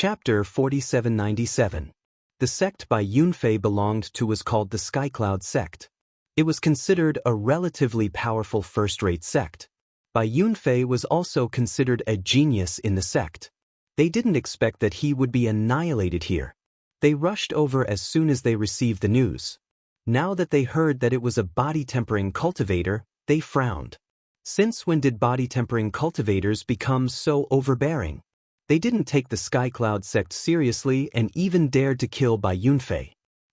Chapter 4797. The sect Bai Yunfei belonged to was called the Skycloud sect. It was considered a relatively powerful first-rate sect. Bai Yunfei was also considered a genius in the sect. They didn't expect that he would be annihilated here. They rushed over as soon as they received the news. Now that they heard that it was a body-tempering cultivator, they frowned. Since when did body-tempering cultivators become so overbearing? They didn't take the Skycloud sect seriously and even dared to kill Bai Yunfei.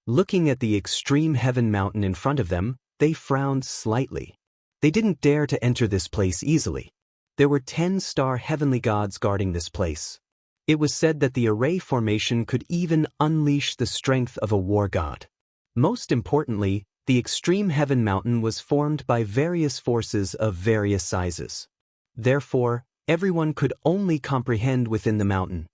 Looking at the extreme heaven mountain in front of them, they frowned slightly. They didn't dare to enter this place easily. There were 10-star heavenly gods guarding this place. It was said that the array formation could even unleash the strength of a war god. Most importantly, the extreme heaven mountain was formed by various forces of various sizes. Therefore, everyone could only comprehend within the mountain.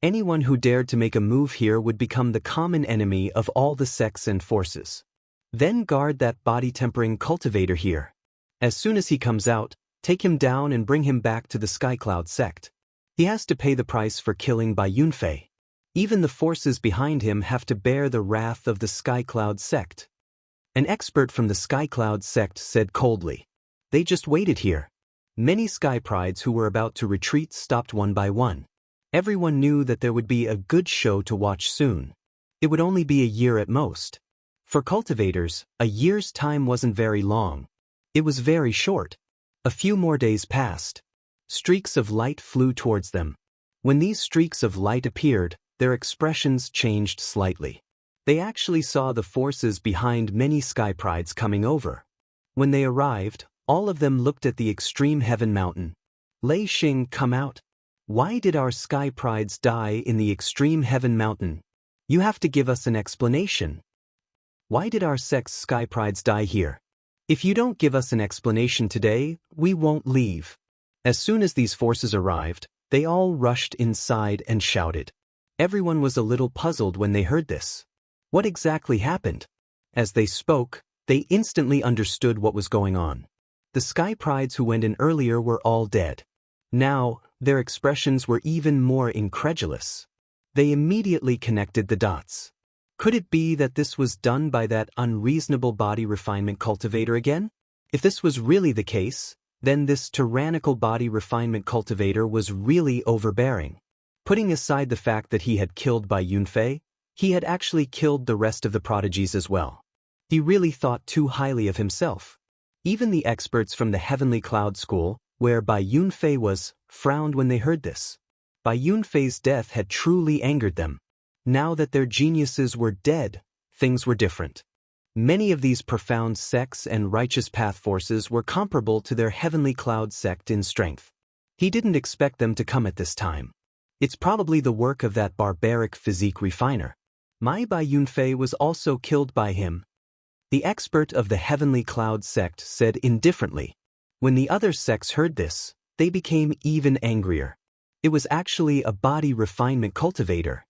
Anyone who dared to make a move here would become the common enemy of all the sects and forces. Then guard that body-tempering cultivator here. As soon as he comes out, take him down and bring him back to the Skycloud sect. He has to pay the price for killing Bai Yunfei. Even the forces behind him have to bear the wrath of the Skycloud sect. An expert from the Skycloud sect said coldly. They just waited here. Many Sky Prides who were about to retreat stopped one by one. Everyone knew that there would be a good show to watch soon. It would only be a year at most. For cultivators, a year's time wasn't very long. It was very short. A few more days passed. Streaks of light flew towards them. When these streaks of light appeared, their expressions changed slightly. They actually saw the forces behind many Sky Prides coming over. When they arrived, all of them looked at the extreme heaven mountain. Lei Xing, come out. Why did our Sky Prides die in the extreme heaven mountain? You have to give us an explanation. Why did our sect's Sky Prides die here? If you don't give us an explanation today, we won't leave. As soon as these forces arrived, they all rushed inside and shouted. Everyone was a little puzzled when they heard this. What exactly happened? As they spoke, they instantly understood what was going on. The Sky Prides who went in earlier were all dead. Now, their expressions were even more incredulous. They immediately connected the dots. Could it be that this was done by that unreasonable body refinement cultivator again? If this was really the case, then this tyrannical body refinement cultivator was really overbearing. Putting aside the fact that he had killed Bai Yunfei, he had actually killed the rest of the prodigies as well. He really thought too highly of himself. Even the experts from the Heavenly Cloud School, where Bai Yunfei was, frowned when they heard this. Bai Yunfei's death had truly angered them. Now that their geniuses were dead, things were different. Many of these profound sects and righteous path forces were comparable to their Heavenly Cloud sect in strength. He didn't expect them to come at this time. It's probably the work of that barbaric physique refiner. My Bai Yunfei was also killed by him. The expert of the Heavenly Cloud sect said indifferently. When the other sects heard this, they became even angrier. It was actually a body refinement cultivator.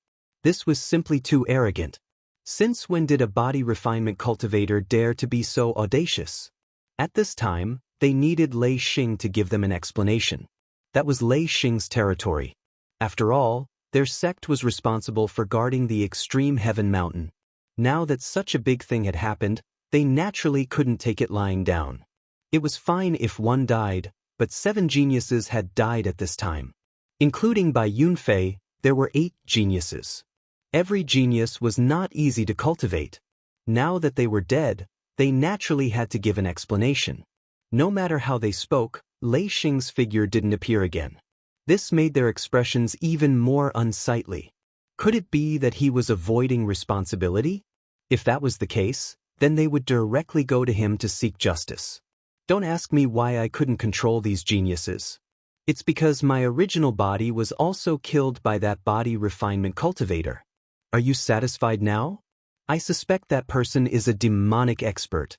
This was simply too arrogant. Since when did a body refinement cultivator dare to be so audacious? At this time, they needed Lei Xing to give them an explanation. That was Lei Xing's territory. After all, their sect was responsible for guarding the extreme heaven mountain. Now that such a big thing had happened, they naturally couldn't take it lying down. It was fine if one died, but 7 geniuses had died at this time. Including Bai Yunfei, there were 8 geniuses. Every genius was not easy to cultivate. Now that they were dead, they naturally had to give an explanation. No matter how they spoke, Lei Xing's figure didn't appear again. This made their expressions even more unsightly. Could it be that he was avoiding responsibility? If that was the case, then they would directly go to him to seek justice. Don't ask me why I couldn't control these geniuses. It's because my original body was also killed by that body refinement cultivator. Are you satisfied now? I suspect that person is a demonic expert.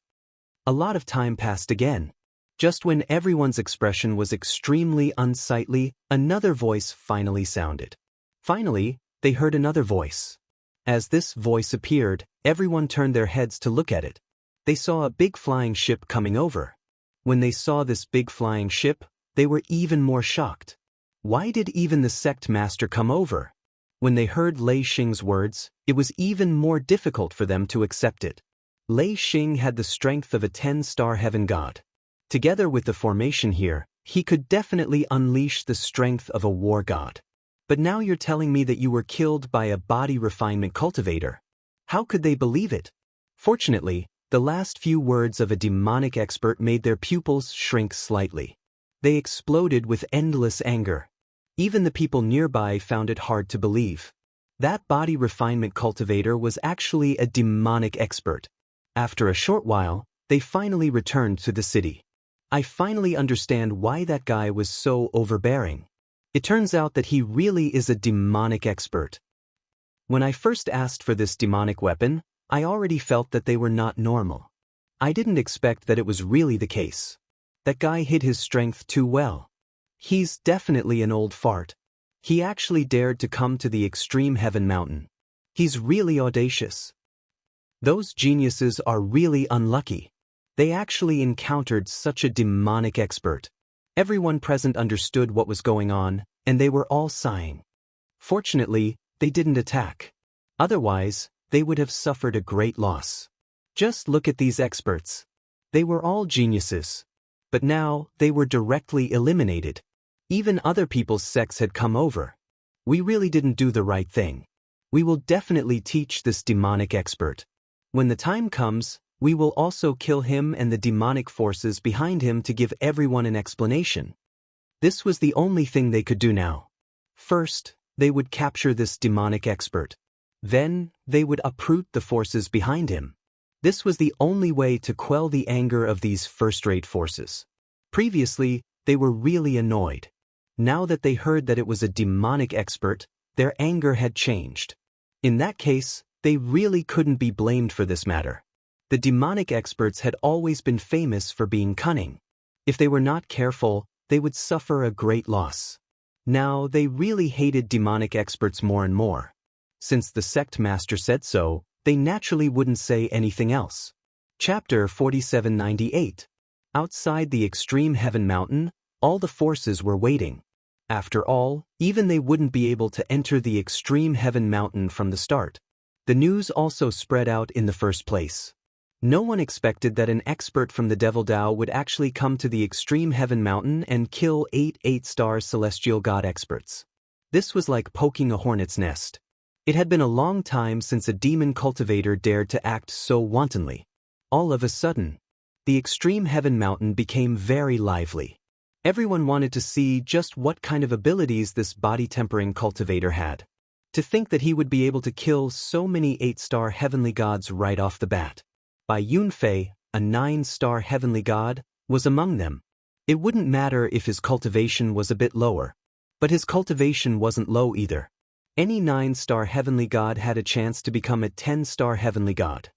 A lot of time passed again. Just when everyone's expression was extremely unsightly, another voice finally sounded. Finally, they heard another voice. As this voice appeared, everyone turned their heads to look at it. They saw a big flying ship coming over. When they saw this big flying ship, they were even more shocked. Why did even the sect master come over? When they heard Lei Xing's words, it was even more difficult for them to accept it. Lei Xing had the strength of a 10-star heaven god. Together with the formation here, he could definitely unleash the strength of a war god. But now you're telling me that you were killed by a body refinement cultivator. How could they believe it? Fortunately, the last few words of a demonic expert made their pupils shrink slightly. They exploded with endless anger. Even the people nearby found it hard to believe. That body refinement cultivator was actually a demonic expert. After a short while, they finally returned to the city. I finally understand why that guy was so overbearing. It turns out that he really is a demonic expert. When I first asked for this demonic weapon, I already felt that they were not normal. I didn't expect that it was really the case. That guy hid his strength too well. He's definitely an old fart. He actually dared to come to the extreme heaven mountain. He's really audacious. Those geniuses are really unlucky. They actually encountered such a demonic expert. Everyone present understood what was going on, and they were all sighing. Fortunately, they didn't attack. Otherwise, they would have suffered a great loss. Just look at these experts. They were all geniuses. But now, they were directly eliminated. Even other people's sects had come over. We really didn't do the right thing. We will definitely teach this demonic expert. When the time comes, we will also kill him and the demonic forces behind him to give everyone an explanation. This was the only thing they could do now. First, they would capture this demonic expert. Then, they would uproot the forces behind him. This was the only way to quell the anger of these first-rate forces. Previously, they were really annoyed. Now that they heard that it was a demonic expert, their anger had changed. In that case, they really couldn't be blamed for this matter. The demonic experts had always been famous for being cunning. If they were not careful, they would suffer a great loss. Now, they really hated demonic experts more and more. Since the sect master said so, they naturally wouldn't say anything else. Chapter 4798. Outside the extreme heaven mountain, all the forces were waiting. After all, even they wouldn't be able to enter the extreme heaven mountain from the start. The news also spread out in the first place. No one expected that an expert from the Devil Dao would actually come to the extreme heaven mountain and kill 8-star celestial god experts. This was like poking a hornet's nest. It had been a long time since a demon cultivator dared to act so wantonly. All of a sudden, the extreme heaven mountain became very lively. Everyone wanted to see just what kind of abilities this body-tempering cultivator had. To think that he would be able to kill so many 8-star heavenly gods right off the bat. Bai Yunfei, a 9-star heavenly god, was among them. It wouldn't matter if his cultivation was a bit lower. But his cultivation wasn't low either. Any 9-star heavenly god had a chance to become a 10-star heavenly god.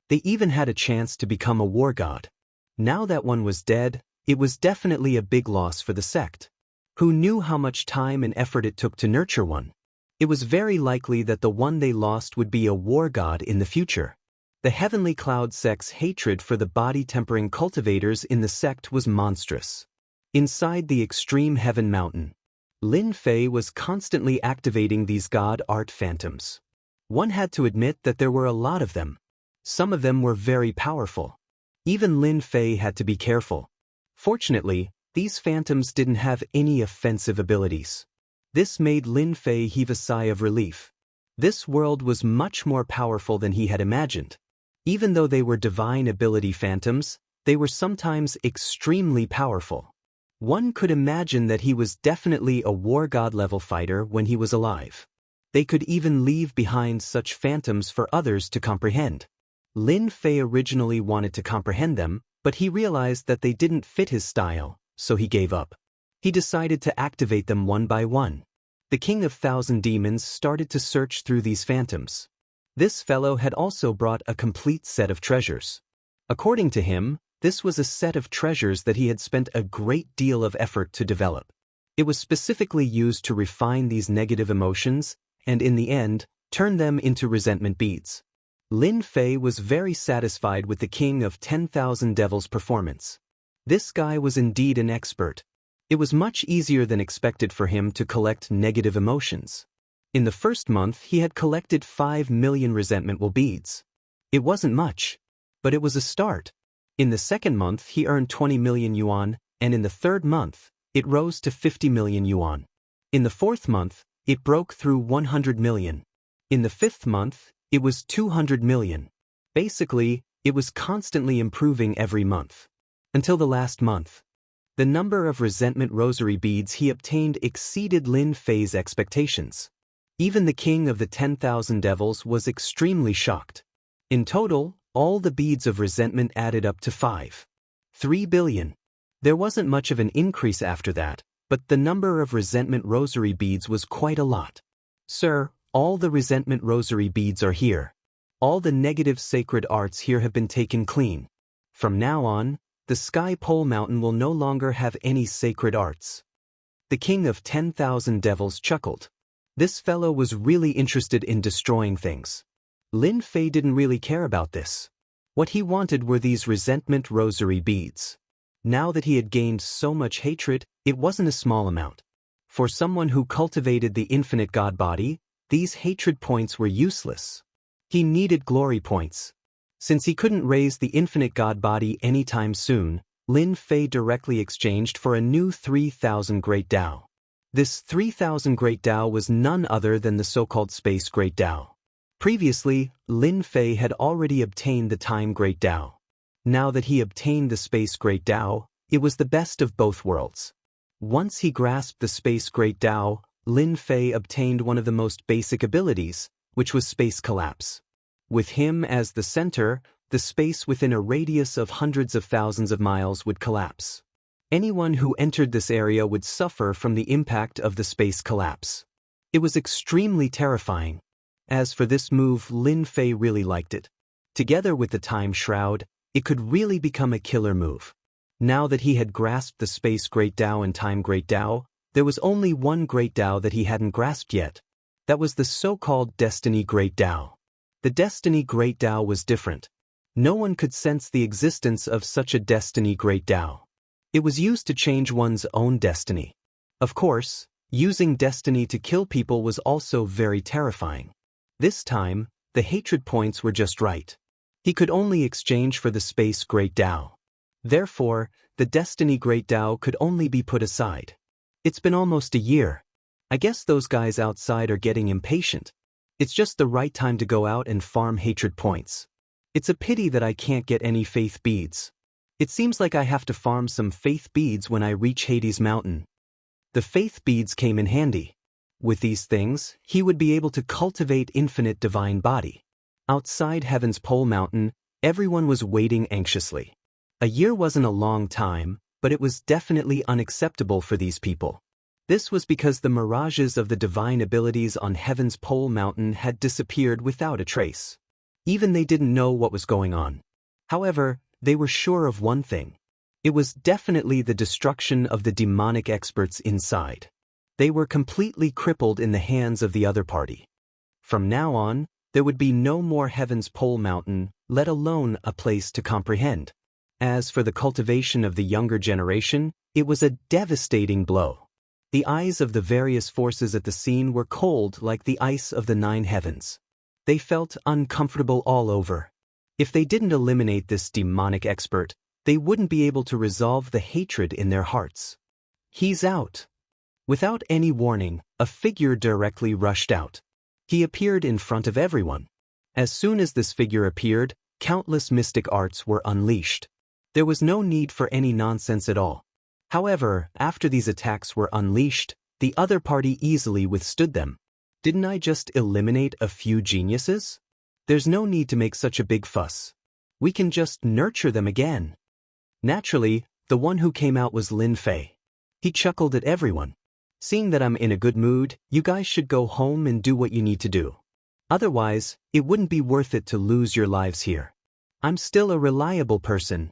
They even had a chance to become a war god. Now that one was dead, it was definitely a big loss for the sect. Who knew how much time and effort it took to nurture one? It was very likely that the one they lost would be a war god in the future. The Heavenly Cloud sect's hatred for the body-tempering cultivators in the sect was monstrous. Inside the extreme heaven mountain, Lin Fei was constantly activating these god art phantoms. One had to admit that there were a lot of them. Some of them were very powerful. Even Lin Fei had to be careful. Fortunately, these phantoms didn't have any offensive abilities. This made Lin Fei heave a sigh of relief. This world was much more powerful than he had imagined. Even though they were divine ability phantoms, they were sometimes extremely powerful. One could imagine that he was definitely a war god level fighter when he was alive. They could even leave behind such phantoms for others to comprehend. Lin Fei originally wanted to comprehend them, but he realized that they didn't fit his style, so he gave up. He decided to activate them one by one. The King of Thousand Demons started to search through these phantoms. This fellow had also brought a complete set of treasures. According to him, this was a set of treasures that he had spent a great deal of effort to develop. It was specifically used to refine these negative emotions and, in the end, turn them into resentment beads. Lin Fei was very satisfied with the King of 10,000 Devils' performance. This guy was indeed an expert. It was much easier than expected for him to collect negative emotions. In the first month, he had collected 5 million resentment beads. It wasn't much, but it was a start. In the second month, he earned 20 million yuan, and in the third month, it rose to 50 million yuan. In the fourth month, it broke through 100 million. In the fifth month, it was 200 million. Basically, it was constantly improving every month. Until the last month. The number of resentment rosary beads he obtained exceeded Lin Fei's expectations. Even the king of the 10,000 devils was extremely shocked. In total, all the beads of resentment added up to 3 billion. There wasn't much of an increase after that, but the number of resentment rosary beads was quite a lot. Sir, all the resentment rosary beads are here. All the negative sacred arts here have been taken clean. From now on, the Sky Pole Mountain will no longer have any sacred arts. The king of 10,000 devils chuckled. This fellow was really interested in destroying things. Lin Fei didn't really care about this. What he wanted were these resentment rosary beads. Now that he had gained so much hatred, it wasn't a small amount. For someone who cultivated the infinite God body, these hatred points were useless. He needed glory points. Since he couldn't raise the infinite God body anytime soon, Lin Fei directly exchanged for a new 3,000 Great Dao. This 3,000 Great Dao was none other than the so-called Space Great Dao. Previously, Lin Fei had already obtained the Time Great Dao. Now that he obtained the Space Great Dao, it was the best of both worlds. Once he grasped the Space Great Dao, Lin Fei obtained one of the most basic abilities, which was space collapse. With him as the center, the space within a radius of hundreds of thousands of miles would collapse. Anyone who entered this area would suffer from the impact of the space collapse. It was extremely terrifying. As for this move, Lin Fei really liked it. Together with the Time Shroud, it could really become a killer move. Now that he had grasped the Space Great Dao and Time Great Dao, there was only one Great Dao that he hadn't grasped yet. That was the so-called Destiny Great Dao. The Destiny Great Dao was different. No one could sense the existence of such a Destiny Great Dao. It was used to change one's own destiny. Of course, using destiny to kill people was also very terrifying. This time, the hatred points were just right. He could only exchange for the Space Great Dao. Therefore, the Destiny Great Dao could only be put aside. It's been almost a year. I guess those guys outside are getting impatient. It's just the right time to go out and farm hatred points. It's a pity that I can't get any faith beads. It seems like I have to farm some faith beads when I reach Hades Mountain. The faith beads came in handy. With these things, he would be able to cultivate infinite divine body. Outside Heaven's Pole Mountain, everyone was waiting anxiously. A year wasn't a long time, but it was definitely unacceptable for these people. This was because the mirages of the divine abilities on Heaven's Pole Mountain had disappeared without a trace. Even they didn't know what was going on. However, they were sure of one thing. It was definitely the destruction of the demonic experts inside. They were completely crippled in the hands of the other party. From now on, there would be no more Heaven's Pole Mountain, let alone a place to comprehend. As for the cultivation of the younger generation, it was a devastating blow. The eyes of the various forces at the scene were cold like the ice of the 9 heavens. They felt uncomfortable all over. If they didn't eliminate this demonic expert, they wouldn't be able to resolve the hatred in their hearts. He's out. Without any warning, a figure directly rushed out. He appeared in front of everyone. As soon as this figure appeared, countless mystic arts were unleashed. There was no need for any nonsense at all. However, after these attacks were unleashed, the other party easily withstood them. Didn't I just eliminate a few geniuses? There's no need to make such a big fuss. We can just nurture them again. Naturally, the one who came out was Lin Fei. He chuckled at everyone. Seeing that I'm in a good mood, you guys should go home and do what you need to do. Otherwise, it wouldn't be worth it to lose your lives here. I'm still a reliable person.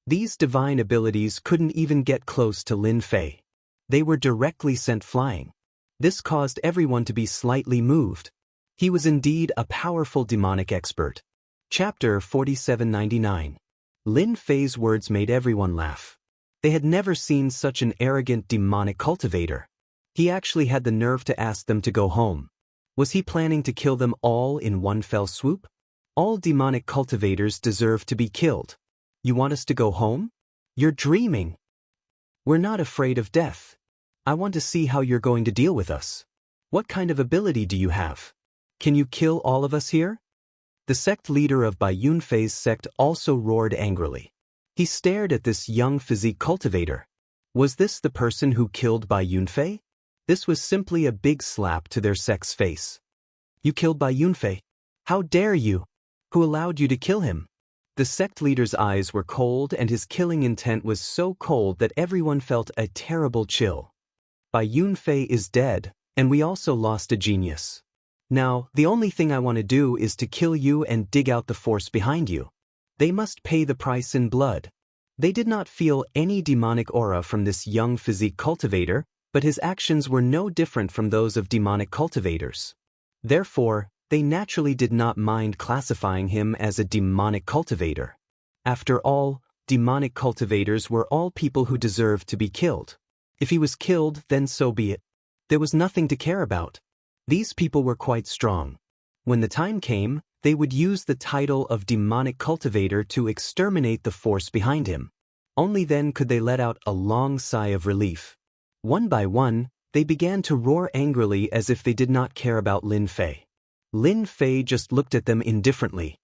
These divine abilities couldn't even get close to Lin Fei. They were directly sent flying. This caused everyone to be slightly moved. He was indeed a powerful demonic expert. Chapter 4799. Lin Fei's words made everyone laugh. They had never seen such an arrogant demonic cultivator. He actually had the nerve to ask them to go home. Was he planning to kill them all in one fell swoop? All demonic cultivators deserve to be killed. You want us to go home? You're dreaming. We're not afraid of death. I want to see how you're going to deal with us. What kind of ability do you have? Can you kill all of us here? The sect leader of Bai Yunfei's sect also roared angrily. He stared at this young physique cultivator. Was this the person who killed Bai Yunfei? This was simply a big slap to their sect's face. You killed Bai Yunfei? How dare you? Who allowed you to kill him? The sect leader's eyes were cold and his killing intent was so cold that everyone felt a terrible chill. Bai Yunfei is dead, and we also lost a genius. Now, the only thing I want to do is to kill you and dig out the force behind you. They must pay the price in blood. They did not feel any demonic aura from this young physique cultivator, but his actions were no different from those of demonic cultivators. Therefore, they naturally did not mind classifying him as a demonic cultivator. After all, demonic cultivators were all people who deserved to be killed. If he was killed, then so be it. There was nothing to care about. These people were quite strong. When the time came, they would use the title of demonic cultivator to exterminate the force behind him. Only then could they let out a long sigh of relief. One by one, they began to roar angrily as if they did not care about Lin Fei. Lin Fei just looked at them indifferently.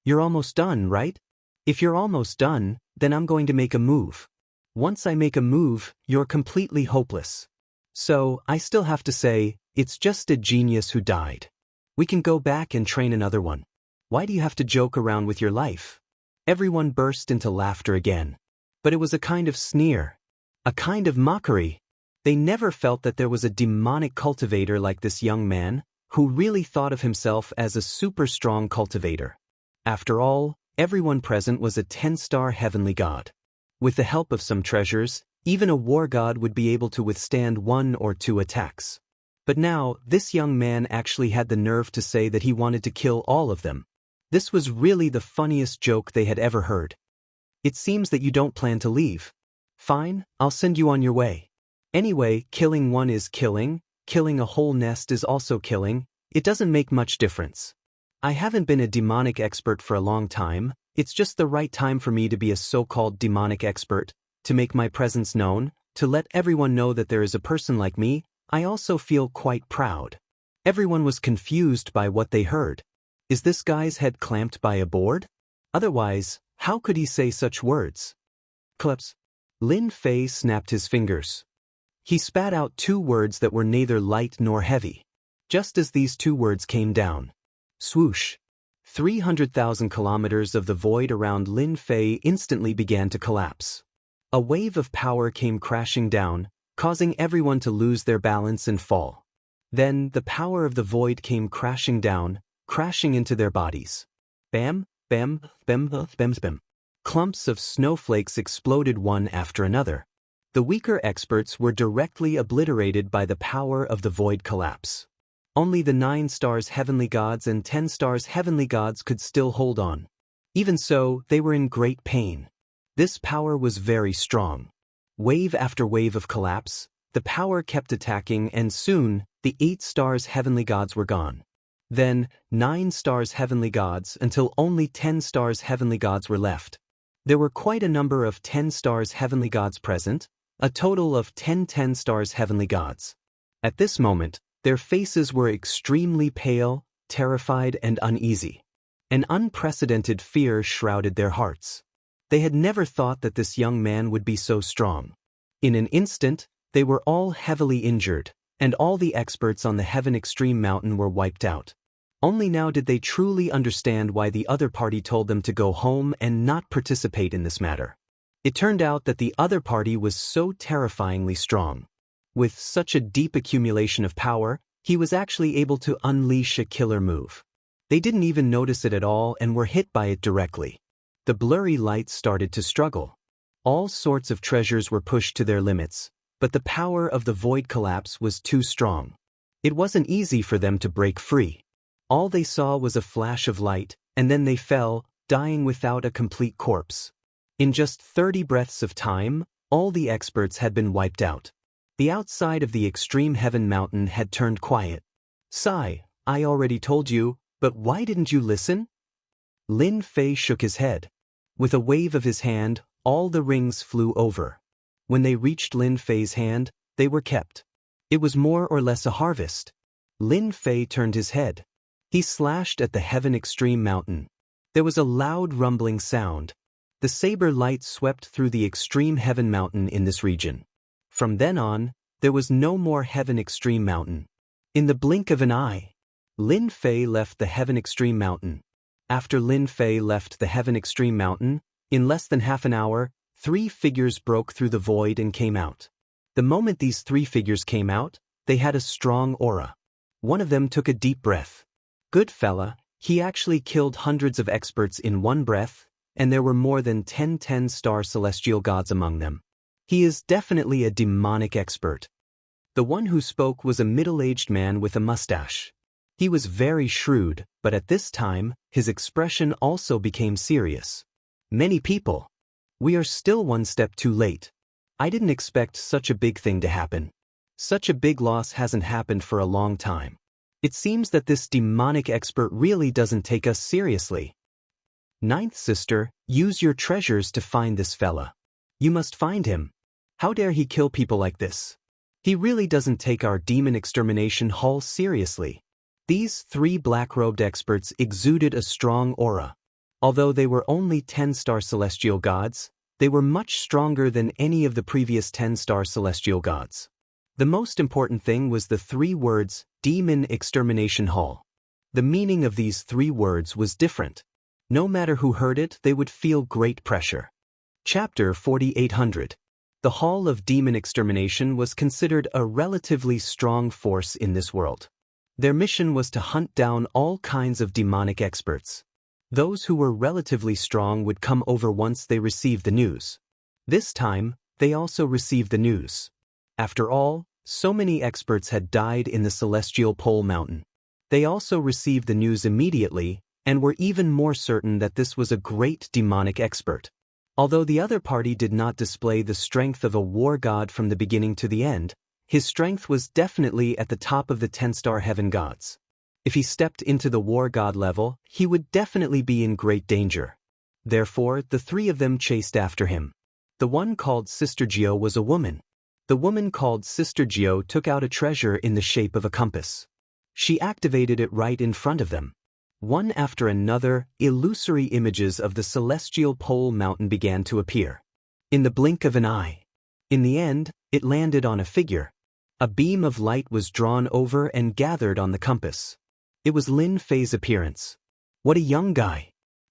You're almost done, right? If you're almost done, then I'm going to make a move. Once I make a move, you're completely hopeless. So, I still have to say, it's just a genius who died. We can go back and train another one. Why do you have to joke around with your life? Everyone burst into laughter again. But it was a kind of sneer. A kind of mockery. They never felt that there was a demonic cultivator like this young man, who really thought of himself as a super strong cultivator. After all, everyone present was a 10-star heavenly god. With the help of some treasures, even a war god would be able to withstand 1 or 2 attacks. But now, this young man actually had the nerve to say that he wanted to kill all of them. This was really the funniest joke they had ever heard. It seems that you don't plan to leave. Fine, I'll send you on your way. Anyway, killing one is killing a whole nest is also killing, it doesn't make much difference. I haven't been a demonic expert for a long time, it's just the right time for me to be a so-called demonic expert, to make my presence known, to let everyone know that there is a person like me. I also feel quite proud. Everyone was confused by what they heard. Is this guy's head clamped by a board? Otherwise, how could he say such words? Claps. Lin Fei snapped his fingers. He spat out 2 words that were neither light nor heavy. Just as these 2 words came down. Swoosh. 300,000 kilometers of the void around Lin Fei instantly began to collapse. A wave of power came crashing down, causing everyone to lose their balance and fall. Then, the power of the void came crashing down, crashing into their bodies. Bam, bam, bam, bam, bam. Clumps of snowflakes exploded one after another. The weaker experts were directly obliterated by the power of the void collapse. Only the 9 stars heavenly gods and 10 stars heavenly gods could still hold on. Even so, they were in great pain. This power was very strong. Wave after wave of collapse, the power kept attacking and soon, the 8 stars heavenly gods were gone. Then, 9 stars heavenly gods until only 10 stars heavenly gods were left. There were quite a number of 10 stars heavenly gods present, a total of 10 stars heavenly gods. At this moment, their faces were extremely pale, terrified and uneasy. An unprecedented fear shrouded their hearts. They had never thought that this young man would be so strong. In an instant, they were all heavily injured, and all the experts on the Heaven Extreme Mountain were wiped out. Only now did they truly understand why the other party told them to go home and not participate in this matter. It turned out that the other party was so terrifyingly strong. With such a deep accumulation of power, he was actually able to unleash a killer move. They didn't even notice it at all and were hit by it directly. The blurry lights started to struggle. All sorts of treasures were pushed to their limits, but the power of the void collapse was too strong. It wasn't easy for them to break free. All they saw was a flash of light, and then they fell, dying without a complete corpse. In just 30 breaths of time, all the experts had been wiped out. The outside of the extreme heaven mountain had turned quiet. Sigh, I already told you, but why didn't you listen? Lin Fei shook his head. With a wave of his hand, all the rings flew over. When they reached Lin Fei's hand, they were kept. It was more or less a harvest. Lin Fei turned his head. He slashed at the Heaven Extreme Mountain. There was a loud rumbling sound. The saber light swept through the Extreme Heaven Mountain in this region. From then on, there was no more Heaven Extreme Mountain. In the blink of an eye, Lin Fei left the Heaven Extreme Mountain. After Lin Fei left the Heaven Extreme Mountain, in less than half an hour, 3 figures broke through the void and came out. The moment these 3 figures came out, they had a strong aura. One of them took a deep breath. Good fella, he actually killed hundreds of experts in one breath, and there were more than 10 10-star celestial gods among them. He is definitely a demonic expert. The one who spoke was a middle-aged man with a mustache. He was very shrewd, but at this time, his expression also became serious. Many people. We are still one step too late. I didn't expect such a big thing to happen. Such a big loss hasn't happened for a long time. It seems that this demonic expert really doesn't take us seriously. Ninth sister, use your treasures to find this fella. You must find him. How dare he kill people like this? He really doesn't take our demon extermination haul seriously. These 3 black-robed experts exuded a strong aura. Although they were only 10-star celestial gods, they were much stronger than any of the previous 10-star celestial gods. The most important thing was the 3 words, Demon Extermination Hall. The meaning of these 3 words was different. No matter who heard it, they would feel great pressure. Chapter 4800. The Hall of Demon Extermination was considered a relatively strong force in this world. Their mission was to hunt down all kinds of demonic experts. Those who were relatively strong would come over once they received the news. This time, they also received the news. After all, so many experts had died in the Celestial Pole Mountain. They also received the news immediately, and were even more certain that this was a great demonic expert. Although the other party did not display the strength of a war god from the beginning to the end, his strength was definitely at the top of the 10-star heaven gods. If he stepped into the war god level, he would definitely be in great danger. Therefore, the 3 of them chased after him. The one called Sister Gio was a woman. The woman called Sister Gio took out a treasure in the shape of a compass. She activated it right in front of them. One after another, illusory images of the Celestial Pole Mountain began to appear. In the blink of an eye. In the end, it landed on a figure. A beam of light was drawn over and gathered on the compass. It was Lin Fei's appearance. What a young guy.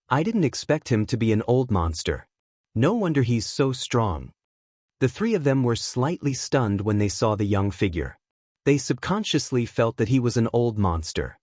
I didn't expect him to be an old monster. No wonder he's so strong. The 3 of them were slightly stunned when they saw the young figure. They subconsciously felt that he was an old monster.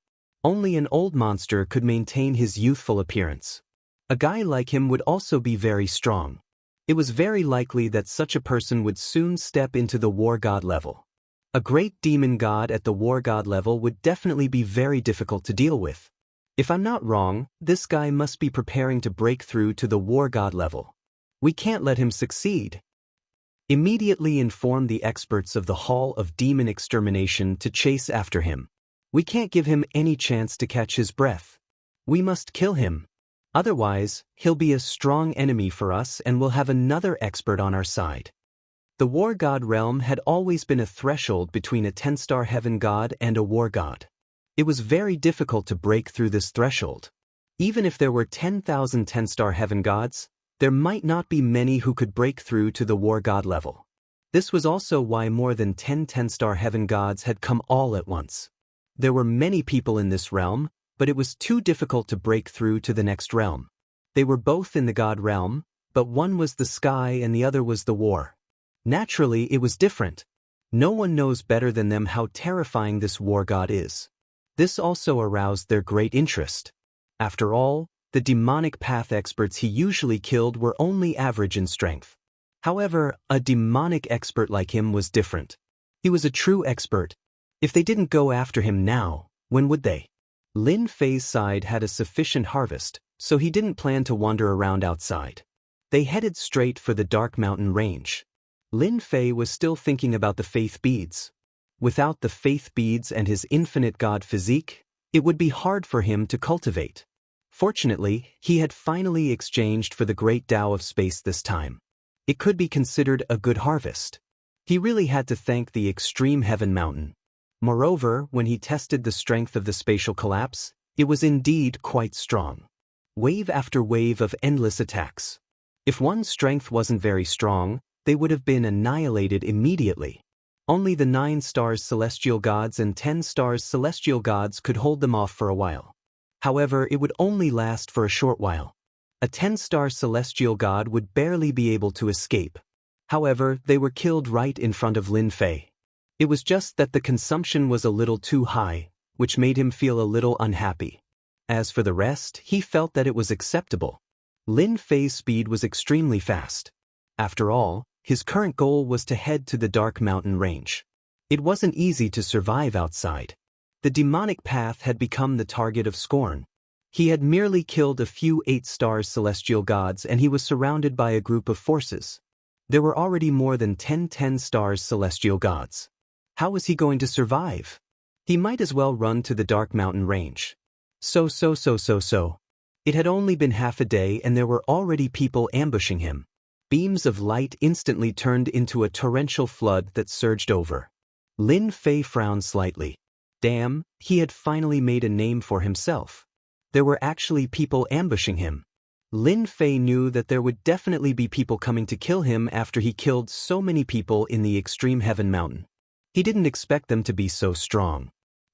Only an old monster could maintain his youthful appearance. A guy like him would also be very strong. It was very likely that such a person would soon step into the war god level. A great demon god at the war god level would definitely be very difficult to deal with. If I'm not wrong, this guy must be preparing to break through to the war god level. We can't let him succeed. Immediately inform the experts of the Hall of Demon Extermination to chase after him. We can't give him any chance to catch his breath. We must kill him. Otherwise, he'll be a strong enemy for us and we'll have another expert on our side. The war god realm had always been a threshold between a 10-star heaven god and a war god. It was very difficult to break through this threshold. Even if there were 10,000 10-star heaven gods, there might not be many who could break through to the war god level. This was also why more than 10 10-star heaven gods had come all at once. There were many people in this realm, but it was too difficult to break through to the next realm. They were both in the god realm, but one was the sky and the other was the war. Naturally, it was different. No one knows better than them how terrifying this war god is. This also aroused their great interest. After all, the demonic path experts he usually killed were only average in strength. However, a demonic expert like him was different. He was a true expert. If they didn't go after him now, when would they? Lin Fei's side had a sufficient harvest, so he didn't plan to wander around outside. They headed straight for the Dark Mountain Range. Lin Fei was still thinking about the faith beads. Without the faith beads and his infinite god physique, It would be hard for him to cultivate. Fortunately, he had finally exchanged for the great Tao of space this time. It could be considered a good harvest. He really had to thank the extreme heaven mountain. Moreover, when he tested the strength of the spatial collapse, it was indeed quite strong. Wave after wave of endless attacks. If one's strength wasn't very strong, they would have been annihilated immediately. Only the 9 stars celestial gods and 10 stars celestial gods could hold them off for a while. However, it would only last for a short while. A 10-star celestial god would barely be able to escape. However, they were killed right in front of Lin Fei. It was just that the consumption was a little too high, which made him feel a little unhappy. As for the rest, he felt that it was acceptable. Lin Fei's speed was extremely fast. After all, his current goal was to head to the dark mountain range. It wasn't easy to survive outside. The demonic path had become the target of scorn. He had merely killed a few 8-star celestial gods and he was surrounded by a group of forces. There were already more than 10 stars celestial gods. How was he going to survive? He might as well run to the dark mountain range. So. It had only been half a day and there were already people ambushing him. Beams of light instantly turned into a torrential flood that surged over. Lin Fei frowned slightly. Damn, he had finally made a name for himself. There were actually people ambushing him. Lin Fei knew that there would definitely be people coming to kill him after he killed so many people in the extreme heaven mountain. He didn't expect them to be so strong.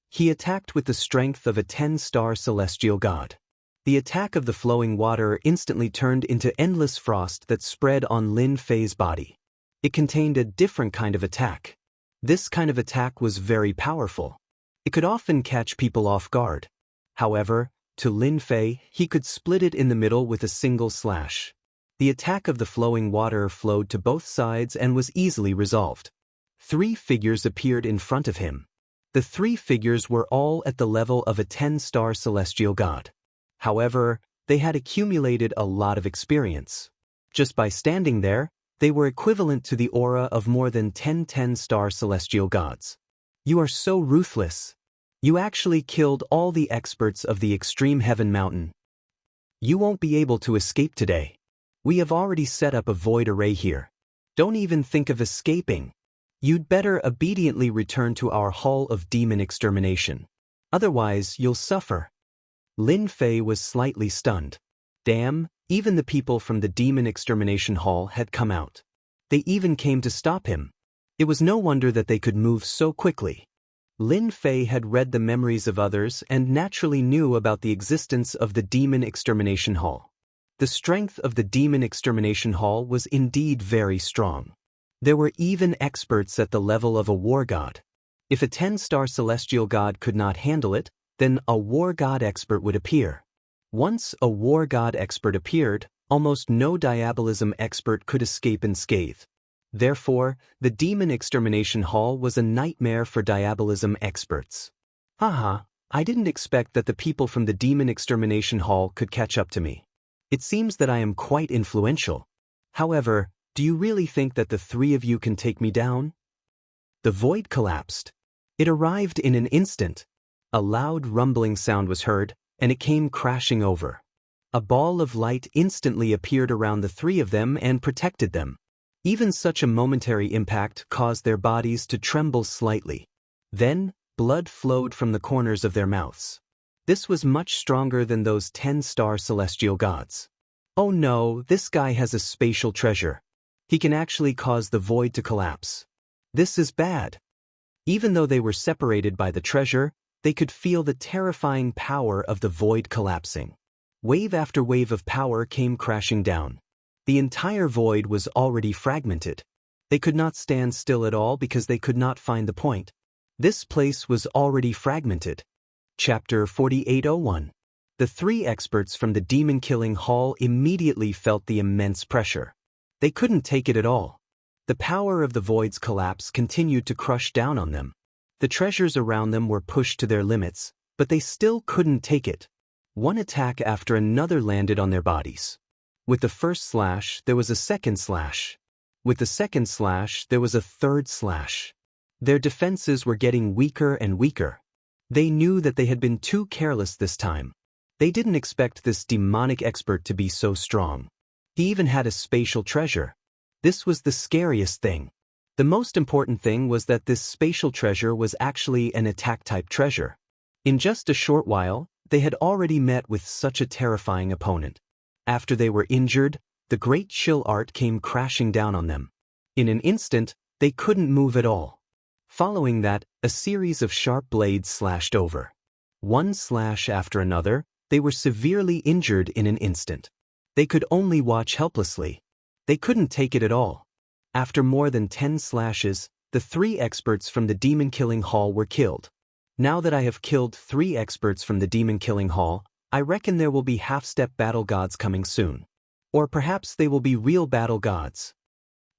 He attacked with the strength of a 10-star celestial god. The attack of the flowing water instantly turned into endless frost that spread on Lin Fei's body. It contained a different kind of attack. This kind of attack was very powerful. It could often catch people off guard. However, to Lin Fei, he could split it in the middle with a single slash. The attack of the flowing water flowed to both sides and was easily resolved. 3 figures appeared in front of him. The 3 figures were all at the level of a 10-star celestial god. However, they had accumulated a lot of experience. Just by standing there, they were equivalent to the aura of more than 10-star celestial gods. You are so ruthless. You actually killed all the experts of the extreme heaven mountain. You won't be able to escape today. We have already set up a void array here. Don't even think of escaping. You'd better obediently return to our hall of demon extermination. Otherwise, you'll suffer. Lin Fei was slightly stunned. Damn, even the people from the demon extermination hall had come out. They even came to stop him. It was no wonder that they could move so quickly. Lin Fei had read the memories of others and naturally knew about the existence of the demon extermination hall. The strength of the demon extermination hall was indeed very strong. There were even experts at the level of a war god. If a 10-star celestial god could not handle it, then a war god expert would appear. Once a war god expert appeared, almost no diabolism expert could escape unscathed. Therefore, the demon extermination hall was a nightmare for diabolism experts. Haha, I didn't expect that the people from the demon extermination hall could catch up to me. It seems that I am quite influential. However, do you really think that the 3 of you can take me down? The void collapsed. It arrived in an instant. A loud rumbling sound was heard, and it came crashing over. A ball of light instantly appeared around the 3 of them and protected them. Even such a momentary impact caused their bodies to tremble slightly. Then, blood flowed from the corners of their mouths. This was much stronger than those 10-star celestial gods. Oh no, this guy has a spatial treasure. He can actually cause the void to collapse. This is bad. Even though they were separated by the treasure, they could feel the terrifying power of the void collapsing. Wave after wave of power came crashing down. The entire void was already fragmented. They could not stand still at all because they could not find the point. This place was already fragmented. Chapter 4801. The 3 experts from the demon-killing hall immediately felt the immense pressure. They couldn't take it at all. The power of the void's collapse continued to crush down on them. The treasures around them were pushed to their limits, but they still couldn't take it. One attack after another landed on their bodies. With the first slash, there was a second slash. With the second slash, there was a third slash. Their defenses were getting weaker and weaker. They knew that they had been too careless this time. They didn't expect this demonic expert to be so strong. He even had a spatial treasure. This was the scariest thing. The most important thing was that this spatial treasure was actually an attack-type treasure. In just a short while, they had already met with such a terrifying opponent. After they were injured, the great chill art came crashing down on them. In an instant, they couldn't move at all. Following that, a series of sharp blades slashed over. One slash after another, they were severely injured in an instant. They could only watch helplessly. They couldn't take it at all. After more than 10 slashes, the 3 experts from the demon-killing hall were killed. Now that I have killed 3 experts from the demon-killing hall, I reckon there will be half-step battle gods coming soon. Or perhaps they will be real battle gods.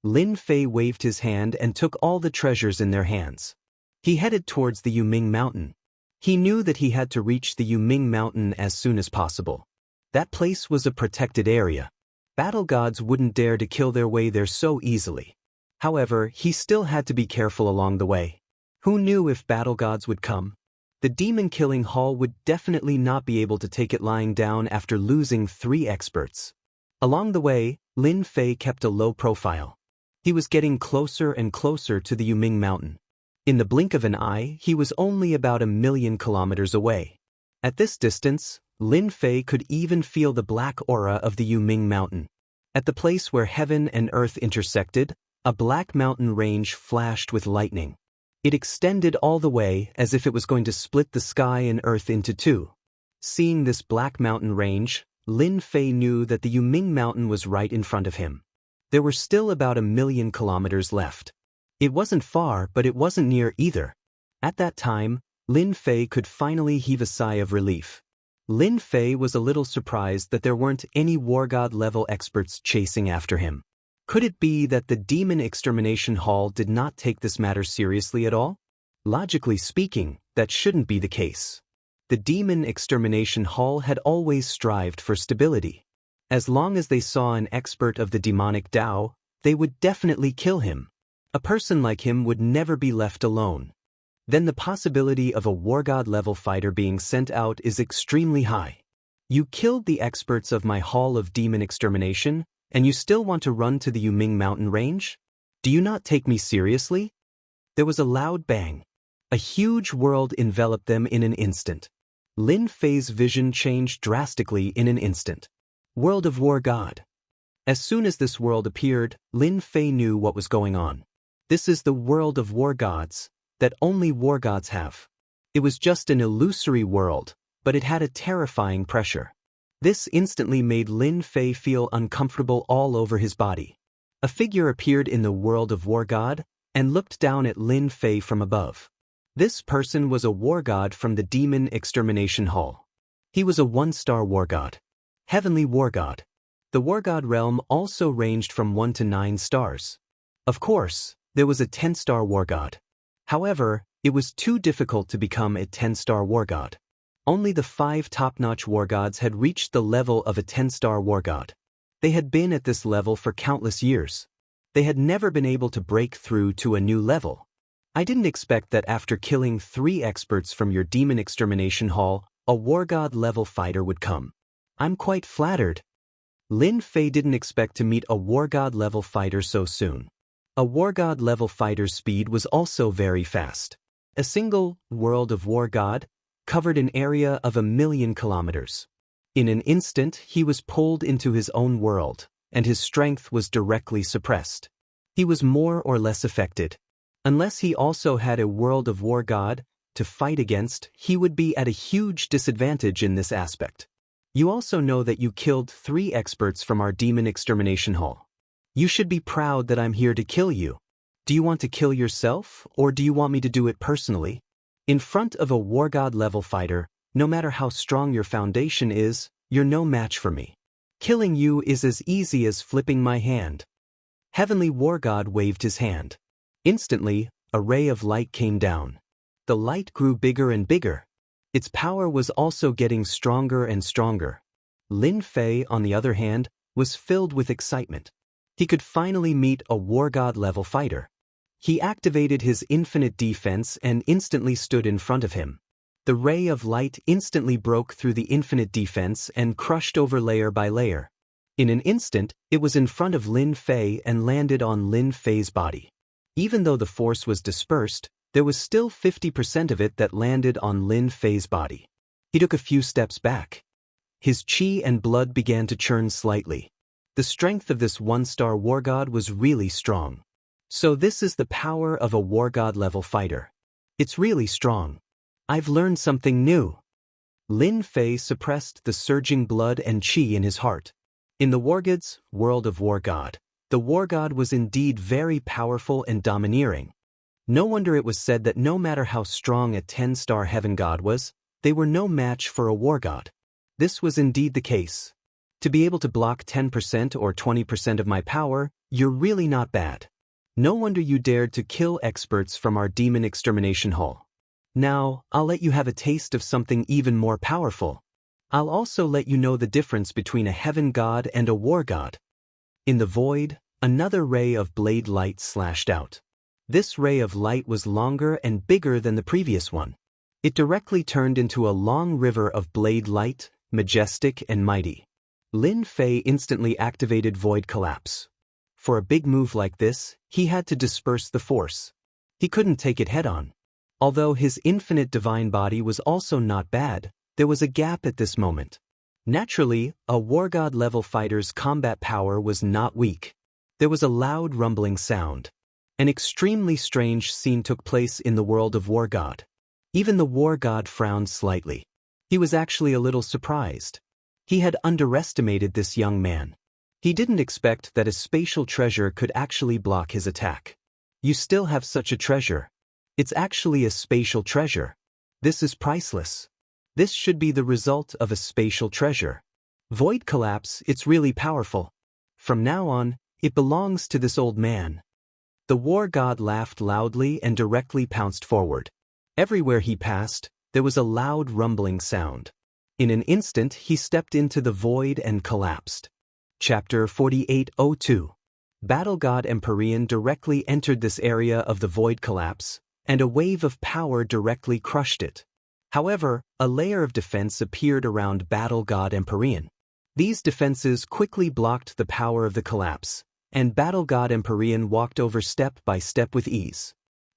Lin Fei waved his hand and took all the treasures in their hands. He headed towards the Yuming Mountain. He knew that he had to reach the Yuming Mountain as soon as possible. That place was a protected area. Battle gods wouldn't dare to kill their way there so easily. However, he still had to be careful along the way. Who knew if battle gods would come? The demon-killing hall would definitely not be able to take it lying down after losing 3 experts. Along the way, Lin Fei kept a low profile. He was getting closer and closer to the Yuming Mountain. In the blink of an eye, he was only about 1,000,000 kilometers away. At this distance, Lin Fei could even feel the black aura of the Yuming Mountain. At the place where heaven and earth intersected, a black mountain range flashed with lightning. It extended all the way as if it was going to split the sky and earth into 2. Seeing this black mountain range, Lin Fei knew that the Yuming Mountain was right in front of him. There were still about 1,000,000 kilometers left. It wasn't far, but it wasn't near either. At that time, Lin Fei could finally heave a sigh of relief. Lin Fei was a little surprised that there weren't any war god level experts chasing after him. Could it be that the Demon Extermination Hall did not take this matter seriously at all? Logically speaking, that shouldn't be the case. The Demon Extermination Hall had always strived for stability. As long as they saw an expert of the demonic Dao, they would definitely kill him. A person like him would never be left alone. Then the possibility of a war god level fighter being sent out is extremely high. You killed the experts of my Hall of Demon Extermination, and you still want to run to the Yuming Mountain range? Do you not take me seriously? There was a loud bang. A huge world enveloped them in an instant. Lin Fei's vision changed drastically in an instant. World of War God. As soon as this world appeared, Lin Fei knew what was going on. This is the world of war gods, that only war gods have. It was just an illusory world, but it had a terrifying pressure. This instantly made Lin Fei feel uncomfortable all over his body. A figure appeared in the world of war god, and looked down at Lin Fei from above. This person was a war god from the Demon Extermination Hall. He was a 1-star war god. Heavenly war god. The war god realm also ranged from 1 to 9 stars. Of course, there was a 10-star war god. However, it was too difficult to become a 10-star war god. Only the 5 top-notch war gods had reached the level of a 10-star war god. They had been at this level for countless years. They had never been able to break through to a new level. I didn't expect that after killing 3 experts from your Demon Extermination Hall, a war god level fighter would come. I'm quite flattered. Lin Fei didn't expect to meet a war god level fighter so soon. A war god level fighter's speed was also very fast. A single world of war god covered an area of 1,000,000 kilometers. In an instant, he was pulled into his own world, and his strength was directly suppressed. He was more or less affected. Unless he also had a world of war god to fight against, he would be at a huge disadvantage in this aspect. You also know that you killed 3 experts from our Demon Extermination Hall. You should be proud that I'm here to kill you. Do you want to kill yourself, or do you want me to do it personally? In front of a war god level fighter, no matter how strong your foundation is, you're no match for me. Killing you is as easy as flipping my hand. Heavenly war god waved his hand. Instantly, a ray of light came down. The light grew bigger and bigger. Its power was also getting stronger and stronger. Lin Fei, on the other hand, was filled with excitement. He could finally meet a war god level fighter. He activated his infinite defense and instantly stood in front of him. The ray of light instantly broke through the infinite defense and crushed over layer by layer. In an instant, it was in front of Lin Fei and landed on Lin Fei's body. Even though the force was dispersed, there was still 50% of it that landed on Lin Fei's body. He took a few steps back. His qi and blood began to churn slightly. The strength of this one-star war god was really strong. So this is the power of a war god level fighter. It's really strong. I've learned something new. Lin Fei suppressed the surging blood and qi in his heart. In the war god's world of war god, the war god was indeed very powerful and domineering. No wonder it was said that no matter how strong a 10-star heaven god was, they were no match for a war god. This was indeed the case. To be able to block 10% or 20% of my power, you're really not bad. No wonder you dared to kill experts from our demon extermination hall. Now, I'll let you have a taste of something even more powerful. I'll also let you know the difference between a heaven god and a war god. In the void, another ray of blade light slashed out. This ray of light was longer and bigger than the previous one. It directly turned into a long river of blade light, majestic and mighty. Lin Fei instantly activated Void Collapse. For a big move like this, he had to disperse the force. He couldn't take it head-on. Although his infinite divine body was also not bad, there was a gap at this moment. Naturally, a war god level fighter's combat power was not weak. There was a loud rumbling sound. An extremely strange scene took place in the world of war god. Even the war god frowned slightly. He was actually a little surprised. He had underestimated this young man. He didn't expect that a spatial treasure could actually block his attack. You still have such a treasure. It's actually a spatial treasure. This is priceless. This should be the result of a spatial treasure. Void Collapse, it's really powerful. From now on, it belongs to this old man. The war god laughed loudly and directly pounced forward. Everywhere he passed, there was a loud rumbling sound. In an instant, he stepped into the void and collapsed. Chapter 4802. Battle God Empyrean directly entered this area of the void collapse, and a wave of power directly crushed it. However, a layer of defense appeared around Battle God Empyrean. These defenses quickly blocked the power of the collapse, and Battle God Empyrean walked over step by step with ease.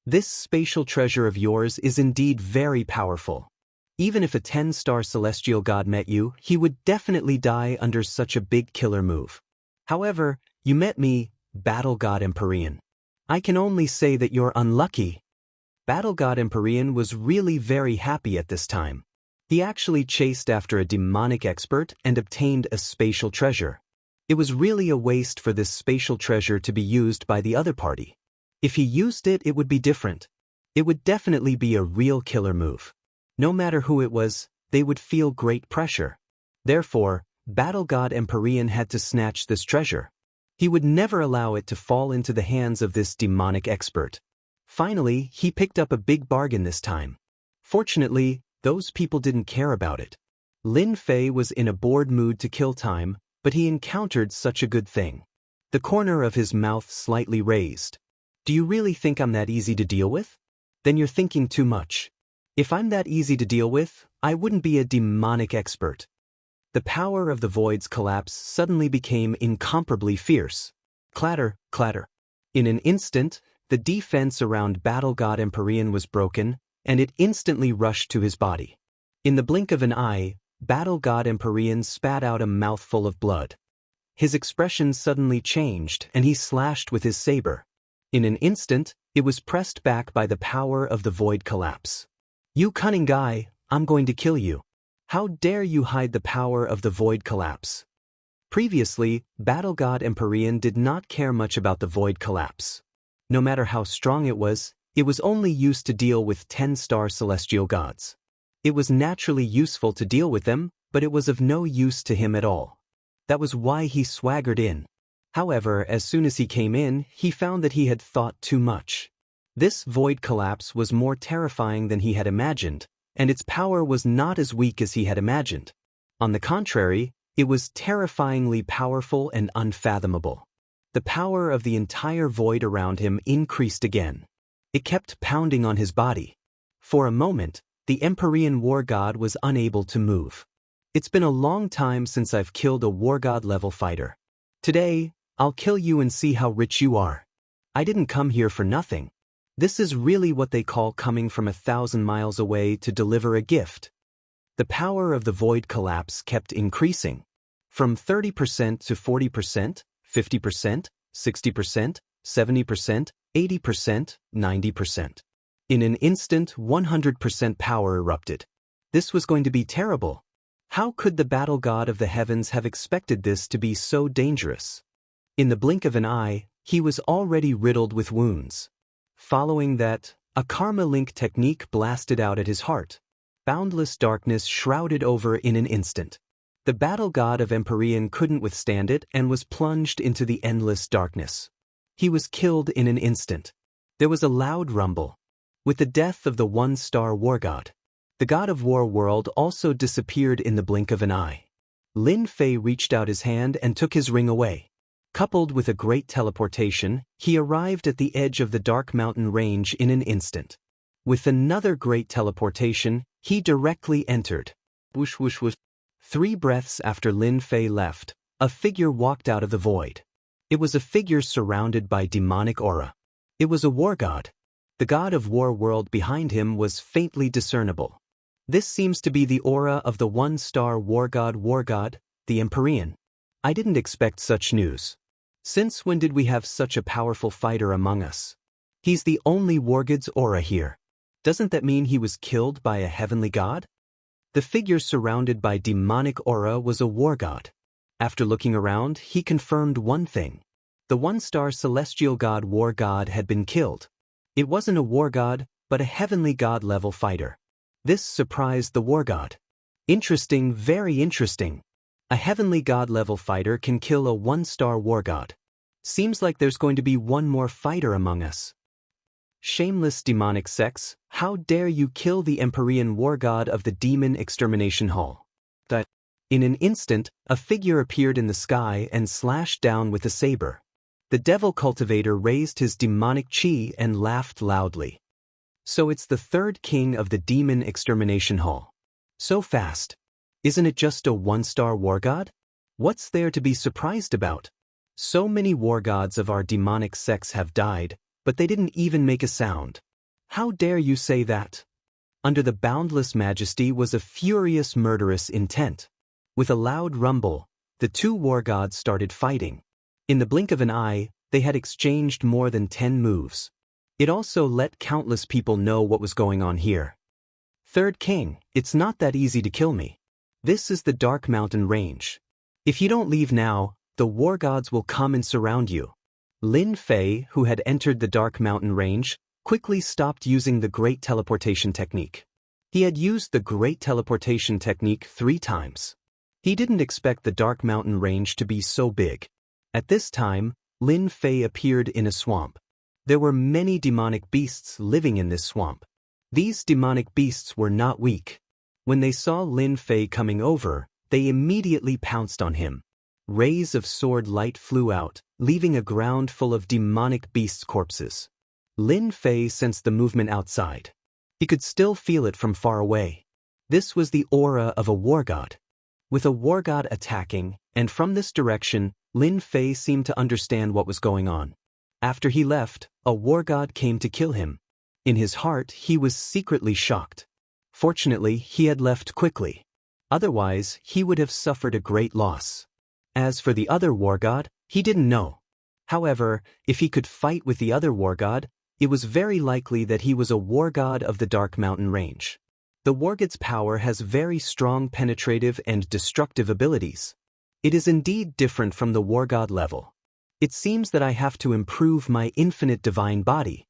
This spatial treasure of yours is indeed very powerful. Even if a 10-star celestial god met you, he would definitely die under such a big killer move. However, you met me, Battle God Empyrean. I can only say that you're unlucky. Battle God Empyrean was really very happy at this time. He actually chased after a demonic expert and obtained a spatial treasure. It was really a waste for this spatial treasure to be used by the other party. If he used it, it would be different. It would definitely be a real killer move. No matter who it was, they would feel great pressure. Therefore, Battle God Empyrean had to snatch this treasure. He would never allow it to fall into the hands of this demonic expert. Finally, he picked up a big bargain this time. Fortunately, those people didn't care about it. Lin Fei was in a bored mood to kill time, but he encountered such a good thing. The corner of his mouth slightly raised. Do you really think I'm that easy to deal with? Then you're thinking too much. If I'm that easy to deal with, I wouldn't be a demonic expert. The power of the void's collapse suddenly became incomparably fierce. Clatter, clatter. In an instant, the defense around Battle God Empyrean was broken, and it instantly rushed to his body. In the blink of an eye, Battle God Empyrean spat out a mouthful of blood. His expression suddenly changed, and he slashed with his saber. In an instant, it was pressed back by the power of the void collapse. You cunning guy, I'm going to kill you. How dare you hide the power of the void collapse? Previously, Battle God Empyrean did not care much about the void collapse. No matter how strong it was only used to deal with 10-star celestial gods. It was naturally useful to deal with them, but it was of no use to him at all. That was why he swaggered in. However, as soon as he came in, he found that he had thought too much. This void collapse was more terrifying than he had imagined, and its power was not as weak as he had imagined. On the contrary, it was terrifyingly powerful and unfathomable. The power of the entire void around him increased again. It kept pounding on his body. For a moment, the Empyrean war god was unable to move. It's been a long time since I've killed a war god level fighter. Today, I'll kill you and see how rich you are. I didn't come here for nothing. This is really what they call coming from 1,000 miles away to deliver a gift. The power of the void collapse kept increasing. From 30% to 40%, 50%, 60%, 70%, 80%, 90%. In an instant, 100% power erupted. This was going to be terrible. How could the battle god of the heavens have expected this to be so dangerous? In the blink of an eye, he was already riddled with wounds. Following that, a karma link technique blasted out at his heart. Boundless darkness shrouded over in an instant. The battle god of Empyrean couldn't withstand it and was plunged into the endless darkness. He was killed in an instant. There was a loud rumble. With the death of the one-star war god, the god of war world also disappeared in the blink of an eye. Lin Fei reached out his hand and took his ring away. Coupled with a great teleportation, he arrived at the edge of the dark mountain range in an instant. With another great teleportation, he directly entered. Whoosh whoosh whoosh. 3 breaths after Lin Fei left, a figure walked out of the void. It was a figure surrounded by demonic aura. It was a war god. The god of war world behind him was faintly discernible. This seems to be the aura of the one-star war god, the Empyrean. I didn't expect such news. Since when did we have such a powerful fighter among us? He's the only war god's aura here. Doesn't that mean he was killed by a heavenly god? The figure surrounded by demonic aura was a war god. After looking around, he confirmed one thing. The one-star celestial god war god had been killed. It wasn't a war god, but a heavenly god-level fighter. This surprised the war god. Interesting, very interesting. A heavenly god-level fighter can kill a one-star war god. Seems like there's going to be one more fighter among us. Shameless demonic sex, how dare you kill the Empyrean war god of the demon extermination hall? In an instant, a figure appeared in the sky and slashed down with a saber. The devil cultivator raised his demonic chi and laughed loudly. So it's the 3rd king of the demon extermination hall. So fast. Isn't it just a one-star war god? What's there to be surprised about? So many war gods of our demonic sex have died, but they didn't even make a sound. How dare you say that? Under the boundless majesty was a furious murderous intent. With a loud rumble, the 2 war gods started fighting. In the blink of an eye, they had exchanged more than 10 moves. It also let countless people know what was going on here. 3rd king, it's not that easy to kill me. This is the Dark Mountain Range. If you don't leave now, the war gods will come and surround you. Lin Fei, who had entered the Dark Mountain Range, quickly stopped using the Great Teleportation Technique. He had used the Great Teleportation Technique 3 times. He didn't expect the Dark Mountain Range to be so big. At this time, Lin Fei appeared in a swamp. There were many demonic beasts living in this swamp. These demonic beasts were not weak. When they saw Lin Fei coming over, they immediately pounced on him. Rays of sword light flew out, leaving a ground full of demonic beasts' corpses. Lin Fei sensed the movement outside. He could still feel it from far away. This was the aura of a war god. With a war god attacking, and from this direction, Lin Fei seemed to understand what was going on. After he left, a war god came to kill him. In his heart, he was secretly shocked. Fortunately, he had left quickly. Otherwise, he would have suffered a great loss. As for the other war god, he didn't know. However, if he could fight with the other war god, it was very likely that he was a war god of the Dark Mountain Range. The war god's power has very strong penetrative and destructive abilities. It is indeed different from the war god level. It seems that I have to improve my infinite divine body.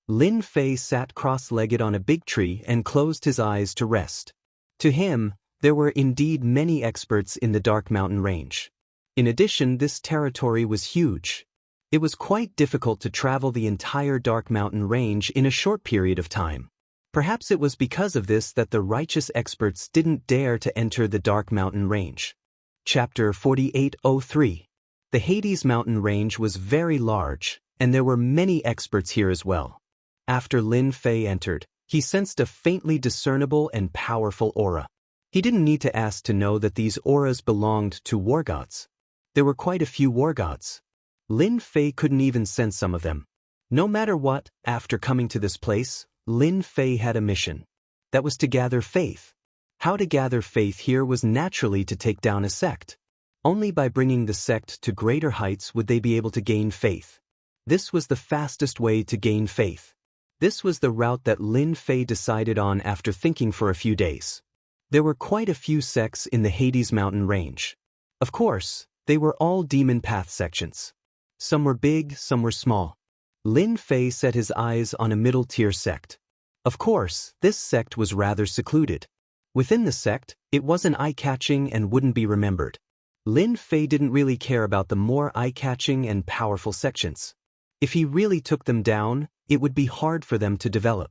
Lin Fei sat cross-legged on a big tree and closed his eyes to rest. To him, there were indeed many experts in the Dark Mountain Range. In addition, this territory was huge. It was quite difficult to travel the entire Dark Mountain Range in a short period of time. Perhaps it was because of this that the righteous experts didn't dare to enter the Dark Mountain Range. Chapter 4803. The Hades Mountain Range was very large, and there were many experts here as well. After Lin Fei entered, He sensed a faintly discernible and powerful aura. He didn't need to ask to know that these auras belonged to war gods. There were quite a few war gods. Lin Fei couldn't even sense some of them. No matter what, after coming to this place, Lin Fei had a mission. That was to gather faith. How to gather faith here was naturally to take down a sect. Only by bringing the sect to greater heights would they be able to gain faith. This was the fastest way to gain faith. This was the route that Lin Fei decided on after thinking for a few days. There were quite a few sects in the Hades mountain range. Of course, they were all demon path sections. Some were big, some were small. Lin Fei set his eyes on a middle-tier sect. Of course, this sect was rather secluded. Within the sect, it wasn't eye-catching and wouldn't be remembered. Lin Fei didn't really care about the more eye-catching and powerful sections. If he really took them down, it would be hard for them to develop.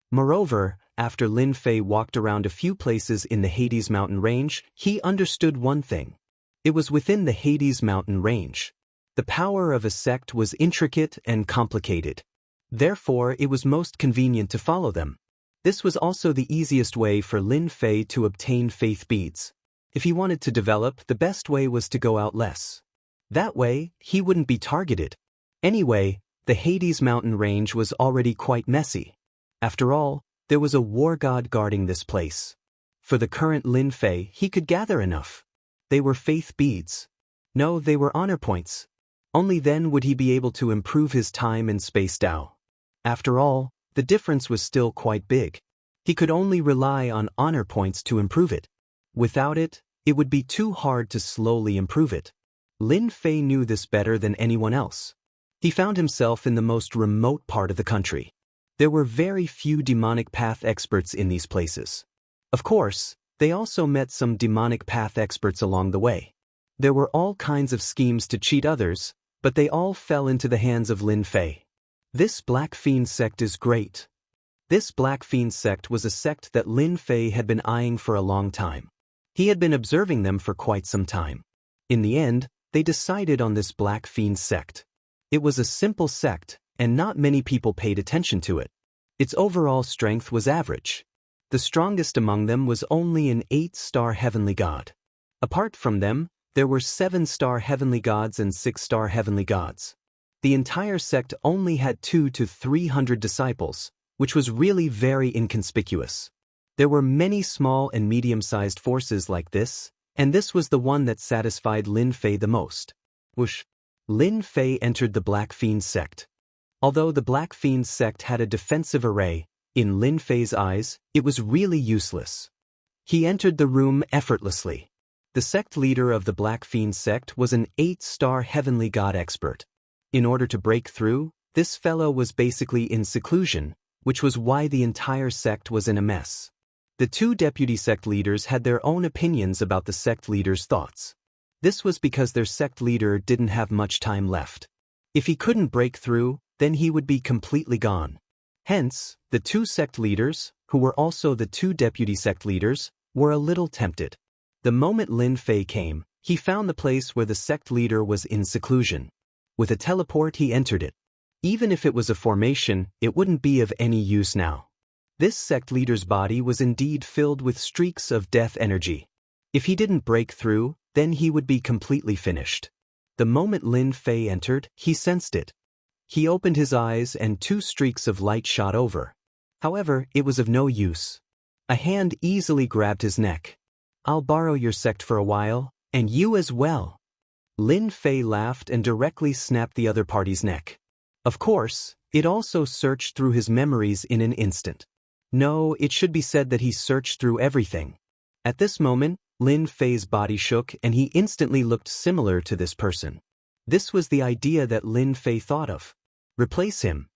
Moreover, after Lin Fei walked around a few places in the Hades mountain range, he understood one thing. It was within the Hades mountain range. The power of a sect was intricate and complicated. Therefore, it was most convenient to follow them. This was also the easiest way for Lin Fei to obtain faith beads. If he wanted to develop, the best way was to go out less. That way, he wouldn't be targeted. Anyway, the Hades mountain range was already quite messy. After all, there was a war god guarding this place. For the current Lin Fei, he could gather enough. They were faith beads. No, they were honor points. Only then would he be able to improve his time and space Dao. After all, the difference was still quite big. He could only rely on honor points to improve it. Without it, it would be too hard to slowly improve it. Lin Fei knew this better than anyone else. He found himself in the most remote part of the country. There were very few demonic path experts in these places. Of course, they also met some demonic path experts along the way. There were all kinds of schemes to cheat others, but they all fell into the hands of Lin Fei. This Black Fiend sect is great. This Black Fiend sect was a sect that Lin Fei had been eyeing for a long time. He had been observing them for quite some time. In the end, they decided on this Black Fiend sect. It was a simple sect, and not many people paid attention to it. Its overall strength was average. The strongest among them was only an 8-star heavenly god. Apart from them, there were 7-star heavenly gods and 6-star heavenly gods. The entire sect only had 200 to 300 disciples, which was really very inconspicuous. There were many small and medium-sized forces like this, and this was the one that satisfied Lin Fei the most. Whoosh! Lin Fei entered the Black Fiend sect. Although the Black Fiend sect had a defensive array, in Lin Fei's eyes, it was really useless. He entered the room effortlessly. The sect leader of the Black Fiend sect was an 8-star heavenly god expert. In order to break through, this fellow was basically in seclusion, which was why the entire sect was in a mess. The two deputy sect leaders had their own opinions about the sect leader's thoughts. This was because their sect leader didn't have much time left. If he couldn't break through, then he would be completely gone. Hence, the two sect leaders, who were also the two deputy sect leaders, were a little tempted. The moment Lin Fei came, he found the place where the sect leader was in seclusion. With a teleport he entered it. Even if it was a formation, it wouldn't be of any use now. This sect leader's body was indeed filled with streaks of death energy. If he didn't break through, then he would be completely finished. The moment Lin Fei entered, he sensed it. He opened his eyes and 2 streaks of light shot over. However, it was of no use. A hand easily grabbed his neck. "I'll borrow your sect for a while, and you as well." Lin Fei laughed and directly snapped the other party's neck. Of course, it also searched through his memories in an instant. No, it should be said that he searched through everything. At this moment, Lin Fei's body shook and he instantly looked similar to this person. This was the idea that Lin Fei thought of. Replace him.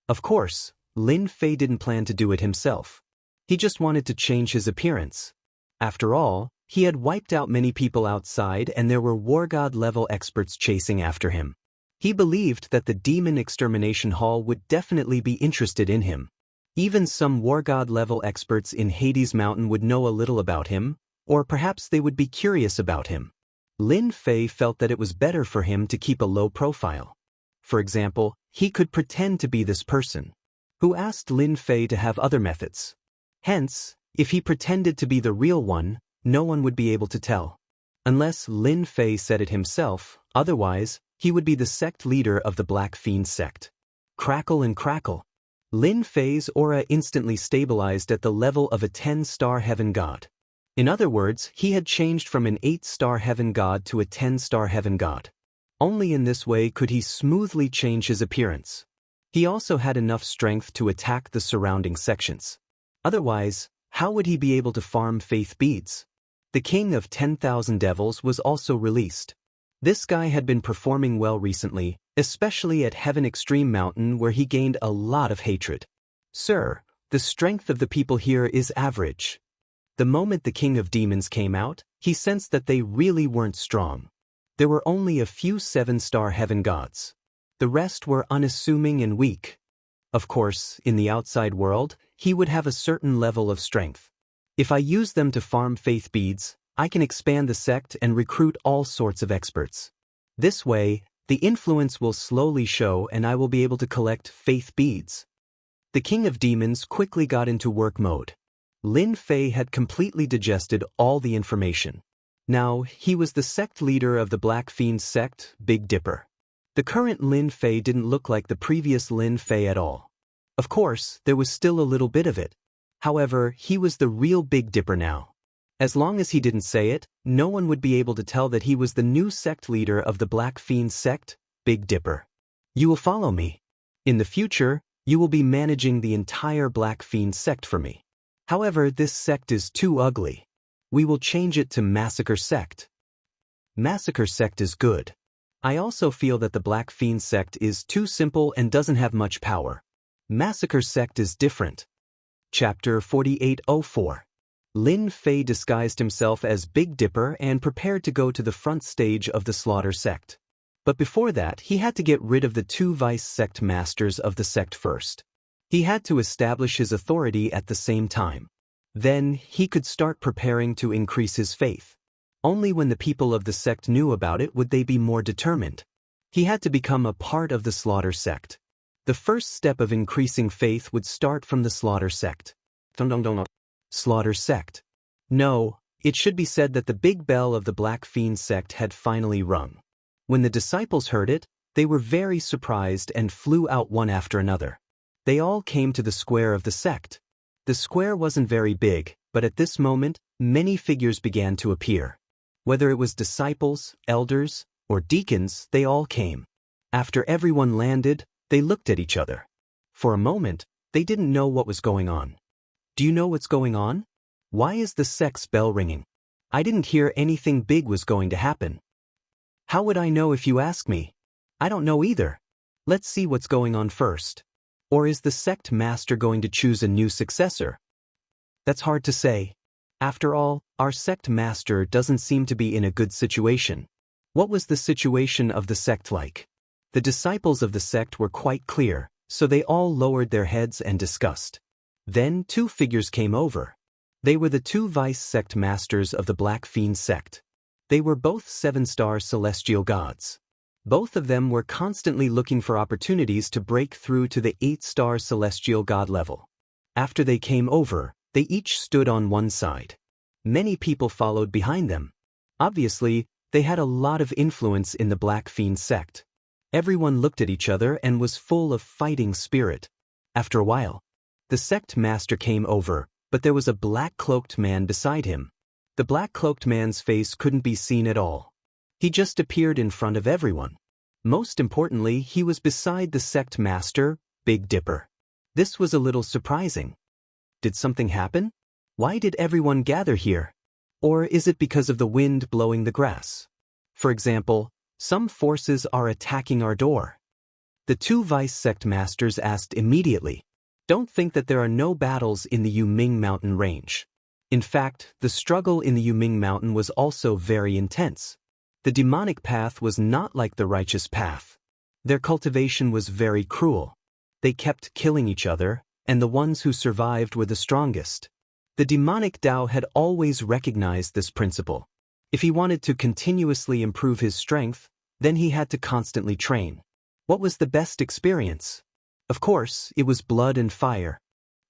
Of course, Lin Fei didn't plan to do it himself. He just wanted to change his appearance. After all, he had wiped out many people outside and there were war god level experts chasing after him. He believed that the demon extermination hall would definitely be interested in him. Even some war god level experts in Hades Mountain would know a little about him, or perhaps they would be curious about him. Lin Fei felt that it was better for him to keep a low profile. For example, he could pretend to be this person. who asked Lin Fei to have other methods. Hence, if he pretended to be the real one, no one would be able to tell. Unless Lin Fei said it himself, otherwise, he would be the sect leader of the Black Fiend sect. Crackle and crackle. Lin Fei's aura instantly stabilized at the level of a 10-star heaven god. In other words, he had changed from an 8-star heaven god to a 10-star heaven god. Only in this way could he smoothly change his appearance. He also had enough strength to attack the surrounding sections. Otherwise, how would he be able to farm faith beads? The king of 10,000 devils was also released. This guy had been performing well recently, especially at Heaven Extreme Mountain where he gained a lot of hatred. Sir, the strength of the people here is average. The moment the king of demons came out, he sensed that they really weren't strong. There were only a few 7-star heaven gods. The rest were unassuming and weak. Of course, in the outside world, he would have a certain level of strength. If I use them to farm faith beads, I can expand the sect and recruit all sorts of experts. This way, the influence will slowly show and I will be able to collect faith beads. The king of demons quickly got into work mode. Lin Fei had completely digested all the information. Now, he was the sect leader of the Black Fiend sect, Big Dipper. The current Lin Fei didn't look like the previous Lin Fei at all. Of course, there was still a little bit of it. However, he was the real Big Dipper now. As long as he didn't say it, no one would be able to tell that he was the new sect leader of the Black Fiend sect, Big Dipper. You will follow me. In the future, you will be managing the entire Black Fiend sect for me. However, this sect is too ugly. We will change it to Massacre Sect. Massacre Sect is good. I also feel that the Black Fiend sect is too simple and doesn't have much power. Massacre Sect is different. Chapter 4804. Lin Fei disguised himself as Big Dipper and prepared to go to the front stage of the Slaughter Sect. But before that, he had to get rid of the 2 vice sect masters of the sect first. He had to establish his authority at the same time. Then, he could start preparing to increase his faith. Only when the people of the sect knew about it would they be more determined. He had to become a part of the Slaughter Sect. The first step of increasing faith would start from the Slaughter Sect. Slaughter Sect. No, it should be said that the big bell of the Black Fiend sect had finally rung. When the disciples heard it, they were very surprised and flew out one after another. They all came to the square of the sect. The square wasn't very big, but at this moment, many figures began to appear. Whether it was disciples, elders, or deacons, they all came. After everyone landed, they looked at each other. For a moment, they didn't know what was going on. Do you know what's going on? Why is the sect's bell ringing? I didn't hear anything big was going to happen. How would I know if you ask me? I don't know either. Let's see what's going on first. Or is the sect master going to choose a new successor? That's hard to say. After all, our sect master doesn't seem to be in a good situation. What was the situation of the sect like? The disciples of the sect were quite clear, so they all lowered their heads and discussed. Then 2 figures came over. They were the 2 vice sect masters of the Black Fiend sect. They were both 7-star celestial gods. Both of them were constantly looking for opportunities to break through to the 8-star celestial god level. After they came over, they each stood on one side. Many people followed behind them. Obviously, they had a lot of influence in the Black Fiend sect. Everyone looked at each other and was full of fighting spirit. After a while, the sect master came over, but there was a black-cloaked man beside him. The black-cloaked man's face couldn't be seen at all. He just appeared in front of everyone. Most importantly, he was beside the sect master, Big Dipper. This was a little surprising. Did something happen? Why did everyone gather here? Or is it because of the wind blowing the grass? For example, some forces are attacking our door. The 2 vice sect masters asked immediately. Don't think that there are no battles in the Yuming Mountain range. In fact, the struggle in the Yuming Mountain was also very intense. The demonic path was not like the righteous path. Their cultivation was very cruel. They kept killing each other, and the ones who survived were the strongest. The demonic Tao had always recognized this principle. If he wanted to continuously improve his strength, then he had to constantly train. What was the best experience? Of course, it was blood and fire.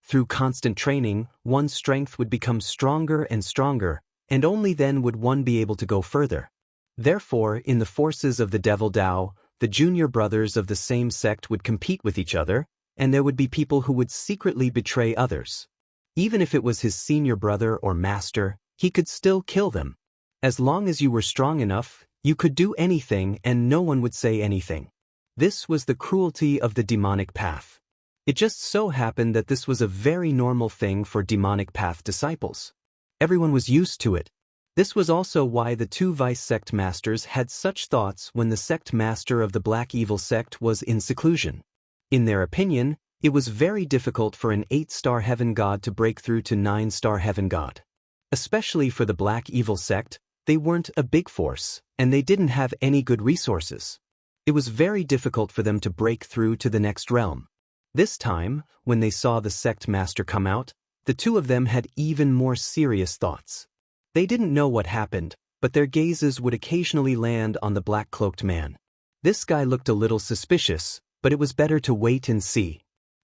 Through constant training, one's strength would become stronger and stronger, and only then would one be able to go further. Therefore, in the forces of the Devil Dao, the junior brothers of the same sect would compete with each other, and there would be people who would secretly betray others. Even if it was his senior brother or master, he could still kill them. As long as you were strong enough, you could do anything and no one would say anything. This was the cruelty of the demonic path. It just so happened that this was a very normal thing for demonic path disciples. Everyone was used to it. This was also why the two vice sect masters had such thoughts when the sect master of the black evil sect was in seclusion. In their opinion, it was very difficult for an 8-star heaven god to break through to 9-star heaven god. Especially for the black evil sect, they weren't a big force, and they didn't have any good resources. It was very difficult for them to break through to the next realm. This time, when they saw the sect master come out, the two of them had even more serious thoughts. They didn't know what happened, but their gazes would occasionally land on the black-cloaked man. This guy looked a little suspicious, but it was better to wait and see.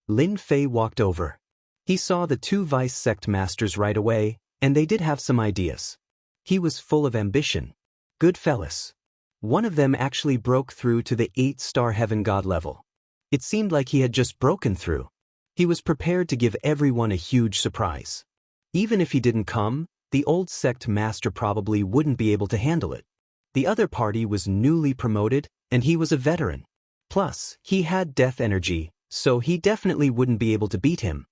Lin Fei walked over. He saw the two vice sect masters right away, and they did have some ideas. He was full of ambition. Good fellas. One of them actually broke through to the 8-star heaven god level. It seemed like he had just broken through. He was prepared to give everyone a huge surprise. Even if he didn't come, the old sect master probably wouldn't be able to handle it. The other party was newly promoted, and he was a veteran. Plus, he had death energy, so he definitely wouldn't be able to beat him.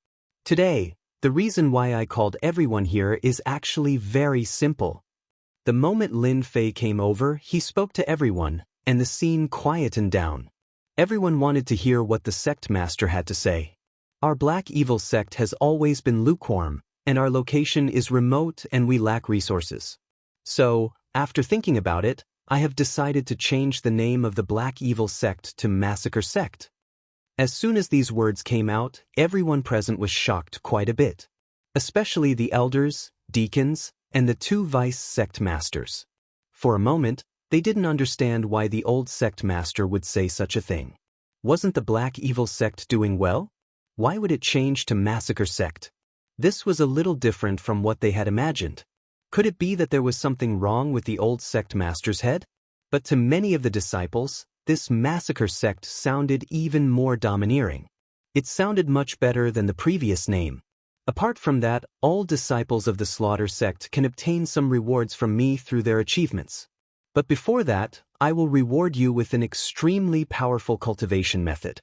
Today, the reason why I called everyone here is actually very simple. The moment Lin Fei came over, he spoke to everyone, and the scene quietened down. Everyone wanted to hear what the sect master had to say. Our black evil sect has always been lukewarm, and our location is remote and we lack resources. So, after thinking about it, I have decided to change the name of the black evil sect to Massacre Sect. As soon as these words came out, everyone present was shocked quite a bit. Especially the elders, deacons, and the two vice sect masters. For a moment, they didn't understand why the old sect master would say such a thing. Wasn't the black evil sect doing well? Why would it change to Massacre Sect? This was a little different from what they had imagined. Could it be that there was something wrong with the old sect master's head? But to many of the disciples, this Massacre Sect sounded even more domineering. It sounded much better than the previous name. Apart from that, all disciples of the Slaughter Sect can obtain some rewards from me through their achievements. But before that, I will reward you with an extremely powerful cultivation method.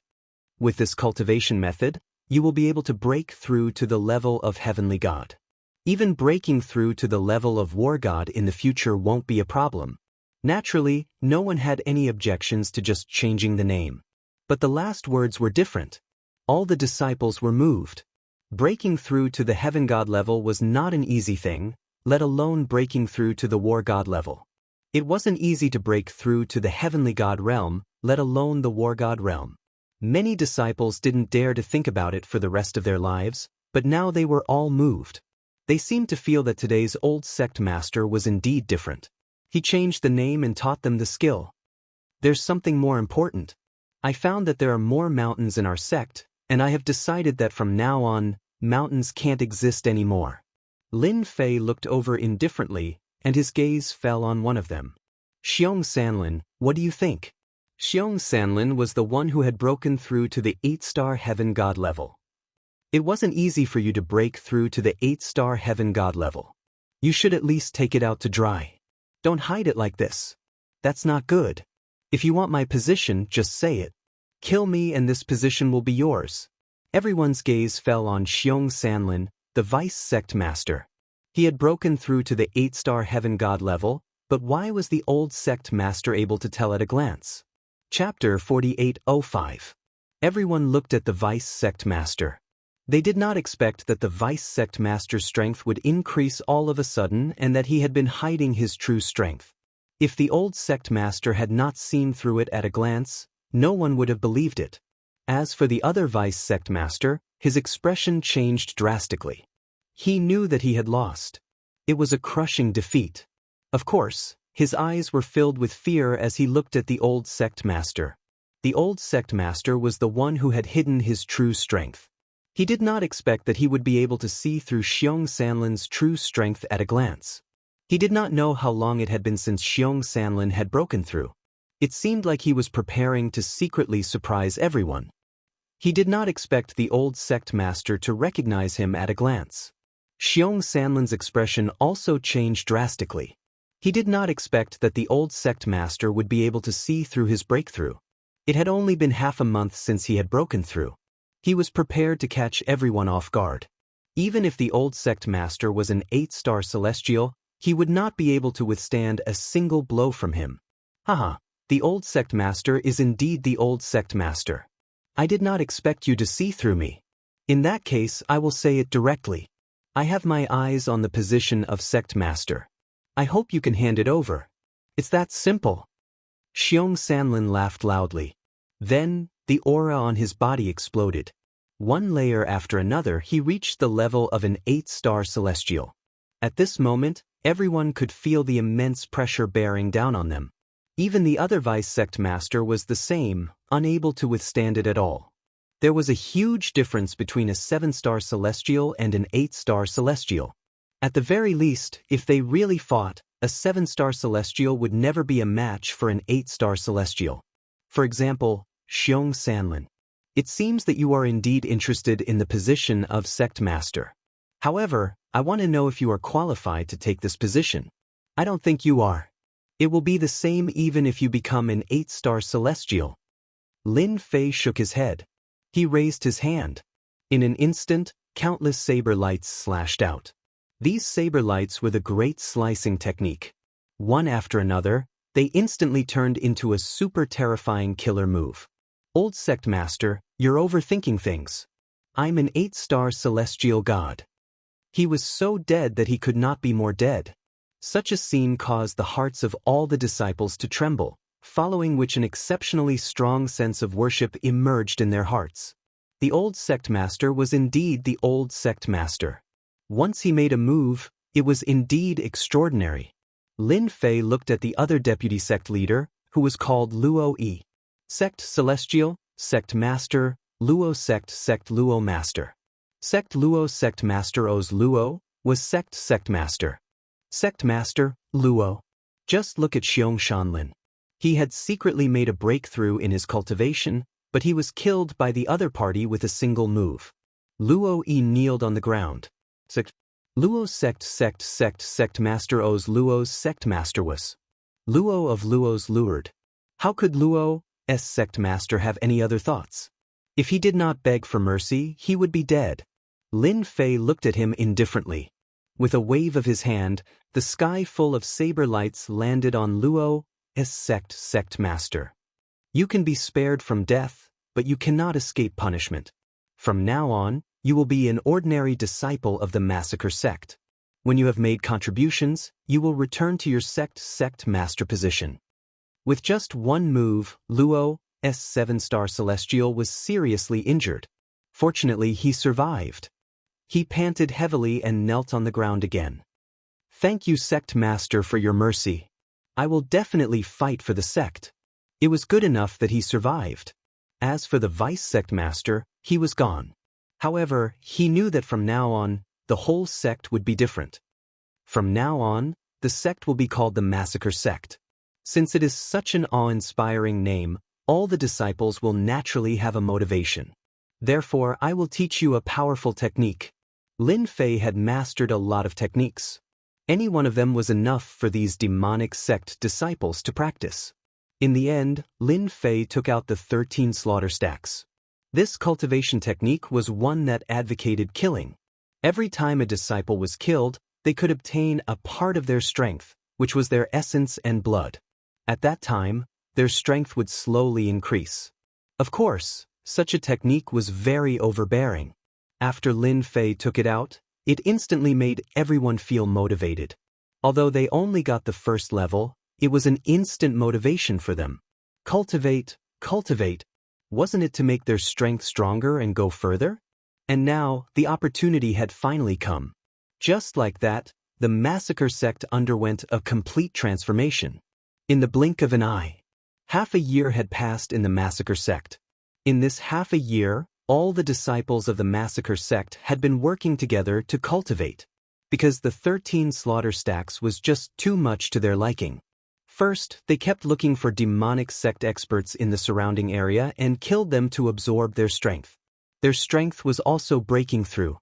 With this cultivation method, you will be able to break through to the level of Heavenly God. Even breaking through to the level of War God in the future won't be a problem. Naturally, no one had any objections to just changing the name. But the last words were different. All the disciples were moved. Breaking through to the Heaven God level was not an easy thing, let alone breaking through to the War God level. It wasn't easy to break through to the Heavenly God realm, let alone the War God realm. Many disciples didn't dare to think about it for the rest of their lives, but now they were all moved. They seemed to feel that today's old sect master was indeed different. He changed the name and taught them the skill. There's something more important. I found that there are more mountains in our sect, and I have decided that from now on, mountains can't exist anymore. Lin Fei looked over indifferently, and his gaze fell on one of them. Xianxia, what do you think? Xianxia was the one who had broken through to the 8-star heaven god level. It wasn't easy for you to break through to the 8-star heaven god level. You should at least take it out to dry. Don't hide it like this. That's not good. If you want my position, just say it. Kill me and this position will be yours. Everyone's gaze fell on Xianxia, the vice sect master. He had broken through to the 8-star heaven god level, but why was the old sect master able to tell at a glance? Chapter 4805. Everyone looked at the vice sect master. They did not expect that the vice sect master's strength would increase all of a sudden and that he had been hiding his true strength. If the old sect master had not seen through it at a glance, no one would have believed it. As for the other vice sect master, his expression changed drastically. He knew that he had lost. It was a crushing defeat. Of course, his eyes were filled with fear as he looked at the old sect master. The old sect master was the one who had hidden his true strength. He did not expect that he would be able to see through Xiong Sanlin's true strength at a glance. He did not know how long it had been since Xiong Sanlin had broken through. It seemed like he was preparing to secretly surprise everyone. He did not expect the old sect master to recognize him at a glance. Xiong Sanlin's expression also changed drastically. He did not expect that the old sect master would be able to see through his breakthrough. It had only been half a month since he had broken through. He was prepared to catch everyone off guard. Even if the old sect master was an 8-star celestial, he would not be able to withstand a single blow from him. Haha, the old sect master is indeed the old sect master. I did not expect you to see through me. In that case, I will say it directly. I have my eyes on the position of sect master. I hope you can hand it over. It's that simple. Xiong Sanlin laughed loudly. Then, the aura on his body exploded. One layer after another, he reached the level of an 8-star celestial. At this moment, everyone could feel the immense pressure bearing down on them. Even the other vice sect master was the same, unable to withstand it at all. There was a huge difference between a 7-star celestial and an 8-star celestial. At the very least, if they really fought, a 7-star celestial would never be a match for an 8-star celestial. For example, Xiong Sanlin. It seems that you are indeed interested in the position of sect master. However, I want to know if you are qualified to take this position. I don't think you are. It will be the same even if you become an 8-star celestial. Lin Fei shook his head. He raised his hand. In an instant, countless saber lights slashed out. These saber lights were the great slicing technique. One after another, they instantly turned into a super terrifying killer move. Old sect master, you're overthinking things. I'm an 8-star celestial god. He was so dead that he could not be more dead. Such a scene caused the hearts of all the disciples to tremble, following which an exceptionally strong sense of worship emerged in their hearts. The old sect master was indeed the old sect master. Once he made a move, it was indeed extraordinary. Lin Fei looked at the other deputy sect leader, who was called Luo Yi. Sect Celestial, Sect Master, Luo Sect Luo Master. Sect Luo Sect Master O's Luo was Sect Master. Sect Master, Luo. Just look at Xiong Sanlin. He had secretly made a breakthrough in his cultivation, but he was killed by the other party with a single move. Luo Yi kneeled on the ground. Luo Sect Master O's Luo's Sect Master was. Luo of Luo's lured. How could Luo's Sect Master have any other thoughts? If he did not beg for mercy, he would be dead. Lin Fei looked at him indifferently. With a wave of his hand, the sky full of saber lights landed on Luo's Sect Master. You can be spared from death, but you cannot escape punishment. From now on, you will be an ordinary disciple of the massacre sect. When you have made contributions, you will return to your sect master position. With just one move, Luo's 7-star celestial was seriously injured. Fortunately, he survived. He panted heavily and knelt on the ground again. Thank you, sect master, for your mercy. I will definitely fight for the sect. It was good enough that he survived. As for the vice sect master, he was gone. However, he knew that from now on, the whole sect would be different. From now on, the sect will be called the Massacre Sect. Since it is such an awe-inspiring name, all the disciples will naturally have a motivation. Therefore, I will teach you a powerful technique. Lin Fei had mastered a lot of techniques. Any one of them was enough for these demonic sect disciples to practice. In the end, Lin Fei took out the 13 slaughter stacks. This cultivation technique was one that advocated killing. Every time a disciple was killed, they could obtain a part of their strength, which was their essence and blood. At that time, their strength would slowly increase. Of course, such a technique was very overbearing. After Lin Fei took it out, it instantly made everyone feel motivated. Although they only got the first level, it was an instant motivation for them. Cultivate. Wasn't it to make their strength stronger and go further? And now, the opportunity had finally come. Just like that, the Massacre Sect underwent a complete transformation. In the blink of an eye. Half a year had passed in the massacre sect. In this half a year, all the disciples of the massacre sect had been working together to cultivate, because the 13 slaughter stacks was just too much to their liking. First, they kept looking for demonic sect experts in the surrounding area and killed them to absorb their strength. Their strength was also breaking through.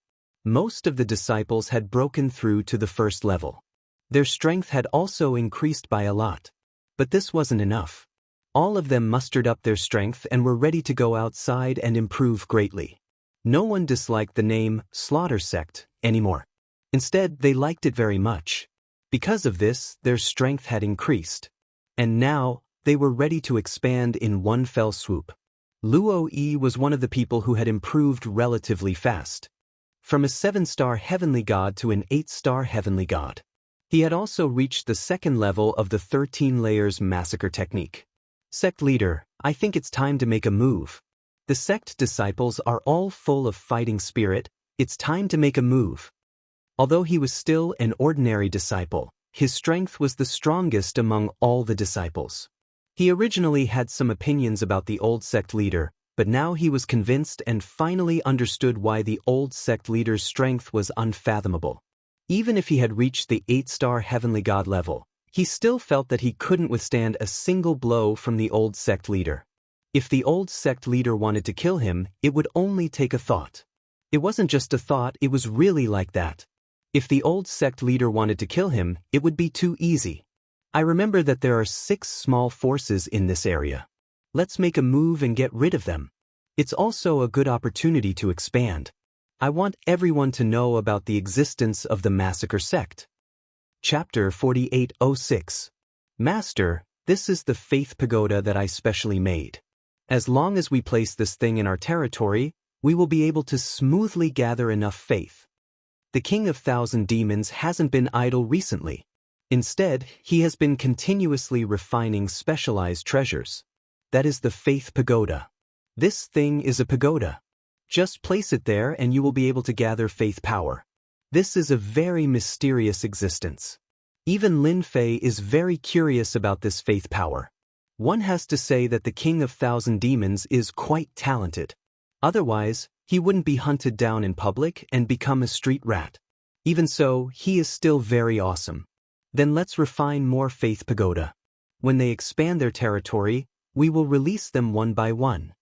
Most of the disciples had broken through to the first level. Their strength had also increased by a lot. But this wasn't enough. All of them mustered up their strength and were ready to go outside and improve greatly. No one disliked the name Slaughter Sect anymore. Instead, they liked it very much. Because of this, their strength had increased. And now, they were ready to expand in one fell swoop. Luo Yi was one of the people who had improved relatively fast. From a 7-star heavenly god to an 8-star heavenly god. He had also reached the second level of the 13 layers massacre technique. Sect leader, I think it's time to make a move. The sect disciples are all full of fighting spirit, it's time to make a move. Although he was still an ordinary disciple, his strength was the strongest among all the disciples. He originally had some opinions about the old sect leader, but now he was convinced and finally understood why the old sect leader's strength was unfathomable. Even if he had reached the 8-star heavenly god level, he still felt that he couldn't withstand a single blow from the old sect leader. If the old sect leader wanted to kill him, it would only take a thought. It wasn't just a thought, it was really like that. If the old sect leader wanted to kill him, it would be too easy. I remember that there are 6 small forces in this area. Let's make a move and get rid of them. It's also a good opportunity to expand. I want everyone to know about the existence of the massacre sect. Chapter 4806. Master, this is the faith pagoda that I specially made. As long as we place this thing in our territory, we will be able to smoothly gather enough faith. The King of Thousand Demons hasn't been idle recently. Instead, he has been continuously refining specialized treasures. That is the faith pagoda. This thing is a pagoda. Just place it there and you will be able to gather faith power. This is a very mysterious existence. Even Lin Fei is very curious about this faith power. One has to say that the King of Thousand Demons is quite talented. Otherwise, he wouldn't be hunted down in public and become a street rat. Even so, he is still very awesome. Then let's refine more faith pagoda. When they expand their territory, we will release them one by one.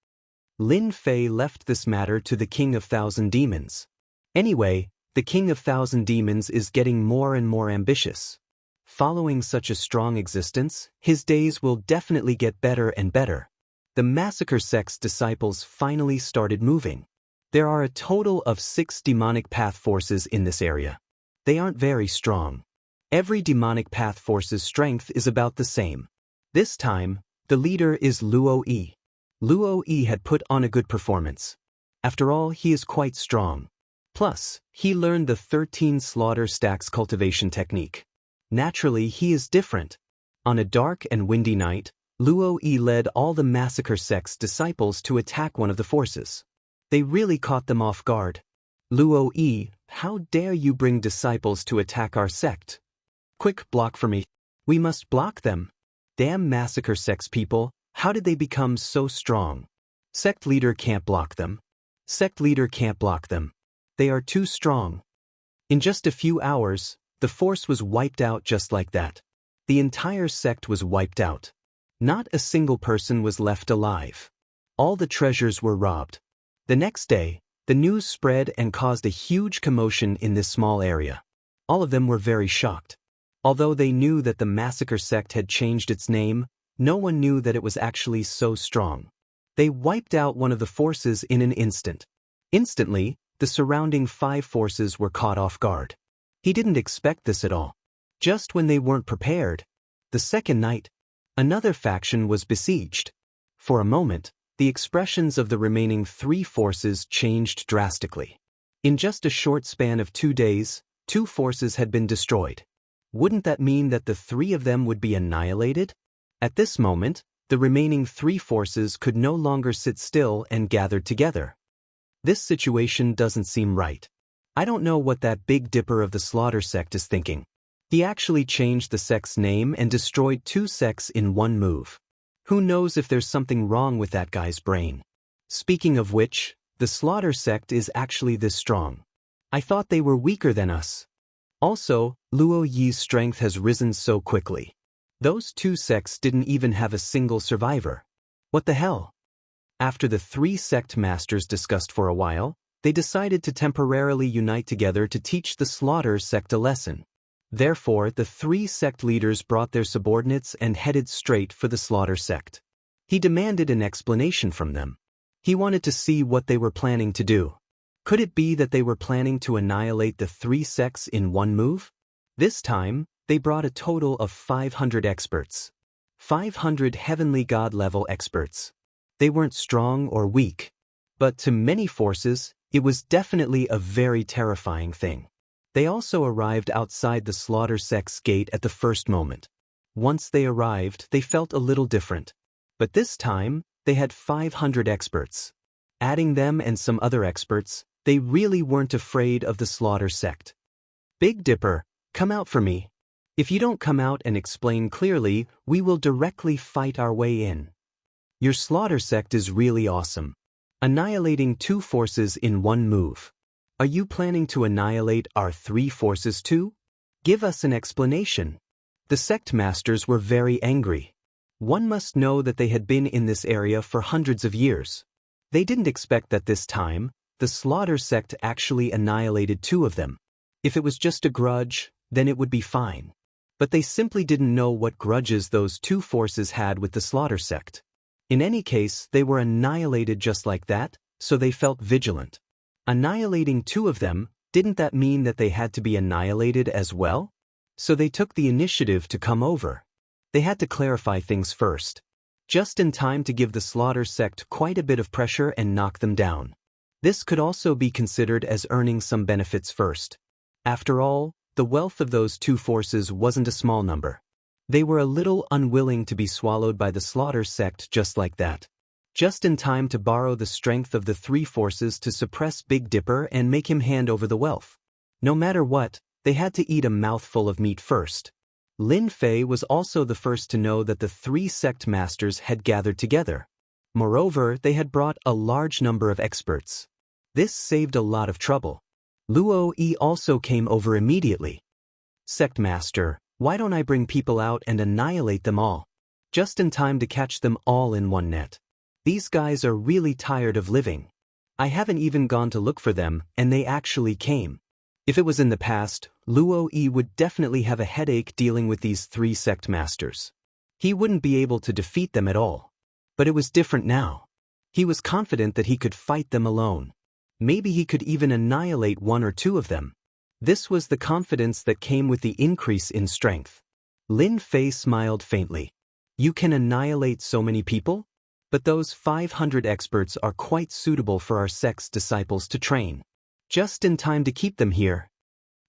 Lin Fei left this matter to the King of Thousand Demons. Anyway, the King of Thousand Demons is getting more and more ambitious. Following such a strong existence, his days will definitely get better and better. The massacre sect's disciples finally started moving. There are a total of 6 demonic path forces in this area. They aren't very strong. Every demonic path force's strength is about the same. This time, the leader is Luo Yi. Luo Yi had put on a good performance. After all, he is quite strong. Plus, he learned the 13 slaughter stacks cultivation technique. Naturally, he is different. On a dark and windy night, Luo Yi led all the massacre sect's disciples to attack one of the forces. They really caught them off guard. Luo Yi, how dare you bring disciples to attack our sect? Quick, block for me. We must block them. Damn massacre sect's people, how did they become so strong? Sect leader can't block them. Sect leader can't block them. They are too strong. In just a few hours, the force was wiped out just like that. The entire sect was wiped out. Not a single person was left alive. All the treasures were robbed. The next day, the news spread and caused a huge commotion in this small area. All of them were very shocked. Although they knew that the massacre sect had changed its name, no one knew that it was actually so strong. They wiped out one of the forces in an instant. Instantly, the surrounding 5 forces were caught off guard. He didn't expect this at all. Just when they weren't prepared, the second night, another faction was besieged. For a moment, the expressions of the remaining 3 forces changed drastically. In just a short span of 2 days, 2 forces had been destroyed. Wouldn't that mean that the 3 of them would be annihilated? At this moment, the remaining 3 forces could no longer sit still and gathered together. This situation doesn't seem right. I don't know what that Big Dipper of the Slaughter sect is thinking. He actually changed the sect's name and destroyed 2 sects in one move. Who knows if there's something wrong with that guy's brain? Speaking of which, the Slaughter sect is actually this strong. I thought they were weaker than us. Also, Luo Yi's strength has risen so quickly. Those two sects didn't even have a single survivor. What the hell? After the three sect masters discussed for a while, they decided to temporarily unite together to teach the Slaughter sect a lesson. Therefore, the three sect leaders brought their subordinates and headed straight for the Slaughter sect. He demanded an explanation from them. He wanted to see what they were planning to do. Could it be that they were planning to annihilate the three sects in one move? This time, they brought a total of 500 experts. 500 heavenly god-level experts. They weren't strong or weak. But to many forces, it was definitely a very terrifying thing. They also arrived outside the Slaughter sect's gate at the first moment. Once they arrived, they felt a little different. But this time, they had 500 experts. Adding them and some other experts, they really weren't afraid of the Slaughter sect. Big Dipper, come out for me. If you don't come out and explain clearly, we will directly fight our way in. Your Slaughter sect is really awesome. Annihilating two forces in one move. Are you planning to annihilate our three forces too? Give us an explanation. The sect masters were very angry. One must know that they had been in this area for hundreds of years. They didn't expect that this time, the Slaughter sect actually annihilated two of them. If it was just a grudge, then it would be fine. But they simply didn't know what grudges those two forces had with the Slaughter sect. In any case, they were annihilated just like that, so they felt vigilant. Annihilating two of them, didn't that mean that they had to be annihilated as well? So they took the initiative to come over. They had to clarify things first. Just in time to give the Slaughter sect quite a bit of pressure and knock them down. This could also be considered as earning some benefits first. After all, the wealth of those two forces wasn't a small number. They were a little unwilling to be swallowed by the Slaughter sect just like that. Just in time to borrow the strength of the three forces to suppress Big Dipper and make him hand over the wealth. No matter what, they had to eat a mouthful of meat first. Lin Fei was also the first to know that the three sect masters had gathered together. Moreover, they had brought a large number of experts. This saved a lot of trouble. Luo Yi also came over immediately. Sect master, why don't I bring people out and annihilate them all? Just in time to catch them all in one net. These guys are really tired of living. I haven't even gone to look for them, and they actually came. If it was in the past, Luo Yi would definitely have a headache dealing with these three sect masters. He wouldn't be able to defeat them at all. But it was different now. He was confident that he could fight them alone. Maybe he could even annihilate one or two of them. This was the confidence that came with the increase in strength. Lin Fei smiled faintly. You can annihilate so many people? But those 500 experts are quite suitable for our sect's disciples to train. Just in time to keep them here.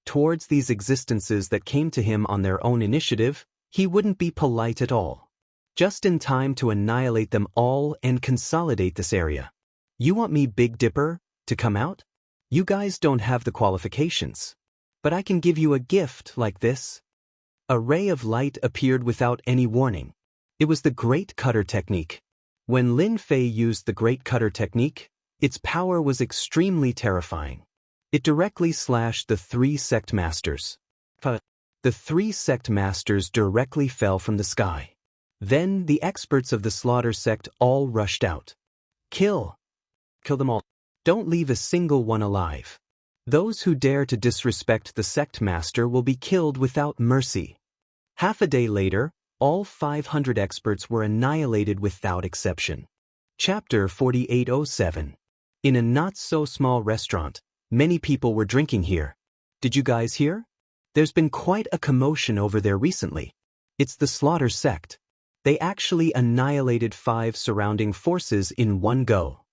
Towards these existences that came to him on their own initiative, he wouldn't be polite at all. Just in time to annihilate them all and consolidate this area. You want me, Big Dipper, to come out? You guys don't have the qualifications. But I can give you a gift like this. A ray of light appeared without any warning. It was the Great Cutter technique. When Lin Fei used the Great Cutter technique, its power was extremely terrifying. It directly slashed the three sect masters. The three sect masters directly fell from the sky. Then the experts of the Slaughter sect all rushed out. Kill them all. Don't leave a single one alive. Those who dare to disrespect the sect master will be killed without mercy. Half a day later, all 500 experts were annihilated without exception. Chapter 4807. In a not-so-small restaurant, many people were drinking here. Did you guys hear? There's been quite a commotion over there recently. It's the Slaughter sect. They actually annihilated 5 surrounding forces in one go.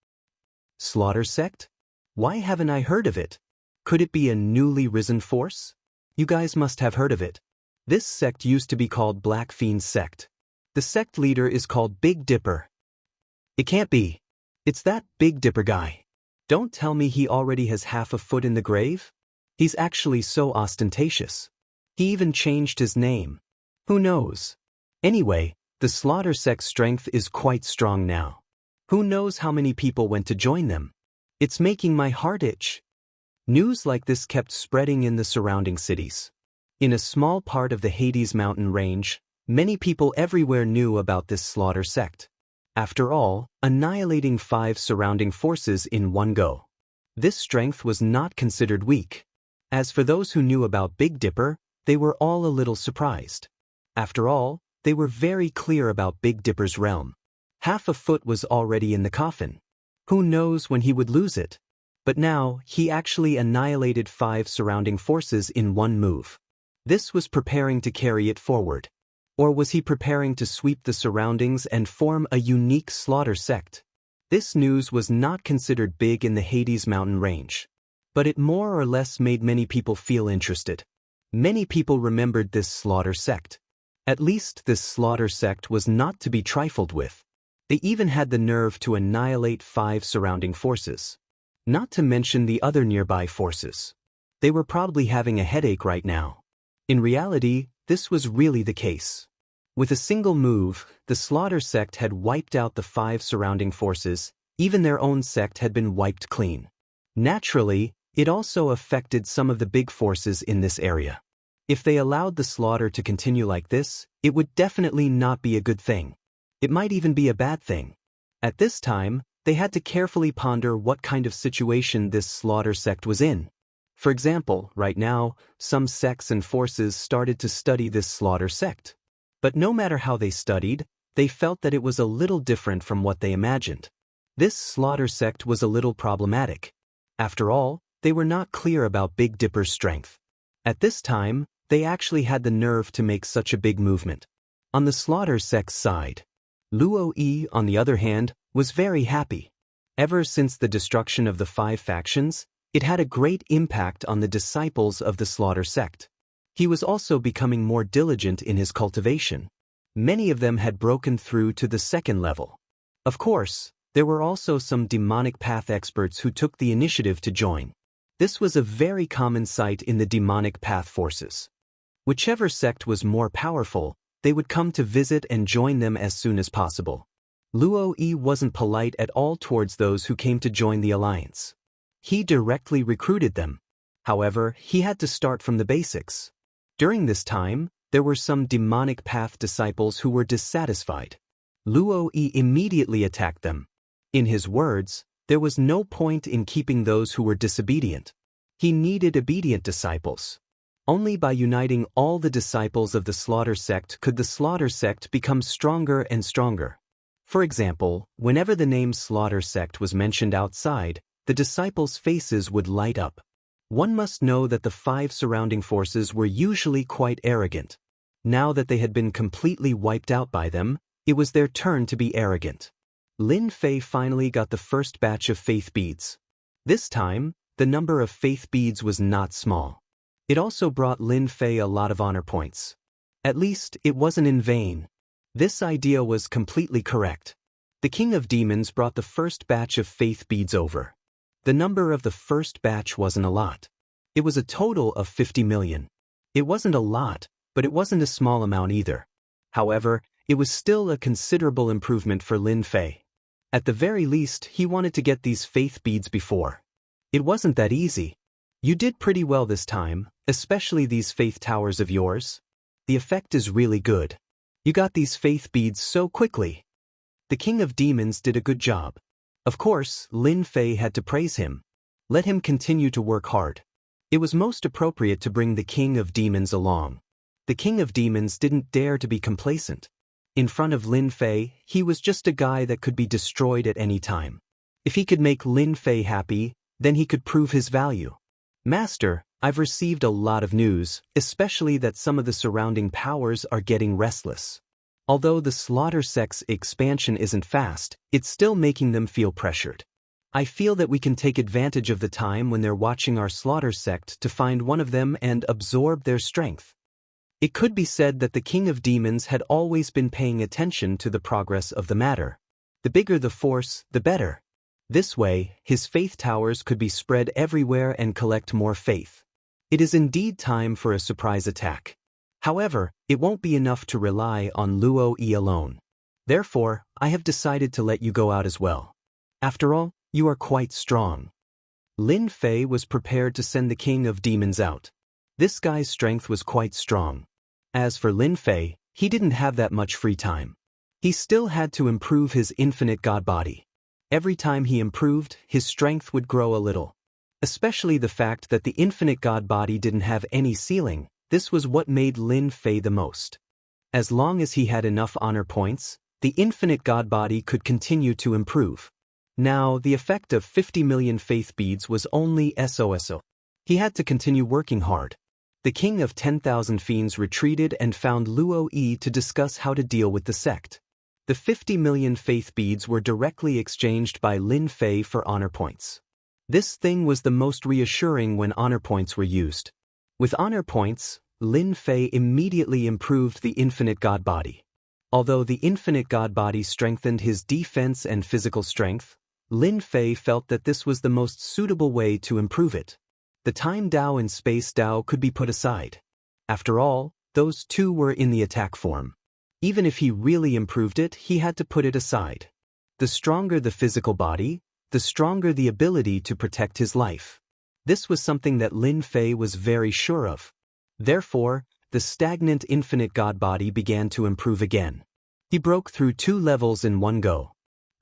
Slaughter sect? Why haven't I heard of it? Could it be a newly risen force? You guys must have heard of it. This sect used to be called Black Fiend sect. The sect leader is called Big Dipper. It can't be. It's that Big Dipper guy. Don't tell me he already has half a foot in the grave? He's actually so ostentatious. He even changed his name. Who knows? Anyway, The slaughter sect's strength is quite strong now. Who knows how many people went to join them? It's making my heart itch. News like this kept spreading in the surrounding cities. In a small part of the Hades mountain range, many people everywhere knew about this slaughter sect. After all, annihilating 5 surrounding forces in one go. This strength was not considered weak. As for those who knew about Big Dipper, they were all a little surprised. After all, they were very clear about Big Dipper's realm. Half a foot was already in the coffin. Who knows when he would lose it? But now, he actually annihilated 5 surrounding forces in one move. This was preparing to carry it forward. Or was he preparing to sweep the surroundings and form a unique slaughter sect? This news was not considered big in the Hades mountain range. But it more or less made many people feel interested. Many people remembered this slaughter sect. At least this slaughter sect was not to be trifled with. They even had the nerve to annihilate 5 surrounding forces. Not to mention the other nearby forces. They were probably having a headache right now. In reality, this was really the case. With a single move, the slaughter sect had wiped out the 5 surrounding forces, even their own sect had been wiped clean. Naturally, it also affected some of the big forces in this area. If they allowed the slaughter to continue like this, it would definitely not be a good thing. It might even be a bad thing. At this time, they had to carefully ponder what kind of situation this slaughter sect was in. For example, right now, some sects and forces started to study this slaughter sect. But no matter how they studied, they felt that it was a little different from what they imagined. This slaughter sect was a little problematic. After all, they were not clear about Big Dipper's strength. At this time, they actually had the nerve to make such a big movement. On the slaughter sect's side, Luo Yi, on the other hand, was very happy. Ever since the destruction of the 5 factions, it had a great impact on the disciples of the slaughter sect. He was also becoming more diligent in his cultivation. Many of them had broken through to the 2nd level. Of course, there were also some demonic path experts who took the initiative to join. This was a very common sight in the demonic path forces. Whichever sect was more powerful, they would come to visit and join them as soon as possible. Luo Yi wasn't polite at all towards those who came to join the alliance. He directly recruited them. However, he had to start from the basics. During this time, there were some demonic path disciples who were dissatisfied. Luo Yi immediately attacked them. In his words, there was no point in keeping those who were disobedient. He needed obedient disciples. Only by uniting all the disciples of the slaughter sect could the slaughter sect become stronger and stronger. For example, whenever the name slaughter sect was mentioned outside, the disciples' faces would light up. One must know that the 5 surrounding forces were usually quite arrogant. Now that they had been completely wiped out by them, it was their turn to be arrogant. Lin Fei finally got the first batch of faith beads. This time, the number of faith beads was not small. It also brought Lin Fei a lot of honor points. At least, it wasn't in vain. This idea was completely correct. The King of Demons brought the first batch of faith beads over. The number of the first batch wasn't a lot. It was a total of 50 million. It wasn't a lot, but it wasn't a small amount either. However, it was still a considerable improvement for Lin Fei. At the very least, he wanted to get these faith beads before. It wasn't that easy. You did pretty well this time, especially these faith towers of yours. The effect is really good. You got these faith beads so quickly. The King of Demons did a good job. Of course, Lin Fei had to praise him. Let him continue to work hard. It was most appropriate to bring the King of Demons along. The King of Demons didn't dare to be complacent. In front of Lin Fei, he was just a guy that could be destroyed at any time. If he could make Lin Fei happy, then he could prove his value. Master, I've received a lot of news, especially that some of the surrounding powers are getting restless. Although the slaughter sect's expansion isn't fast, it's still making them feel pressured. I feel that we can take advantage of the time when they're watching our slaughter sect to find one of them and absorb their strength. It could be said that the King of Demons had always been paying attention to the progress of the matter. The bigger the force, the better. This way, his faith towers could be spread everywhere and collect more faith. It is indeed time for a surprise attack. However, it won't be enough to rely on Luo Yi alone. Therefore, I have decided to let you go out as well. After all, you are quite strong. Lin Fei was prepared to send the king of demons out. This guy's strength was quite strong. As for Lin Fei, he didn't have that much free time. He still had to improve his infinite god body. Every time he improved, his strength would grow a little. Especially the fact that the infinite god body didn't have any ceiling, this was what made Lin Fei the most. As long as he had enough honor points, the infinite god body could continue to improve. Now, the effect of 50 million faith beads was only SOSO. He had to continue working hard. The king of 10,000 fiends retreated and found Luo Yi to discuss how to deal with the sect. The 50 million faith beads were directly exchanged by Lin Fei for honor points. This thing was the most reassuring when honor points were used. With honor points, Lin Fei immediately improved the infinite god body. Although the infinite god body strengthened his defense and physical strength, Lin Fei felt that this was the most suitable way to improve it. The time Dao and space Dao could be put aside. After all, those two were in the attack form. Even if he really improved it, he had to put it aside. The stronger the physical body, the stronger the ability to protect his life. This was something that Lin Fei was very sure of. Therefore, the stagnant infinite god body began to improve again. He broke through 2 levels in one go.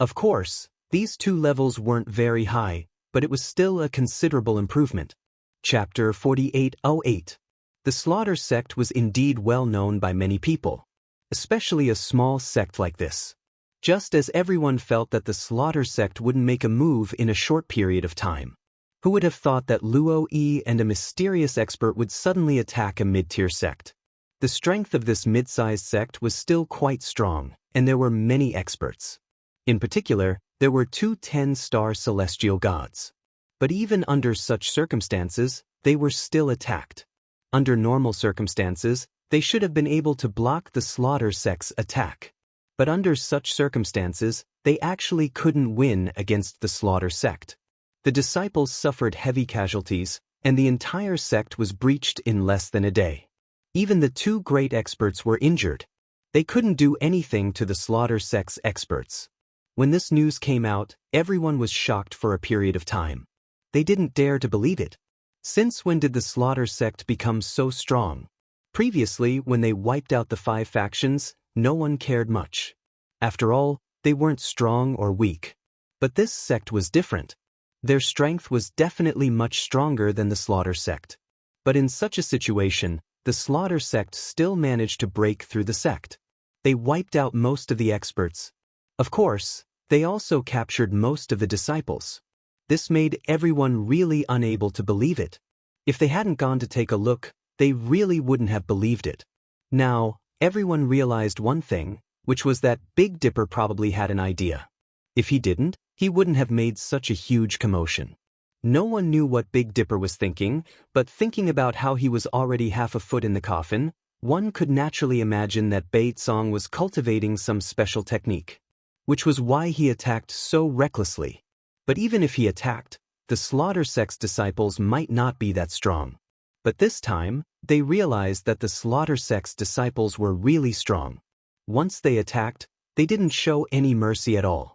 Of course, these 2 levels weren't very high, but it was still a considerable improvement. Chapter 4808. The Slaughter sect was indeed well known by many people, especially a small sect like this. Just as everyone felt that the Slaughter sect wouldn't make a move in a short period of time. Who would have thought that Luo Yi and a mysterious expert would suddenly attack a mid-tier sect? The strength of this mid-sized sect was still quite strong, and there were many experts. In particular, there were 2 10-star celestial gods. But even under such circumstances, they were still attacked. Under normal circumstances, they should have been able to block the Slaughter sect's attack. But under such circumstances, they actually couldn't win against the Slaughter sect. The disciples suffered heavy casualties, and the entire sect was breached in less than a day. Even the 2 great experts were injured. They couldn't do anything to the Slaughter sect's experts. When this news came out, everyone was shocked for a period of time. They didn't dare to believe it. Since when did the Slaughter sect become so strong? Previously, when they wiped out the 5 factions, no one cared much. After all, they weren't strong or weak. But this sect was different. Their strength was definitely much stronger than the Slaughter sect. But in such a situation, the Slaughter sect still managed to break through the sect. They wiped out most of the experts. Of course, they also captured most of the disciples. This made everyone really unable to believe it. If they hadn't gone to take a look, they really wouldn't have believed it. Now, everyone realized one thing, which was that Big Dipper probably had an idea. If he didn't, he wouldn't have made such a huge commotion. No one knew what Big Dipper was thinking, but thinking about how he was already half a foot in the coffin, one could naturally imagine that Baitsong was cultivating some special technique. Which was why he attacked so recklessly. But even if he attacked, the Slaughter sect's disciples might not be that strong. But this time, they realized that the Slaughter sect's disciples were really strong. Once they attacked, they didn't show any mercy at all.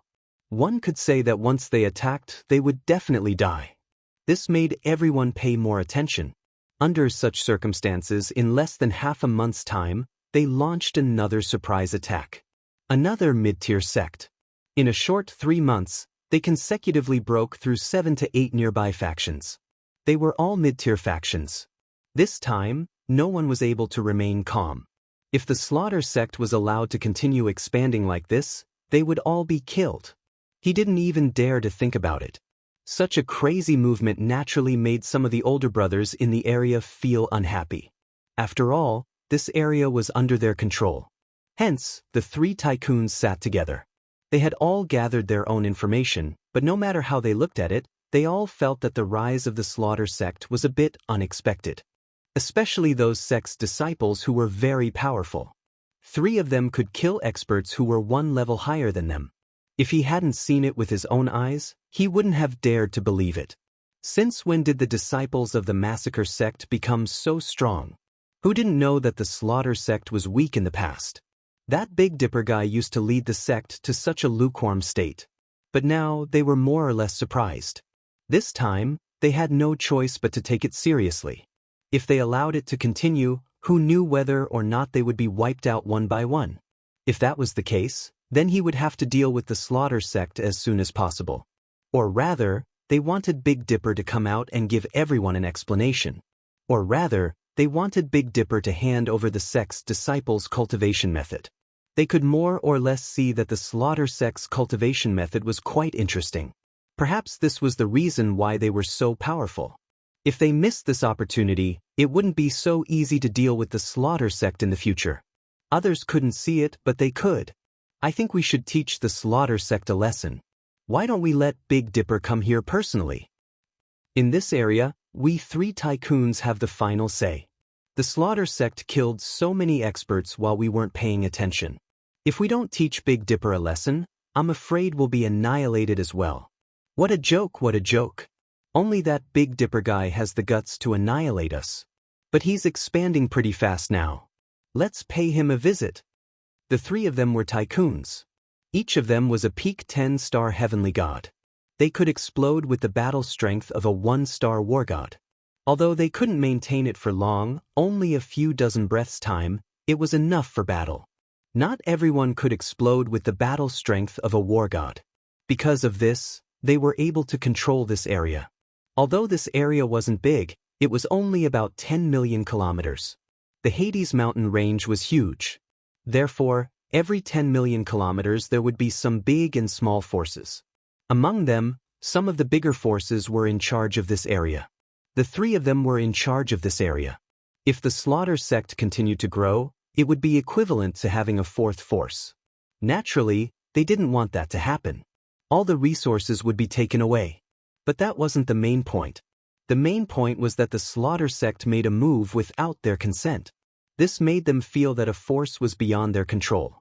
One could say that once they attacked, they would definitely die. This made everyone pay more attention. Under such circumstances, in less than half a month's time, they launched another surprise attack. Another mid-tier sect. In a short 3 months, they consecutively broke through 7 to 8 nearby factions. They were all mid-tier factions. This time, no one was able to remain calm. If the Slaughter sect was allowed to continue expanding like this, they would all be killed. He didn't even dare to think about it. Such a crazy movement naturally made some of the older brothers in the area feel unhappy. After all, this area was under their control. Hence, the 3 tycoons sat together. They had all gathered their own information, but no matter how they looked at it, they all felt that the rise of the Slaughter sect was a bit unexpected. Especially those sect's disciples who were very powerful. 3 of them could kill experts who were 1 level higher than them. If he hadn't seen it with his own eyes, he wouldn't have dared to believe it. Since when did the disciples of the Massacre sect become so strong? Who didn't know that the slaughter sect was weak in the past? That Big Dipper guy used to lead the sect to such a lukewarm state. But now they were more or less surprised. This time, they had no choice but to take it seriously. If they allowed it to continue, who knew whether or not they would be wiped out one by one? If that was the case, then he would have to deal with the slaughter sect as soon as possible. Or rather, they wanted Big Dipper to come out and give everyone an explanation. Or rather, they wanted Big Dipper to hand over the sect's disciples' cultivation method. They could more or less see that the slaughter sect's cultivation method was quite interesting. Perhaps this was the reason why they were so powerful. If they missed this opportunity, it wouldn't be so easy to deal with the slaughter sect in the future. Others couldn't see it, but they could. I think we should teach the slaughter sect a lesson. Why don't we let Big Dipper come here personally? In this area, we 3 tycoons have the final say. The slaughter sect killed so many experts while we weren't paying attention. If we don't teach Big Dipper a lesson, I'm afraid we'll be annihilated as well. What a joke, what a joke. Only that Big Dipper guy has the guts to annihilate us. But he's expanding pretty fast now. Let's pay him a visit. The 3 of them were tycoons. Each of them was a peak 10-star heavenly god. They could explode with the battle strength of a 1-star war god. Although they couldn't maintain it for long, only a few dozen breaths time, it was enough for battle. Not everyone could explode with the battle strength of a war god. Because of this, they were able to control this area. Although this area wasn't big, it was only about 10 million kilometers. The Hades mountain range was huge. Therefore, every 10 million kilometers there would be some big and small forces. Among them, some of the bigger forces were in charge of this area. The 3 of them were in charge of this area. If the slaughter sect continued to grow, it would be equivalent to having a 4th force. Naturally, they didn't want that to happen. All the resources would be taken away. But that wasn't the main point. The main point was that the slaughter sect made a move without their consent. This made them feel that a force was beyond their control.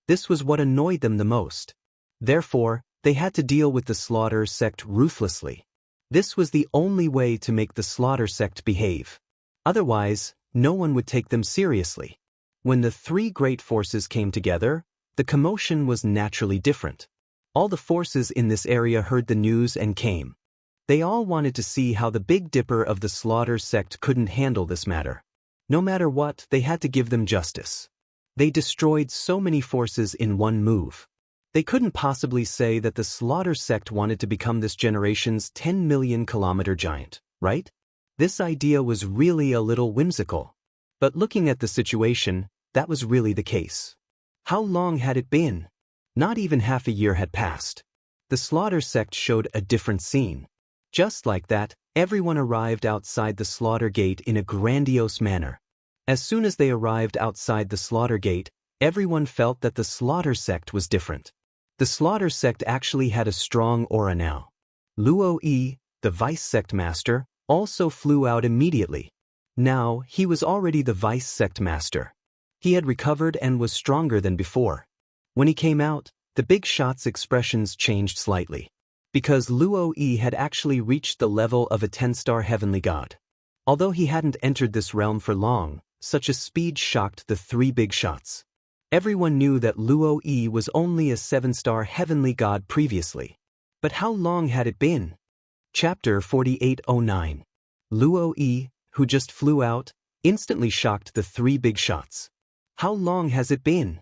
This was what annoyed them the most. Therefore, they had to deal with the slaughter sect ruthlessly. This was the only way to make the slaughter sect behave. Otherwise, no one would take them seriously. When the 3 great forces came together, the commotion was naturally different. All the forces in this area heard the news and came. They all wanted to see how the Big Dipper of the slaughter sect couldn't handle this matter. No matter what, they had to give them justice. They destroyed so many forces in one move. They couldn't possibly say that the slaughter sect wanted to become this generation's 10 million kilometer giant, right? This idea was really a little whimsical. But looking at the situation, that was really the case. How long had it been? Not even half a year had passed. The slaughter sect showed a different scene. Just like that, everyone arrived outside the slaughter gate in a grandiose manner. As soon as they arrived outside the slaughter gate, everyone felt that the slaughter sect was different. The slaughter sect actually had a strong aura now. Luo Yi, the vice sect master, also flew out immediately. Now, he was already the vice sect master. He had recovered and was stronger than before. When he came out, the big shot's expressions changed slightly. Because Luo Yi had actually reached the level of a 10-star heavenly god. Although he hadn't entered this realm for long, such a speed shocked the 3 big shots. Everyone knew that Luo Yi was only a 7-star heavenly god previously. But how long had it been? Chapter 4809. Luo Yi, who just flew out, instantly shocked the 3 big shots. How long has it been?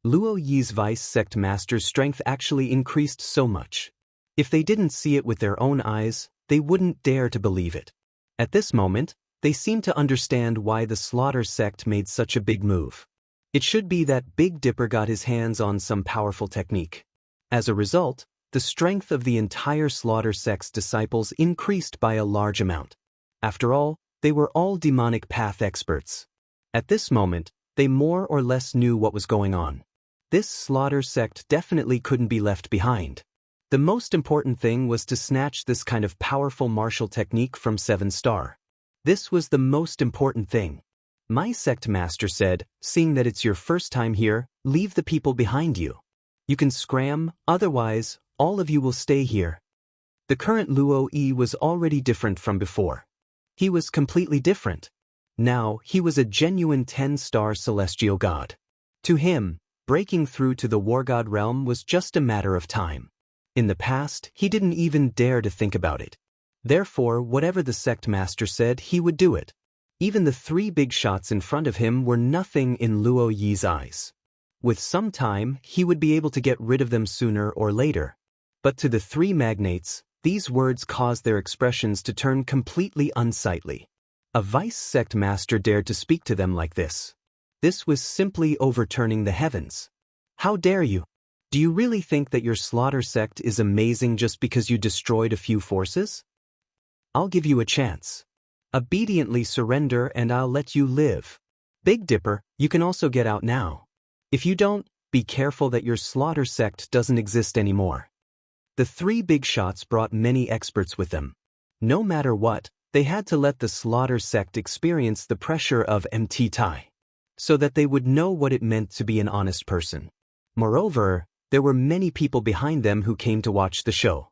Luo Yi's vice sect master's strength actually increased so much. If they didn't see it with their own eyes, they wouldn't dare to believe it. At this moment, they seemed to understand why the slaughter sect made such a big move. It should be that Big Dipper got his hands on some powerful technique. As a result, the strength of the entire slaughter sect's disciples increased by a large amount. After all, they were all demonic path experts. At this moment, they more or less knew what was going on. This slaughter sect definitely couldn't be left behind. The most important thing was to snatch this kind of powerful martial technique from 7-star. This was the most important thing. My sect master said, seeing that it's your first time here, leave the people behind you. You can scram, otherwise, all of you will stay here. The current Luo Yi was already different from before. He was completely different. Now, he was a genuine 10-star celestial god. To him, breaking through to the war god realm was just a matter of time. In the past, he didn't even dare to think about it. Therefore, whatever the sect master said, he would do it. Even the 3 big shots in front of him were nothing in Luo Yi's eyes. With some time, he would be able to get rid of them sooner or later. But to the 3 magnates, these words caused their expressions to turn completely unsightly. A vice sect master dared to speak to them like this. This was simply overturning the heavens. How dare you? Do you really think that your slaughter sect is amazing just because you destroyed a few forces? I'll give you a chance. Obediently surrender and I'll let you live. Big Dipper, you can also get out now. If you don't, be careful that your slaughter sect doesn't exist anymore. The 3 big shots brought many experts with them. No matter what, they had to let the slaughter sect experience the pressure of MT Tai, so that they would know what it meant to be an honest person. Moreover, there were many people behind them who came to watch the show.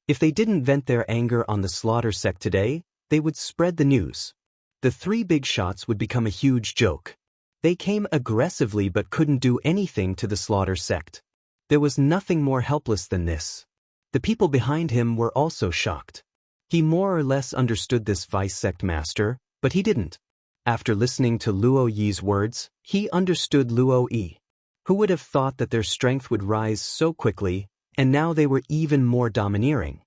If they didn't vent their anger on the slaughter sect today, they would spread the news. The 3 big shots would become a huge joke. They came aggressively but couldn't do anything to the slaughter sect. There was nothing more helpless than this. The people behind him were also shocked. He more or less understood this vice sect master, but he didn't. After listening to Luo Yi's words, he understood Luo Yi. Who would have thought that their strength would rise so quickly, and now they were even more domineering.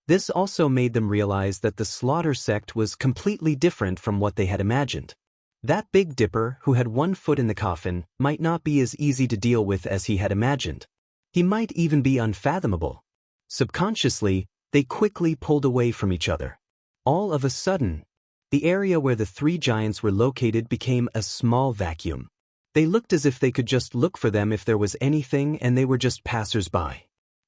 This also made them realize that the slaughter sect was completely different from what they had imagined. That Big Dipper, who had 1 foot in the coffin, might not be as easy to deal with as he had imagined. He might even be unfathomable. Subconsciously, they quickly pulled away from each other. All of a sudden, the area where the 3 giants were located became a small vacuum. They looked as if they could just look for them if there was anything and they were just passers-by.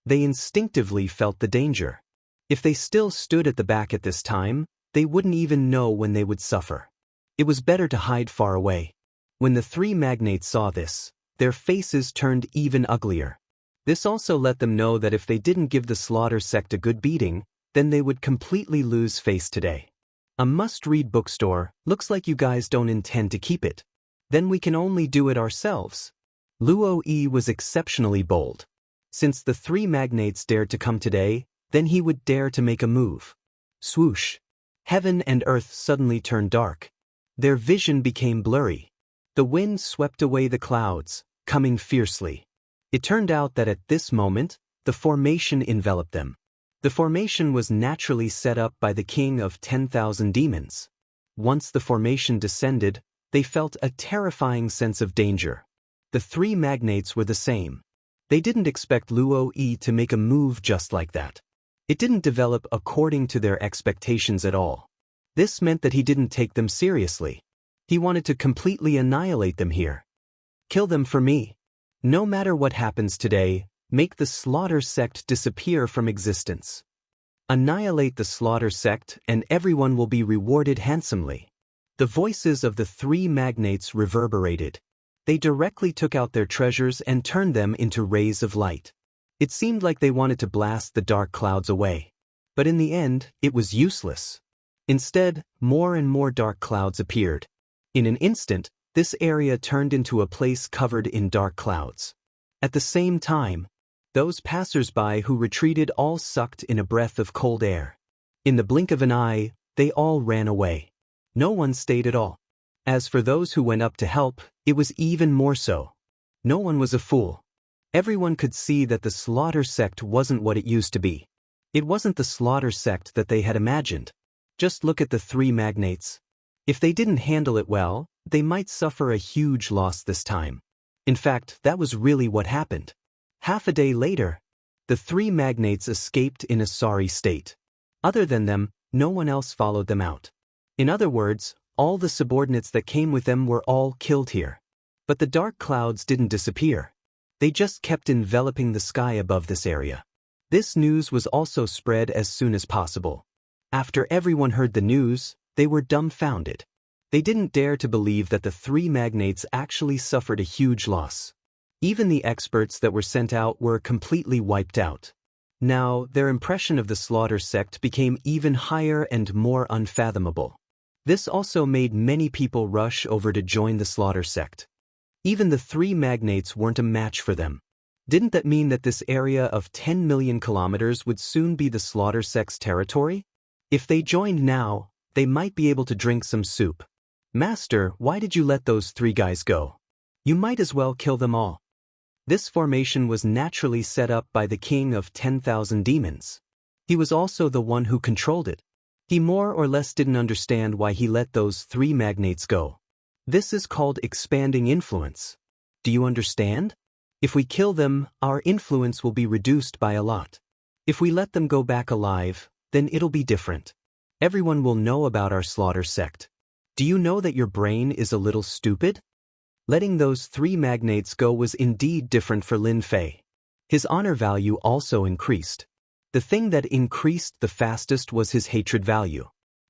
They instinctively felt the danger. If they still stood at the back at this time, they wouldn't even know when they would suffer. It was better to hide far away. When the 3 magnates saw this, their faces turned even uglier. This also let them know that if they didn't give the slaughter sect a good beating, then they would completely lose face today. A must-read bookstore. Looks like you guys don't intend to keep it. Then we can only do it ourselves. Luo Yi was exceptionally bold. Since the 3 magnates dared to come today, then he would dare to make a move. Swoosh! Heaven and earth suddenly turned dark. Their vision became blurry. The wind swept away the clouds, coming fiercely. It turned out that at this moment, the formation enveloped them. The formation was naturally set up by the king of 10,000 demons. Once the formation descended, they felt a terrifying sense of danger. The 3 magnates were the same. They didn't expect Luo Yi to make a move just like that. It didn't develop according to their expectations at all. This meant that he didn't take them seriously. He wanted to completely annihilate them here. Kill them for me. No matter what happens today, make the slaughter sect disappear from existence. Annihilate the slaughter sect and everyone will be rewarded handsomely. The voices of the 3 magnates reverberated. They directly took out their treasures and turned them into rays of light. It seemed like they wanted to blast the dark clouds away. But in the end, it was useless. Instead, more and more dark clouds appeared. In an instant, this area turned into a place covered in dark clouds. At the same time, those passers-by who retreated all sucked in a breath of cold air. In the blink of an eye, they all ran away. No one stayed at all. As for those who went up to help, it was even more so. No one was a fool. Everyone could see that the slaughter sect wasn't what it used to be. It wasn't the slaughter sect that they had imagined. Just look at the 3 magnates. If they didn't handle it well, they might suffer a huge loss this time. In fact, that was really what happened. Half a day later, the 3 magnates escaped in a sorry state. Other than them, no one else followed them out. In other words, all the subordinates that came with them were all killed here. But the dark clouds didn't disappear. They just kept enveloping the sky above this area. This news was also spread as soon as possible. After everyone heard the news, they were dumbfounded. They didn't dare to believe that the 3 magnates actually suffered a huge loss. Even the experts that were sent out were completely wiped out. Now, their impression of the slaughter sect became even higher and more unfathomable. This also made many people rush over to join the slaughter sect. Even the three magnates weren't a match for them. Didn't that mean that this area of 10 million kilometers would soon be the slaughter sect's territory? If they joined now, they might be able to drink some soup. Master, why did you let those three guys go? You might as well kill them all. This formation was naturally set up by the king of 10,000 demons. He was also the one who controlled it. He more or less didn't understand why he let those three magnates go. This is called expanding influence. Do you understand? If we kill them, our influence will be reduced by a lot. If we let them go back alive, then it'll be different. Everyone will know about our slaughter sect. Do you know that your brain is a little stupid? Letting those three magnates go was indeed different for Lin Fei. His honor value also increased. The thing that increased the fastest was his hatred value.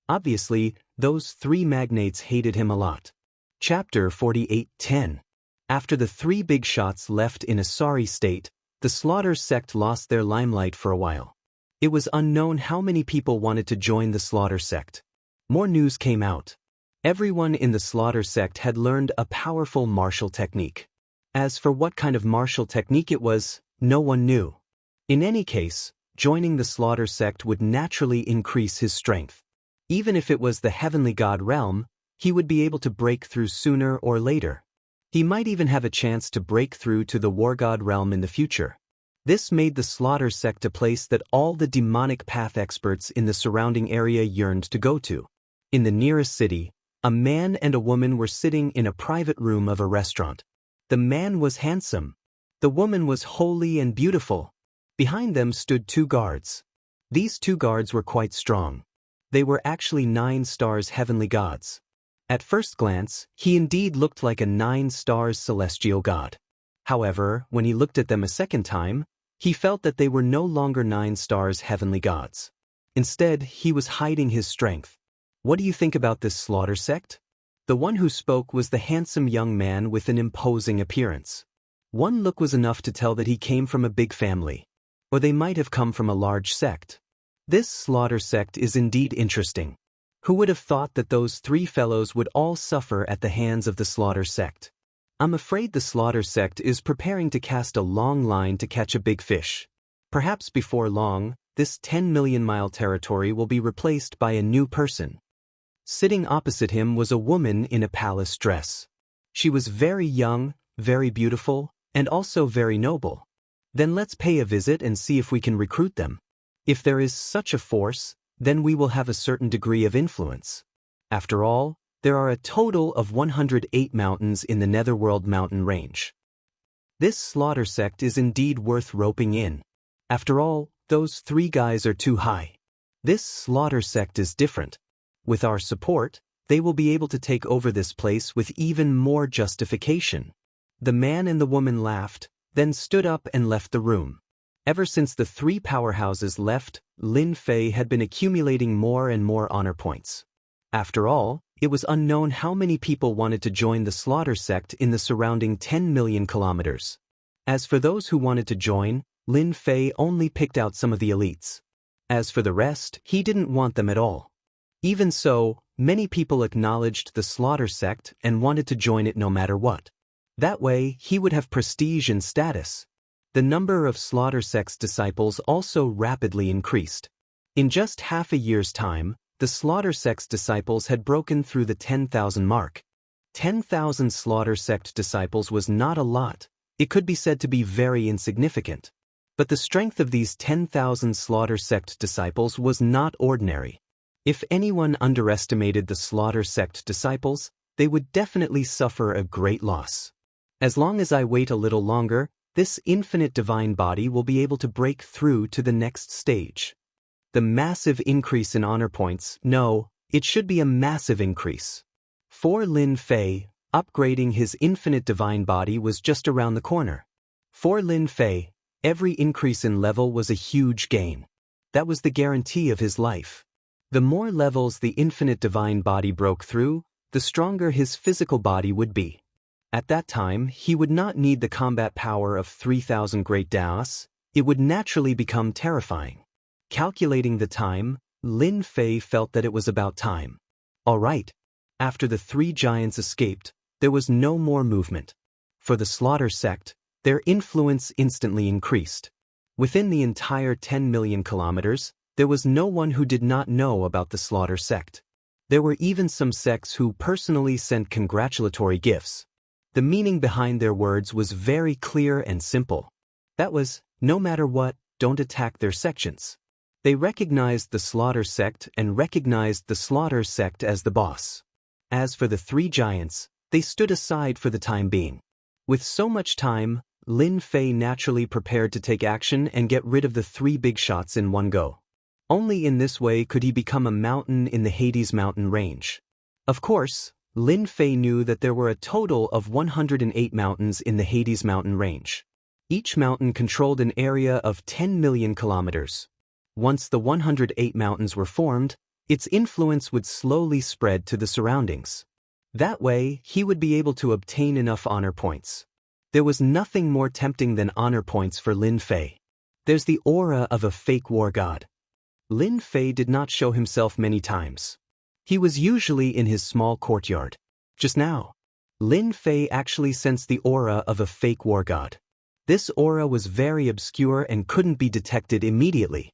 Obviously, those three magnates hated him a lot. Chapter 48:10. After the three big shots left in a sorry state, the slaughter sect lost their limelight for a while. It was unknown how many people wanted to join the slaughter sect. More news came out. Everyone in the slaughter sect had learned a powerful martial technique. As for what kind of martial technique it was, no one knew. In any case, joining the slaughter sect would naturally increase his strength. Even if it was the heavenly god realm, he would be able to break through sooner or later. He might even have a chance to break through to the war god realm in the future. This made the slaughter sect a place that all the demonic path experts in the surrounding area yearned to go to. In the nearest city, a man and a woman were sitting in a private room of a restaurant. The man was handsome. The woman was holy and beautiful. Behind them stood two guards. These two guards were quite strong. They were actually 9 stars heavenly gods. At first glance, he indeed looked like a 9 stars celestial god. However, when he looked at them a second time, he felt that they were no longer 9 stars heavenly gods. Instead, he was hiding his strength. What do you think about this slaughter sect? The one who spoke was the handsome young man with an imposing appearance. One look was enough to tell that he came from a big family. Or they might have come from a large sect. This slaughter sect is indeed interesting. Who would have thought that those three fellows would all suffer at the hands of the slaughter sect? I'm afraid the slaughter sect is preparing to cast a long line to catch a big fish. Perhaps before long, this 10 million mile territory will be replaced by a new person. Sitting opposite him was a woman in a palace dress. She was very young, very beautiful, and also very noble. Then let's pay a visit and see if we can recruit them. If there is such a force, then we will have a certain degree of influence. After all, there are a total of 108 mountains in the Netherworld mountain range. This slaughter sect is indeed worth roping in. After all, those three guys are too high. This slaughter sect is different. With our support, they will be able to take over this place with even more justification. The man and the woman laughed, then stood up and left the room. Ever since the three powerhouses left, Lin Fei had been accumulating more and more honor points. After all, it was unknown how many people wanted to join the slaughter sect in the surrounding 10 million kilometers. As for those who wanted to join, Lin Fei only picked out some of the elites. As for the rest, he didn't want them at all. Even so, many people acknowledged the slaughter sect and wanted to join it no matter what. That way, he would have prestige and status. The number of slaughter sect's disciples also rapidly increased. In just half a year's time, the slaughter sect's disciples had broken through the 10,000 mark. 10,000 slaughter sect disciples was not a lot. It could be said to be very insignificant. But the strength of these 10,000 slaughter sect disciples was not ordinary. If anyone underestimated the slaughter sect disciples, they would definitely suffer a great loss. As long as I wait a little longer, this infinite divine body will be able to break through to the next stage. The massive increase in honor points, no, it should be a massive increase. For Lin Fei, upgrading his infinite divine body was just around the corner. For Lin Fei, every increase in level was a huge gain. That was the guarantee of his life. The more levels the infinite divine body broke through, the stronger his physical body would be. At that time, he would not need the combat power of 3,000 great Daoists. It would naturally become terrifying. Calculating the time, Lin Fei felt that it was about time. All right. After the three giants escaped, there was no more movement. For the Slaughter sect, their influence instantly increased. Within the entire 10 million kilometers, there was no one who did not know about the Slaughter sect. There were even some sects who personally sent congratulatory gifts. The meaning behind their words was very clear and simple. That was, no matter what, don't attack their sections. They recognized the Slaughter sect and recognized the Slaughter sect as the boss. As for the three giants, they stood aside for the time being. With so much time, Lin Fei naturally prepared to take action and get rid of the three big shots in one go. Only in this way could he become a mountain in the Hades mountain range. Of course, Lin Fei knew that there were a total of 108 mountains in the Hades mountain range. Each mountain controlled an area of 10 million kilometers. Once the 108 mountains were formed, its influence would slowly spread to the surroundings. That way, he would be able to obtain enough honor points. There was nothing more tempting than honor points for Lin Fei. There's the aura of a fake war god. Lin Fei did not show himself many times. He was usually in his small courtyard. Just now, Lin Fei actually sensed the aura of a fake war god. This aura was very obscure and couldn't be detected immediately.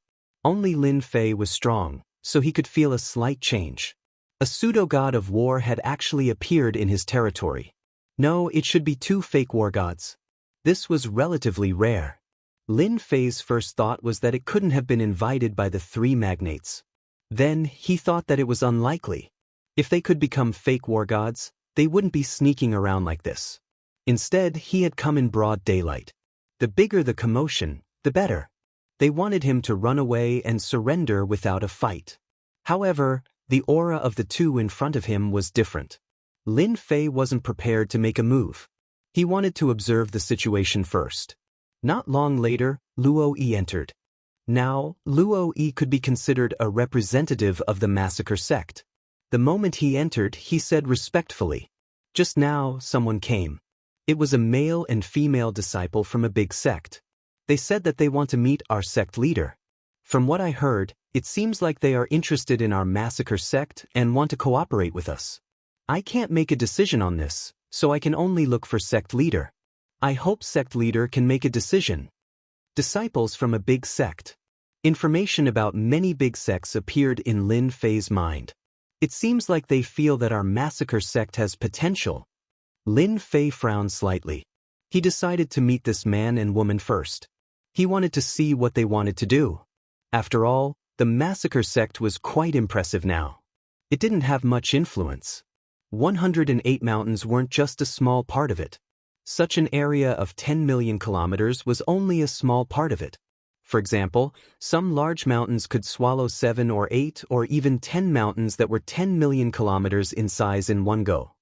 Only Lin Fei was strong, so he could feel a slight change. A pseudo-god of war had actually appeared in his territory. No, it should be two fake war gods. This was relatively rare. Lin Fei's first thought was that it couldn't have been invited by the three magnates. Then, he thought that it was unlikely. If they could become fake war gods, they wouldn't be sneaking around like this. Instead, he had come in broad daylight. The bigger the commotion, the better. They wanted him to run away and surrender without a fight. However, the aura of the two in front of him was different. Lin Fei wasn't prepared to make a move. He wanted to observe the situation first. Not long later, Luo Yi entered. Now, Luo Yi could be considered a representative of the massacre sect. The moment he entered, he said respectfully, "Just now, someone came. It was a male and female disciple from a big sect. They said that they want to meet our sect leader. From what I heard, it seems like they are interested in our massacre sect and want to cooperate with us. I can't make a decision on this, so I can only look for sect leader. I hope sect leader can make a decision." Disciples from a big sect. Information about many big sects appeared in Lin Fei's mind. It seems like they feel that our massacre sect has potential. Lin Fei frowned slightly. He decided to meet this man and woman first. He wanted to see what they wanted to do. After all, the massacre sect was quite impressive now. It didn't have much influence. 108 mountains weren't just a small part of it. Such an area of 10 million kilometers was only a small part of it. For example, some large mountains could swallow 7 or 8 or even 10 mountains that were 10 million kilometers in size in one go.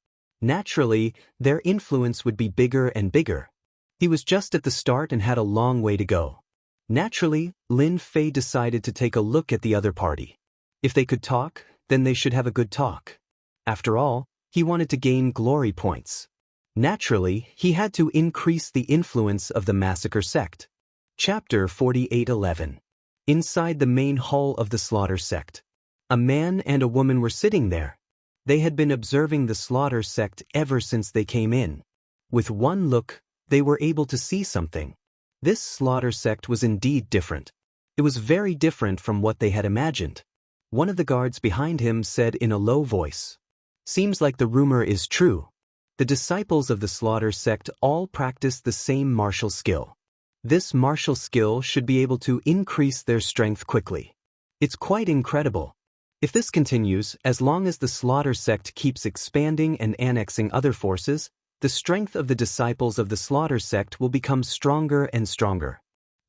Naturally, their influence would be bigger and bigger. He was just at the start and had a long way to go. Naturally, Lin Fei decided to take a look at the other party. If they could talk, then they should have a good talk. After all, he wanted to gain glory points. Naturally, he had to increase the influence of the massacre sect. Chapter 48:11. Inside the main hall of the Slaughter sect. A man and a woman were sitting there. They had been observing the Slaughter sect ever since they came in. With one look, they were able to see something. This Slaughter sect was indeed different. It was very different from what they had imagined. One of the guards behind him said in a low voice, "Seems like the rumor is true. The disciples of the Slaughter sect all practice the same martial skill. This martial skill should be able to increase their strength quickly. It's quite incredible. If this continues, as long as the Slaughter sect keeps expanding and annexing other forces, the strength of the disciples of the Slaughter sect will become stronger and stronger.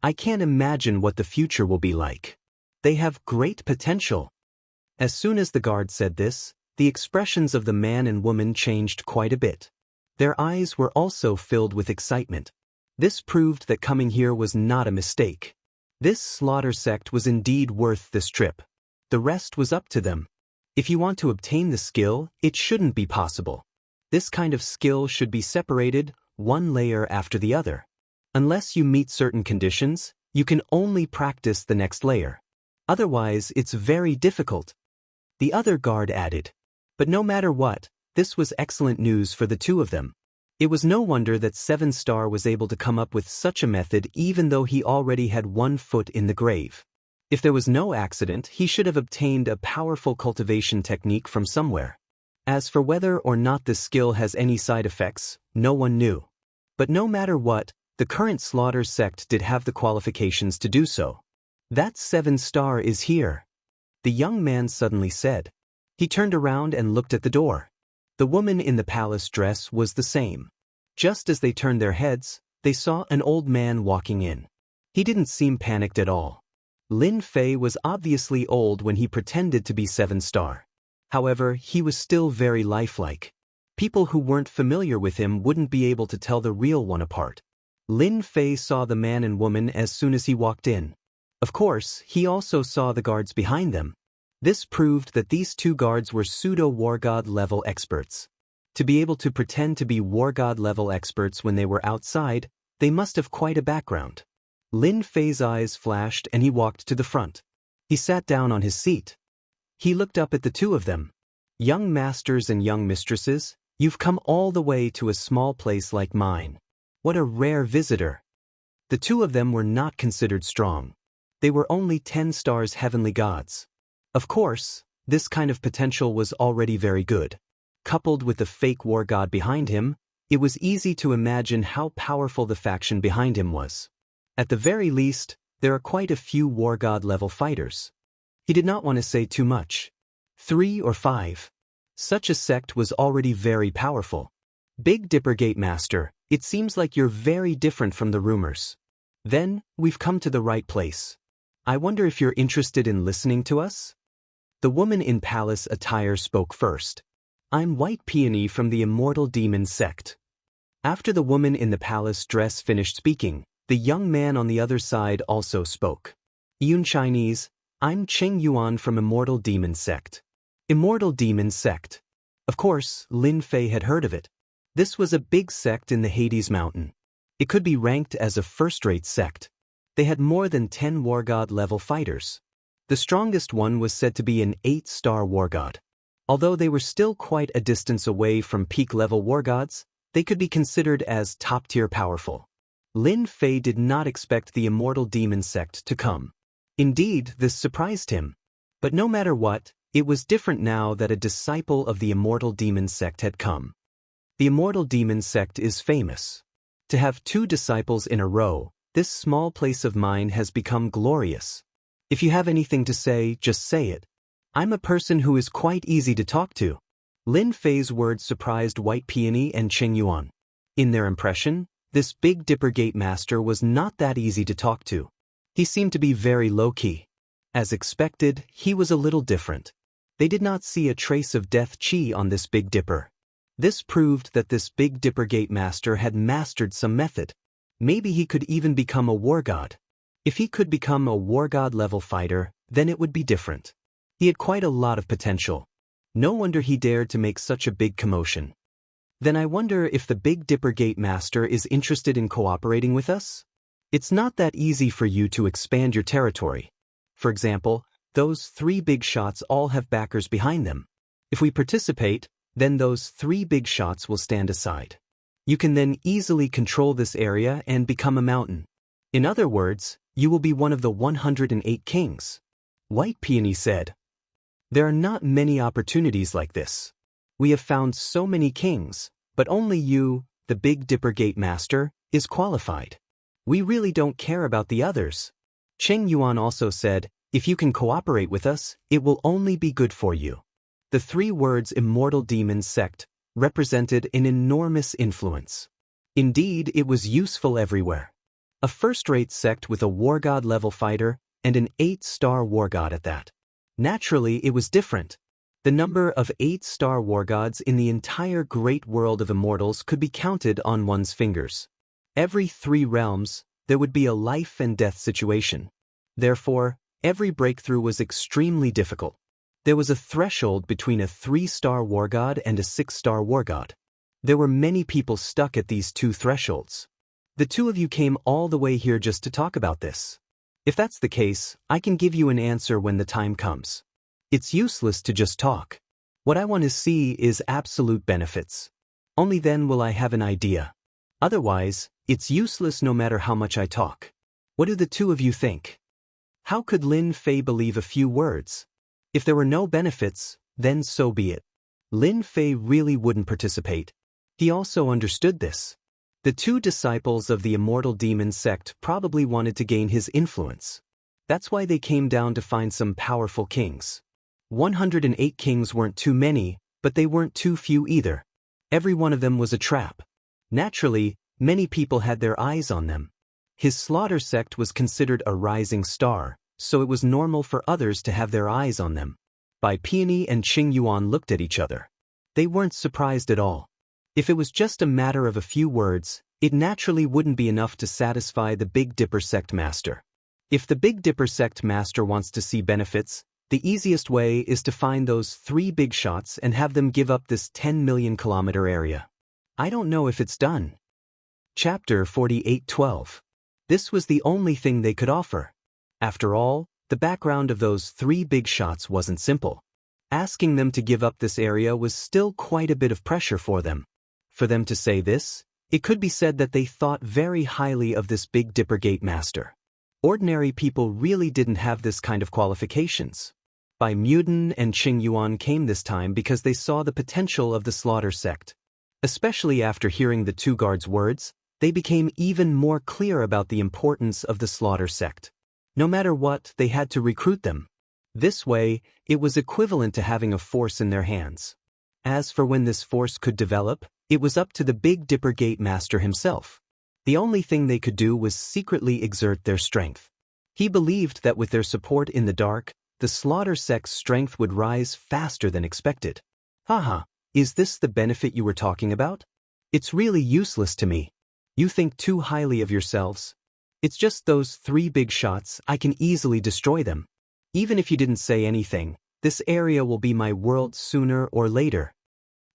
I can't imagine what the future will be like. They have great potential." As soon as the guard said this, the expressions of the man and woman changed quite a bit. Their eyes were also filled with excitement. This proved that coming here was not a mistake. This Slaughter sect was indeed worth this trip. The rest was up to them. If you want to obtain the skill, it shouldn't be possible. This kind of skill should be separated, one layer after the other. Unless you meet certain conditions, you can only practice the next layer. Otherwise, it's very difficult. The other guard added, But no matter what, this was excellent news for the two of them. It was no wonder that 7-Star was able to come up with such a method even though he already had 1 foot in the grave. If there was no accident, he should have obtained a powerful cultivation technique from somewhere. As for whether or not this skill has any side effects, no one knew. But no matter what, the current Slaughter sect did have the qualifications to do so. That 7-Star is here, the young man suddenly said. He turned around and looked at the door. The woman in the palace dress was the same. Just as they turned their heads, they saw an old man walking in. He didn't seem panicked at all. Lin Fei was obviously old when he pretended to be 7-Star. However, he was still very lifelike. People who weren't familiar with him wouldn't be able to tell the real one apart. Lin Fei saw the man and woman as soon as he walked in. Of course, he also saw the guards behind them. This proved that these 2 guards were pseudo-war god level experts. To be able to pretend to be war god level experts when they were outside, they must have quite a background. Lin Fei's eyes flashed and he walked to the front. He sat down on his seat. He looked up at the 2 of them. Young masters and young mistresses, you've come all the way to a small place like mine. What a rare visitor. The 2 of them were not considered strong. They were only 10 stars heavenly gods. Of course, this kind of potential was already very good. Coupled with the fake war god behind him, it was easy to imagine how powerful the faction behind him was. At the very least, there are quite a few war god level fighters. He did not want to say too much. 3 or 5. Such a sect was already very powerful. Big Dipper Gate Master, it seems like you're very different from the rumors. Then, we've come to the right place. I wonder if you're interested in listening to us? The woman in palace attire spoke first. I'm White Peony from the Immortal Demon sect. After the woman in the palace dress finished speaking, the young man on the other side also spoke. Yun Chinese, I'm Cheng Yuan from Immortal Demon sect. Immortal Demon sect. Of course, Lin Fei had heard of it. This was a big sect in the Hades Mountain. It could be ranked as a first-rate sect. They had more than 10 war god level fighters. The strongest one was said to be an 8-star war god. Although they were still quite a distance away from peak level war gods, they could be considered as top-tier powerful. Lin Fei did not expect the Immortal Demon sect to come. Indeed, this surprised him. But no matter what, it was different now that a disciple of the Immortal Demon sect had come. The Immortal Demon sect is famous. To have 2 disciples in a row, this small place of mine has become glorious. If you have anything to say, just say it. I'm a person who is quite easy to talk to. Lin Fei's words surprised White Peony and Cheng Yuan. In their impression, this Big Dipper Gate Master was not that easy to talk to. He seemed to be very low-key. As expected, he was a little different. They did not see a trace of death chi on this Big Dipper. This proved that this Big Dipper Gate Master had mastered some method. Maybe he could even become a war god. If he could become a war god level fighter, then it would be different. He had quite a lot of potential. No wonder he dared to make such a big commotion. Then I wonder if the Big Dipper Gate Master is interested in cooperating with us? It's not that easy for you to expand your territory. For example, those 3 big shots all have backers behind them. If we participate, then those 3 big shots will stand aside. You can then easily control this area and become a mountain. In other words, you will be one of the 108 kings. White Peony said. There are not many opportunities like this. We have found so many kings, but only you, the Big Dipper Gate Master, is qualified. We really don't care about the others. Cheng Yuan also said, if you can cooperate with us, it will only be good for you. The 3 words Immortal Demon sect represented an enormous influence. Indeed, it was useful everywhere. A first-rate sect with a war god level fighter and an 8-star war god at that. Naturally, it was different. The number of 8-star war gods in the entire great world of immortals could be counted on one's fingers. Every 3 realms, there would be a life and death situation. Therefore, every breakthrough was extremely difficult. There was a threshold between a 3-star war god and a 6-star war god. There were many people stuck at these 2 thresholds. The 2 of you came all the way here just to talk about this. If that's the case, I can give you an answer when the time comes. It's useless to just talk. What I want to see is absolute benefits. Only then will I have an idea. Otherwise, it's useless no matter how much I talk. What do the two of you think? How could Lin Fei believe a few words? If there were no benefits, then so be it. Lin Fei really wouldn't participate. He also understood this. The two disciples of the Immortal Demon sect probably wanted to gain his influence. That's why they came down to find some powerful kings. 108 kings weren't too many, but they weren't too few either. Every one of them was a trap. Naturally, many people had their eyes on them. His slaughter sect was considered a rising star, so it was normal for others to have their eyes on them. Bai Peony and Qing Yuan looked at each other. They weren't surprised at all. If it was just a matter of a few words, it naturally wouldn't be enough to satisfy the Big Dipper sect master. If the Big Dipper sect master wants to see benefits, the easiest way is to find those 3 big shots and have them give up this 10 million kilometer area. I don't know if it's done. Chapter 48:12. This was the only thing they could offer. After all, the background of those 3 big shots wasn't simple. Asking them to give up this area was still quite a bit of pressure for them. For them to say this, it could be said that they thought very highly of this Big Dipper Gate Master. Ordinary people really didn't have this kind of qualifications. Bai Muden and Qing Yuan came this time because they saw the potential of the slaughter sect. Especially after hearing the two guards' words, they became even more clear about the importance of the slaughter sect. No matter what, they had to recruit them. This way, it was equivalent to having a force in their hands. As for when this force could develop, it was up to the Big Dipper Gate Master himself. The only thing they could do was secretly exert their strength. He believed that with their support in the dark, the slaughter sect's strength would rise faster than expected. Haha, is this the benefit you were talking about? It's really useless to me. You think too highly of yourselves. It's just those 3 big shots, I can easily destroy them. Even if you didn't say anything, this area will be my world sooner or later.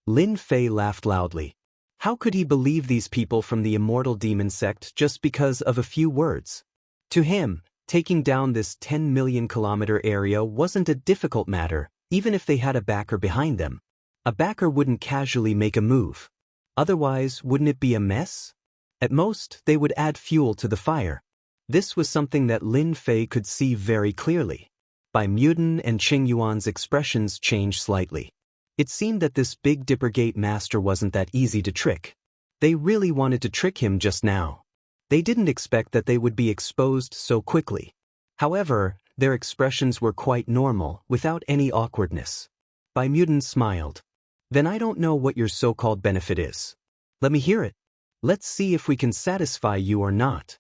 Lin Fei laughed loudly. How could he believe these people from the Immortal Demon sect just because of a few words? To him, taking down this 10 million kilometer area wasn't a difficult matter, even if they had a backer behind them. A backer wouldn't casually make a move. Otherwise, wouldn't it be a mess? At most, they would add fuel to the fire. This was something that Lin Fei could see very clearly. Bai Muden and Qing Yuan's expressions changed slightly. It seemed that this Big Dipper Gate Master wasn't that easy to trick. They really wanted to trick him just now. They didn't expect that they would be exposed so quickly. However, their expressions were quite normal, without any awkwardness. Bai Muden smiled. Then I don't know what your so-called benefit is. Let me hear it. Let's see if we can satisfy you or not.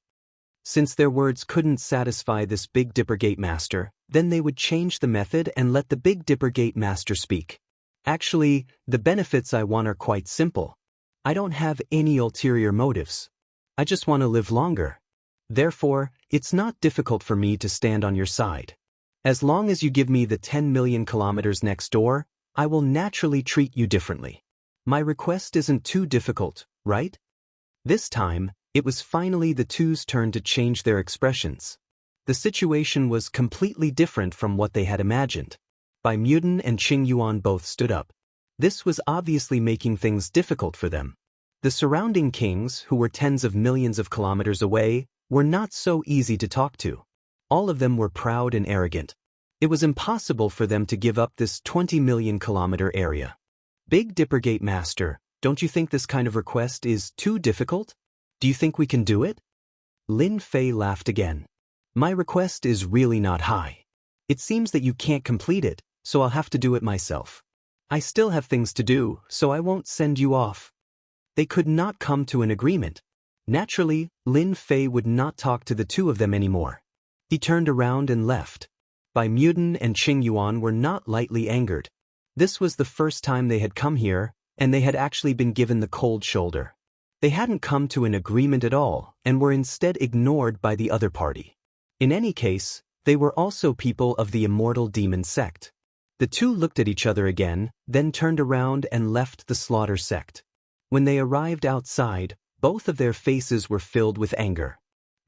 Since their words couldn't satisfy this Big Dipper Gate Master, then they would change the method and let the Big Dipper Gate Master speak. Actually, the benefits I want are quite simple. I don't have any ulterior motives. I just want to live longer. Therefore, it's not difficult for me to stand on your side. As long as you give me the 10 million kilometers next door, I will naturally treat you differently. My request isn't too difficult, right? This time, it was finally the two's turn to change their expressions. The situation was completely different from what they had imagined. Bai Muden and Qing Yuan both stood up. This was obviously making things difficult for them. The surrounding kings, who were tens of millions of kilometers away, were not so easy to talk to. All of them were proud and arrogant. It was impossible for them to give up this 20 million kilometer area. Big Dipper Gate Master, don't you think this kind of request is too difficult? Do you think we can do it? Lin Fei laughed again. My request is really not high. It seems that you can't complete it, so I'll have to do it myself. I still have things to do, so I won't send you off. They could not come to an agreement. Naturally, Lin Fei would not talk to the two of them anymore. He turned around and left. Bai Muden and Qing Yuan were not lightly angered. This was the first time they had come here, and they had actually been given the cold shoulder. They hadn't come to an agreement at all, and were instead ignored by the other party. In any case, they were also people of the Immortal Demon sect. The two looked at each other again, then turned around and left the slaughter sect. When they arrived outside, both of their faces were filled with anger.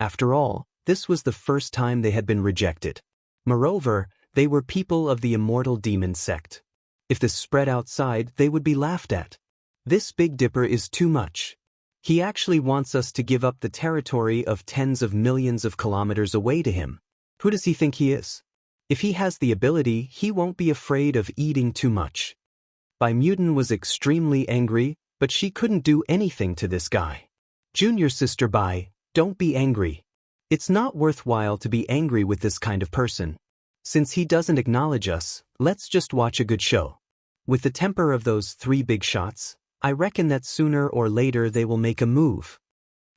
After all, this was the first time they had been rejected. Moreover, they were people of the Immortal Demon sect. If this spread outside, they would be laughed at. This Big Dipper is too much. He actually wants us to give up the territory of tens of millions of kilometers away to him. Who does he think he is? If he has the ability, he won't be afraid of eating too much. Bai Mutin was extremely angry, but she couldn't do anything to this guy. Junior sister Bai, don't be angry. It's not worthwhile to be angry with this kind of person. Since he doesn't acknowledge us, let's just watch a good show. With the temper of those 3 big shots, I reckon that sooner or later they will make a move.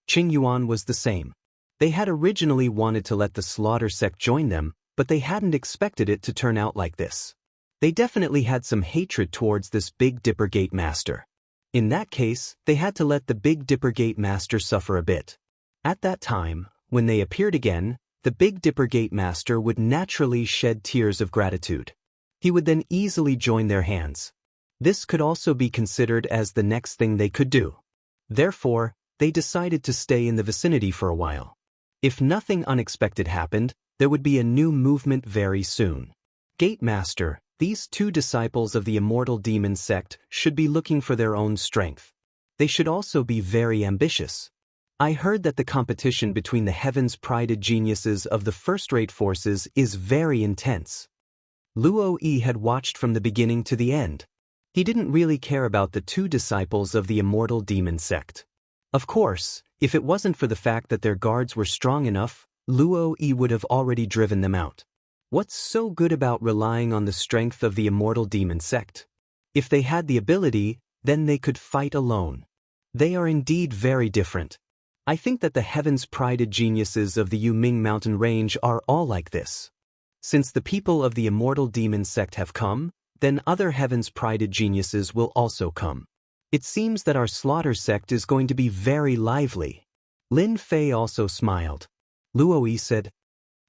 Qing Yuan was the same. They had originally wanted to let the Slaughter sect join them, but they hadn't expected it to turn out like this. They definitely had some hatred towards this Big Dipper Gate Master. In that case, they had to let the Big Dipper Gate Master suffer a bit. At that time, when they appeared again, the Big Dipper Gate Master would naturally shed tears of gratitude. He would then easily join their hands. This could also be considered as the next thing they could do. Therefore, they decided to stay in the vicinity for a while. If nothing unexpected happened, there would be a new movement very soon. Gate Master, these 2 disciples of the Immortal Demon sect should be looking for their own strength. They should also be very ambitious. I heard that the competition between the heavens-prided geniuses of the first-rate forces is very intense. Luo Yi had watched from the beginning to the end. He didn't really care about the 2 disciples of the Immortal Demon sect. Of course, if it wasn't for the fact that their guards were strong enough, Luo Yi would have already driven them out. What's so good about relying on the strength of the Immortal Demon sect? If they had the ability, then they could fight alone. They are indeed very different. I think that the heavens-prided geniuses of the Yuming mountain range are all like this. Since the people of the Immortal Demon sect have come, then other heavens-prided geniuses will also come. It seems that our Slaughter sect is going to be very lively. Lin Fei also smiled. Luo Yi said,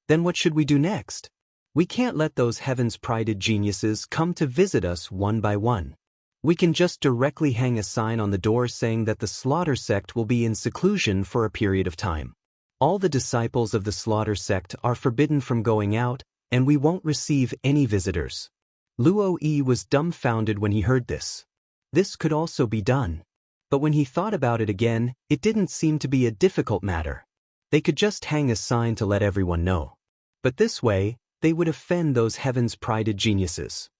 "Then what should we do next? We can't let those heavens-prided geniuses come to visit us one by one. We can just directly hang a sign on the door saying that the Slaughter sect will be in seclusion for a period of time. All the disciples of the Slaughter sect are forbidden from going out, and we won't receive any visitors." Luo Yi was dumbfounded when he heard this. This could also be done. But when he thought about it again, it didn't seem to be a difficult matter. They could just hang a sign to let everyone know. But this way, they would offend those heavens-prided geniuses.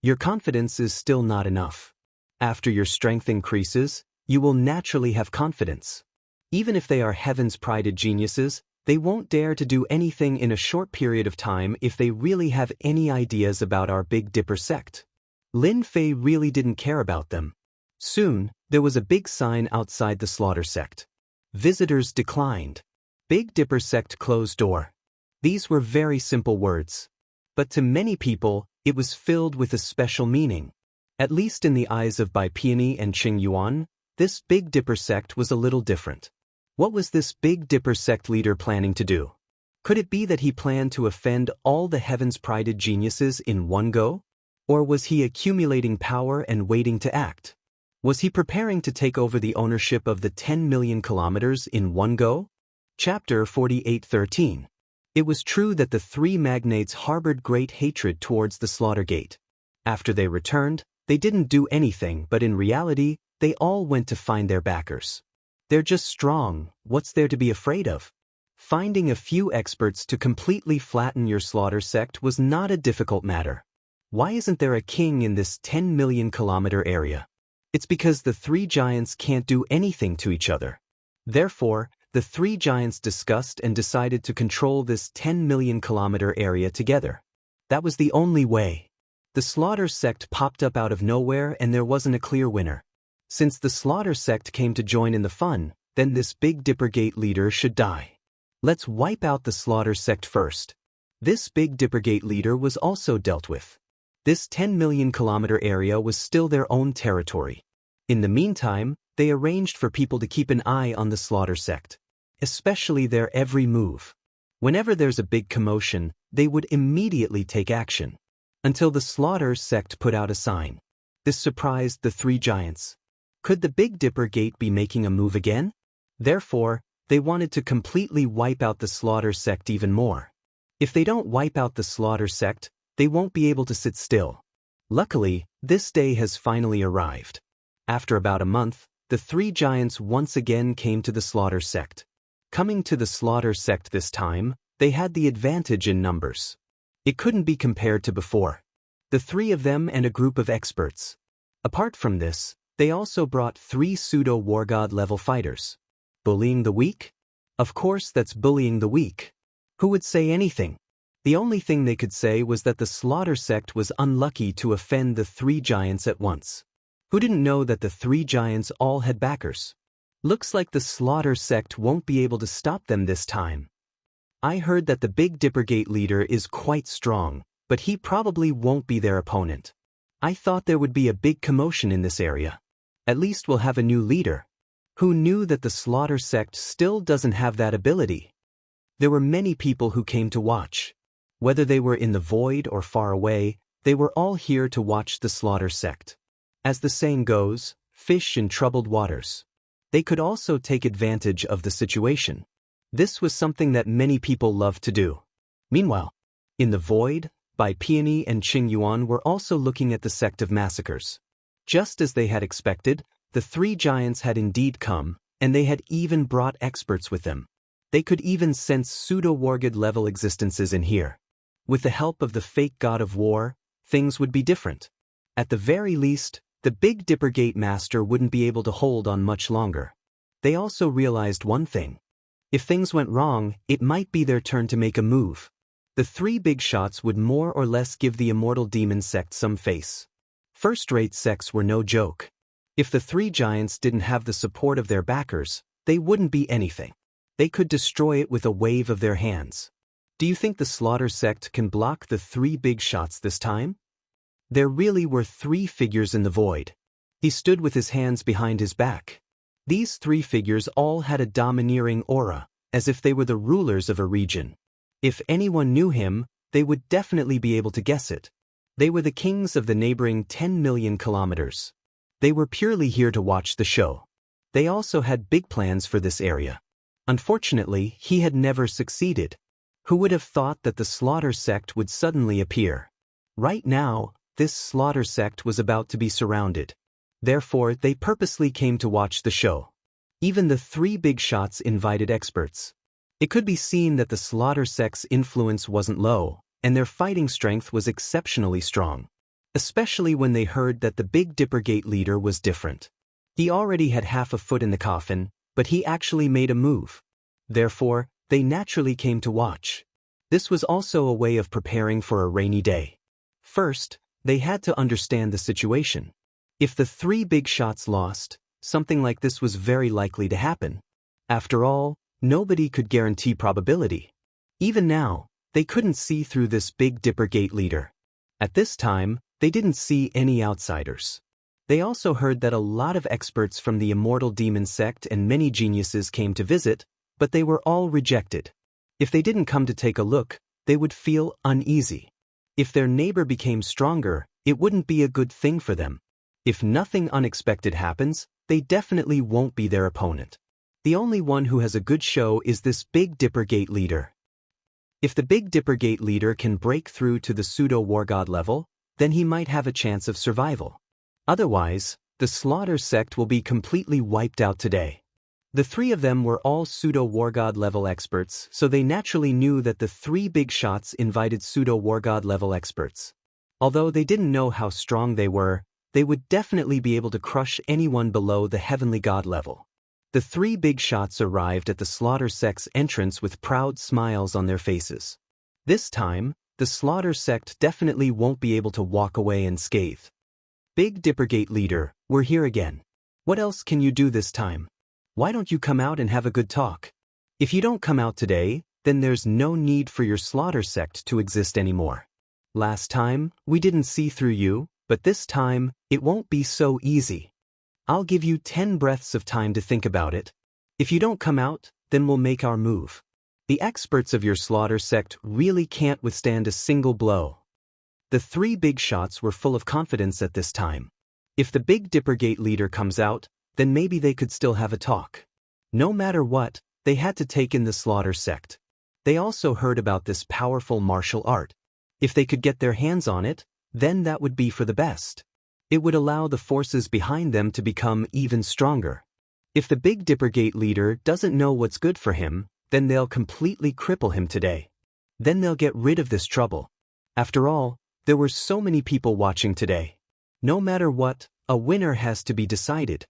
Your confidence is still not enough. After your strength increases, you will naturally have confidence. Even if they are heavens-prided geniuses, they won't dare to do anything in a short period of time if they really have any ideas about our Big Dipper sect. Lin Fei really didn't care about them. Soon, there was a big sign outside the Slaughter sect. Visitors declined. Big Dipper sect closed door. These were very simple words. But to many people, it was filled with a special meaning. At least in the eyes of Bai Peony and Qing Yuan, this Big Dipper sect was a little different. What was this Big Dipper sect leader planning to do? Could it be that he planned to offend all the heavens-prided geniuses in one go? Or was he accumulating power and waiting to act? Was he preparing to take over the ownership of the 10 million kilometers in one go? Chapter 48:13. It was true that the 3 magnates harbored great hatred towards the Slaughter Gate. After they returned, they didn't do anything, but in reality, they all went to find their backers. They're just strong, what's there to be afraid of? Finding a few experts to completely flatten your Slaughter sect was not a difficult matter. Why isn't there a king in this 10 million kilometer area? It's because the 3 giants can't do anything to each other. Therefore, the 3 giants discussed and decided to control this 10 million kilometer area together. That was the only way. The Slaughter sect popped up out of nowhere and there wasn't a clear winner. Since the Slaughter sect came to join in the fun, then this Big Dipper Gate leader should die. Let's wipe out the Slaughter sect first. This Big Dipper Gate leader was also dealt with. This 10 million kilometer area was still their own territory. In the meantime, they arranged for people to keep an eye on the Slaughter sect, especially their every move. Whenever there's a big commotion, they would immediately take action. Until the Slaughter sect put out a sign. This surprised the 3 giants. Could the Big Dipper Gate be making a move again? Therefore, they wanted to completely wipe out the Slaughter sect even more. If they don't wipe out the Slaughter sect, they won't be able to sit still. Luckily, this day has finally arrived. After about a month, the three giants once again came to the slaughter sect. Coming to the slaughter sect this time, they had the advantage in numbers. It couldn't be compared to before. The three of them and a group of experts. Apart from this, they also brought 3 pseudo-war god level fighters. Bullying the weak? Of course that's bullying the weak. Who would say anything? The only thing they could say was that the slaughter sect was unlucky to offend the 3 giants at once. Who didn't know that the 3 giants all had backers? Looks like the slaughter sect won't be able to stop them this time. I heard that the Big Dippergate leader is quite strong, but he probably won't be their opponent. I thought there would be a big commotion in this area. At least we'll have a new leader. Who knew that the slaughter sect still doesn't have that ability? There were many people who came to watch. Whether they were in the void or far away, they were all here to watch the slaughter sect. As the saying goes, fish in troubled waters. They could also take advantage of the situation. This was something that many people loved to do. Meanwhile, in the void, Bai Peony and Qing Yuan were also looking at the sect of massacres. Just as they had expected, the 3 giants had indeed come, and they had even brought experts with them. They could even sense pseudo-wargod level existences in here. With the help of the fake god of war, things would be different. At the very least, the Big Dippergate master wouldn't be able to hold on much longer. They also realized one thing. If things went wrong, it might be their turn to make a move. The 3 big shots would more or less give the immortal demon sect some face. First-rate sects were no joke. If the 3 giants didn't have the support of their backers, they wouldn't be anything. They could destroy it with a wave of their hands. Do you think the slaughter sect can block the 3 big shots this time? There really were 3 figures in the void. He stood with his hands behind his back. These 3 figures all had a domineering aura, as if they were the rulers of a region. If anyone knew him, they would definitely be able to guess it. They were the kings of the neighboring 10 million kilometers. They were purely here to watch the show. They also had big plans for this area. Unfortunately, he had never succeeded. Who would have thought that the slaughter sect would suddenly appear? Right now, this slaughter sect was about to be surrounded. Therefore, they purposely came to watch the show. Even the 3 big shots invited experts. It could be seen that the slaughter sect's influence wasn't low, and their fighting strength was exceptionally strong. Especially when they heard that the Big Dippergate leader was different. He already had half a foot in the coffin, but he actually made a move. Therefore, they naturally came to watch. This was also a way of preparing for a rainy day. First, they had to understand the situation. If the 3 big shots lost, something like this was very likely to happen. After all, nobody could guarantee probability. Even now, they couldn't see through this Big Dippergate leader. At this time, they didn't see any outsiders. They also heard that a lot of experts from the immortal demon sect and many geniuses came to visit, but they were all rejected. If they didn't come to take a look, they would feel uneasy. If their neighbor became stronger, it wouldn't be a good thing for them. If nothing unexpected happens, they definitely won't be their opponent. The only one who has a good show is this Big Dippergate leader. If the Big Dippergate leader can break through to the pseudo-war god level, then he might have a chance of survival. Otherwise, the slaughter sect will be completely wiped out today. The 3 of them were all pseudo-war god level experts, so they naturally knew that the 3 big shots invited pseudo-war god level experts. Although they didn't know how strong they would definitely be able to crush anyone below the heavenly god level. The 3 big shots arrived at the slaughter sect's entrance with proud smiles on their faces. This time, the slaughter sect definitely won't be able to walk away unscathed. Big Dippergate leader, we're here again. What else can you do this time? Why don't you come out and have a good talk? If you don't come out today, then there's no need for your slaughter sect to exist anymore. Last time, we didn't see through you, but this time, it won't be so easy. I'll give you 10 breaths of time to think about it. If you don't come out, then we'll make our move. The experts of your slaughter sect really can't withstand a single blow. The 3 big shots were full of confidence at this time. If the Big Dippergate leader comes out, then maybe they could still have a talk. No matter what, they had to take in the slaughter sect. They also heard about this powerful martial art. If they could get their hands on it, then that would be for the best. It would allow the forces behind them to become even stronger. If the Big Dipper Gate leader doesn't know what's good for him, then they'll completely cripple him today. Then they'll get rid of this trouble. After all, there were so many people watching today. No matter what, a winner has to be decided.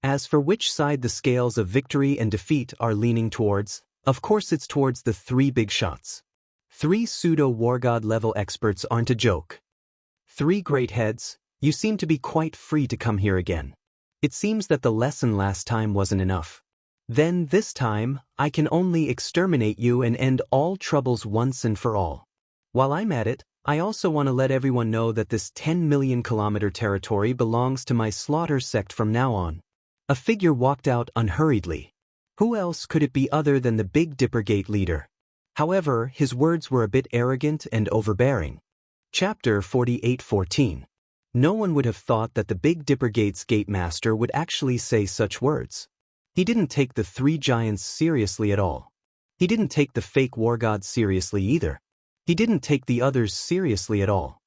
As for which side the scales of victory and defeat are leaning towards, of course it's towards the 3 big shots. 3 pseudo-war god level experts aren't a joke. 3 great heads, you seem to be quite free to come here again. It seems that the lesson last time wasn't enough. Then this time, I can only exterminate you and end all troubles once and for all. While I'm at it, I also want to let everyone know that this 10 million kilometer territory belongs to my slaughter sect from now on. A figure walked out unhurriedly. Who else could it be other than the Big Dipper Gate leader? However, his words were a bit arrogant and overbearing. Chapter 48:14. No one would have thought that the Big Dipper Gate's gate master would actually say such words. He didn't take the 3 giants seriously at all. He didn't take the fake war god seriously either. He didn't take the others seriously at all.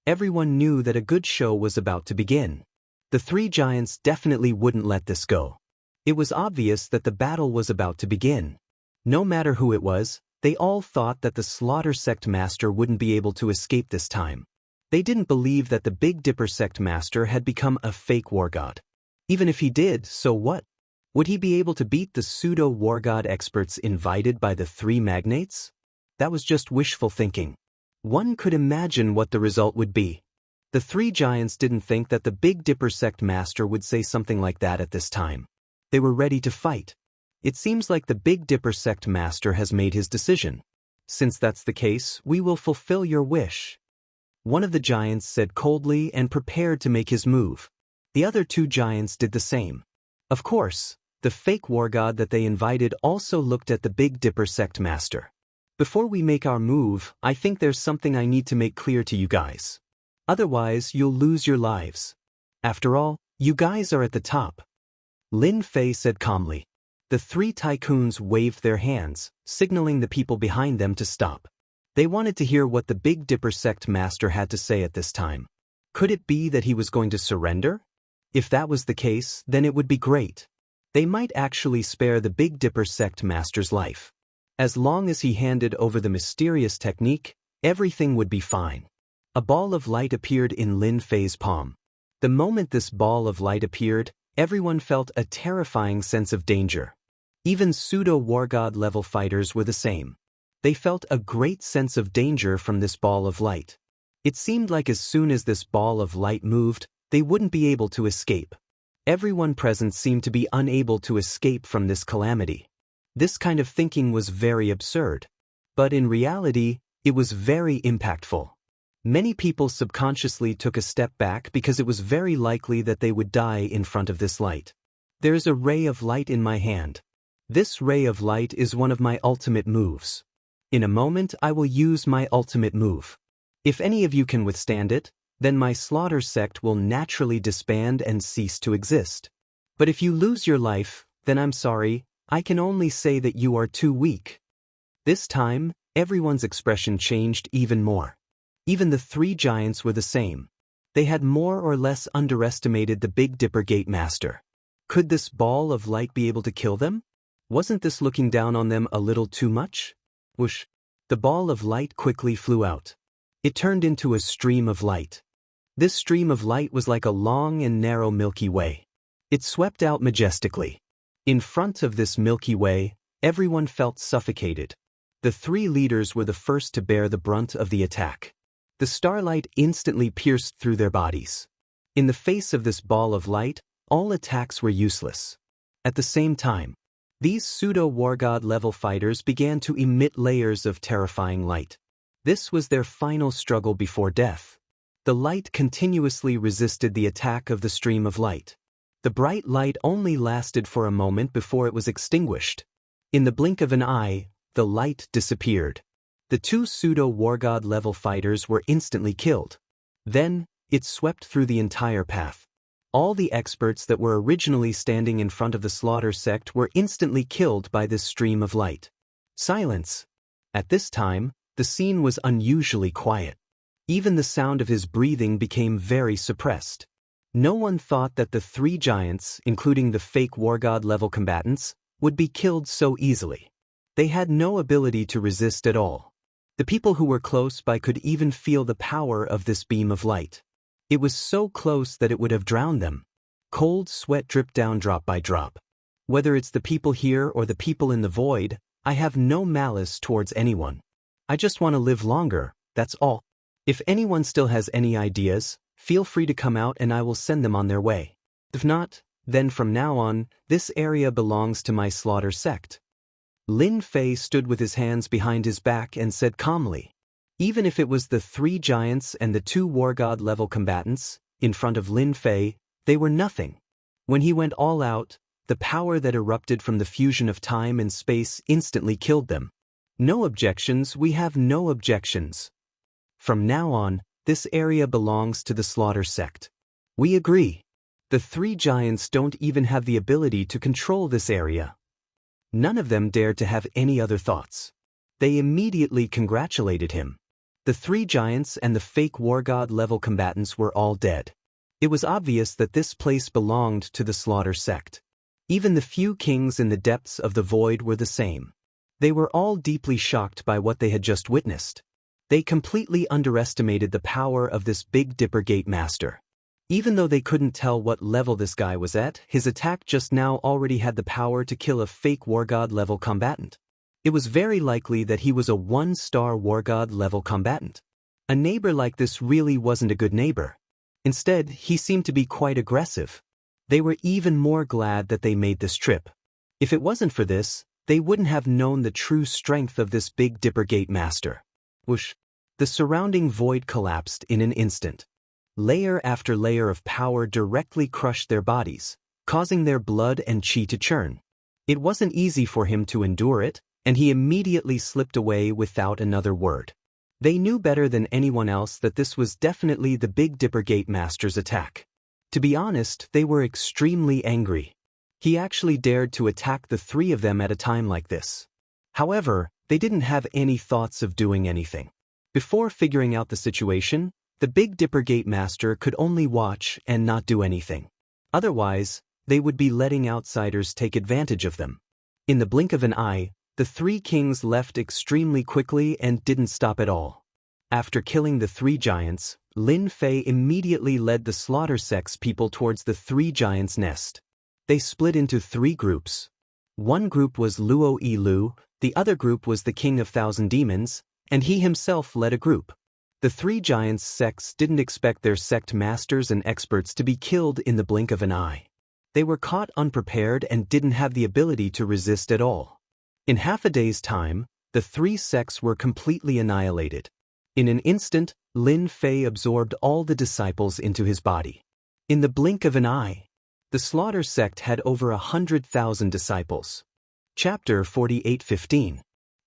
Everyone knew that a good show was about to begin. The 3 giants definitely wouldn't let this go. It was obvious that the battle was about to begin. No matter who it was, they all thought that the Slaughter Sect Master wouldn't be able to escape this time. They didn't believe that the Big Dipper Sect Master had become a fake war god. Even if he did, so what? Would he be able to beat the pseudo-war god experts invited by the 3 magnates? That was just wishful thinking. One could imagine what the result would be. The 3 giants didn't think that the Big Dipper Sect Master would say something like that at this time. They were ready to fight. It seems like the Big Dipper Sect Master has made his decision. Since that's the case, we will fulfill your wish. One of the giants said coldly and prepared to make his move. The other 2 giants did the same. Of course, the fake war god that they invited also looked at the Big Dipper Sect Master. Before we make our move, I think there's something I need to make clear to you guys. Otherwise, you'll lose your lives. After all, you guys are at the top. Lin Fei said calmly. The 3 tycoons waved their hands, signaling the people behind them to stop. They wanted to hear what the Big Dipper Sect Master had to say at this time. Could it be that he was going to surrender? If that was the case, then it would be great. They might actually spare the Big Dipper Sect Master's life. As long as he handed over the mysterious technique, everything would be fine. A ball of light appeared in Lin Fei's palm. The moment this ball of light appeared, everyone felt a terrifying sense of danger. Even pseudo-war god level fighters were the same. They felt a great sense of danger from this ball of light. It seemed like as soon as this ball of light moved, they wouldn't be able to escape. Everyone present seemed to be unable to escape from this calamity. This kind of thinking was very absurd. But in reality, it was very impactful. Many people subconsciously took a step back because it was very likely that they would die in front of this light. There is a ray of light in my hand. This ray of light is one of my ultimate moves. In a moment, I will use my ultimate move. If any of you can withstand it, then my slaughter sect will naturally disband and cease to exist. But if you lose your life, then I'm sorry, I can only say that you are too weak. This time, everyone's expression changed even more. Even the 3 giants were the same. They had more or less underestimated the Big Dipper Gate Master. Could this ball of light be able to kill them? Wasn't this looking down on them a little too much? Whoosh! The ball of light quickly flew out. It turned into a stream of light. This stream of light was like a long and narrow Milky Way. It swept out majestically. In front of this Milky Way, everyone felt suffocated. The 3 leaders were the first to bear the brunt of the attack. The starlight instantly pierced through their bodies. In the face of this ball of light, all attacks were useless. At the same time, these pseudo-war god level fighters began to emit layers of terrifying light. This was their final struggle before death. The light continuously resisted the attack of the stream of light. The bright light only lasted for a moment before it was extinguished. In the blink of an eye, the light disappeared. The 2 pseudo-war god level fighters were instantly killed. Then, it swept through the entire path. All the experts that were originally standing in front of the slaughter sect were instantly killed by this stream of light. Silence. At this time, the scene was unusually quiet. Even the sound of his breathing became very suppressed. No one thought that the three giants, including the fake war god level combatants, would be killed so easily. They had no ability to resist at all. The people who were close by could even feel the power of this beam of light. It was so close that it would have drowned them. Cold sweat dripped down drop by drop. Whether it's the people here or the people in the void, I have no malice towards anyone. I just want to live longer, that's all. If anyone still has any ideas, feel free to come out and I will send them on their way. If not, then from now on, this area belongs to my slaughter sect. Lin Fei stood with his hands behind his back and said calmly. Even if it was the three giants and the two war god level combatants, in front of Lin Fei, they were nothing. When he went all out, the power that erupted from the fusion of time and space instantly killed them. No objections, we have no objections. From now on, this area belongs to the slaughter sect. We agree. The three giants don't even have the ability to control this area. None of them dared to have any other thoughts. They immediately congratulated him. The three giants and the fake war god level combatants were all dead. It was obvious that this place belonged to the slaughter sect. Even the few kings in the depths of the void were the same. They were all deeply shocked by what they had just witnessed. They completely underestimated the power of this Big Dipper Gate Master. Even though they couldn't tell what level this guy was at, his attack just now already had the power to kill a fake war god level combatant. It was very likely that he was a one-star war god level combatant. A neighbor like this really wasn't a good neighbor. Instead, he seemed to be quite aggressive. They were even more glad that they made this trip. If it wasn't for this, they wouldn't have known the true strength of this Big Dipper Gate Master. Whoosh! The surrounding void collapsed in an instant. Layer after layer of power directly crushed their bodies, causing their blood and chi to churn. It wasn't easy for him to endure it, and he immediately slipped away without another word. They knew better than anyone else that this was definitely the Big Dipper Gate Master's attack. To be honest, they were extremely angry. He actually dared to attack the three of them at a time like this. However, they didn't have any thoughts of doing anything. Before figuring out the situation, the Big Dipper Gate Master could only watch and not do anything. Otherwise, they would be letting outsiders take advantage of them. In the blink of an eye, the three kings left extremely quickly and didn't stop at all. After killing the three giants, Lin Fei immediately led the slaughter sect's people towards the three giants' nest. They split into three groups. One group was Luo Yi Lu, the other group was the King of Thousand Demons, and he himself led a group. The three giants' sects didn't expect their sect masters and experts to be killed in the blink of an eye. They were caught unprepared and didn't have the ability to resist at all. In half a day's time, the three sects were completely annihilated. In an instant, Lin Fei absorbed all the disciples into his body. In the blink of an eye, the slaughter sect had over 100,000 disciples. Chapter 48:15.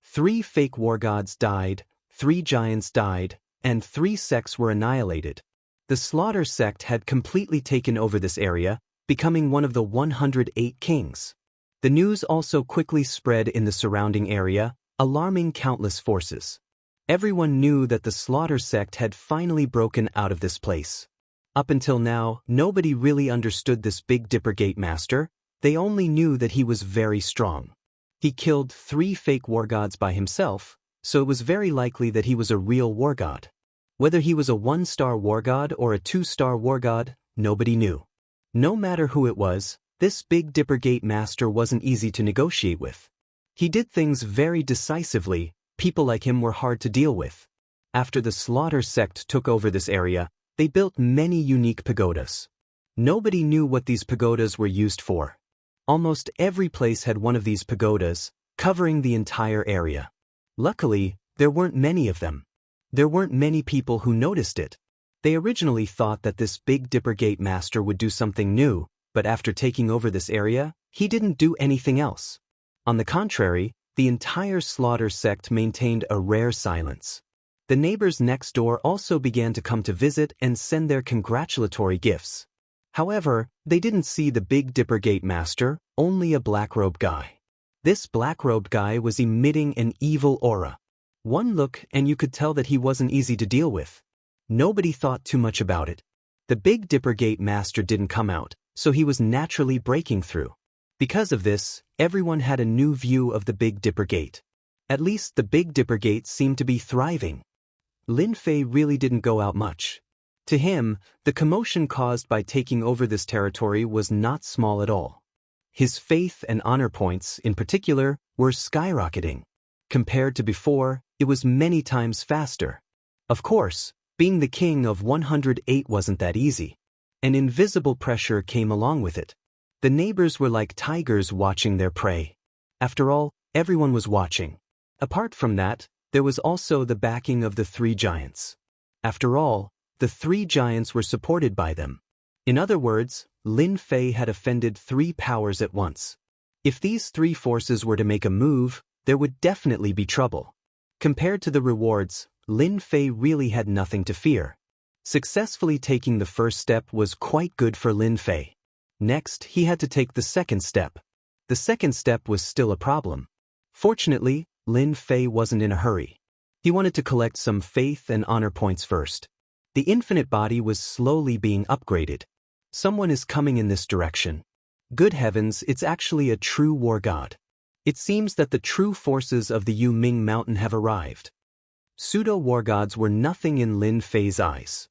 3 fake war gods died, 3 giants died, and 3 sects were annihilated. The slaughter sect had completely taken over this area, becoming one of the 108 kings. The news also quickly spread in the surrounding area, alarming countless forces. Everyone knew that the slaughter sect had finally broken out of this place. Up until now, nobody really understood this Big Dipper Gate Master. They only knew that he was very strong. He killed 3 fake war gods by himself, so it was very likely that he was a real war god. Whether he was a 1-star war god or a 2-star war god, nobody knew. No matter who it was, this Big Dipper Gate Master wasn't easy to negotiate with. He did things very decisively. People like him were hard to deal with. After the slaughter sect took over this area, they built many unique pagodas. Nobody knew what these pagodas were used for. Almost every place had one of these pagodas, covering the entire area. Luckily, there weren't many of them. There weren't many people who noticed it. They originally thought that this Big Dipper Gate Master would do something new, but after taking over this area, he didn't do anything else. On the contrary, the entire slaughter sect maintained a rare silence. The neighbors next door also began to come to visit and send their congratulatory gifts. However, they didn't see the Big Dipper Gate Master, only a black-robed guy. This black-robed guy was emitting an evil aura. One look and you could tell that he wasn't easy to deal with. Nobody thought too much about it. The Big Dipper Gate Master didn't come out, so he was naturally breaking through. Because of this, everyone had a new view of the Big Dipper Gate. At least the Big Dipper Gate seemed to be thriving. Lin Fei really didn't go out much. To him, the commotion caused by taking over this territory was not small at all. His faith and honor points, in particular, were skyrocketing. Compared to before, it was many times faster. Of course, being the king of 108 wasn't that easy. An invisible pressure came along with it. The neighbors were like tigers watching their prey. After all, everyone was watching. Apart from that, there was also the backing of the three giants. After all, the three giants were supported by them. In other words, Lin Fei had offended three powers at once. If these three forces were to make a move, there would definitely be trouble. Compared to the rewards, Lin Fei really had nothing to fear. Successfully taking the first step was quite good for Lin Fei. Next, he had to take the second step. The second step was still a problem. Fortunately, Lin Fei wasn't in a hurry. He wanted to collect some faith and honor points first. The infinite body was slowly being upgraded. Someone is coming in this direction. Good heavens, it's actually a true war god. It seems that the true forces of the Yu Ming Mountain have arrived. Pseudo-war gods were nothing in Lin Fei's eyes.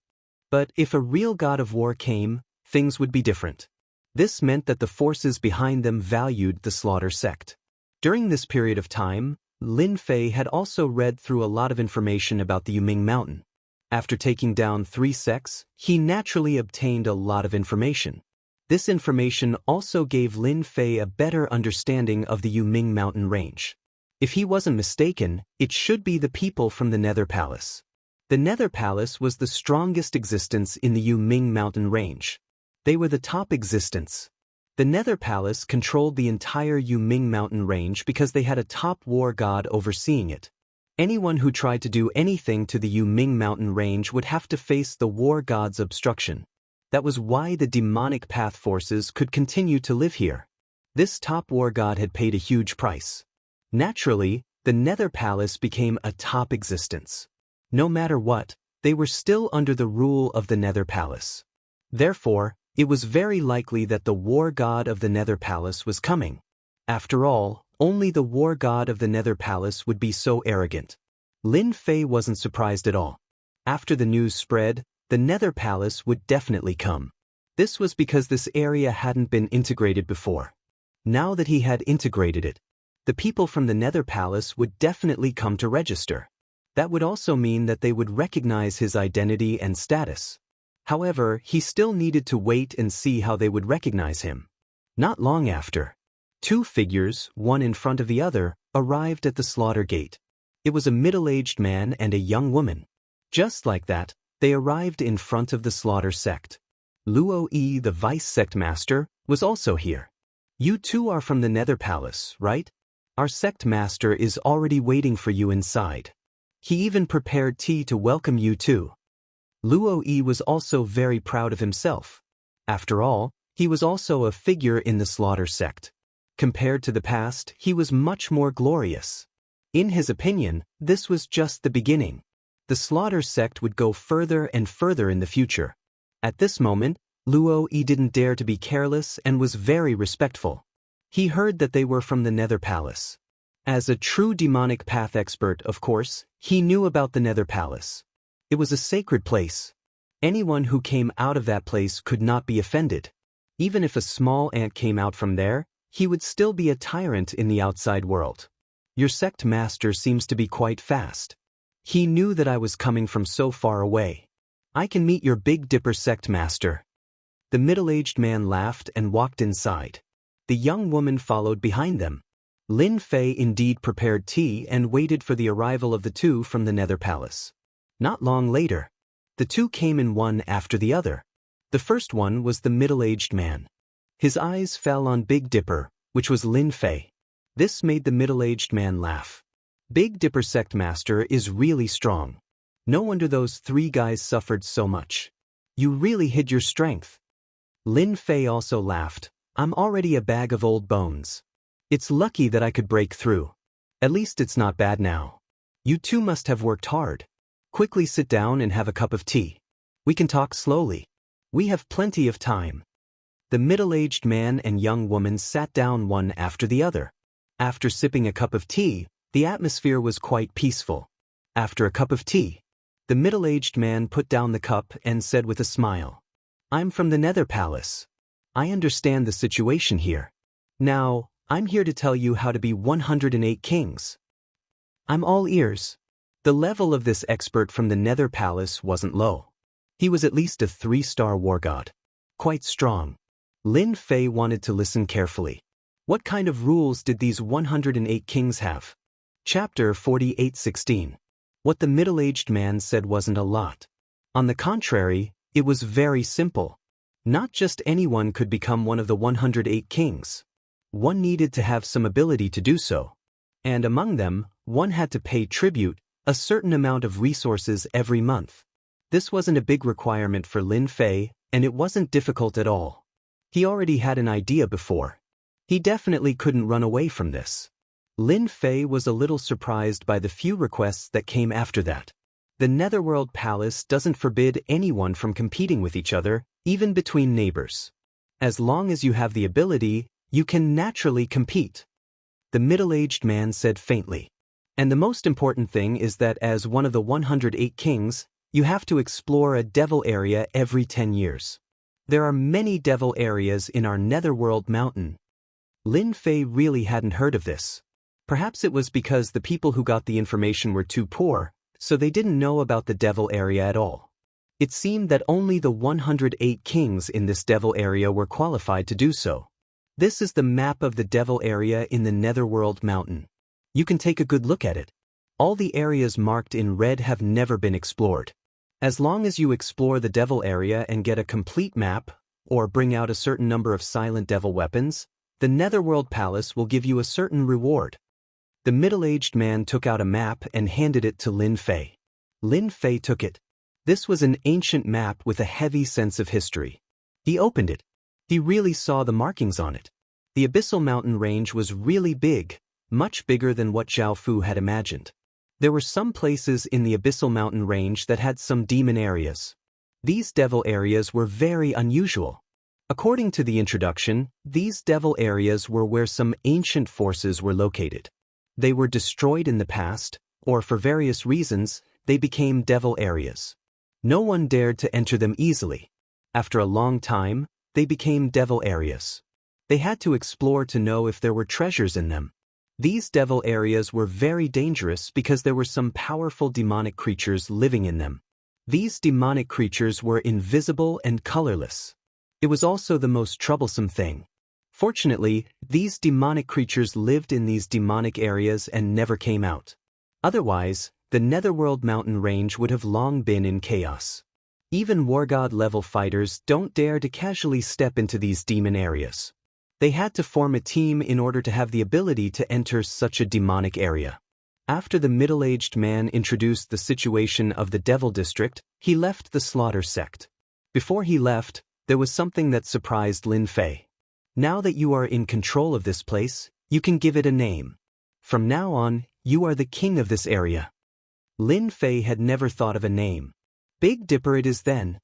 But if a real god of war came, things would be different. This meant that the forces behind them valued the Slaughter sect. During this period of time, Lin Fei had also read through a lot of information about the Yu Ming Mountain. After taking down three sects, he naturally obtained a lot of information. This information also gave Lin Fei a better understanding of the Yu Ming Mountain range. If he wasn't mistaken, it should be the people from the Nether Palace. The Nether Palace was the strongest existence in the Yu Ming Mountain range. They were the top existence. The Nether Palace controlled the entire Yu Ming Mountain range because they had a top war god overseeing it. Anyone who tried to do anything to the Yu Ming Mountain range would have to face the war god's obstruction. That was why the demonic path forces could continue to live here. This top war god had paid a huge price. Naturally, the Nether Palace became a top existence. No matter what, they were still under the rule of the Nether Palace. Therefore, it was very likely that the war god of the Nether Palace was coming. After all, only the war god of the Nether Palace would be so arrogant. Lin Fei wasn't surprised at all. After the news spread, the Nether Palace would definitely come. This was because this area hadn't been integrated before. Now that he had integrated it, the people from the Nether Palace would definitely come to register. That would also mean that they would recognize his identity and status. However, he still needed to wait and see how they would recognize him. Not long after, two figures, one in front of the other, arrived at the slaughter gate. It was a middle-aged man and a young woman. Just like that, they arrived in front of the slaughter sect. Luo Yi, the vice sect master, was also here. You two are from the Nether Palace, right? Our sect master is already waiting for you inside. He even prepared tea to welcome you too. Luo Yi was also very proud of himself. After all, he was also a figure in the slaughter sect. Compared to the past, he was much more glorious. In his opinion, this was just the beginning. The slaughter sect would go further and further in the future. At this moment, Luo Yi didn't dare to be careless and was very respectful. He heard that they were from the Nether Palace. As a true demonic path expert, of course, he knew about the Nether Palace. It was a sacred place. Anyone who came out of that place could not be offended. Even if a small ant came out from there, he would still be a tyrant in the outside world. Your sect master seems to be quite fast. He knew that I was coming from so far away. I can meet your Big Dipper sect master. The middle-aged man laughed and walked inside. The young woman followed behind them. Lin Fei indeed prepared tea and waited for the arrival of the two from the Nether Palace. Not long later, the two came in one after the other. The first one was the middle-aged man. His eyes fell on Big Dipper, which was Lin Fei. This made the middle-aged man laugh. Big Dipper sect master is really strong. No wonder those three guys suffered so much. You really hid your strength. Lin Fei also laughed. I'm already a bag of old bones. It's lucky that I could break through. At least it's not bad now. You two must have worked hard. Quickly sit down and have a cup of tea. We can talk slowly. We have plenty of time. The middle-aged man and young woman sat down one after the other. After sipping a cup of tea, the atmosphere was quite peaceful. After a cup of tea, the middle-aged man put down the cup and said with a smile, "I'm from the Nether Palace. I understand the situation here. Now, I'm here to tell you how to be 108 kings." "I'm all ears." The level of this expert from the Nether Palace wasn't low. He was at least a 3-star war god. Quite strong. Lin Fei wanted to listen carefully. What kind of rules did these 108 kings have? Chapter 48:16. What the middle-aged man said wasn't a lot. On the contrary, it was very simple. Not just anyone could become one of the 108 kings. One needed to have some ability to do so. And among them, one had to pay tribute, a certain amount of resources every month. This wasn't a big requirement for Lin Fei, and it wasn't difficult at all. He already had an idea before. He definitely couldn't run away from this. Lin Fei was a little surprised by the few requests that came after that. The Netherworld Palace doesn't forbid anyone from competing with each other, even between neighbors. As long as you have the ability, you can naturally compete. The middle-aged man said faintly. And the most important thing is that as one of the 108 kings, you have to explore a devil area every 10 years. There are many devil areas in our Netherworld mountain. Lin Fei really hadn't heard of this. Perhaps it was because the people who got the information were too poor, so they didn't know about the devil area at all. It seemed that only the 108 kings in this devil area were qualified to do so. This is the map of the devil area in the Netherworld mountain. You can take a good look at it. All the areas marked in red have never been explored. As long as you explore the devil area and get a complete map, or bring out a certain number of silent devil weapons, the Netherworld Palace will give you a certain reward. The middle-aged man took out a map and handed it to Lin Fei. Lin Fei took it. This was an ancient map with a heavy sense of history. He opened it. He really saw the markings on it. The Abyssal Mountain Range was really big, much bigger than what Zhao Fu had imagined. There were some places in the Abyssal Mountain Range that had some demon areas. These devil areas were very unusual. According to the introduction, these devil areas were where some ancient forces were located. They were destroyed in the past, or for various reasons, they became devil areas. No one dared to enter them easily. After a long time, they became devil areas. They had to explore to know if there were treasures in them. These devil areas were very dangerous because there were some powerful demonic creatures living in them. These demonic creatures were invisible and colorless. It was also the most troublesome thing. Fortunately, these demonic creatures lived in these demonic areas and never came out. Otherwise, the Netherworld mountain range would have long been in chaos. Even War God level fighters don't dare to casually step into these demon areas. They had to form a team in order to have the ability to enter such a demonic area. After the middle-aged man introduced the situation of the Devil District, he left the Slaughter Sect. Before he left, there was something that surprised Lin Fei. Now that you are in control of this place, you can give it a name. From now on, you are the king of this area. Lin Fei had never thought of a name. Big Dipper it is then.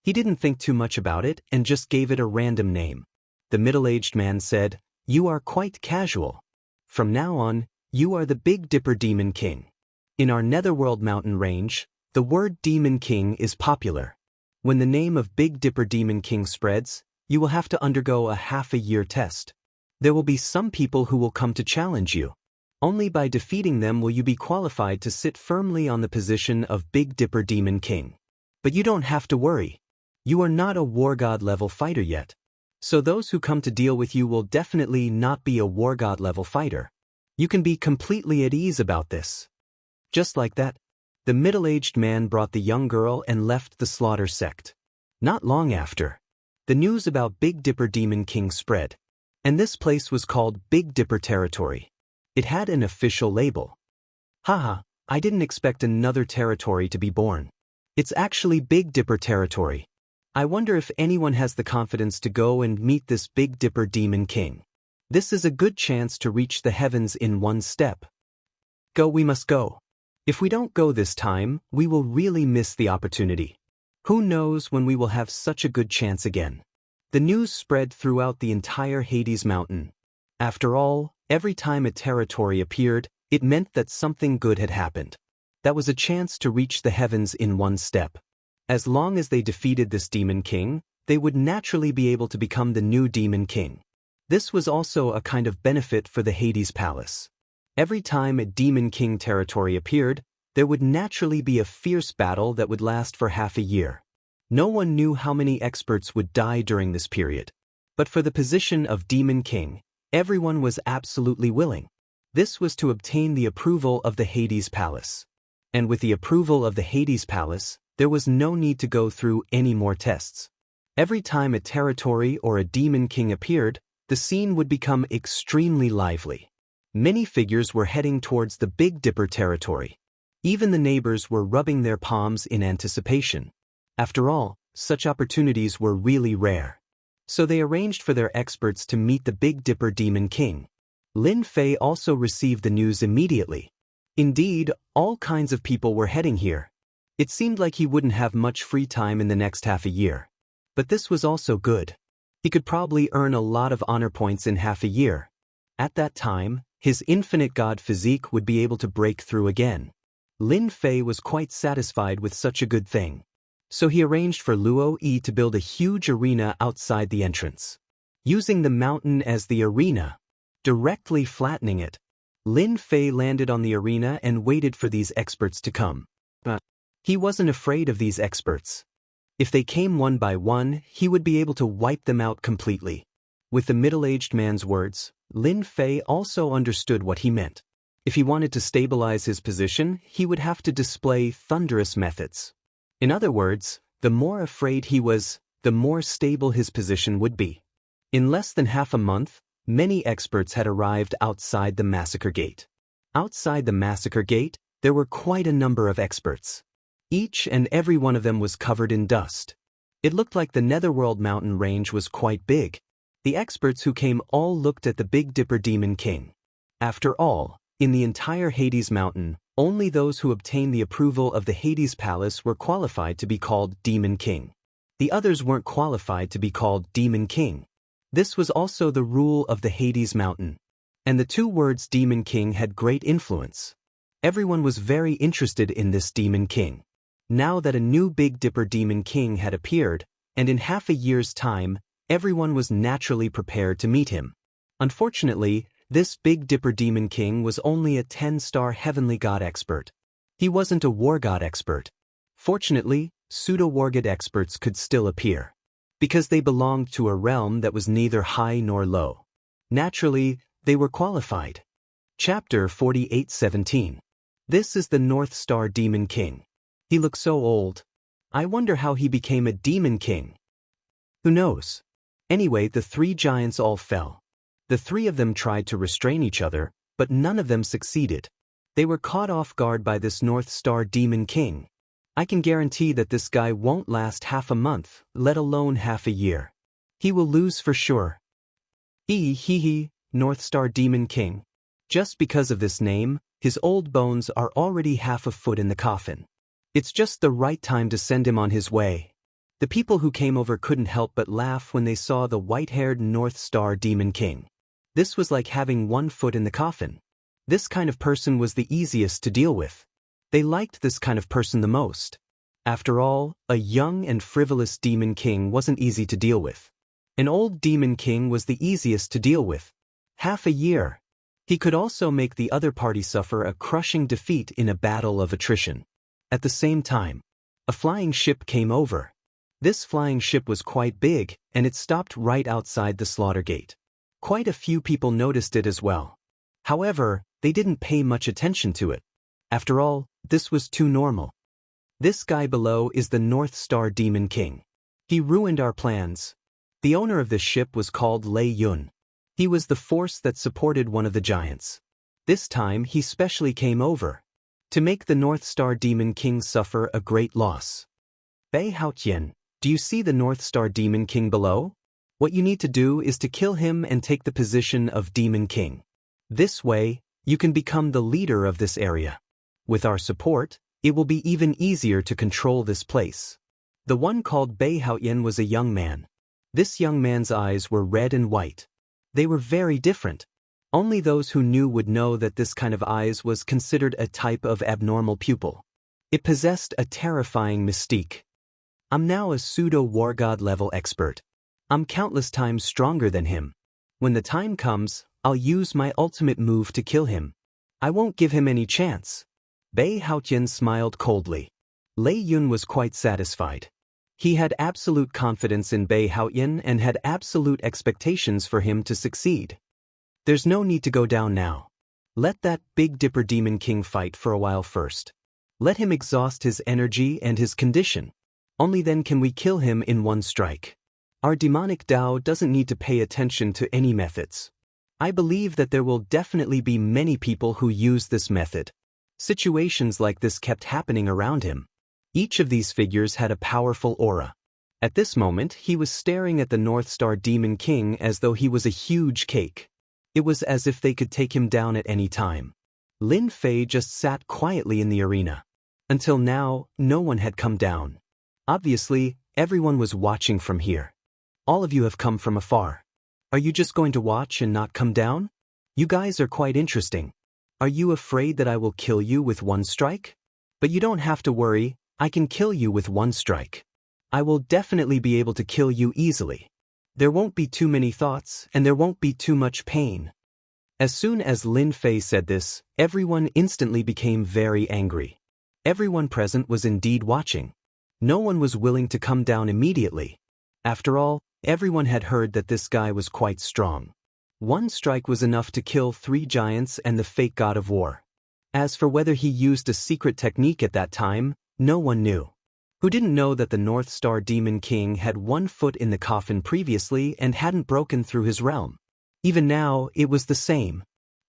He didn't think too much about it and just gave it a random name. The middle-aged man said, "You are quite casual. From now on, you are the Big Dipper Demon King." In our Netherworld mountain range, the word Demon King is popular. When the name of Big Dipper Demon King spreads, you will have to undergo a half-a-year test. There will be some people who will come to challenge you. Only by defeating them will you be qualified to sit firmly on the position of Big Dipper Demon King. But you don't have to worry. You are not a War God level fighter yet. So those who come to deal with you will definitely not be a War God level fighter. You can be completely at ease about this. Just like that, the middle-aged man brought the young girl and left the Slaughter Sect. Not long after, the news about Big Dipper Demon King spread, and this place was called Big Dipper Territory. It had an official label. Haha, I didn't expect another territory to be born. It's actually Big Dipper Territory. I wonder if anyone has the confidence to go and meet this Big Dipper Demon King. This is a good chance to reach the heavens in one step. Go, we must go. If we don't go this time, we will really miss the opportunity. Who knows when we will have such a good chance again. The news spread throughout the entire Hades Mountain. After all, every time a territory appeared, it meant that something good had happened. That was a chance to reach the heavens in one step. As long as they defeated this demon king, they would naturally be able to become the new demon king. This was also a kind of benefit for the Hades Palace. Every time a demon king territory appeared, there would naturally be a fierce battle that would last for half a year. No one knew how many experts would die during this period. But for the position of demon king, everyone was absolutely willing. This was to obtain the approval of the Hades Palace. And with the approval of the Hades Palace, there was no need to go through any more tests. Every time a territory or a demon king appeared, the scene would become extremely lively. Many figures were heading towards the Big Dipper territory. Even the neighbors were rubbing their palms in anticipation. After all, such opportunities were really rare. So they arranged for their experts to meet the Big Dipper Demon King. Lin Fei also received the news immediately. Indeed, all kinds of people were heading here. It seemed like he wouldn't have much free time in the next half a year. But this was also good. He could probably earn a lot of honor points in half a year. At that time, his infinite god physique would be able to break through again. Lin Fei was quite satisfied with such a good thing. So he arranged for Luo Yi to build a huge arena outside the entrance. Using the mountain as the arena, directly flattening it, Lin Fei landed on the arena and waited for these experts to come. But he wasn't afraid of these experts. If they came one by one, he would be able to wipe them out completely. With the middle-aged man's words, Lin Fei also understood what he meant. If he wanted to stabilize his position, he would have to display thunderous methods. In other words, the more afraid he was, the more stable his position would be. In less than half a month, many experts had arrived outside the massacre gate. Outside the massacre gate, there were quite a number of experts. Each and every one of them was covered in dust. It looked like the Netherworld mountain range was quite big. The experts who came all looked at the Big Dipper Demon King. After all, in the entire Hades Mountain, only those who obtained the approval of the Hades Palace were qualified to be called Demon King. The others weren't qualified to be called Demon King. This was also the rule of the Hades Mountain. And the two words Demon King had great influence. Everyone was very interested in this Demon King. Now that a new Big Dipper Demon King had appeared, and in half a year's time, everyone was naturally prepared to meet him. Unfortunately, this Big Dipper Demon King was only a 10-star heavenly god expert. He wasn't a war god expert. Fortunately, pseudo-war god experts could still appear, because they belonged to a realm that was neither high nor low. Naturally, they were qualified. Chapter 48:17. This is the North Star Demon King. He looks so old. I wonder how he became a Demon King. Who knows? Anyway, the three giants all fell. The three of them tried to restrain each other, but none of them succeeded. They were caught off guard by this North Star Demon King. I can guarantee that this guy won't last half a month, let alone half a year. He will lose for sure. North Star Demon King. Just because of this name, his old bones are already half a foot in the coffin. It's just the right time to send him on his way. The people who came over couldn't help but laugh when they saw the white-haired North Star Demon King. This was like having one foot in the coffin. This kind of person was the easiest to deal with. They liked this kind of person the most. After all, a young and frivolous Demon King wasn't easy to deal with. An old Demon King was the easiest to deal with. Half a year. He could also make the other party suffer a crushing defeat in a battle of attrition. At the same time, a flying ship came over. This flying ship was quite big, and it stopped right outside the slaughter gate. Quite a few people noticed it as well. However, they didn't pay much attention to it. After all, this was too normal. This guy below is the North Star Demon King. He ruined our plans. The owner of this ship was called Lei Yun. He was the force that supported one of the giants. This time he specially came over to make the North Star Demon King suffer a great loss. Bei Haotian, do you see the North Star Demon King below? What you need to do is to kill him and take the position of Demon King. This way, you can become the leader of this area. With our support, it will be even easier to control this place. The one called Bei Haoyan was a young man. This young man's eyes were red and white. They were very different. Only those who knew would know that this kind of eyes was considered a type of abnormal pupil. It possessed a terrifying mystique. I'm now a pseudo-war god level expert. I'm countless times stronger than him. When the time comes, I'll use my ultimate move to kill him. I won't give him any chance. Bei Haoyan smiled coldly. Lei Yun was quite satisfied. He had absolute confidence in Bei Haoyan and had absolute expectations for him to succeed. There's no need to go down now. Let that Big Dipper Demon King fight for a while first. Let him exhaust his energy and his condition. Only then can we kill him in one strike. Our demonic Dao doesn't need to pay attention to any methods. I believe that there will definitely be many people who use this method. Situations like this kept happening around him. Each of these figures had a powerful aura. At this moment, he was staring at the North Star Demon King as though he was a huge cake. It was as if they could take him down at any time. Lin Fei just sat quietly in the arena. Until now, no one had come down. Obviously, everyone was watching from here. All of you have come from afar. Are you just going to watch and not come down? You guys are quite interesting. Are you afraid that I will kill you with one strike? But you don't have to worry, I can kill you with one strike. I will definitely be able to kill you easily. There won't be too many thoughts, and there won't be too much pain. As soon as Lin Fei said this, everyone instantly became very angry. Everyone present was indeed watching. No one was willing to come down immediately. After all, everyone had heard that this guy was quite strong. One strike was enough to kill 3 giants and the fake god of war. As for whether he used a secret technique at that time, no one knew. Who didn't know that the North Star Demon King had 1 foot in the coffin previously and hadn't broken through his realm? Even now, it was the same.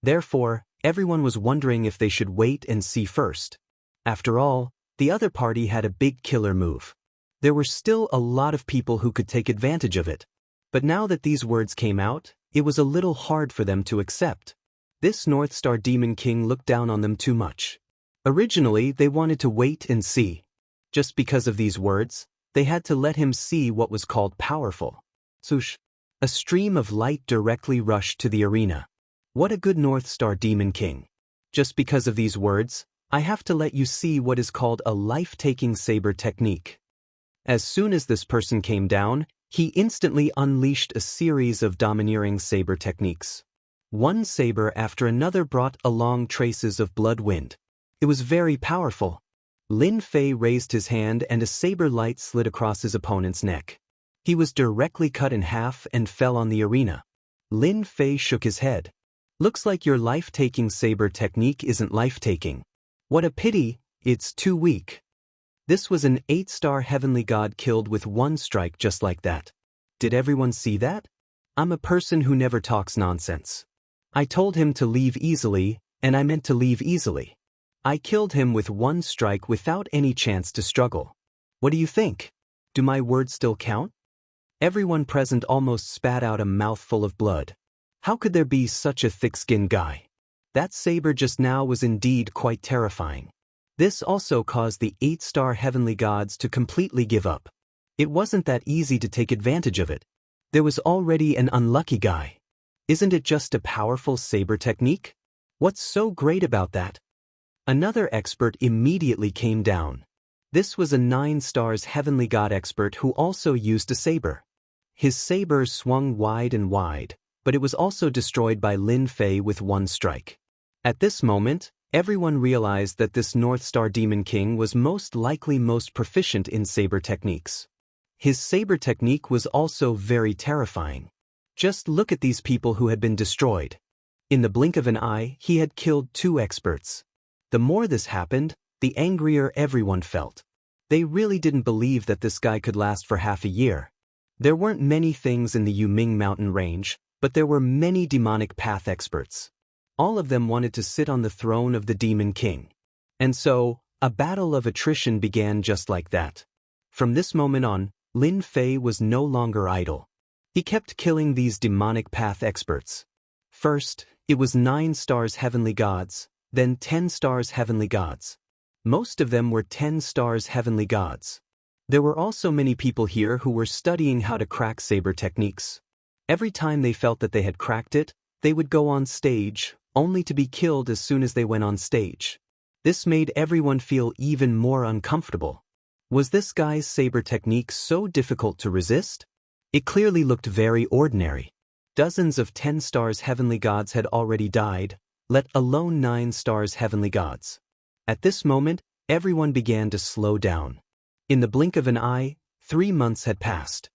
Therefore, everyone was wondering if they should wait and see first. After all, the other party had a big killer move. There were still a lot of people who could take advantage of it. But now that these words came out, it was a little hard for them to accept. This North Star Demon King looked down on them too much. Originally, they wanted to wait and see. Just because of these words, they had to let him see what was called powerful. Swoosh! A stream of light directly rushed to the arena. What a good North Star Demon King. Just because of these words, I have to let you see what is called a life-taking saber technique. As soon as this person came down, he instantly unleashed a series of domineering saber techniques. One saber after another brought along traces of blood wind. It was very powerful. Lin Fei raised his hand and a saber light slid across his opponent's neck. He was directly cut in half and fell on the arena. Lin Fei shook his head. Looks like your life-taking saber technique isn't life-taking. What a pity, it's too weak. This was an 8-star heavenly god killed with one strike just like that. Did everyone see that? I'm a person who never talks nonsense. I told him to leave easily, and I meant to leave easily. I killed him with one strike without any chance to struggle. What do you think? Do my words still count? Everyone present almost spat out a mouthful of blood. How could there be such a thick-skinned guy? That saber just now was indeed quite terrifying. This also caused the 8-star heavenly gods to completely give up. It wasn't that easy to take advantage of it. There was already an unlucky guy. Isn't it just a powerful saber technique? What's so great about that? Another expert immediately came down. This was a 9 stars heavenly god expert who also used a saber. His saber swung wide and wide, but it was also destroyed by Lin Fei with one strike. At this moment, everyone realized that this North Star Demon King was most likely most proficient in saber techniques. His saber technique was also very terrifying. Just look at these people who had been destroyed. In the blink of an eye, he had killed 2 experts. The more this happened, the angrier everyone felt. They really didn't believe that this guy could last for half a year. There weren't many things in the Yuming mountain range, but there were many demonic path experts. All of them wanted to sit on the throne of the Demon King. And so, a battle of attrition began just like that. From this moment on, Lin Fei was no longer idle. He kept killing these demonic path experts. First, it was 9 stars heavenly gods, then 10 stars heavenly gods. Most of them were 10 stars heavenly gods. There were also many people here who were studying how to crack saber techniques. Every time they felt that they had cracked it, they would go on stage, only to be killed as soon as they went on stage. This made everyone feel even more uncomfortable. Was this guy's saber technique so difficult to resist? It clearly looked very ordinary. Dozens of 10 stars heavenly gods had already died, let alone 9 stars heavenly gods. At this moment, everyone began to slow down. In the blink of an eye, 3 months had passed.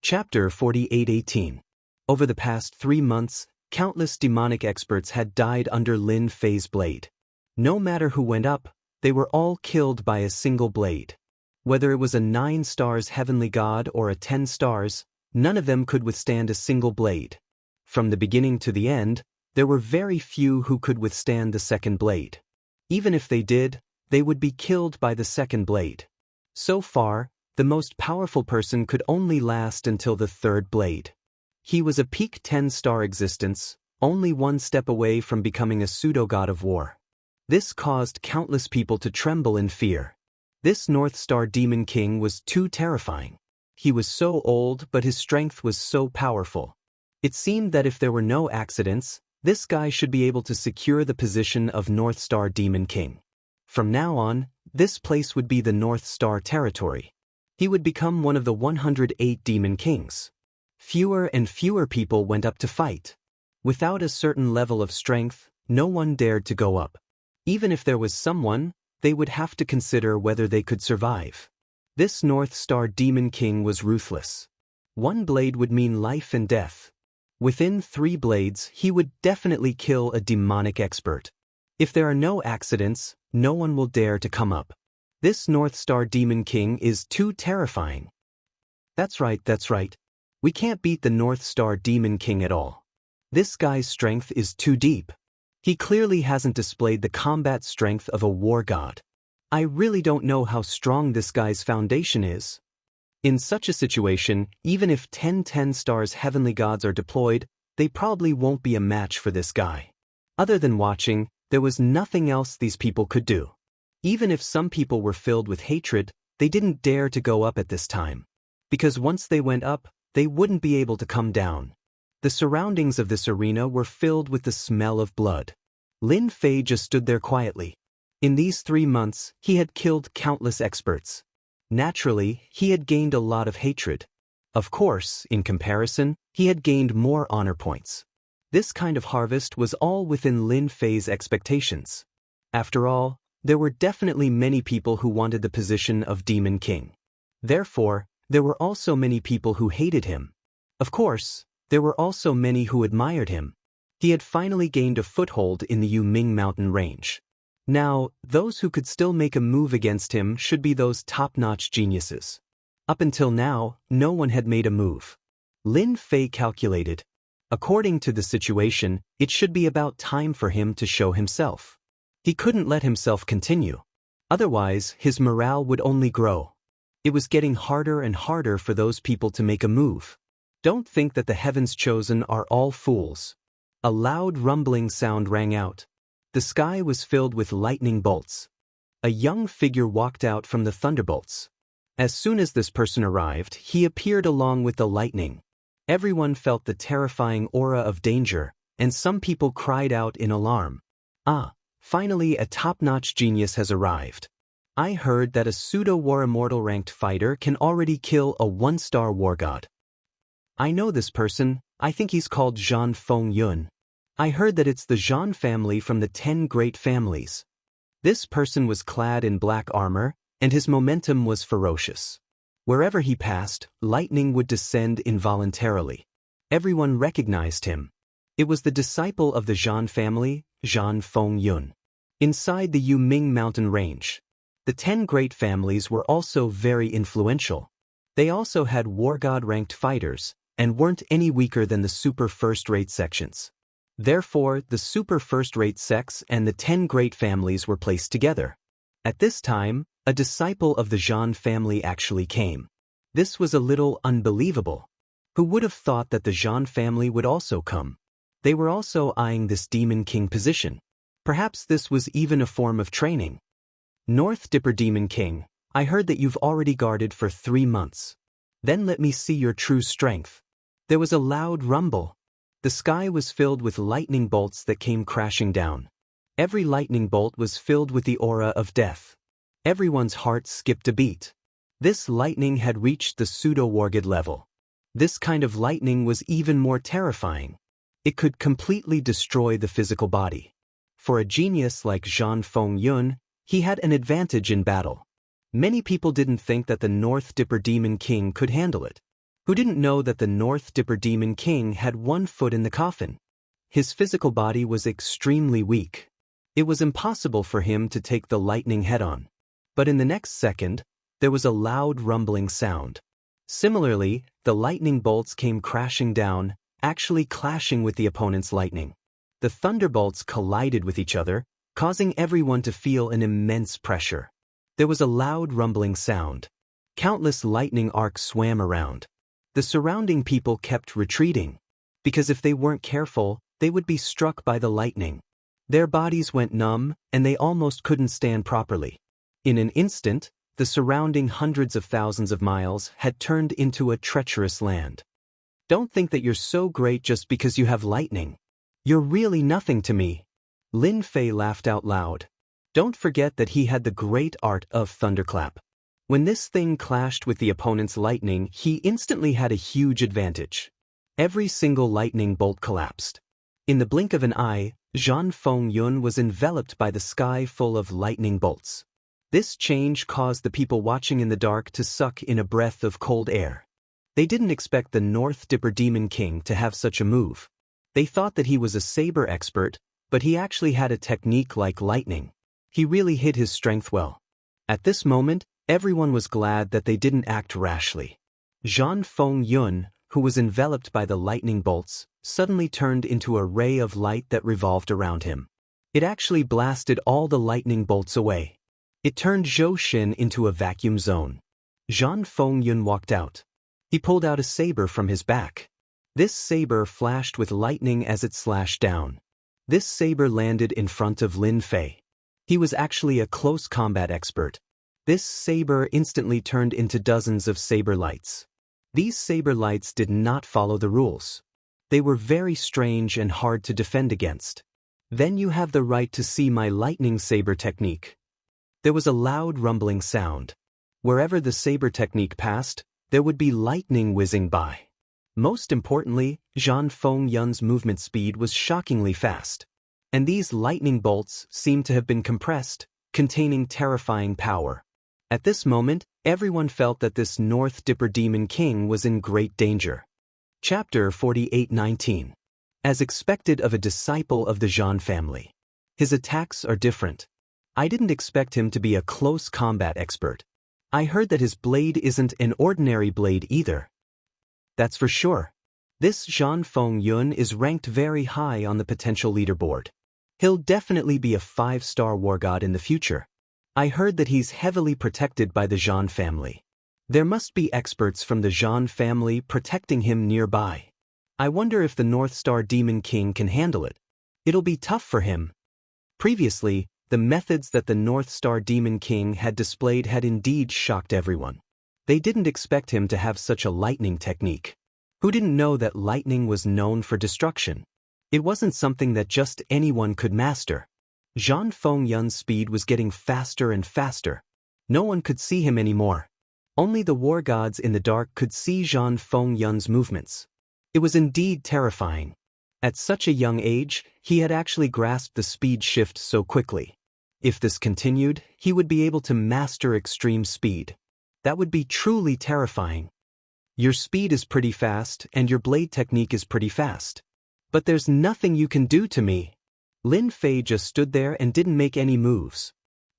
Chapter 48:18. Over the past 3 months, countless demonic experts had died under Lin Fei's blade. No matter who went up, they were all killed by a single blade. Whether it was a 9 stars heavenly god or a 10 stars, none of them could withstand a single blade. From the beginning to the end, there were very few who could withstand the second blade. Even if they did, they would be killed by the second blade. So far, the most powerful person could only last until the third blade. He was a peak 10-star existence, only one step away from becoming a pseudo-god of war. This caused countless people to tremble in fear. This North Star Demon King was too terrifying. He was so old, but his strength was so powerful. It seemed that if there were no accidents, this guy should be able to secure the position of North Star Demon King. From now on, this place would be the North Star territory. He would become one of the 108 Demon Kings. Fewer and fewer people went up to fight. Without a certain level of strength, no one dared to go up. Even if there was someone, they would have to consider whether they could survive. This North Star Demon King was ruthless. One blade would mean life and death. Within 3 blades, he would definitely kill a demonic expert. If there are no accidents, no one will dare to come up. This North Star Demon King is too terrifying. That's right. We can't beat the North Star Demon King at all. This guy's strength is too deep. He clearly hasn't displayed the combat strength of a war god. I really don't know how strong this guy's foundation is. In such a situation, even if 10 stars heavenly gods are deployed, they probably won't be a match for this guy. Other than watching, there was nothing else these people could do. Even if some people were filled with hatred, they didn't dare to go up at this time. Because once they went up, they wouldn't be able to come down. The surroundings of this arena were filled with the smell of blood. Lin Fei just stood there quietly. In these 3 months, he had killed countless experts. Naturally, he had gained a lot of hatred. Of course, in comparison, he had gained more honor points. This kind of harvest was all within Lin Fei's expectations. After all, there were definitely many people who wanted the position of Demon King. Therefore, there were also many people who hated him. Of course, there were also many who admired him. He had finally gained a foothold in the Yuming mountain range. Now, those who could still make a move against him should be those top-notch geniuses. Up until now, no one had made a move. Lin Fei calculated. According to the situation, it should be about time for him to show himself. He couldn't let himself continue. Otherwise, his morale would only grow. It was getting harder and harder for those people to make a move. Don't think that the heavens chosen are all fools. A loud rumbling sound rang out. The sky was filled with lightning bolts. A young figure walked out from the thunderbolts. As soon as this person arrived, he appeared along with the lightning. Everyone felt the terrifying aura of danger, and some people cried out in alarm. Finally a top-notch genius has arrived. I heard that a pseudo-war immortal ranked fighter can already kill a 1-star war god. I know this person, I think he's called Zhan Fengyun. I heard that it's the Zhan family from the 10 great families. This person was clad in black armor, and his momentum was ferocious. Wherever he passed, lightning would descend involuntarily. Everyone recognized him. It was the disciple of the Zhan family, Zhan Fengyun. Inside the Yuming mountain range, the 10 great families were also very influential. They also had war god-ranked fighters, and weren't any weaker than the super first-rate sections. Therefore, the super first-rate sects and the 10 great families were placed together. At this time, a disciple of the Zhan family actually came. This was a little unbelievable. Who would have thought that the Zhan family would also come? They were also eyeing this Demon King position. Perhaps this was even a form of training. North Dipper Demon King, I heard that you've already guarded for 3 months. Then let me see your true strength. There was a loud rumble. The sky was filled with lightning bolts that came crashing down. Every lightning bolt was filled with the aura of death. Everyone's heart skipped a beat. This lightning had reached the pseudo-wargid level. This kind of lightning was even more terrifying. It could completely destroy the physical body. For a genius like Zhan Fengyun, he had an advantage in battle. Many people didn't think that the North Dipper Demon King could handle it. Who didn't know that the North Dipper Demon King had 1 foot in the coffin? His physical body was extremely weak. It was impossible for him to take the lightning head-on. But in the next second, there was a loud rumbling sound. Similarly, the lightning bolts came crashing down, actually clashing with the opponent's lightning. The thunderbolts collided with each other, causing everyone to feel an immense pressure. There was a loud rumbling sound. Countless lightning arcs swam around. The surrounding people kept retreating, because if they weren't careful, they would be struck by the lightning. Their bodies went numb, and they almost couldn't stand properly. In an instant, the surrounding hundreds of thousands of miles had turned into a treacherous land. Don't think that you're so great just because you have lightning. You're really nothing to me. Lin Fei laughed out loud. Don't forget that he had the great art of thunderclap. When this thing clashed with the opponent's lightning, he instantly had a huge advantage. Every single lightning bolt collapsed. In the blink of an eye, Zhan Fengyun was enveloped by the sky full of lightning bolts. This change caused the people watching in the dark to suck in a breath of cold air. They didn't expect the North Dipper Demon King to have such a move. They thought that he was a saber expert, but he actually had a technique like lightning. He really hid his strength well. At this moment, everyone was glad that they didn't act rashly. Zhan Fengyun, who was enveloped by the lightning bolts, suddenly turned into a ray of light that revolved around him. It actually blasted all the lightning bolts away. It turned Zhou Xin into a vacuum zone. Zhan Fengyun walked out. He pulled out a saber from his back. This saber flashed with lightning as it slashed down. This saber landed in front of Lin Fei. He was actually a close combat expert. This saber instantly turned into dozens of saber lights. These saber lights did not follow the rules. They were very strange and hard to defend against. Then you have the right to see my lightning saber technique. There was a loud rumbling sound. Wherever the saber technique passed, there would be lightning whizzing by. Most importantly, Zhan Fengyun's movement speed was shockingly fast. And these lightning bolts seemed to have been compressed, containing terrifying power. At this moment, everyone felt that this North Dipper Demon King was in great danger. Chapter 48:19. As expected of a disciple of the Zhan family. His attacks are different. I didn't expect him to be a close combat expert. I heard that his blade isn't an ordinary blade either. That's for sure. This Zhan Fengyun is ranked very high on the potential leaderboard. He'll definitely be a 5-star war god in the future. I heard that he's heavily protected by the Zhan family. There must be experts from the Zhan family protecting him nearby. I wonder if the North Star Demon King can handle it. It'll be tough for him. Previously, the methods that the North Star Demon King had displayed had indeed shocked everyone. They didn't expect him to have such a lightning technique. Who didn't know that lightning was known for destruction? It wasn't something that just anyone could master. Zhan Fengyun's speed was getting faster and faster. No one could see him anymore. Only the war gods in the dark could see Zhan Fengyun's movements. It was indeed terrifying. At such a young age, he had actually grasped the speed shift so quickly. If this continued, he would be able to master extreme speed. That would be truly terrifying. Your speed is pretty fast, and your blade technique is pretty fast. But there's nothing you can do to me. Lin Fei just stood there and didn't make any moves.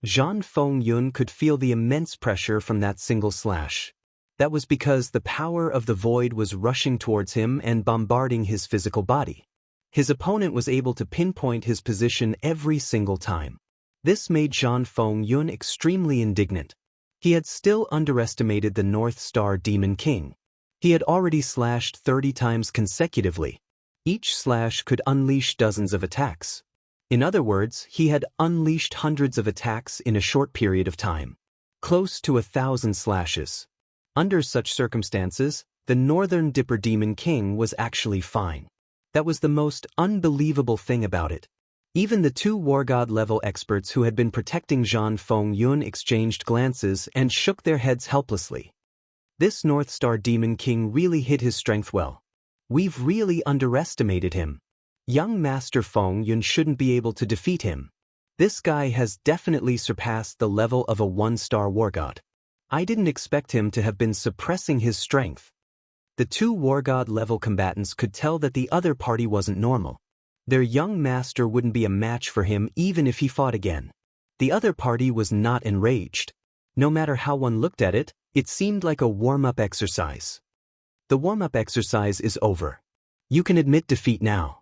Zhan Fengyun could feel the immense pressure from that single slash. That was because the power of the void was rushing towards him and bombarding his physical body. His opponent was able to pinpoint his position every single time. This made Zhan Fengyun extremely indignant. He had still underestimated the North Star Demon King. He had already slashed 30 times consecutively. Each slash could unleash dozens of attacks. In other words, he had unleashed hundreds of attacks in a short period of time. Close to 1,000 slashes. Under such circumstances, the Northern Dipper Demon King was actually fine. That was the most unbelievable thing about it. Even the two War God level experts who had been protecting Zhan Fengyun exchanged glances and shook their heads helplessly. This North Star Demon King really hid his strength well. We've really underestimated him. Young Master Fengyun shouldn't be able to defeat him. This guy has definitely surpassed the level of a 1-star War God. I didn't expect him to have been suppressing his strength. The two War God level combatants could tell that the other party wasn't normal. Their young master wouldn't be a match for him even if he fought again. The other party was not enraged. No matter how one looked at it, it seemed like a warm-up exercise. The warm-up exercise is over. You can admit defeat now.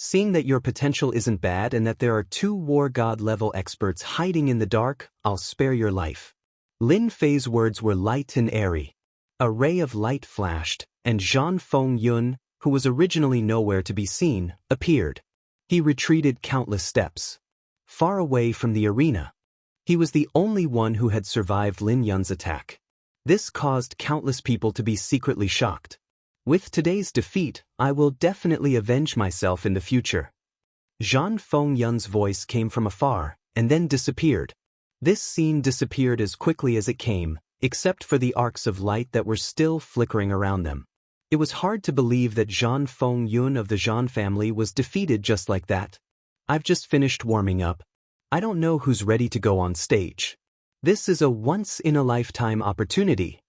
Seeing that your potential isn't bad and that there are two War God level experts hiding in the dark, I'll spare your life. Lin Fei's words were light and airy. A ray of light flashed, and Zhan Fengyun, who was originally nowhere to be seen, appeared. He retreated countless steps. Far away from the arena. He was the only one who had survived Lin Yun's attack. This caused countless people to be secretly shocked. With today's defeat, I will definitely avenge myself in the future. Zhan Fengyun's voice came from afar, and then disappeared. This scene disappeared as quickly as it came, except for the arcs of light that were still flickering around them. It was hard to believe that Zhan Fengyun of the Zhan family was defeated just like that. I've just finished warming up. I don't know who's ready to go on stage. This is a once-in-a-lifetime opportunity.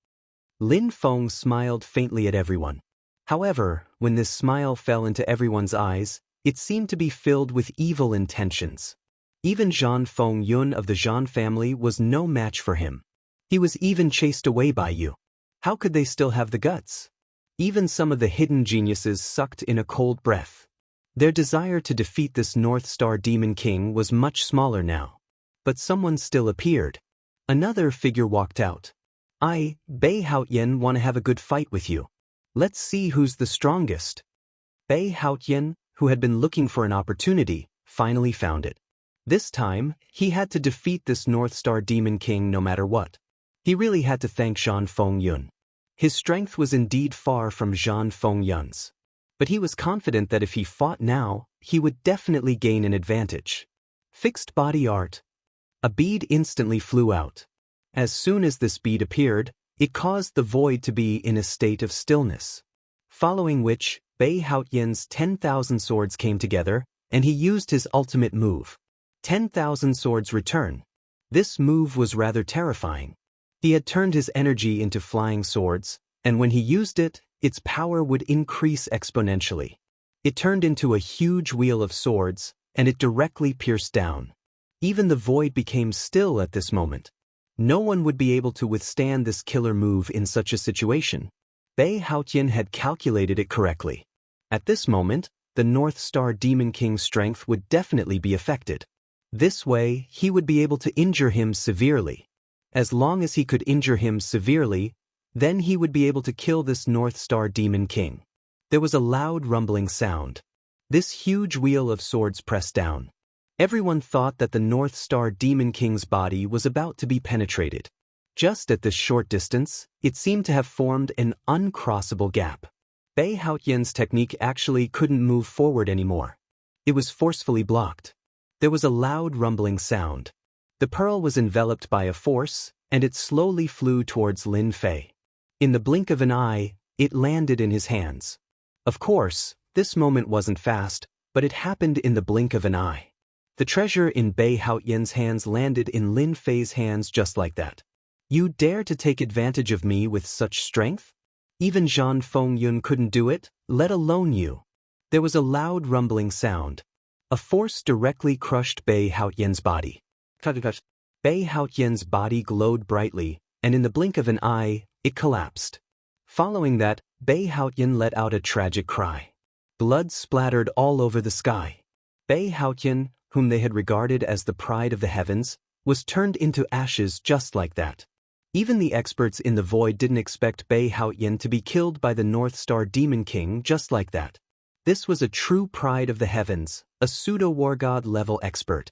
Lin Feng smiled faintly at everyone. However, when this smile fell into everyone's eyes, it seemed to be filled with evil intentions. Even Zhan Fengyun of the Zhan family was no match for him. He was even chased away by you. How could they still have the guts? Even some of the hidden geniuses sucked in a cold breath. Their desire to defeat this North Star Demon King was much smaller now. But someone still appeared. Another figure walked out. I, Bei Haotian, want to have a good fight with you. Let's see who's the strongest. Bei Haotian, who had been looking for an opportunity, finally found it. This time, he had to defeat this North Star Demon King no matter what. He really had to thank Zhan Fengyun. His strength was indeed far from Zhan Fengyun's. But he was confident that if he fought now, he would definitely gain an advantage. Fixed body art. A bead instantly flew out. As soon as this bead appeared, it caused the void to be in a state of stillness. Following which, Bei Haotian's 10,000 swords came together, and he used his ultimate move. 10,000 swords return. This move was rather terrifying. He had turned his energy into flying swords, and when he used it, its power would increase exponentially. It turned into a huge wheel of swords, and it directly pierced down. Even the void became still at this moment. No one would be able to withstand this killer move in such a situation. Bei Haotian had calculated it correctly. At this moment, the North Star Demon King's strength would definitely be affected. This way, he would be able to injure him severely. As long as he could injure him severely, then he would be able to kill this North Star Demon King. There was a loud rumbling sound. This huge wheel of swords pressed down. Everyone thought that the North Star Demon King's body was about to be penetrated. Just at this short distance, it seemed to have formed an uncrossable gap. Bei Haotian's technique actually couldn't move forward anymore. It was forcefully blocked. There was a loud rumbling sound. The pearl was enveloped by a force, and it slowly flew towards Lin Fei. In the blink of an eye, it landed in his hands. Of course, this moment wasn't fast, but it happened in the blink of an eye. The treasure in Bei Haotian's hands landed in Lin Fei's hands just like that. You dare to take advantage of me with such strength? Even Zhan Fengyun couldn't do it, let alone you. There was a loud rumbling sound. A force directly crushed Bei Haotian's body. Bei Haotian's body glowed brightly, and in the blink of an eye, it collapsed. Following that, Bei Haotian let out a tragic cry. Blood splattered all over the sky. Bei Haotian, whom they had regarded as the pride of the heavens, was turned into ashes just like that. Even the experts in the void didn't expect Bei Haotian to be killed by the North Star Demon King just like that. This was a true pride of the heavens, a pseudo-war god level expert.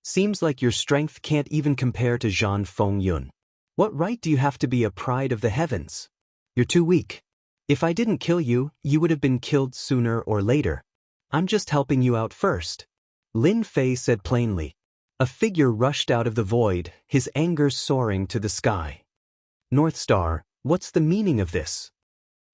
Seems like your strength can't even compare to Zhan Fengyun. What right do you have to be a pride of the heavens? You're too weak. If I didn't kill you, you would have been killed sooner or later. I'm just helping you out first. Lin Fei said plainly. A figure rushed out of the void, his anger soaring to the sky. North Star, what's the meaning of this?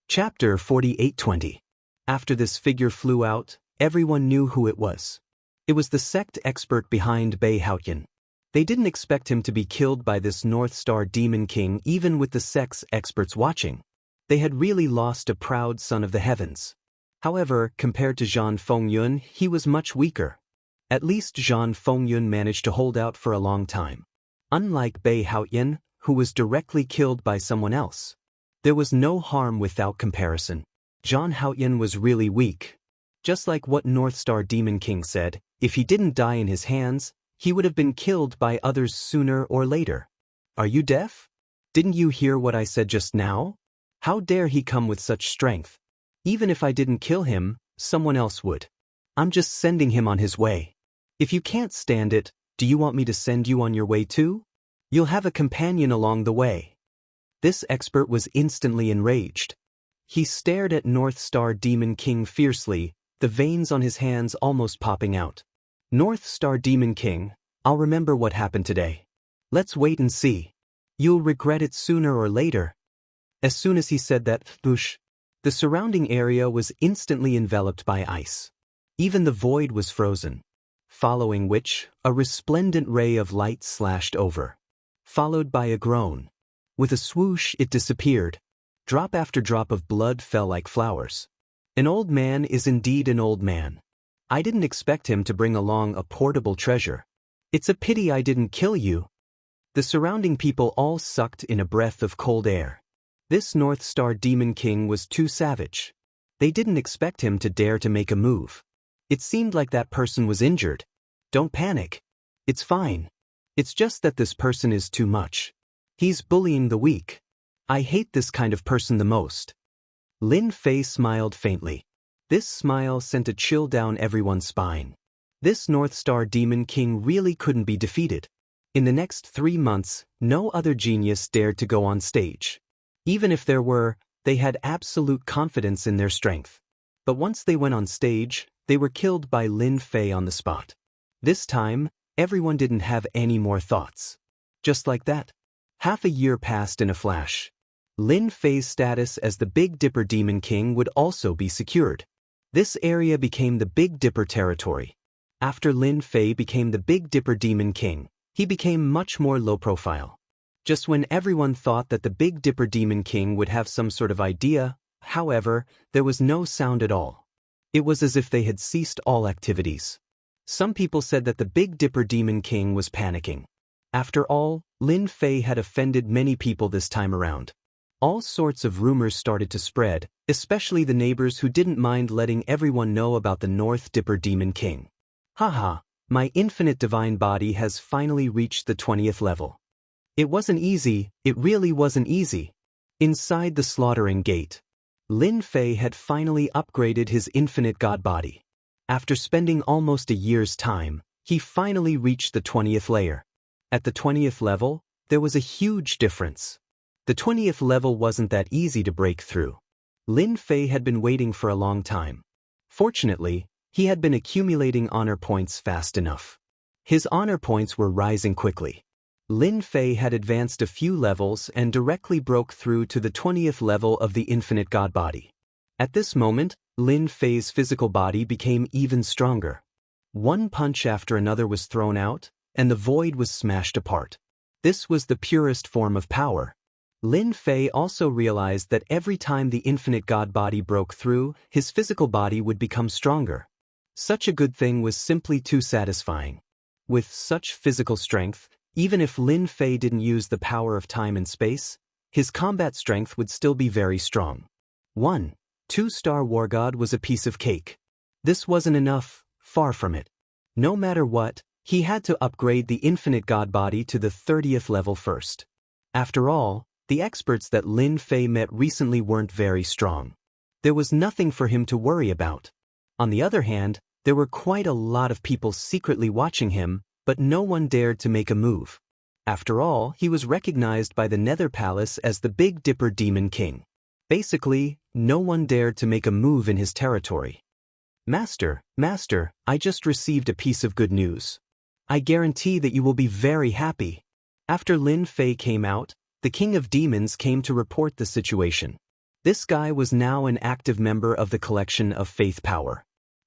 Chapter 4820. After this figure flew out, everyone knew who it was. It was the sect expert behind Bei Haoyan. They didn't expect him to be killed by this North Star Demon King even with the sect's experts watching. They had really lost a proud son of the heavens. However, compared to Zhan Fengyun, he was much weaker. At least Zhan Fengyun managed to hold out for a long time. Unlike Bei Haoyan, who was directly killed by someone else. There was no harm without comparison. Zhan Haoyan was really weak. Just like what North Star Demon King said, if he didn't die in his hands, he would have been killed by others sooner or later. Are you deaf? Didn't you hear what I said just now? How dare he come with such strength? Even if I didn't kill him, someone else would. I'm just sending him on his way. If you can't stand it, do you want me to send you on your way too? You'll have a companion along the way. This expert was instantly enraged. He stared at North Star Demon King fiercely, the veins on his hands almost popping out. North Star Demon King, I'll remember what happened today. Let's wait and see. You'll regret it sooner or later. As soon as he said that, whoosh, the surrounding area was instantly enveloped by ice. Even the void was frozen. Following which, a resplendent ray of light slashed over. Followed by a groan. With a swoosh it disappeared. Drop after drop of blood fell like flowers. An old man is indeed an old man. I didn't expect him to bring along a portable treasure. It's a pity I didn't kill you. The surrounding people all sucked in a breath of cold air. This North Star Demon King was too savage. They didn't expect him to dare to make a move. It seemed like that person was injured. Don't panic. It's fine. It's just that this person is too much. He's bullying the weak. I hate this kind of person the most. Lin Fei smiled faintly. This smile sent a chill down everyone's spine. This North Star Demon King really couldn't be defeated. In the next 3 months, no other genius dared to go on stage. Even if there were, they had absolute confidence in their strength. But once they went on stage, they were killed by Lin Fei on the spot. This time, everyone didn't have any more thoughts. Just like that. Half a year passed in a flash. Lin Fei's status as the Big Dipper Demon King would also be secured. This area became the Big Dipper territory. After Lin Fei became the Big Dipper Demon King, he became much more low profile. Just when everyone thought that the Big Dipper Demon King would have some sort of idea, however, there was no sound at all. It was as if they had ceased all activities. Some people said that the Big Dipper Demon King was panicking. After all, Lin Fei had offended many people this time around. All sorts of rumors started to spread, especially the neighbors who didn't mind letting everyone know about the North Dipper Demon King. Haha, my infinite divine body has finally reached the 20th level. It wasn't easy, it really wasn't easy. Inside the slaughtering gate, Lin Fei had finally upgraded his infinite god body. After spending almost a year's time, he finally reached the 20th layer. At the 20th level, there was a huge difference. The 20th level wasn't that easy to break through. Lin Fei had been waiting for a long time. Fortunately, he had been accumulating honor points fast enough. His honor points were rising quickly. Lin Fei had advanced a few levels and directly broke through to the 20th level of the infinite god body. At this moment, Lin Fei's physical body became even stronger. One punch after another was thrown out, and the void was smashed apart. This was the purest form of power. Lin Fei also realized that every time the infinite god body broke through, his physical body would become stronger. Such a good thing was simply too satisfying. With such physical strength, even if Lin Fei didn't use the power of time and space, his combat strength would still be very strong. 1. 2-star War God was a piece of cake. This wasn't enough, far from it. No matter what, he had to upgrade the infinite god body to the 30th level first. After all, the experts that Lin Fei met recently weren't very strong. There was nothing for him to worry about. On the other hand, there were quite a lot of people secretly watching him, but no one dared to make a move. After all, he was recognized by the Nether Palace as the Big Dipper Demon King. Basically, no one dared to make a move in his territory. Master, I just received a piece of good news. I guarantee that you will be very happy. After Lin Fei came out, the King of Demons came to report the situation. This guy was now an active member of the collection of faith power.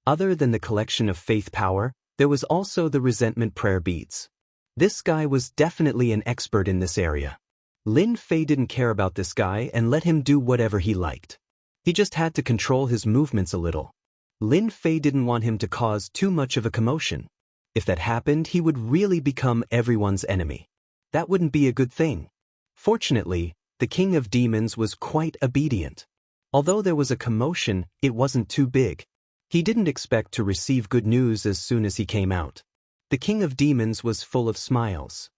Other than the collection of faith power, there was also the resentment prayer beads. This guy was definitely an expert in this area. Lin Fei didn't care about this guy and let him do whatever he liked. He just had to control his movements a little. Lin Fei didn't want him to cause too much of a commotion. If that happened, he would really become everyone's enemy. That wouldn't be a good thing. Fortunately, the King of Demons was quite obedient. Although there was a commotion, it wasn't too big. He didn't expect to receive good news as soon as he came out. The King of Demons was full of smiles.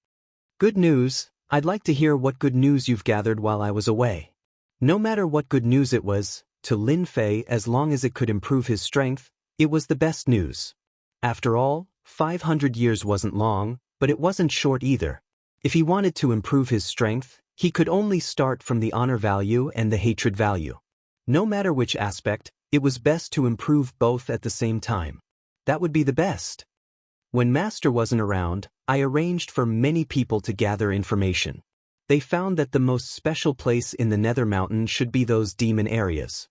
Good news, I'd like to hear what good news you've gathered while I was away. No matter what good news it was, to Lin Fei, as long as it could improve his strength, it was the best news. After all, 500 years wasn't long, but it wasn't short either. If he wanted to improve his strength, he could only start from the honor value and the hatred value. No matter which aspect, it was best to improve both at the same time. That would be the best. When Master wasn't around, I arranged for many people to gather information. They found that the most special place in the Nether Mountain should be those demon areas.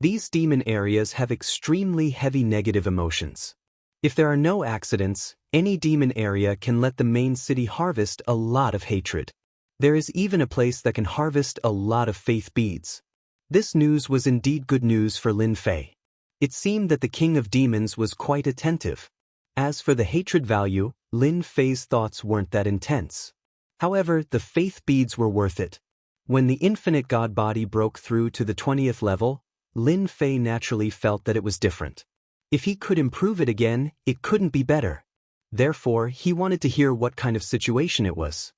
These demon areas have extremely heavy negative emotions. If there are no accidents, any demon area can let the main city harvest a lot of hatred. There is even a place that can harvest a lot of faith beads. This news was indeed good news for Lin Fei. It seemed that the King of Demons was quite attentive. As for the hatred value, Lin Fei's thoughts weren't that intense. However, the faith beads were worth it. When the infinite god body broke through to the 20th level, Lin Fei naturally felt that it was different. If he could improve it again, it couldn't be better. Therefore, he wanted to hear what kind of situation it was.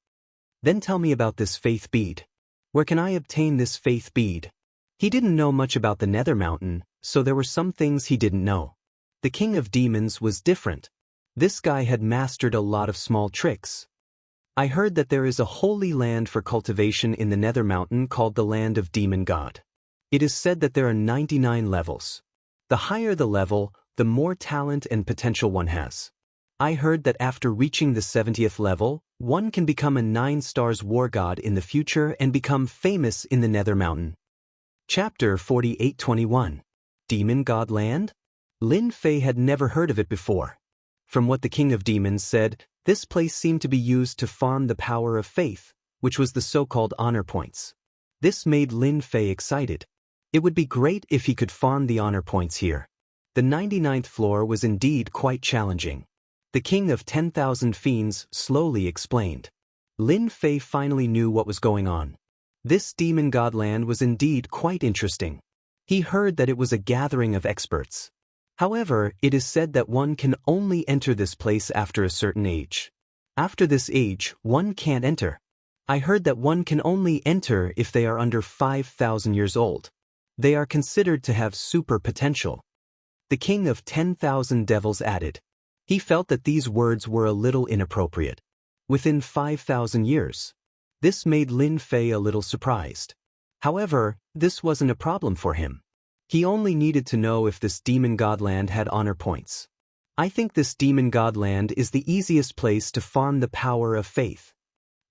Then tell me about this faith bead. Where can I obtain this faith bead? He didn't know much about the Nether Mountain, so there were some things he didn't know. The King of Demons was different. This guy had mastered a lot of small tricks. I heard that there is a holy land for cultivation in the Nether Mountain called the Land of Demon God. It is said that there are 99 levels. The higher the level, the more talent and potential one has. I heard that after reaching the 70th level, one can become a 9-stars war god in the future and become famous in the Nether Mountain. Chapter 48:21. Demon God Land? Lin Fei had never heard of it before. From what the King of Demons said, this place seemed to be used to farm the power of faith, which was the so-called honor points. This made Lin Fei excited. It would be great if he could farm the honor points here. The 99th floor was indeed quite challenging. The King of 10,000 Fiends slowly explained. Lin Fei finally knew what was going on. This demon god land was indeed quite interesting. He heard that it was a gathering of experts. However, it is said that one can only enter this place after a certain age. After this age, one can't enter. I heard that one can only enter if they are under 5,000 years old. They are considered to have super potential. The King of 10,000 Devils added. He felt that these words were a little inappropriate. Within 5,000 years. This made Lin Fei a little surprised. However, this wasn't a problem for him. He only needed to know if this demon godland had honor points. I think this demon godland is the easiest place to farm the power of faith.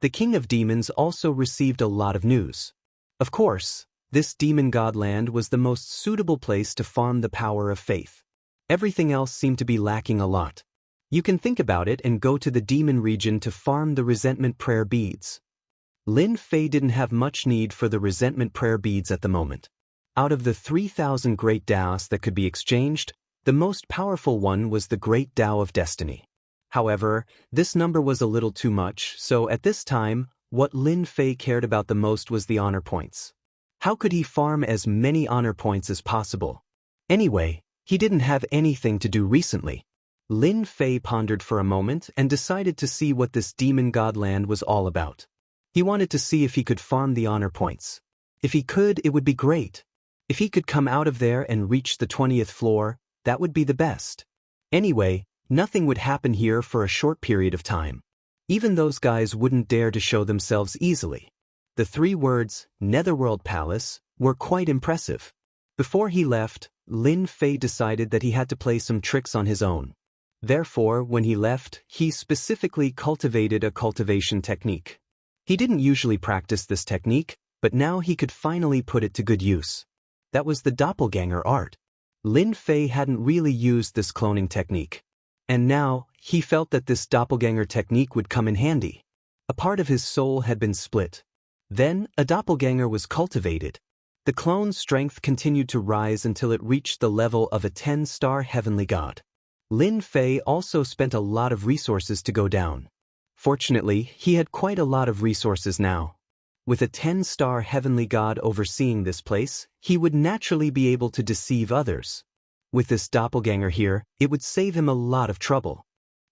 The King of Demons also received a lot of news. Of course, this demon godland was the most suitable place to farm the power of faith. Everything else seemed to be lacking a lot. You can think about it and go to the demon region to farm the resentment prayer beads. Lin Fei didn't have much need for the resentment prayer beads at the moment. Out of the 3,000 great Daoists that could be exchanged, the most powerful one was the Great Tao of Destiny. However, this number was a little too much, so at this time, what Lin Fei cared about the most was the honor points. How could he farm as many honor points as possible? Anyway, he didn't have anything to do recently. Lin Fei pondered for a moment and decided to see what this demon godland was all about. He wanted to see if he could farm the honor points. If he could, it would be great. If he could come out of there and reach the 20th floor, that would be the best. Anyway, nothing would happen here for a short period of time. Even those guys wouldn't dare to show themselves easily. The 3 words, Netherworld Palace, were quite impressive. Before he left, Lin Fei decided that he had to play some tricks on his own. Therefore, when he left, he specifically cultivated a cultivation technique. He didn't usually practice this technique, but now he could finally put it to good use. That was the doppelganger art. Lin Fei hadn't really used this cloning technique. And now, he felt that this doppelganger technique would come in handy. A part of his soul had been split. Then, a doppelganger was cultivated. The clone's strength continued to rise until it reached the level of a 10-star heavenly god. Lin Fei also spent a lot of resources to go down. Fortunately, he had quite a lot of resources now. With a 10-star heavenly god overseeing this place, he would naturally be able to deceive others. With this doppelganger here, it would save him a lot of trouble.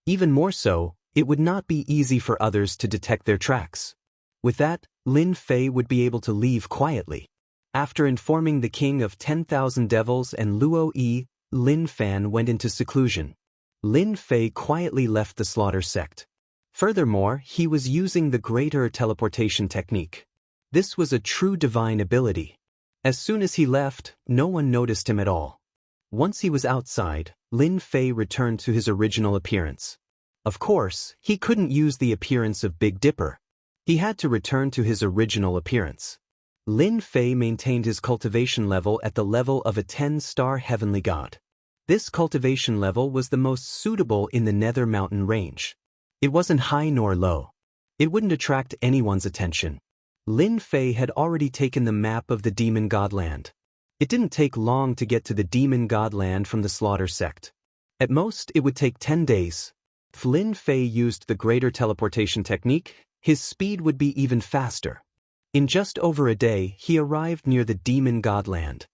Even more so, it would not be easy for others to detect their tracks. With that, Lin Fei would be able to leave quietly. After informing the king of 10,000 devils and Luo Yi, Lin Fan went into seclusion. Lin Fei quietly left the slaughter sect. Furthermore, he was using the greater teleportation technique. This was a true divine ability. As soon as he left, no one noticed him at all. Once he was outside, Lin Fei returned to his original appearance. Of course, he couldn't use the appearance of Big Dipper. He had to return to his original appearance. Lin Fei maintained his cultivation level at the level of a 10-star heavenly god. This cultivation level was the most suitable in the Nether Mountain range. It wasn't high nor low. It wouldn't attract anyone's attention. Lin Fei had already taken the map of the Demon Godland. It didn't take long to get to the Demon Godland from the Slaughter sect. At most, it would take 10 days. If Lin Fei used the greater teleportation technique, his speed would be even faster. In just over a day, he arrived near the Demon Godland.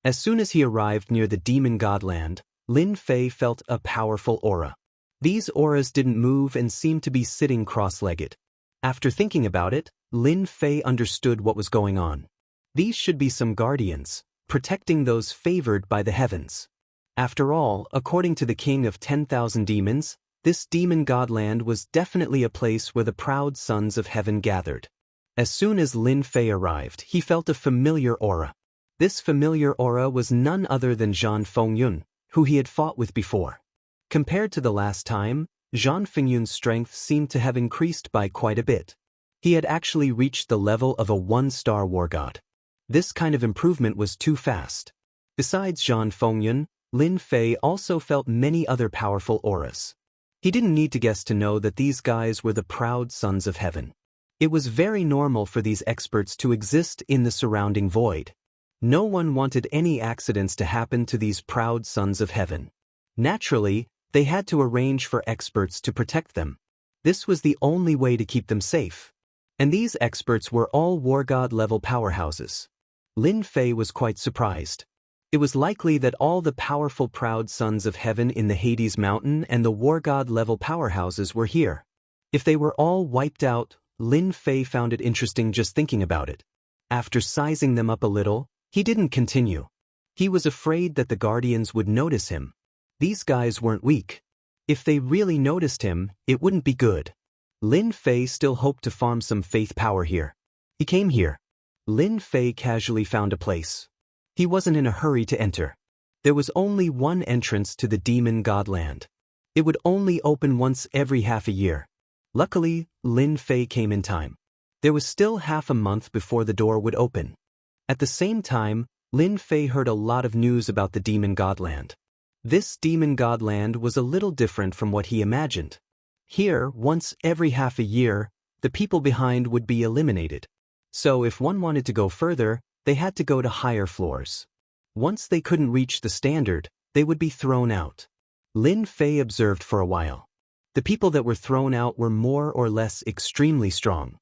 As soon as he arrived near the Demon Godland, Lin Fei felt a powerful aura. These auras didn't move and seemed to be sitting cross-legged. After thinking about it, Lin Fei understood what was going on. These should be some guardians, protecting those favored by the heavens. After all, according to the king of 10,000 demons, this Demon Godland was definitely a place where the proud sons of heaven gathered. As soon as Lin Fei arrived, he felt a familiar aura. This familiar aura was none other than Zhan Fengyun, who he had fought with before. Compared to the last time, Zhan Fengyun's strength seemed to have increased by quite a bit. He had actually reached the level of a 1-star war god. This kind of improvement was too fast. Besides Zhan Fengyun, Lin Fei also felt many other powerful auras. He didn't need to guess to know that these guys were the proud sons of heaven. It was very normal for these experts to exist in the surrounding void. No one wanted any accidents to happen to these proud sons of heaven. Naturally, they had to arrange for experts to protect them. This was the only way to keep them safe. And these experts were all war god level powerhouses. Lin Fei was quite surprised. It was likely that all the powerful proud sons of heaven in the Hades mountain and the war god level powerhouses were here. If they were all wiped out, Lin Fei found it interesting just thinking about it. After sizing them up a little, he didn't continue. He was afraid that the guardians would notice him. These guys weren't weak. If they really noticed him, it wouldn't be good. Lin Fei still hoped to farm some faith power here. He came here. Lin Fei casually found a place. He wasn't in a hurry to enter. There was only one entrance to the Demon Godland. It would only open once every half a year. Luckily, Lin Fei came in time. There was still half a month before the door would open. At the same time, Lin Fei heard a lot of news about the Demon Godland. This Demon Godland was a little different from what he imagined. Here, once every half a year, the people behind would be eliminated. So if one wanted to go further, they had to go to higher floors. Once they couldn't reach the standard, they would be thrown out. Lin Fei observed for a while. The people that were thrown out were more or less extremely strong.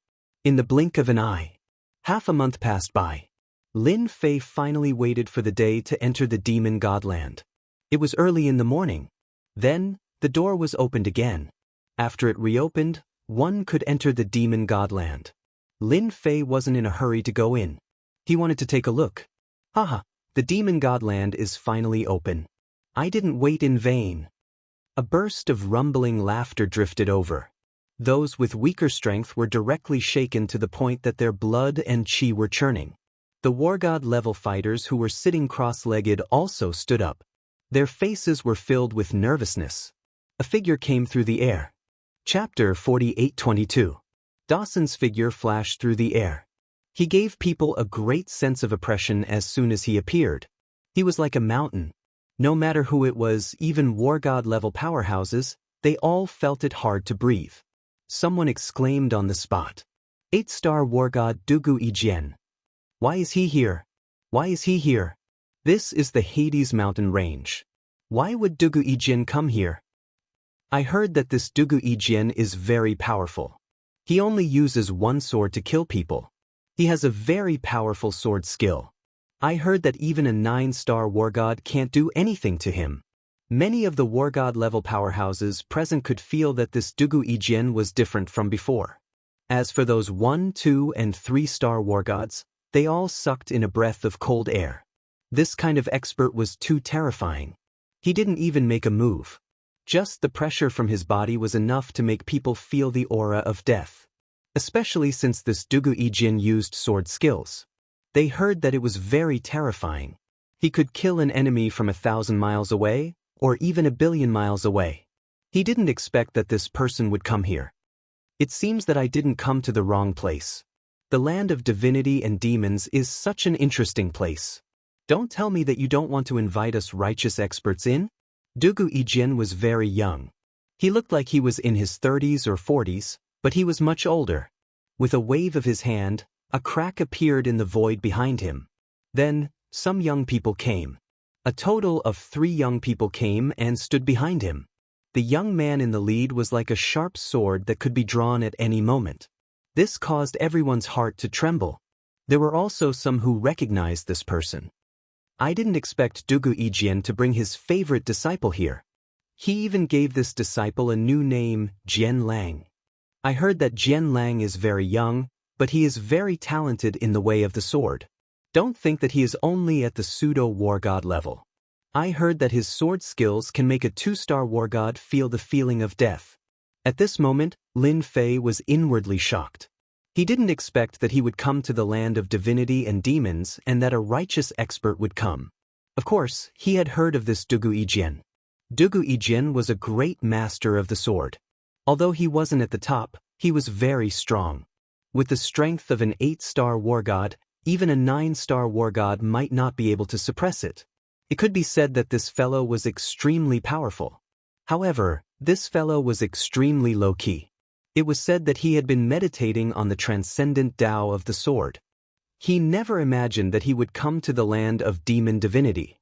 In the blink of an eye. Half a month passed by. Lin Fei finally waited for the day to enter the Demon Godland. It was early in the morning. Then, the door was opened again. After it reopened, one could enter the Demon Godland. Lin Fei wasn't in a hurry to go in. He wanted to take a look. Haha, the Demon Godland is finally open. I didn't wait in vain. A burst of rumbling laughter drifted over. Those with weaker strength were directly shaken to the point that their blood and chi were churning. The war god level fighters who were sitting cross-legged also stood up. Their faces were filled with nervousness. A figure came through the air. Chapter 48:22. Dawson's figure flashed through the air. He gave people a great sense of oppression as soon as he appeared. He was like a mountain. No matter who it was, even war god level powerhouses, they all felt it hard to breathe. Someone exclaimed on the spot. 8-star war god Dugu Yijian. Why is he here? Why is he here? This is the Hades mountain range. Why would Dugu Yijian come here? I heard that this Dugu Yijian is very powerful. He only uses one sword to kill people. He has a very powerful sword skill. I heard that even a 9-star war god can't do anything to him. Many of the war god level powerhouses present could feel that this Dugu Yijian was different from before. As for those 1, 2, and 3-star war gods, they all sucked in a breath of cold air. This kind of expert was too terrifying. He didn't even make a move. Just the pressure from his body was enough to make people feel the aura of death. Especially since this Dugu Yijian used sword skills. They heard that it was very terrifying. He could kill an enemy from 1,000 miles away, or even 1,000,000,000 miles away. He didn't expect that this person would come here. It seems that I didn't come to the wrong place. The land of divinity and demons is such an interesting place. Don't tell me that you don't want to invite us righteous experts in? Dugu Yijian was very young. He looked like he was in his 30s or 40s, but he was much older. With a wave of his hand, a crack appeared in the void behind him. Then, some young people came. A total of 3 young people came and stood behind him. The young man in the lead was like a sharp sword that could be drawn at any moment. This caused everyone's heart to tremble. There were also some who recognized this person. I didn't expect Dugu Yijian to bring his favorite disciple here. He even gave this disciple a new name, Jian Lang. I heard that Jian Lang is very young, but he is very talented in the way of the sword. Don't think that he is only at the pseudo-war god level. I heard that his sword skills can make a 2-star war god feel the feeling of death. At this moment, Lin Fei was inwardly shocked. He didn't expect that he would come to the land of divinity and demons and that a righteous expert would come. Of course, he had heard of this Dugu Yijian. Dugu Yijian was a great master of the sword. Although he wasn't at the top, he was very strong. With the strength of an 8-star war god, even a 9-star war god might not be able to suppress it. It could be said that this fellow was extremely powerful. However, this fellow was extremely low-key. It was said that he had been meditating on the transcendent Tao of the sword. He never imagined that he would come to the land of demon divinity.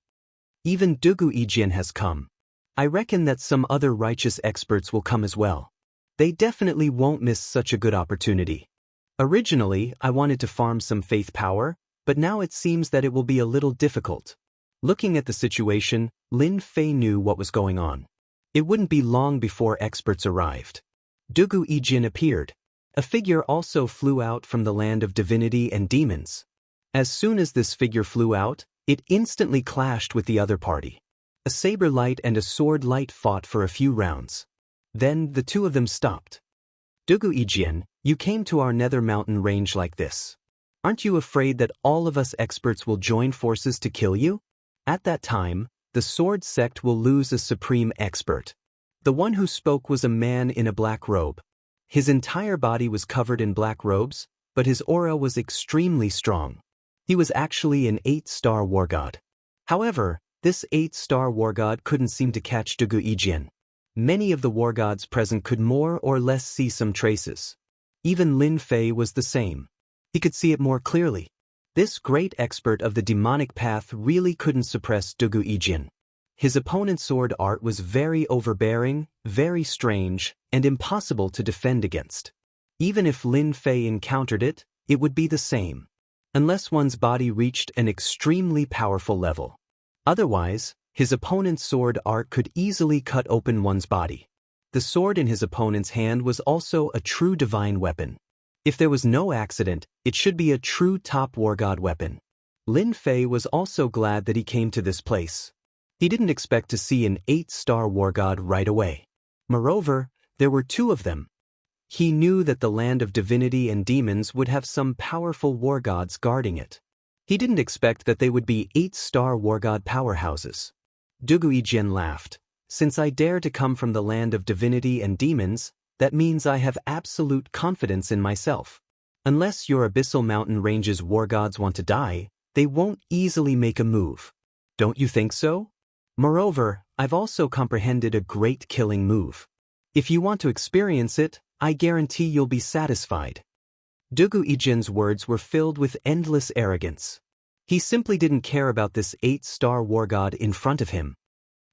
Even Dugu Yijian has come. I reckon that some other righteous experts will come as well. They definitely won't miss such a good opportunity. Originally, I wanted to farm some faith power, but now it seems that it will be a little difficult. Looking at the situation, Lin Fei knew what was going on. It wouldn't be long before experts arrived. Dugu Yijian appeared. A figure also flew out from the land of divinity and demons. As soon as this figure flew out, it instantly clashed with the other party. A saber light and a sword light fought for a few rounds. Then the two of them stopped. Dugu Yijian, you came to our nether mountain range like this. Aren't you afraid that all of us experts will join forces to kill you? At that time, the sword sect will lose a supreme expert. The one who spoke was a man in a black robe. His entire body was covered in black robes, but his aura was extremely strong. He was actually an 8-star war god. However, this 8-star war god couldn't seem to catch Dugu Yijian. Many of the war gods present could more or less see some traces. Even Lin Fei was the same. He could see it more clearly. This great expert of the demonic path really couldn't suppress Dugu Yijian. His opponent's sword art was very overbearing, very strange, and impossible to defend against. Even if Lin Fei encountered it, it would be the same. Unless one's body reached an extremely powerful level. Otherwise, his opponent's sword art could easily cut open one's body. The sword in his opponent's hand was also a true divine weapon. If there was no accident, it should be a true top war god weapon. Lin Fei was also glad that he came to this place. He didn't expect to see an 8-star war god right away. Moreover, there were 2 of them. He knew that the land of divinity and demons would have some powerful war gods guarding it. He didn't expect that they would be 8-star war god powerhouses. Dugu Yijin laughed. Since I dare to come from the land of divinity and demons, that means I have absolute confidence in myself. Unless your abyssal mountain range's war gods want to die, they won't easily make a move. Don't you think so? Moreover, I've also comprehended a great killing move. If you want to experience it, I guarantee you'll be satisfied. Dugu Yijin's words were filled with endless arrogance. He simply didn't care about this 8-star war god in front of him.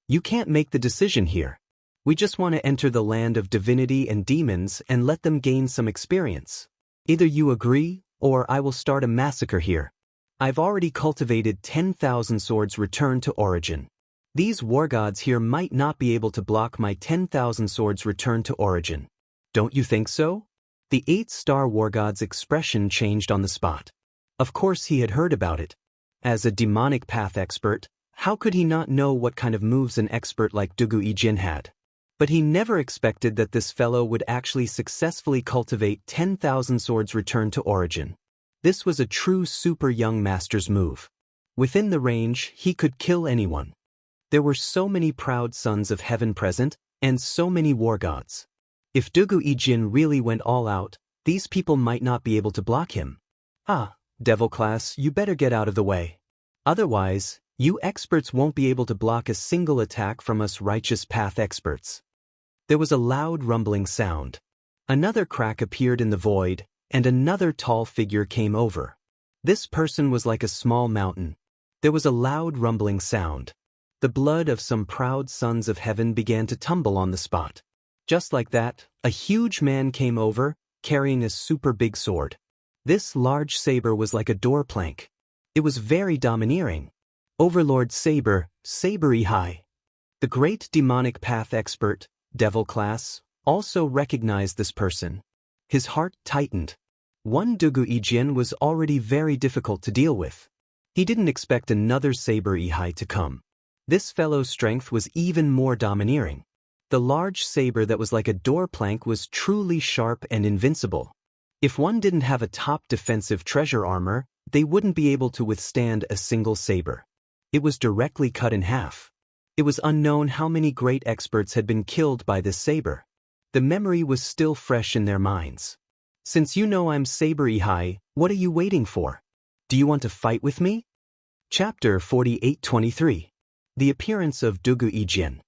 You can't make the decision here. We just want to enter the land of divinity and demons and let them gain some experience. Either you agree, or I will start a massacre here. I've already cultivated 10,000 swords returned to origin. These war gods here might not be able to block my 10,000 swords returned to origin. Don't you think so? The 8-star war god's expression changed on the spot. Of course he had heard about it. As a demonic path expert, how could he not know what kind of moves an expert like Dugu Yijin had? But he never expected that this fellow would actually successfully cultivate 10,000 swords returned to origin. This was a true super young master's move. Within the range, he could kill anyone. There were so many proud sons of heaven present, and so many war gods. If Dugu Yijin really went all out, these people might not be able to block him. Ah, devil class, you better get out of the way. Otherwise, you experts won't be able to block a single attack from us righteous path experts. There was a loud rumbling sound. Another crack appeared in the void, and another tall figure came over. This person was like a small mountain. There was a loud rumbling sound. The blood of some proud sons of heaven began to tumble on the spot. Just like that, a huge man came over, carrying a super big sword. This large saber was like a door plank. It was very domineering. Overlord Saber, Saber-i-Hai. The great demonic path expert, devil class, also recognized this person. His heart tightened. One Dugu Yijin was already very difficult to deal with. He didn't expect another Saber-i-Hai to come. This fellow's strength was even more domineering. The large saber that was like a door plank was truly sharp and invincible. If one didn't have a top defensive treasure armor, they wouldn't be able to withstand a single saber. It was directly cut in half. It was unknown how many great experts had been killed by this saber. The memory was still fresh in their minds. Since you know I'm Saber-i-Hai, what are you waiting for? Do you want to fight with me? Chapter 48-23. The appearance of Dugu Yijin.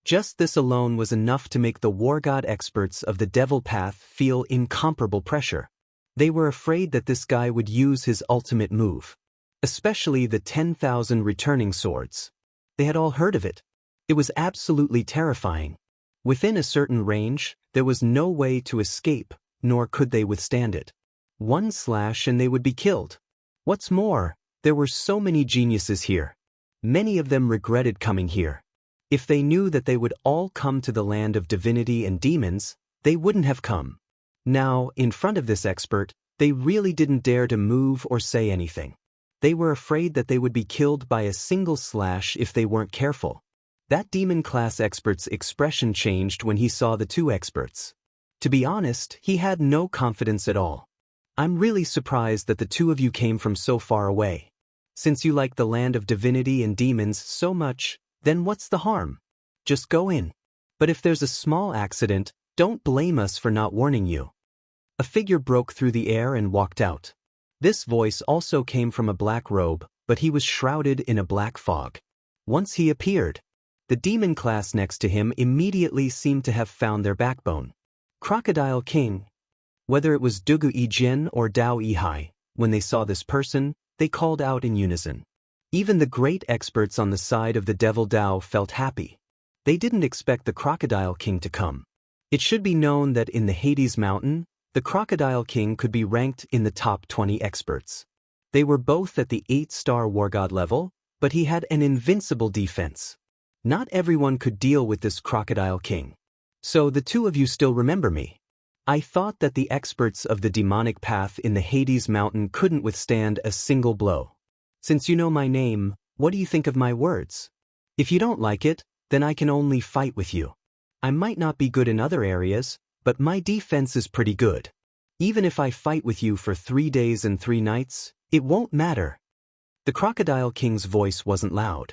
Just this alone was enough to make the war god experts of the devil path feel incomparable pressure. They were afraid that this guy would use his ultimate move. Especially the 10,000 returning swords. They had all heard of it. It was absolutely terrifying. Within a certain range, there was no way to escape, nor could they withstand it. One slash and they would be killed. What's more, there were so many geniuses here. Many of them regretted coming here. If they knew that they would all come to the land of divinity and demons, they wouldn't have come. Now, in front of this expert, they really didn't dare to move or say anything. They were afraid that they would be killed by a single slash if they weren't careful. That demon class expert's expression changed when he saw the 2 experts. To be honest, he had no confidence at all. I'm really surprised that the 2 of you came from so far away. Since you like the land of divinity and demons so much, then what's the harm? Just go in. But if there's a small accident, don't blame us for not warning you. A figure broke through the air and walked out. This voice also came from a black robe, but he was shrouded in a black fog. Once he appeared, the demon class next to him immediately seemed to have found their backbone. Crocodile King. Whether it was Dugu Yijin or Daoist, when they saw this person, they called out in unison. Even the great experts on the side of the devil Dao felt happy. They didn't expect the Crocodile King to come. It should be known that in the Hades Mountain, the Crocodile King could be ranked in the top 20 experts. They were both at the 8-star war god level, but he had an invincible defense. Not everyone could deal with this Crocodile King. So the 2 of you still remember me. I thought that the experts of the demonic path in the Hades Mountain couldn't withstand a single blow. Since you know my name, what do you think of my words? If you don't like it, then I can only fight with you. I might not be good in other areas, but my defense is pretty good. Even if I fight with you for 3 days and 3 nights, it won't matter." The Crocodile King's voice wasn't loud.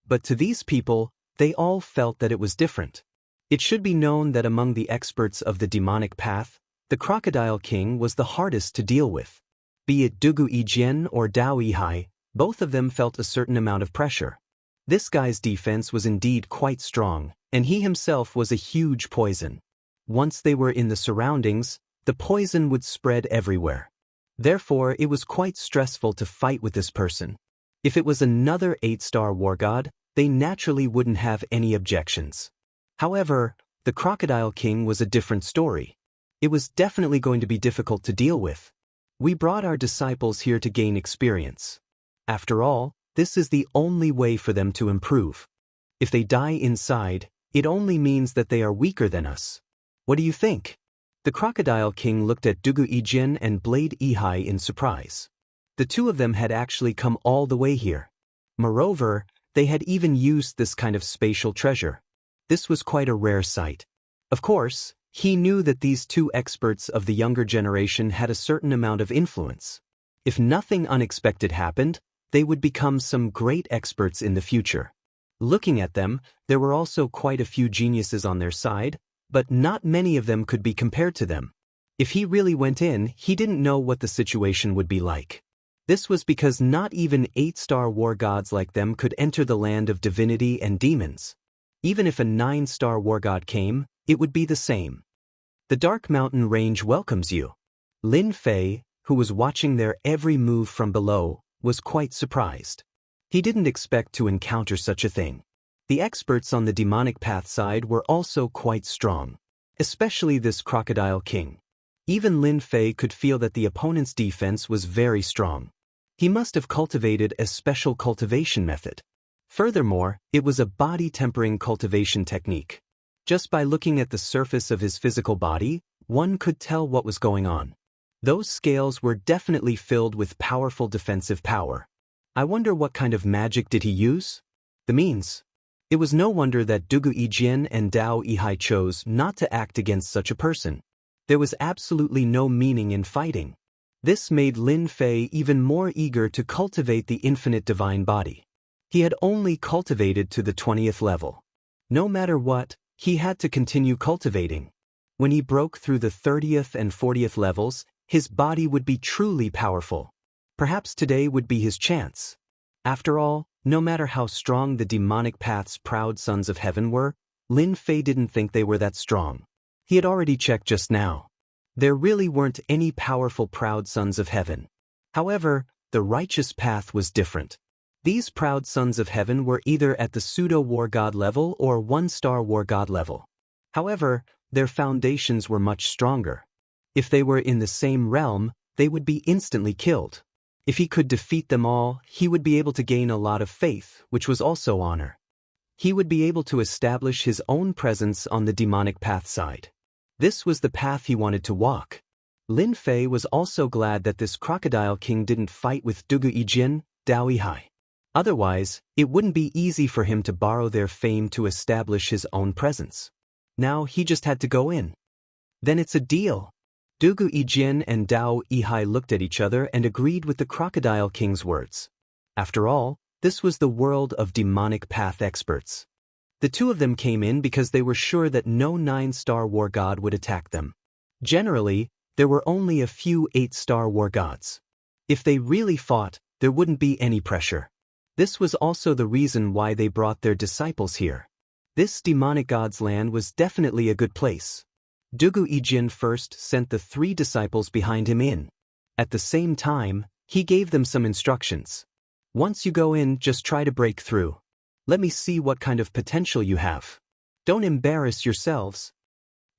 But to these people, they all felt that it was different. It should be known that among the experts of the demonic path, the Crocodile King was the hardest to deal with. Be it Dugu Yijian or Dao Yihai, both of them felt a certain amount of pressure. This guy's defense was indeed quite strong, and he himself was a huge poison. Once they were in the surroundings, the poison would spread everywhere. Therefore, it was quite stressful to fight with this person. If it was another 8-star war god, they naturally wouldn't have any objections. However, the Crocodile King was a different story. It was definitely going to be difficult to deal with. We brought our disciples here to gain experience. After all, this is the only way for them to improve. If they die inside, it only means that they are weaker than us. What do you think? The Crocodile King looked at Dugu Yijian and Blade Yihai in surprise. The two of them had actually come all the way here. Moreover, they had even used this kind of spatial treasure. This was quite a rare sight. Of course, he knew that these two experts of the younger generation had a certain amount of influence. If nothing unexpected happened, they would become some great experts in the future. Looking at them, there were also quite a few geniuses on their side, but not many of them could be compared to them. If he really went in, he didn't know what the situation would be like. This was because not even 8-star war gods like them could enter the land of divinity and demons. Even if a 9-star war god came, it would be the same. The Dark Mountain Range welcomes you. Lin Fei, who was watching their every move from below, was quite surprised. He didn't expect to encounter such a thing. The experts on the demonic path side were also quite strong, especially this Crocodile King. Even Lin Fei could feel that the opponent's defense was very strong. He must have cultivated a special cultivation method. Furthermore, it was a body-tempering cultivation technique. Just by looking at the surface of his physical body, one could tell what was going on. Those scales were definitely filled with powerful defensive power. I wonder what kind of magic did he use? The means. It was no wonder that Dugu Yijian and Dao Yihai chose not to act against such a person. There was absolutely no meaning in fighting. This made Lin Fei even more eager to cultivate the infinite divine body. He had only cultivated to the 20th level. No matter what, he had to continue cultivating. When he broke through the 30th and 40th levels, his body would be truly powerful. Perhaps today would be his chance. After all, no matter how strong the demonic path's proud sons of heaven were, Lin Fei didn't think they were that strong. He had already checked just now. There really weren't any powerful proud sons of heaven. However, the righteous path was different. These proud sons of heaven were either at the pseudo-war god level or 1-star war god level. However, their foundations were much stronger. If they were in the same realm, they would be instantly killed. If he could defeat them all, he would be able to gain a lot of faith, which was also honor. He would be able to establish his own presence on the demonic path side. This was the path he wanted to walk. Lin Fei was also glad that this Crocodile King didn't fight with Dugu Yijian, Dao Yihai. Otherwise, it wouldn't be easy for him to borrow their fame to establish his own presence. Now he just had to go in. Then it's a deal. Dugu Yijian and Dao Yihai looked at each other and agreed with the Crocodile King's words. After all, this was the world of demonic path experts. The two of them came in because they were sure that no 9-star war god would attack them. Generally, there were only a few 8-star war gods. If they really fought, there wouldn't be any pressure. This was also the reason why they brought their disciples here. This demonic god's land was definitely a good place. Dugu Yijian first sent the 3 disciples behind him in. At the same time, he gave them some instructions. Once you go in, just try to break through. Let me see what kind of potential you have. Don't embarrass yourselves.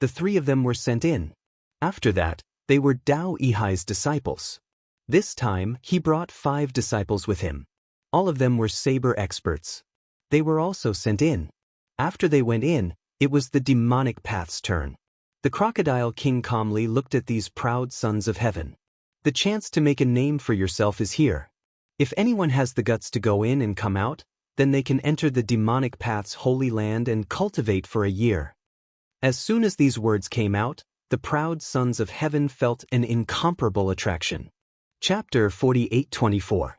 The 3 of them were sent in. After that, they were Dao Yihai's disciples. This time, he brought 5 disciples with him. All of them were saber experts. They were also sent in. After they went in, it was the demonic path's turn. The Crocodile King calmly looked at these proud sons of heaven. The chance to make a name for yourself is here. If anyone has the guts to go in and come out, then they can enter the demonic path's holy land and cultivate for a year. As soon as these words came out, the proud sons of heaven felt an incomparable attraction. Chapter 48:24.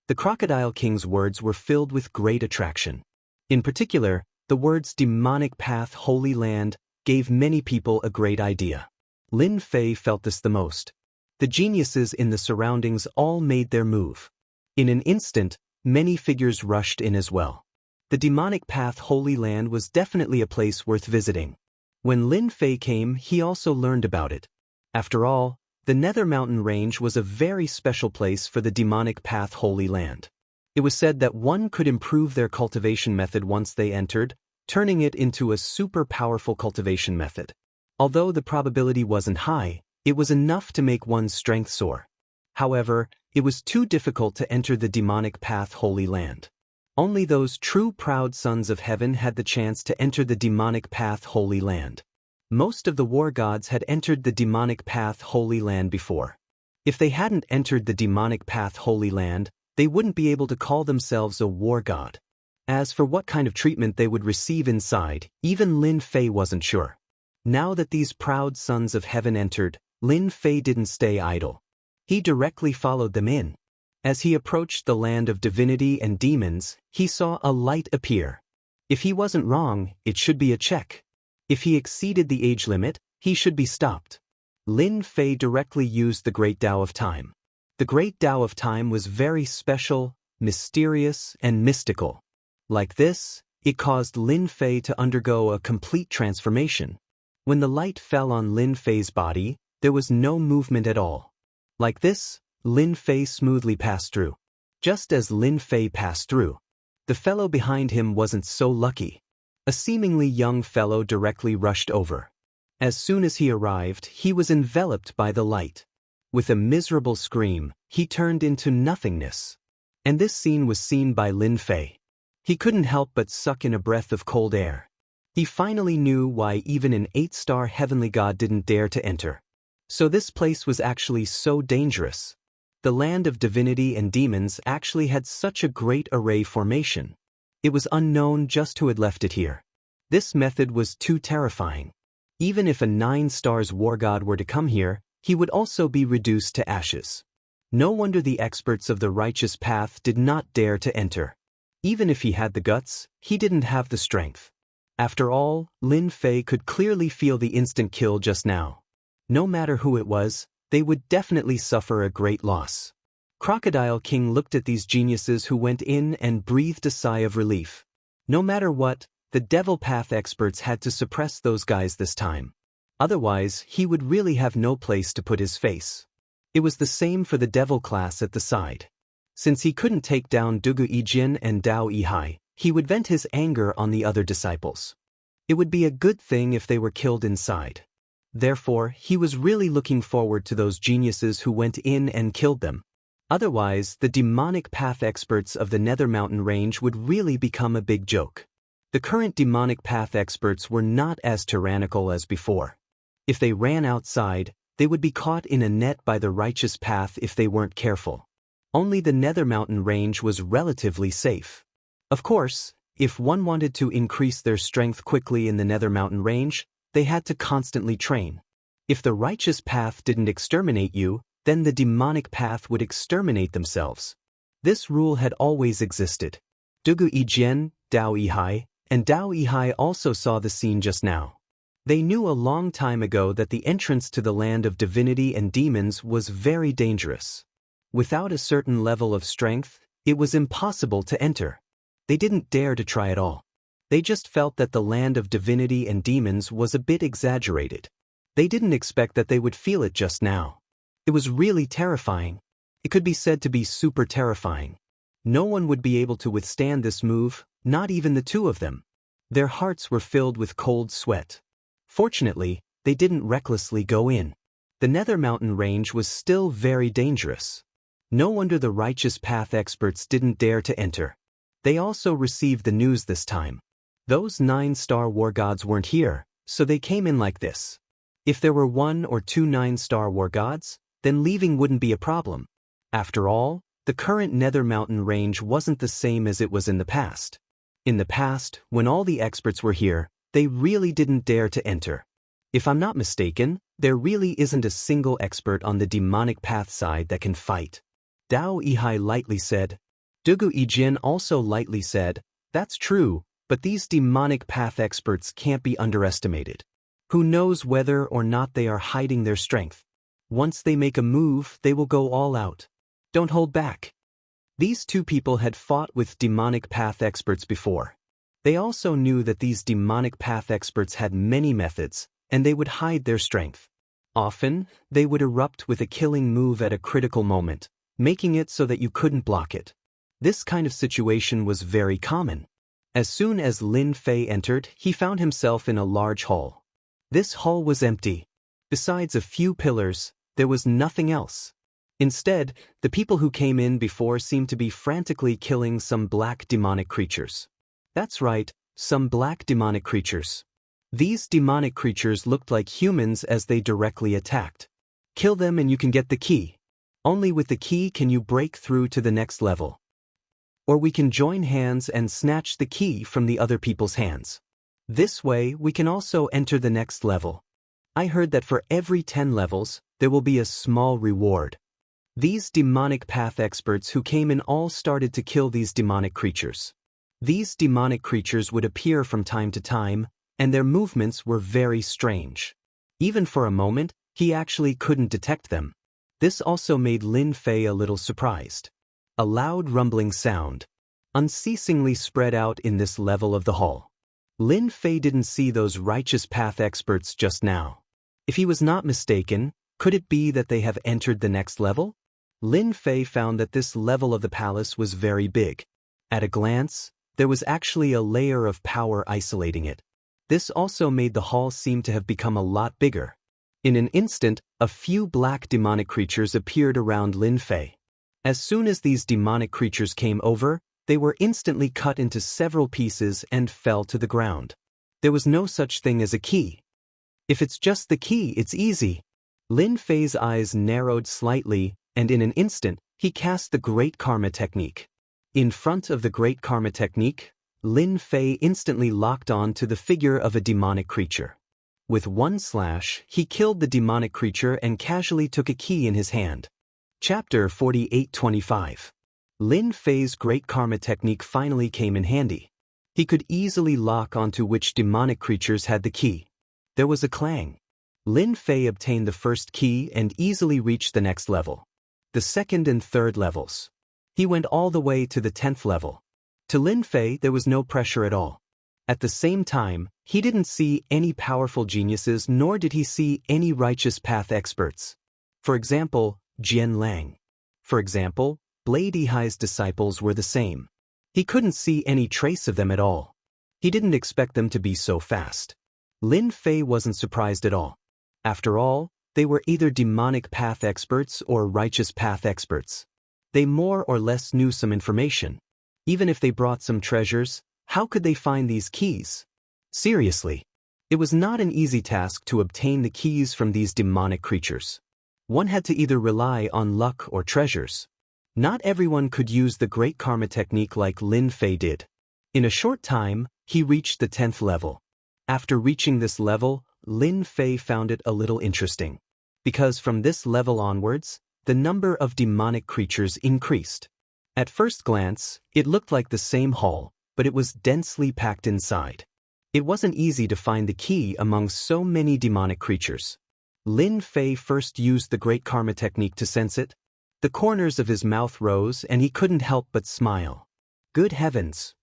The Crocodile King's words were filled with great attraction. In particular, the words demonic path holy land gave many people a great idea. Lin Fei felt this the most. The geniuses in the surroundings all made their move. In an instant, many figures rushed in as well. The demonic path holy land was definitely a place worth visiting. When Lin Fei came, he also learned about it. After all, the Nether Mountain Range was a very special place for the demonic path holy land. It was said that one could improve their cultivation method once they entered, turning it into a super powerful cultivation method. Although the probability wasn't high, it was enough to make one's strength soar. However, it was too difficult to enter the demonic path holy land. Only those true proud sons of heaven had the chance to enter the demonic path holy land. Most of the war gods had entered the demonic path holy land before. If they hadn't entered the demonic path holy land, they wouldn't be able to call themselves a war god. As for what kind of treatment they would receive inside, even Lin Fei wasn't sure. Now that these proud sons of heaven entered, Lin Fei didn't stay idle. He directly followed them in. As he approached the land of divinity and demons, he saw a light appear. If he wasn't wrong, it should be a check. If he exceeded the age limit, he should be stopped. Lin Fei directly used the Great Tao of Time. The Great Tao of Time was very special, mysterious, and mystical. Like this, it caused Lin Fei to undergo a complete transformation. When the light fell on Lin Fei's body, there was no movement at all. Like this, Lin Fei smoothly passed through. Just as Lin Fei passed through, the fellow behind him wasn't so lucky. A seemingly young fellow directly rushed over. As soon as he arrived, he was enveloped by the light. With a miserable scream, he turned into nothingness. And this scene was seen by Lin Fei. He couldn't help but suck in a breath of cold air. He finally knew why even an 8-star heavenly god didn't dare to enter. So this place was actually so dangerous. The land of divinity and demons actually had such a great array formation. It was unknown just who had left it here. This method was too terrifying. Even if a 9-star war god were to come here, he would also be reduced to ashes. No wonder the experts of the righteous path did not dare to enter. Even if he had the guts, he didn't have the strength. After all, Lin Fei could clearly feel the instant kill just now. No matter who it was, they would definitely suffer a great loss. Crocodile King looked at these geniuses who went in and breathed a sigh of relief. No matter what, the Devil Path experts had to suppress those guys this time. Otherwise, he would really have no place to put his face. It was the same for the Devil class at the side. Since he couldn't take down Dugu Yijin and Dao Yihai, he would vent his anger on the other disciples. It would be a good thing if they were killed inside. Therefore, he was really looking forward to those geniuses who went in and killed them. Otherwise, the demonic path experts of the Nether Mountain Range would really become a big joke. The current demonic path experts were not as tyrannical as before. If they ran outside, they would be caught in a net by the righteous path if they weren't careful. Only the Nether Mountain Range was relatively safe. Of course, if one wanted to increase their strength quickly in the Nether Mountain Range, they had to constantly train. If the righteous path didn't exterminate you, then the demonic path would exterminate themselves. This rule had always existed. Dugu Yijin, Dao Yihai, and Dao Yihai also saw the scene just now. They knew a long time ago that the entrance to the land of divinity and demons was very dangerous. Without a certain level of strength, it was impossible to enter. They didn't dare to try at all. They just felt that the land of divinity and demons was a bit exaggerated. They didn't expect that they would feel it just now. It was really terrifying. It could be said to be super terrifying. No one would be able to withstand this move, not even the two of them. Their hearts were filled with cold sweat. Fortunately, they didn't recklessly go in. The Nether Mountain Range was still very dangerous. No wonder the righteous path experts didn't dare to enter. They also received the news this time. Those 9-star war gods weren't here, so they came in like this. If there were 1 or 2 9-star war gods, then leaving wouldn't be a problem. After all, The current Nether Mountain range wasn't the same as it was in the past. In the past, when all the experts were here, they really didn't dare to enter. If I'm not mistaken, there really isn't a single expert on the demonic path side that can fight. Dao Yihai lightly said. Dugu Yijin also lightly said, that's true, but these demonic path experts can't be underestimated. Who knows whether or not they are hiding their strength? Once they make a move, they will go all out. Don't hold back. These two people had fought with demonic path experts before. They also knew that these demonic path experts had many methods, and they would hide their strength. Often, they would erupt with a killing move at a critical moment, making it so that you couldn't block it. This kind of situation was very common. As soon as Lin Fei entered, he found himself in a large hall. This hall was empty. Besides a few pillars, there was nothing else. Instead, the people who came in before seemed to be frantically killing some black demonic creatures. That's right, some black demonic creatures. These demonic creatures looked like humans as they directly attacked. Kill them and you can get the key. Only with the key can you break through to the next level. Or we can join hands and snatch the key from the other people's hands. This way, we can also enter the next level. I heard that for every 10 levels, there will be a small reward. These demonic path experts who came in all started to kill these demonic creatures. These demonic creatures would appear from time to time, and their movements were very strange. Even for a moment, he actually couldn't detect them. This also made Lin Fei a little surprised. A loud rumbling sound unceasingly spread out in this level of the hall. Lin Fei didn't see those righteous path experts just now. If he was not mistaken, could it be that they have entered the next level? Lin Fei found that this level of the palace was very big. At a glance, there was actually a layer of power isolating it. This also made the hall seem to have become a lot bigger. In an instant, a few black demonic creatures appeared around Lin Fei. As soon as these demonic creatures came over, they were instantly cut into several pieces and fell to the ground. There was no such thing as a key. If it's just the key, it's easy. Lin Fei's eyes narrowed slightly, and in an instant, he cast the Great Karma Technique. In front of the Great Karma Technique, Lin Fei instantly locked on to the figure of a demonic creature. With one slash, he killed the demonic creature and casually took a key in his hand. Chapter 4825. Lin Fei's Great Karma Technique finally came in handy. He could easily lock onto which demonic creatures had the key. There was a clang. Lin Fei obtained the first key and easily reached the next level. The second and third levels. He went all the way to the 10th level. To Lin Fei, there was no pressure at all. At the same time, he didn't see any powerful geniuses, nor did he see any righteous path experts. For example, Jian Lang. For example, Blade Yihai's disciples were the same. He couldn't see any trace of them at all. He didn't expect them to be so fast. Lin Fei wasn't surprised at all. After all, they were either demonic path experts or righteous path experts. They more or less knew some information. Even if they brought some treasures, how could they find these keys? Seriously, it was not an easy task to obtain the keys from these demonic creatures. One had to either rely on luck or treasures. Not everyone could use the Great Karma Technique like Lin Fei did. In a short time, he reached the 10th level. After reaching this level, Lin Fei found it a little interesting. Because from this level onwards, the number of demonic creatures increased. At first glance, it looked like the same hall, but it was densely packed inside. It wasn't easy to find the key among so many demonic creatures. Lin Fei first used the Great Karma Technique to sense it. The corners of his mouth rose and he couldn't help but smile. Good heavens!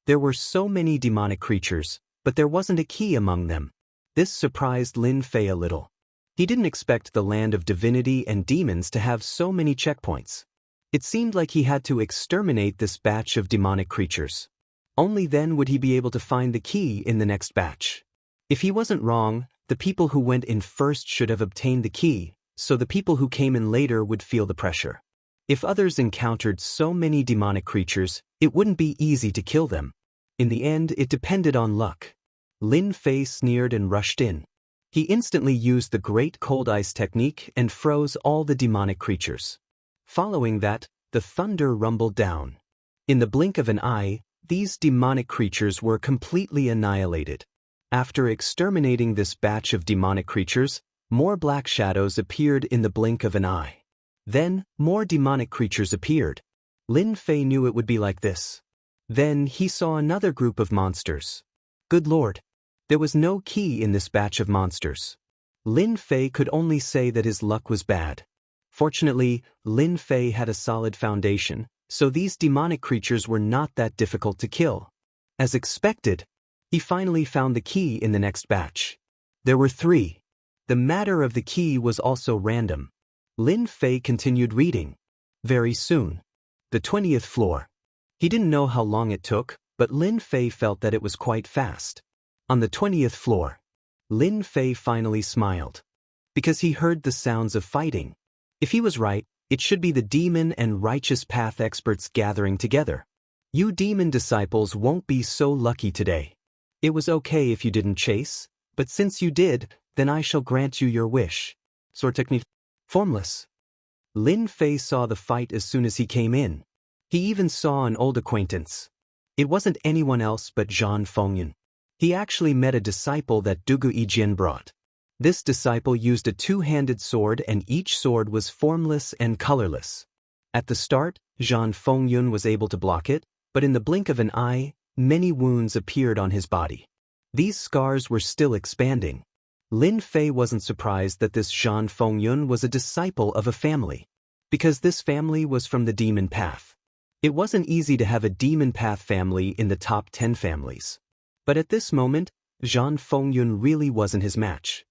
There were so many demonic creatures, but there wasn't a key among them. This surprised Lin Fei a little. He didn't expect the land of divinity and demons to have so many checkpoints. It seemed like he had to exterminate this batch of demonic creatures. Only then would he be able to find the key in the next batch. If he wasn't wrong, the people who went in first should have obtained the key, so the people who came in later would feel the pressure. If others encountered so many demonic creatures, it wouldn't be easy to kill them. In the end, it depended on luck. Lin Fei sneered and rushed in. He instantly used the Great Cold Ice Technique and froze all the demonic creatures. Following that, the thunder rumbled down. In the blink of an eye, these demonic creatures were completely annihilated. After exterminating this batch of demonic creatures, more black shadows appeared in the blink of an eye. Then, more demonic creatures appeared. Lin Fei knew it would be like this. Then he saw another group of monsters. Good Lord! There was no key in this batch of monsters. Lin Fei could only say that his luck was bad. Fortunately, Lin Fei had a solid foundation, so these demonic creatures were not that difficult to kill. As expected, he finally found the key in the next batch. There were 3. The matter of the key was also random. Lin Fei continued reading. Very soon. The 20th floor. He didn't know how long it took, but Lin Fei felt that it was quite fast. On the 20th floor. Lin Fei finally smiled. Because he heard the sounds of fighting. If he was right, it should be the demon and righteous path experts gathering together. You demon disciples won't be so lucky today. It was okay if you didn't chase, but since you did, then I shall grant you your wish. Sword technique. Formless. Lin Fei saw the fight as soon as he came in. He even saw an old acquaintance. It wasn't anyone else but Zhan Fengyun. He actually met a disciple that Dugu Yijian brought. This disciple used a 2-handed sword and each sword was formless and colorless. At the start, Zhan Fengyun was able to block it, but in the blink of an eye, many wounds appeared on his body. These scars were still expanding. Lin Fei wasn't surprised that this Zhan Fengyun was a disciple of a family, because this family was from the demon path. It wasn't easy to have a demon path family in the top 10 families. But at this moment, Zhan Fengyun really wasn't his match.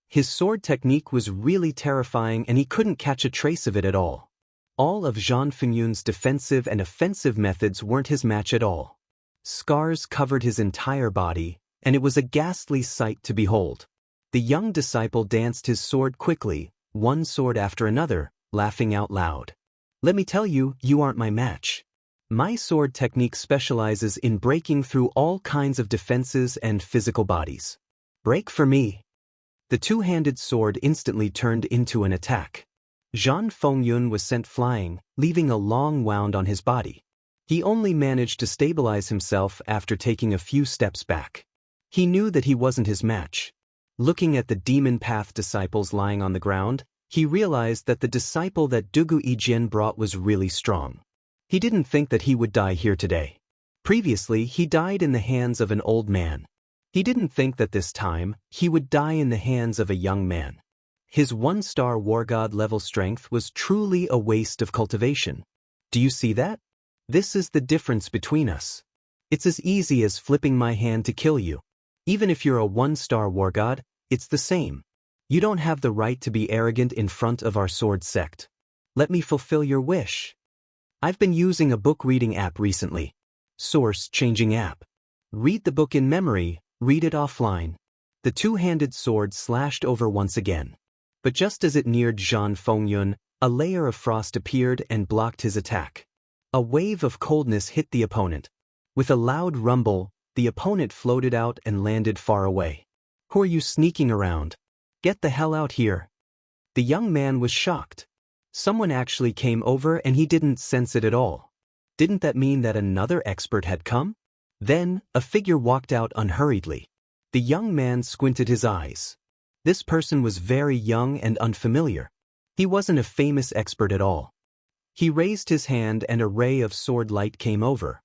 His sword technique was really terrifying and he couldn't catch a trace of it at all. All of Zhan Fengyun's defensive and offensive methods weren't his match at all. Scars covered his entire body, and it was a ghastly sight to behold. The young disciple danced his sword quickly, one sword after another, laughing out loud. Let me tell you, you aren't my match. My sword technique specializes in breaking through all kinds of defenses and physical bodies. Break for me. The 2-handed sword instantly turned into an attack. Zhan Fengyun was sent flying, leaving a long wound on his body. He only managed to stabilize himself after taking a few steps back. He knew that he wasn't his match. Looking at the demon path disciples lying on the ground, he realized that the disciple that Dugu Yijian brought was really strong. He didn't think that he would die here today. Previously, he died in the hands of an old man. He didn't think that this time, he would die in the hands of a young man. His 1-star war god level strength was truly a waste of cultivation. Do you see that? This is the difference between us. It's as easy as flipping my hand to kill you. Even if you're a 1-star war god, it's the same. You don't have the right to be arrogant in front of our sword sect. Let me fulfill your wish. I've been using a book reading app recently. Source changing app. Read the book in memory, read it offline. The 2-handed sword slashed over once again. But just as it neared Zhan Fengyun, a layer of frost appeared and blocked his attack. A wave of coldness hit the opponent. With a loud rumble, the opponent floated out and landed far away. Who are you sneaking around? Get the hell out here. The young man was shocked. Someone actually came over and he didn't sense it at all. Didn't that mean that another expert had come? Then, a figure walked out unhurriedly. The young man squinted his eyes. This person was very young and unfamiliar. He wasn't a famous expert at all. He raised his hand and a ray of sword light came over.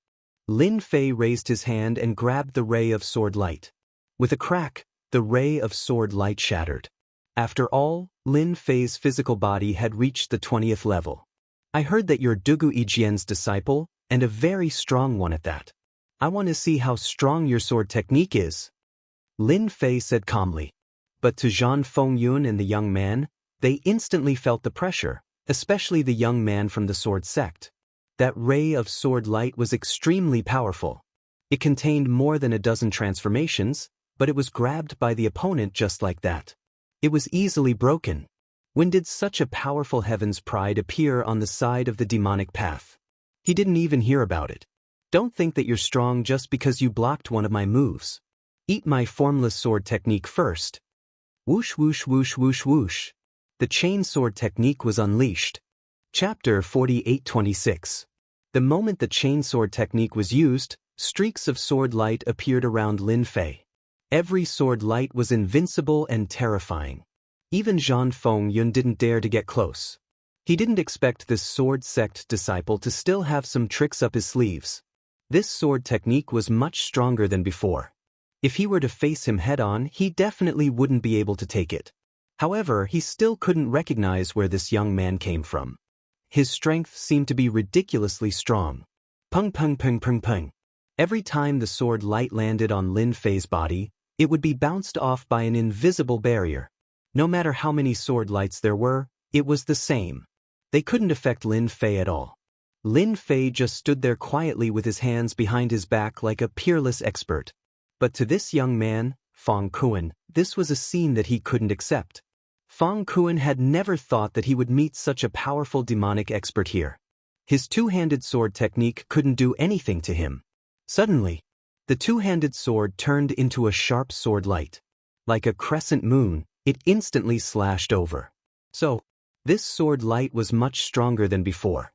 Lin Fei raised his hand and grabbed the ray of sword light. With a crack, the ray of sword light shattered. After all, Lin Fei's physical body had reached the 20th level. I heard that you're Dugu Yijian's disciple, and a very strong one at that. I want to see how strong your sword technique is. Lin Fei said calmly. But to Zhan Fengyun and the young man, they instantly felt the pressure, especially the young man from the sword sect. That ray of sword light was extremely powerful. It contained more than a dozen transformations, but it was grabbed by the opponent just like that. It was easily broken. When did such a powerful heaven's pride appear on the side of the demonic path? He didn't even hear about it. Don't think that you're strong just because you blocked one of my moves. Eat my formless sword technique first. Whoosh whoosh whoosh whoosh whoosh. The chain sword technique was unleashed. Chapter 4826. The moment the chainsword technique was used, streaks of sword light appeared around Lin Fei. Every sword light was invincible and terrifying. Even Zhan Fengyun didn't dare to get close. He didn't expect this sword sect disciple to still have some tricks up his sleeves. This sword technique was much stronger than before. If he were to face him head-on, he definitely wouldn't be able to take it. However, he still couldn't recognize where this young man came from. His strength seemed to be ridiculously strong. Pung pung pung pung pung. Every time the sword light landed on Lin Fei's body, it would be bounced off by an invisible barrier. No matter how many sword lights there were, it was the same. They couldn't affect Lin Fei at all. Lin Fei just stood there quietly with his hands behind his back like a peerless expert. But to this young man, Fang Kuan, this was a scene that he couldn't accept. Fang Kuan had never thought that he would meet such a powerful demonic expert here. His two-handed sword technique couldn't do anything to him. Suddenly, the two-handed sword turned into a sharp sword light. Like a crescent moon, it instantly slashed over. So, this sword light was much stronger than before.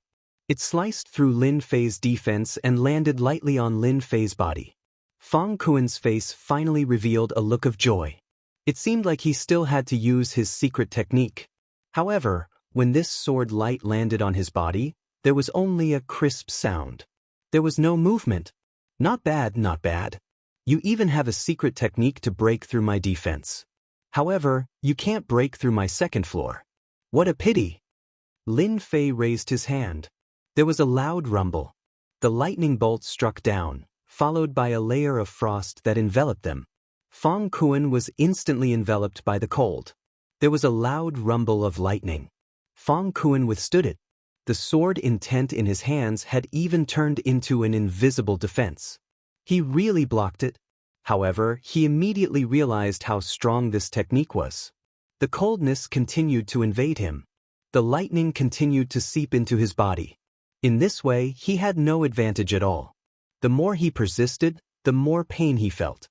It sliced through Lin Fei's defense and landed lightly on Lin Fei's body. Fang Kuan's face finally revealed a look of joy. It seemed like he still had to use his secret technique. However, when this sword light landed on his body, there was only a crisp sound. There was no movement. Not bad, not bad. You even have a secret technique to break through my defense. However, you can't break through my second floor. What a pity. Lin Fei raised his hand. There was a loud rumble. The lightning bolts struck down, followed by a layer of frost that enveloped them. Fang Kuan was instantly enveloped by the cold. There was a loud rumble of lightning. Fang Kuan withstood it. The sword intent in his hands had even turned into an invisible defense. He really blocked it. However, he immediately realized how strong this technique was. The coldness continued to invade him. The lightning continued to seep into his body. In this way, he had no advantage at all. The more he persisted, the more pain he felt.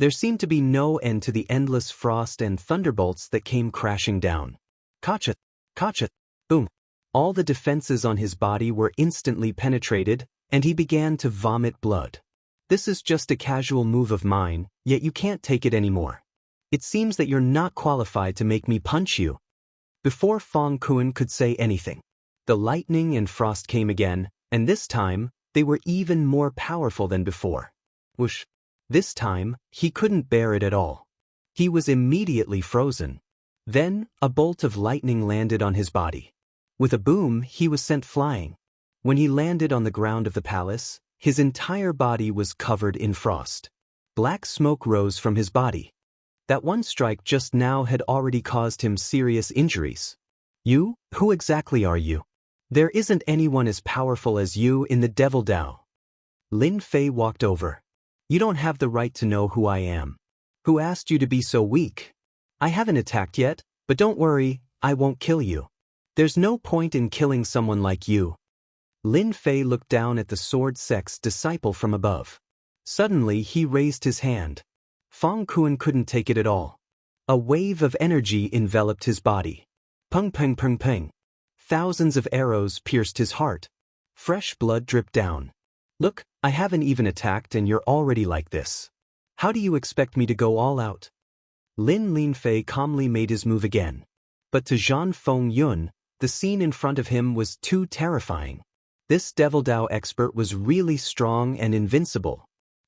There seemed to be no end to the endless frost and thunderbolts that came crashing down. Kacha! Kacha! Boom! All the defenses on his body were instantly penetrated, and he began to vomit blood. This is just a casual move of mine, yet you can't take it anymore. It seems that you're not qualified to make me punch you. Before Fang Kuan could say anything, the lightning and frost came again, and this time, they were even more powerful than before. Whoosh! This time, he couldn't bear it at all. He was immediately frozen. Then, a bolt of lightning landed on his body. With a boom, he was sent flying. When he landed on the ground of the palace, his entire body was covered in frost. Black smoke rose from his body. That one strike just now had already caused him serious injuries. You? Who exactly are you? There isn't anyone as powerful as you in the Devil Dao. Lin Fei walked over. You don't have the right to know who I am. Who asked you to be so weak? I haven't attacked yet, but don't worry, I won't kill you. There's no point in killing someone like you. Lin Fei looked down at the sword sect's disciple from above. Suddenly he raised his hand. Fang Kuan couldn't take it at all. A wave of energy enveloped his body. Pung pung pung pung. Thousands of arrows pierced his heart. Fresh blood dripped down. Look, I haven't even attacked and you're already like this. How do you expect me to go all out? Lin Fei calmly made his move again. But to Zhan Fengyun, the scene in front of him was too terrifying. This Devil Dao expert was really strong and invincible.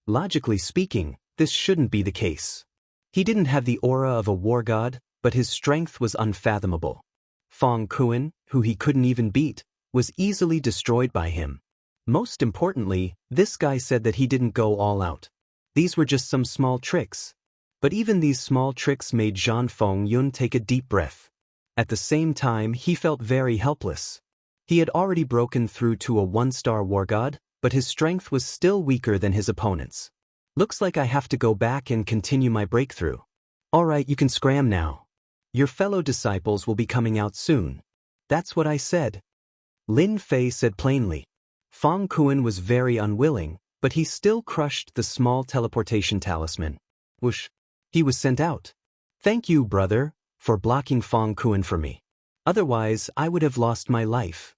Logically speaking, this shouldn't be the case. He didn't have the aura of a war god, but his strength was unfathomable. Fang Kuan, who he couldn't even beat, was easily destroyed by him. Most importantly, this guy said that he didn't go all out. These were just some small tricks. But even these small tricks made Zhan Fengyun take a deep breath. At the same time, he felt very helpless. He had already broken through to a one-star war god, but his strength was still weaker than his opponents. Looks like I have to go back and continue my breakthrough. Alright, you can scram now. Your fellow disciples will be coming out soon. That's what I said. Lin Fei said plainly. Fang Kuan was very unwilling, but he still crushed the small teleportation talisman. Whoosh! He was sent out. Thank you, brother, for blocking Fang Kuan for me. Otherwise, I would have lost my life.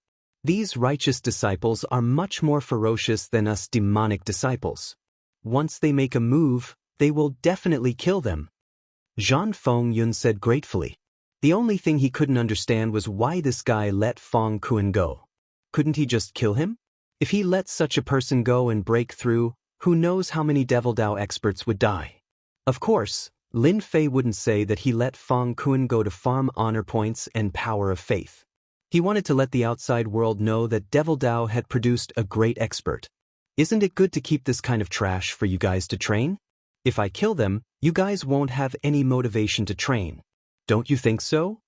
These righteous disciples are much more ferocious than us demonic disciples. Once they make a move, they will definitely kill them. Zhan Fengyun said gratefully. The only thing he couldn't understand was why this guy let Feng Kuan go. Couldn't he just kill him? If he let such a person go and break through, who knows how many Devil Dao experts would die? Of course, Lin Fei wouldn't say that he let Feng Kuan go to farm honor points and power of faith. He wanted to let the outside world know that Devil Dao had produced a great expert. Isn't it good to keep this kind of trash for you guys to train? If I kill them, you guys won't have any motivation to train. Don't you think so?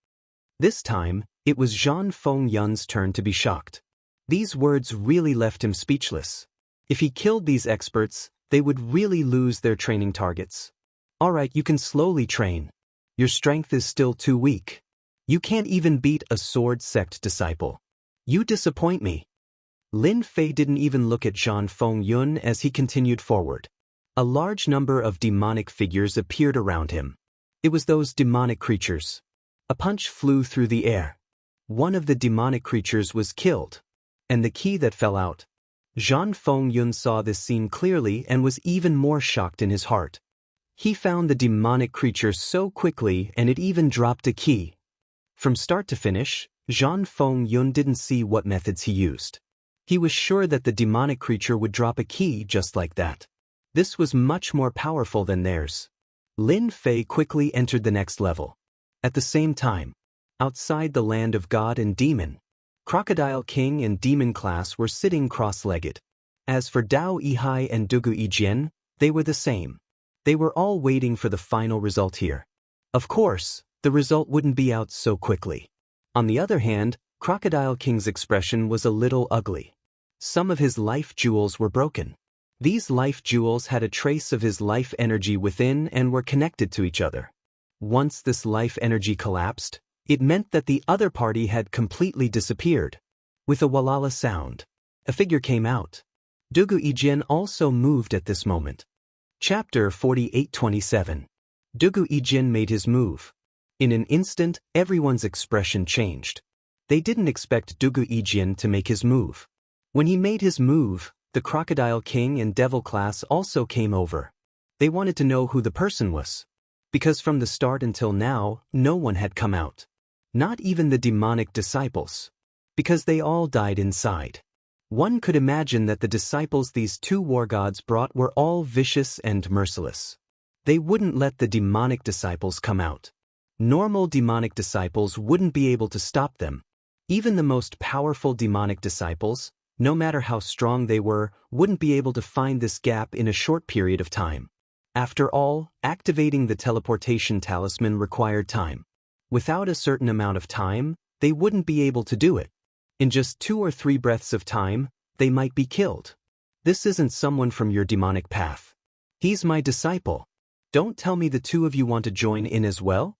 This time, it was Zhan Fengyun's turn to be shocked. These words really left him speechless. If he killed these experts, they would really lose their training targets. Alright, you can slowly train. Your strength is still too weak. You can't even beat a sword sect disciple. You disappoint me. Lin Fei didn't even look at Zhan Fengyun as he continued forward. A large number of demonic figures appeared around him. It was those demonic creatures. A punch flew through the air. One of the demonic creatures was killed. And the key that fell out. Zhan Fengyun saw this scene clearly and was even more shocked in his heart. He found the demonic creature so quickly and it even dropped a key. From start to finish, Zhan Fengyun didn't see what methods he used. He was sure that the demonic creature would drop a key just like that. This was much more powerful than theirs. Lin Fei quickly entered the next level. At the same time, outside the land of God and Demon, Crocodile King and Demon class were sitting cross-legged. As for Dao Yihai and Dugu Yijian, they were the same. They were all waiting for the final result here. Of course, the result wouldn't be out so quickly. On the other hand, Crocodile King's expression was a little ugly. Some of his life jewels were broken. These life jewels had a trace of his life energy within and were connected to each other. Once this life energy collapsed, it meant that the other party had completely disappeared. With a walala sound, a figure came out. Dugu Yijian also moved at this moment. Chapter 48:27. Dugu Yijian made his move. In an instant, everyone's expression changed. They didn't expect Dugu Yijian to make his move. When he made his move, the Crocodile King and Devil class also came over. They wanted to know who the person was. Because from the start until now, no one had come out. Not even the demonic disciples. Because they all died inside. One could imagine that the disciples these two war gods brought were all vicious and merciless. They wouldn't let the demonic disciples come out. Normal demonic disciples wouldn't be able to stop them. Even the most powerful demonic disciples, no matter how strong they were, wouldn't be able to find this gap in a short period of time. After all, activating the teleportation talisman required time. Without a certain amount of time, they wouldn't be able to do it. In just 2 or 3 breaths of time, they might be killed. This isn't someone from your demonic path. He's my disciple. Don't tell me the two of you want to join in as well?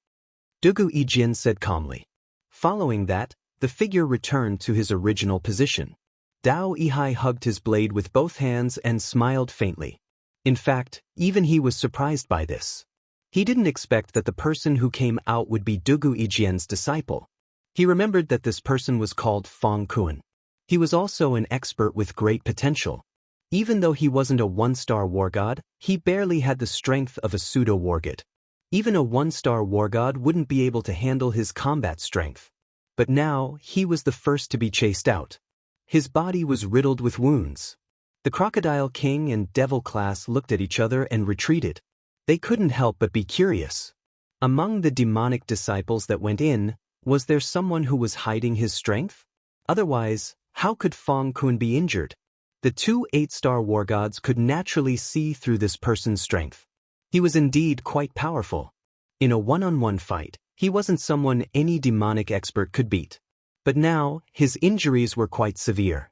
Dugu Yijian said calmly. Following that, the figure returned to his original position. Dao Yihai hugged his blade with both hands and smiled faintly. In fact, even he was surprised by this. He didn't expect that the person who came out would be Dugu Yijian's disciple. He remembered that this person was called Feng Kuan. He was also an expert with great potential. Even though he wasn't a 1-star war god, he barely had the strength of a pseudo-war god. Even a 1-star war god wouldn't be able to handle his combat strength. But now, he was the first to be chased out. His body was riddled with wounds. The Crocodile King and Devil class looked at each other and retreated. They couldn't help but be curious. Among the demonic disciples that went in, was there someone who was hiding his strength? Otherwise, how could Feng Kuan be injured? The 2 8-star war gods could naturally see through this person's strength. He was indeed quite powerful. In a one-on-one fight, he wasn't someone any demonic expert could beat. But now, his injuries were quite severe.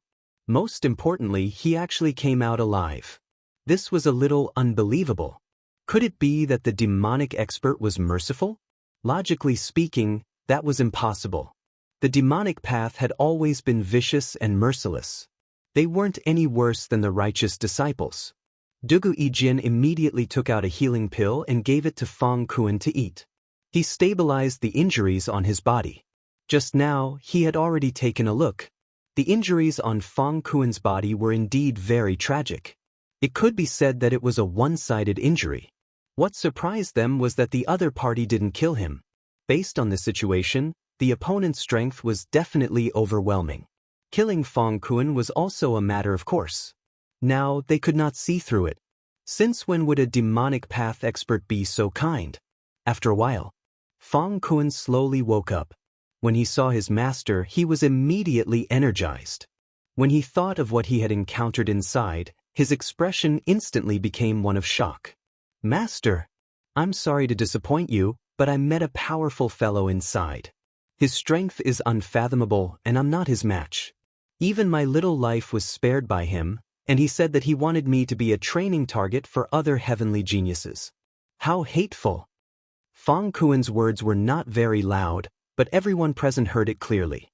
Most importantly, he actually came out alive. This was a little unbelievable. Could it be that the demonic expert was merciful? Logically speaking, that was impossible. The demonic path had always been vicious and merciless. They weren't any worse than the righteous disciples. Dugu Yijian immediately took out a healing pill and gave it to Feng Kuan to eat. He stabilized the injuries on his body. Just now, he had already taken a look. The injuries on Fang Kuan's body were indeed very tragic. It could be said that it was a one-sided injury. What surprised them was that the other party didn't kill him. Based on the situation, the opponent's strength was definitely overwhelming. Killing Fang Kuan was also a matter of course. Now, they could not see through it. Since when would a demonic path expert be so kind? After a while, Fang Kuan slowly woke up. When he saw his master, he was immediately energized. When he thought of what he had encountered inside, his expression instantly became one of shock. "Master, I'm sorry to disappoint you, but I met a powerful fellow inside. His strength is unfathomable, and I'm not his match. Even my little life was spared by him, and he said that he wanted me to be a training target for other heavenly geniuses." How hateful! Fang Kuan's words were not very loud, but everyone present heard it clearly.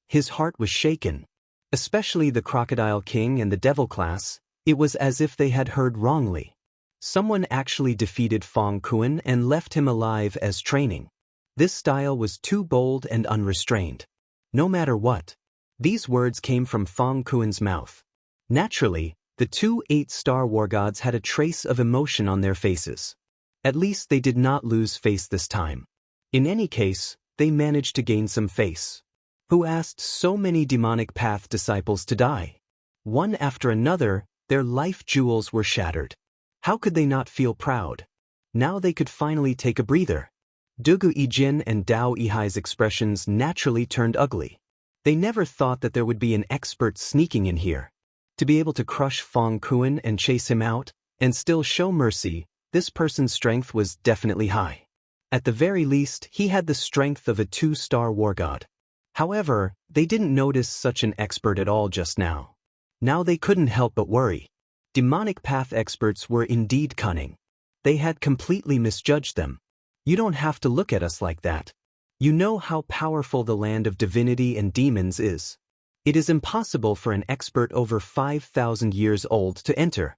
His heart was shaken. Especially the Crocodile King and the Devil class, it was as if they had heard wrongly. Someone actually defeated Fang Kuan and left him alive as training. This style was too bold and unrestrained. No matter what, these words came from Fang Kuan's mouth. Naturally, the two 8-star war gods had a trace of emotion on their faces. At least they did not lose face this time. In any case, they managed to gain some face. Who asked so many demonic path disciples to die? One after another, their life jewels were shattered. How could they not feel proud? Now they could finally take a breather. Dugu Yijin and Dao Yihai's expressions naturally turned ugly. They never thought that there would be an expert sneaking in here. To be able to crush Fang Kuan and chase him out, and still show mercy, this person's strength was definitely high. At the very least, he had the strength of a 2-star war god. However, they didn't notice such an expert at all just now. Now they couldn't help but worry. Demonic path experts were indeed cunning. They had completely misjudged them. You don't have to look at us like that. You know how powerful the land of divinity and demons is. It is impossible for an expert over 5,000 years old to enter.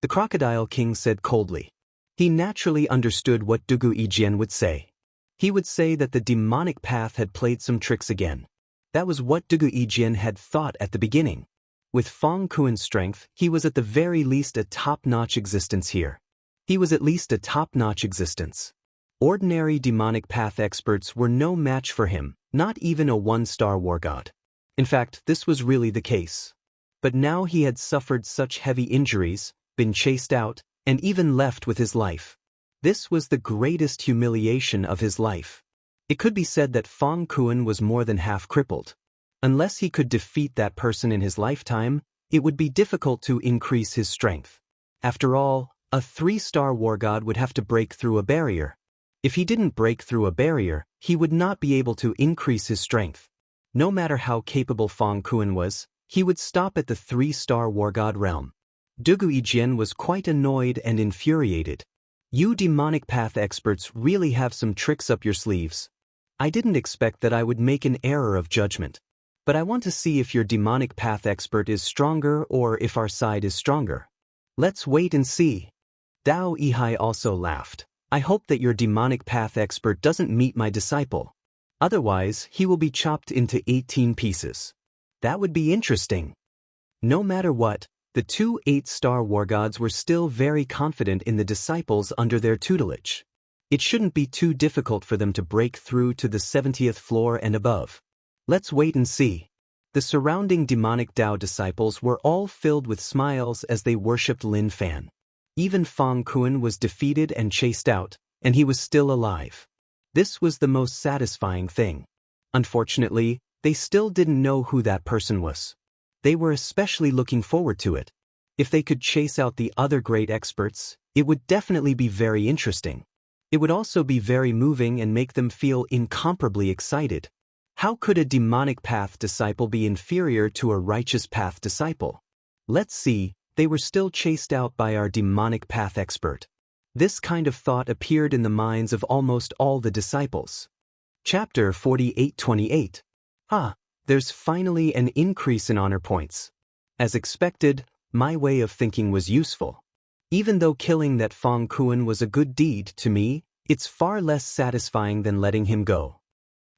The Crocodile King said coldly. He naturally understood what Dugu Yijin would say. He would say that the demonic path had played some tricks again. That was what Dugu Yijin had thought at the beginning. With Fang Kuan's strength, he was at the very least a top-notch existence here. He was at least a top-notch existence. Ordinary demonic path experts were no match for him, not even a 1-star war god. In fact, this was really the case. But now he had suffered such heavy injuries, been chased out, and even left with his life. This was the greatest humiliation of his life. It could be said that Fang Kuan was more than half crippled. Unless he could defeat that person in his lifetime, it would be difficult to increase his strength. After all, a 3-star war god would have to break through a barrier. If he didn't break through a barrier, he would not be able to increase his strength. No matter how capable Fang Kuan was, he would stop at the 3-star war god realm. Dugu Yijin was quite annoyed and infuriated. You demonic path experts really have some tricks up your sleeves. I didn't expect that I would make an error of judgment. But I want to see if your demonic path expert is stronger or if our side is stronger. Let's wait and see. Dao Yihai also laughed. I hope that your demonic path expert doesn't meet my disciple. Otherwise, he will be chopped into 18 pieces. That would be interesting. No matter what, the two 8-star war gods were still very confident in the disciples under their tutelage. It shouldn't be too difficult for them to break through to the 70th floor and above. Let's wait and see. The surrounding demonic Dao disciples were all filled with smiles as they worshipped Lin Fan. Even Fang Kuan was defeated and chased out, and he was still alive. This was the most satisfying thing. Unfortunately, they still didn't know who that person was. They were especially looking forward to it. If they could chase out the other great experts, it would definitely be very interesting. It would also be very moving and make them feel incomparably excited. How could a demonic path disciple be inferior to a righteous path disciple? Let's see, they were still chased out by our demonic path expert. This kind of thought appeared in the minds of almost all the disciples. Chapter 48:28. There's finally an increase in honor points. As expected, my way of thinking was useful. Even though killing that Fang Kuan was a good deed to me, it's far less satisfying than letting him go.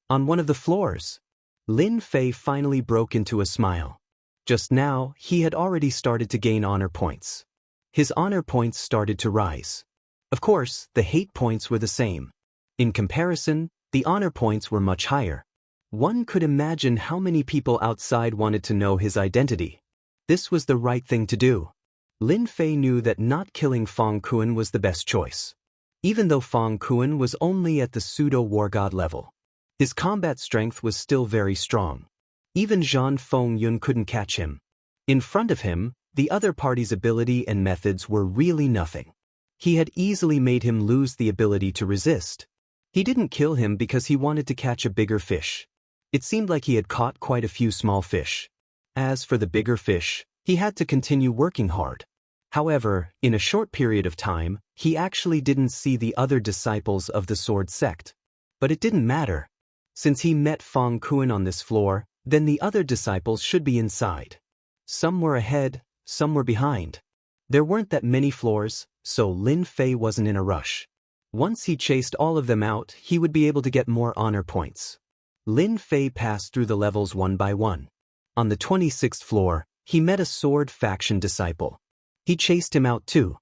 On one of the floors, Lin Fei finally broke into a smile. Just now, he had already started to gain honor points. His honor points started to rise. Of course, the hate points were the same. In comparison, the honor points were much higher. One could imagine how many people outside wanted to know his identity. This was the right thing to do. Lin Fei knew that not killing Fang Kuan was the best choice. Even though Fang Kuan was only at the pseudo-war god level, his combat strength was still very strong. Even Zhan Fengyun couldn't catch him. In front of him, the other party's ability and methods were really nothing. He had easily made him lose the ability to resist. He didn't kill him because he wanted to catch a bigger fish. It seemed like he had caught quite a few small fish. As for the bigger fish, he had to continue working hard. However, in a short period of time, he actually didn't see the other disciples of the sword sect. But it didn't matter. Since he met Fang Kuan on this floor, then the other disciples should be inside. Some were ahead, some were behind. There weren't that many floors, so Lin Fei wasn't in a rush. Once he chased all of them out, he would be able to get more honor points. Lin Fei passed through the levels one by one. On the 26th floor, he met a sword faction disciple. He chased him out too.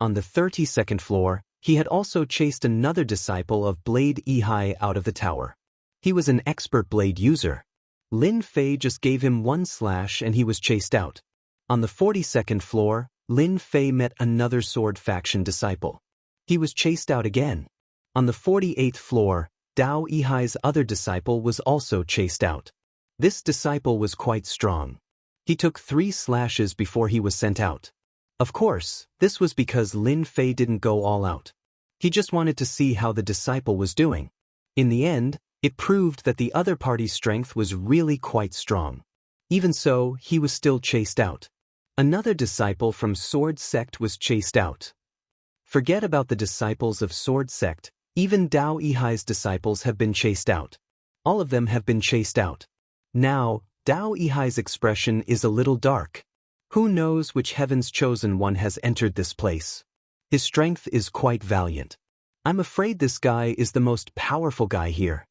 On the 32nd floor, he had also chased another disciple of Blade Yihai out of the tower. He was an expert blade user. Lin Fei just gave him one slash and he was chased out. On the 42nd floor, Lin Fei met another sword faction disciple. He was chased out again. On the 48th floor, Dao Yihai's other disciple was also chased out. This disciple was quite strong. He took 3 slashes before he was sent out. Of course, this was because Lin Fei didn't go all out. He just wanted to see how the disciple was doing. In the end, it proved that the other party's strength was really quite strong. Even so, he was still chased out. Another disciple from Sword Sect was chased out. Forget about the disciples of Sword Sect, even Dao Yihai's disciples have been chased out. All of them have been chased out. Now, Dao Yihai's expression is a little dark. Who knows which heaven's chosen one has entered this place? His strength is quite valiant. I'm afraid this guy is the most powerful guy here.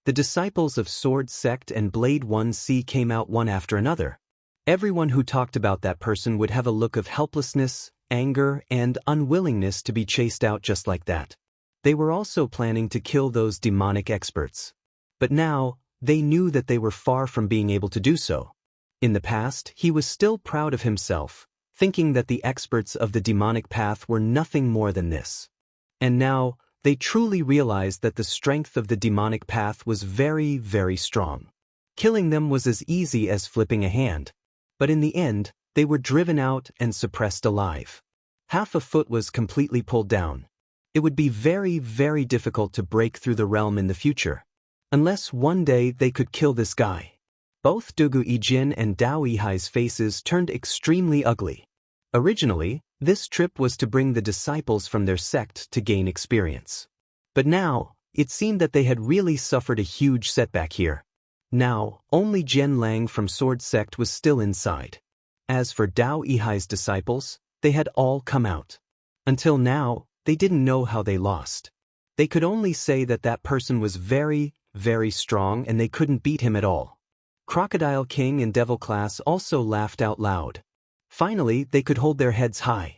The disciples of Sword Sect and Blade 1C came out one after another. Everyone who talked about that person would have a look of helplessness, anger, and unwillingness to be chased out just like that. They were also planning to kill those demonic experts. But now, they knew that they were far from being able to do so. In the past, he was still proud of himself, thinking that the experts of the demonic path were nothing more than this. And now, they truly realized that the strength of the demonic path was very, very strong. Killing them was as easy as flipping a hand. But in the end, they were driven out and suppressed alive. Half a foot was completely pulled down. It would be very, very difficult to break through the realm in the future. Unless one day they could kill this guy. Both Dugu Yijin and Dao Yihai's faces turned extremely ugly. Originally, this trip was to bring the disciples from their sect to gain experience. But now, it seemed that they had really suffered a huge setback here. Now, only Jian Lang from Sword Sect was still inside. As for Dao Yihai's disciples, they had all come out. Until now, they didn't know how they lost. They could only say that that person was very, very strong and they couldn't beat him at all. Crocodile King and Devil Class also laughed out loud. Finally, they could hold their heads high.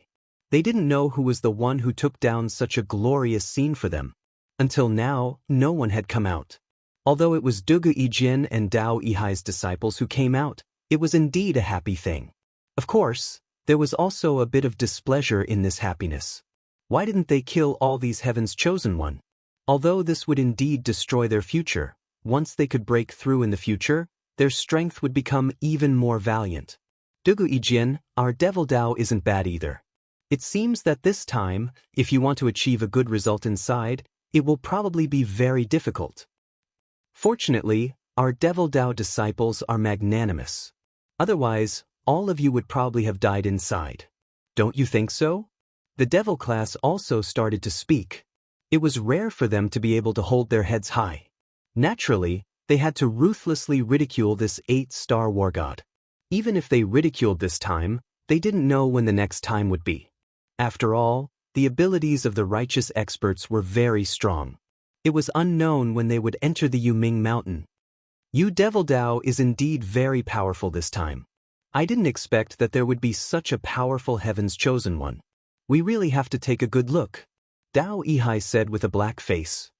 They didn't know who was the one who took down such a glorious scene for them. Until now, no one had come out. Although it was Dugu Yijin and Dao Yihai's disciples who came out, it was indeed a happy thing. Of course, there was also a bit of displeasure in this happiness. Why didn't they kill all these heaven's chosen one? Although this would indeed destroy their future, once they could break through in the future, their strength would become even more valiant. Dugu Yijin, our Devil Dao isn't bad either. It seems that this time, if you want to achieve a good result inside, it will probably be very difficult. Fortunately, our Devil Dao disciples are magnanimous. Otherwise, all of you would probably have died inside. Don't you think so? The Devil Class also started to speak. It was rare for them to be able to hold their heads high. Naturally, they had to ruthlessly ridicule this 8-star war god. Even if they ridiculed this time, they didn't know when the next time would be. After all, the abilities of the righteous experts were very strong. It was unknown when they would enter the Yuming Mountain. You Devil Dao is indeed very powerful this time. I didn't expect that there would be such a powerful Heaven's Chosen One. We really have to take a good look, Dao Yihai said with a black face.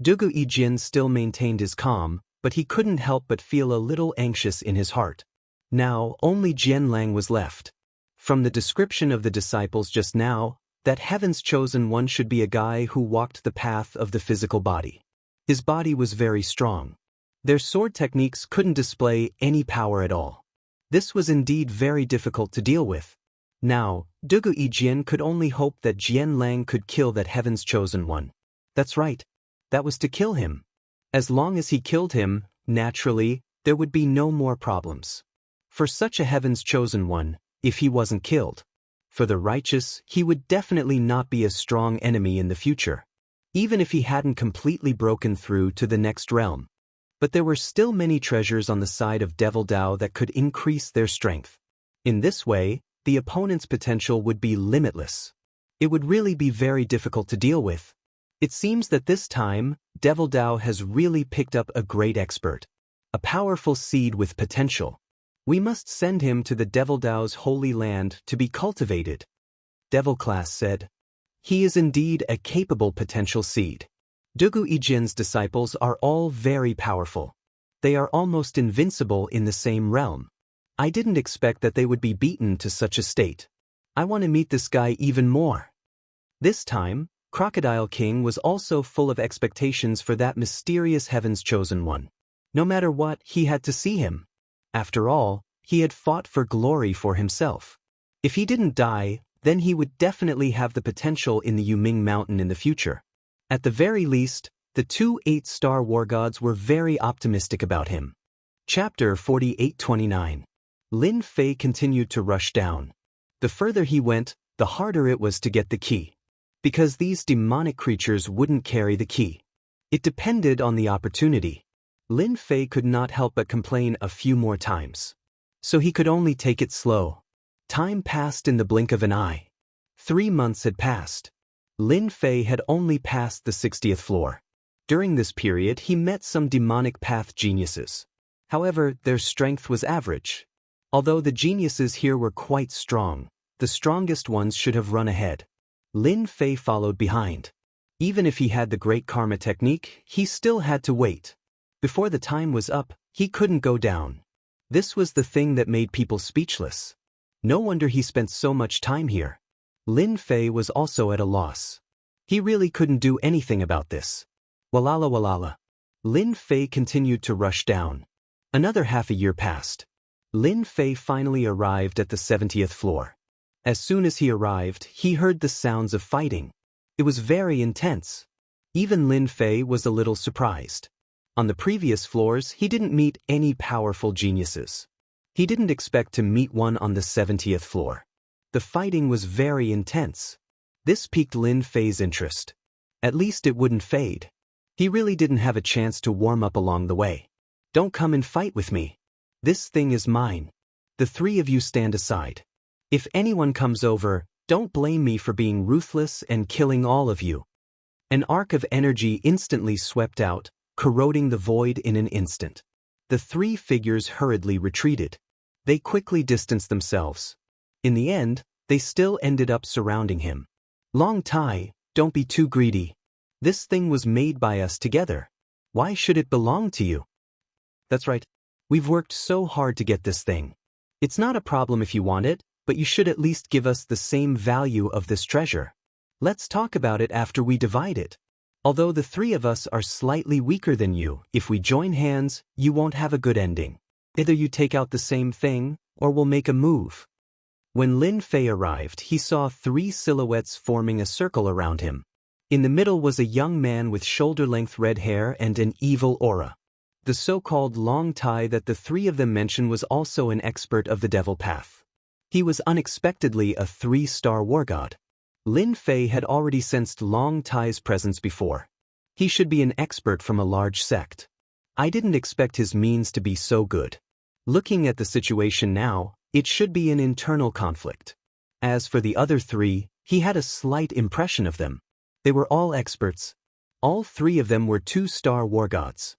Dugu Yijin still maintained his calm, but he couldn't help but feel a little anxious in his heart. Now, only Jian Lang was left. From the description of the disciples just now, that Heaven's Chosen One should be a guy who walked the path of the physical body. His body was very strong. Their sword techniques couldn't display any power at all. This was indeed very difficult to deal with. Now, Dugu Yijin could only hope that Jian Lang could kill that Heaven's Chosen One. That's right. That was to kill him. As long as he killed him, naturally, there would be no more problems. For such a Heaven's Chosen One, if he wasn't killed. For the righteous, he would definitely not be a strong enemy in the future. Even if he hadn't completely broken through to the next realm. But there were still many treasures on the side of Devil Dao that could increase their strength. In this way, the opponent's potential would be limitless. It would really be very difficult to deal with. It seems that this time, Devil Dao has really picked up a great expert. A powerful seed with potential. We must send him to the Devil Dao's holy land to be cultivated. Devil Class said. He is indeed a capable potential seed. Dugu Yijin's disciples are all very powerful. They are almost invincible in the same realm. I didn't expect that they would be beaten to such a state. I want to meet this guy even more. This time, Crocodile King was also full of expectations for that mysterious Heaven's Chosen One. No matter what, he had to see him. After all, he had fought for glory for himself. If he didn't die, then he would definitely have the potential in the Yuming Mountain in the future. At the very least, the two 8-star war gods were very optimistic about him. Chapter 48-29. Lin Fei continued to rush down. The further he went, the harder it was to get the key. Because these demonic creatures wouldn't carry the key. It depended on the opportunity. Lin Fei could not help but complain a few more times. So he could only take it slow. Time passed in the blink of an eye. 3 months had passed. Lin Fei had only passed the 60th floor. During this period, he met some demonic path geniuses. However, their strength was average. Although the geniuses here were quite strong, the strongest ones should have run ahead. Lin Fei followed behind. Even if he had the great karma technique, he still had to wait. Before the time was up, he couldn't go down. This was the thing that made people speechless. No wonder he spent so much time here. Lin Fei was also at a loss. He really couldn't do anything about this. Walala walala. Lin Fei continued to rush down. Another half a year passed. Lin Fei finally arrived at the 70th floor. As soon as he arrived, he heard the sounds of fighting. It was very intense. Even Lin Fei was a little surprised. On the previous floors, he didn't meet any powerful geniuses. He didn't expect to meet one on the 70th floor. The fighting was very intense. This piqued Lin Fei's interest. At least it wouldn't fade. He really didn't have a chance to warm up along the way. Don't come and fight with me. This thing is mine. The three of you stand aside. If anyone comes over, don't blame me for being ruthless and killing all of you. An arc of energy instantly swept out, corroding the void in an instant. The three figures hurriedly retreated. They quickly distanced themselves. In the end, they still ended up surrounding him. Long Tai, don't be too greedy. This thing was made by us together. Why should it belong to you? That's right. We've worked so hard to get this thing. It's not a problem if you want it, but you should at least give us the same value of this treasure. Let's talk about it after we divide it. Although the three of us are slightly weaker than you, if we join hands, you won't have a good ending. Either you take out the same thing, or we'll make a move. When Lin Fei arrived, he saw 3 silhouettes forming a circle around him. In the middle was a young man with shoulder-length red hair and an evil aura. The so-called Long Tai that the three of them mentioned was also an expert of the devil path. He was unexpectedly a 3-star war god. Lin Fei had already sensed Long Tai's presence before. He should be an expert from a large sect. I didn't expect his means to be so good. Looking at the situation now, it should be an internal conflict. As for the other 3, he had a slight impression of them. They were all experts. All 3 of them were 2-star war gods.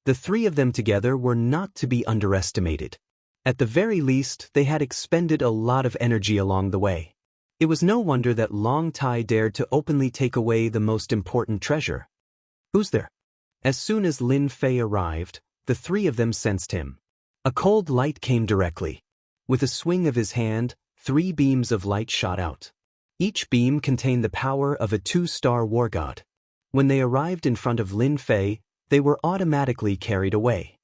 The three of them together were not to be underestimated. At the very least, they had expended a lot of energy along the way. It was no wonder that Long Tai dared to openly take away the most important treasure. Who's there? As soon as Lin Fei arrived, the three of them sensed him. A cold light came directly. With a swing of his hand, 3 beams of light shot out. Each beam contained the power of a 2-star war god. When they arrived in front of Lin Fei, they were automatically carried away.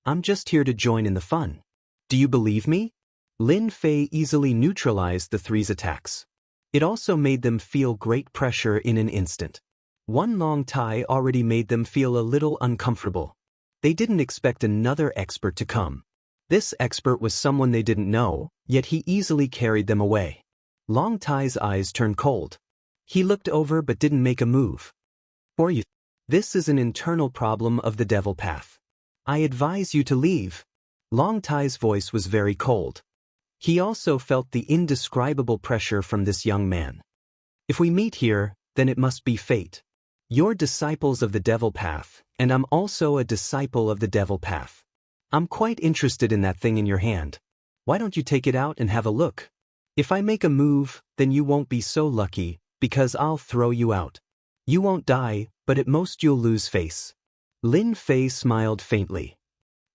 I'm just here to join in the fun. Do you believe me? Lin Fei easily neutralized the three's attacks. It also made them feel great pressure in an instant. One Long Tai already made them feel a little uncomfortable. They didn't expect another expert to come. This expert was someone they didn't know, yet he easily carried them away. Long Tai's eyes turned cold. He looked over but didn't make a move. For you. This is an internal problem of the devil path. I advise you to leave. Long Tai's voice was very cold. He also felt the indescribable pressure from this young man. If we meet here, then it must be fate. You're disciples of the devil path, and I'm also a disciple of the devil path. I'm quite interested in that thing in your hand. Why don't you take it out and have a look? If I make a move, then you won't be so lucky, because I'll throw you out. You won't die, but at most you'll lose face. Lin Fei smiled faintly.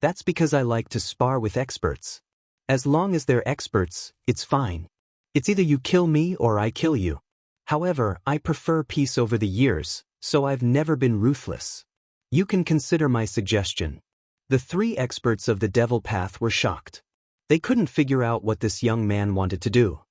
That's because I like to spar with experts. As long as they're experts, it's fine. It's either you kill me or I kill you. However, I prefer peace over the years, so I've never been ruthless. You can consider my suggestion. The 3 experts of the devil path were shocked. They couldn't figure out what this young man wanted to do.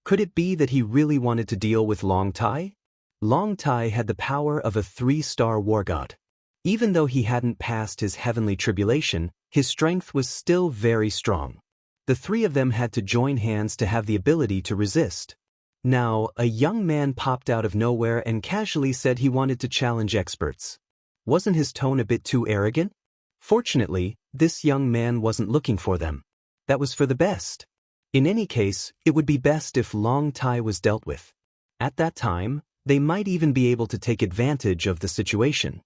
Could it be that he really wanted to deal with Long Tai? Long Tai had the power of a 3-star war god. Even though he hadn't passed his heavenly tribulation, his strength was still very strong. The 3 of them had to join hands to have the ability to resist. Now, a young man popped out of nowhere and casually said he wanted to challenge experts. Wasn't his tone a bit too arrogant? Fortunately, this young man wasn't looking for them. That was for the best. In any case, it would be best if Long Tai was dealt with. At that time, they might even be able to take advantage of the situation.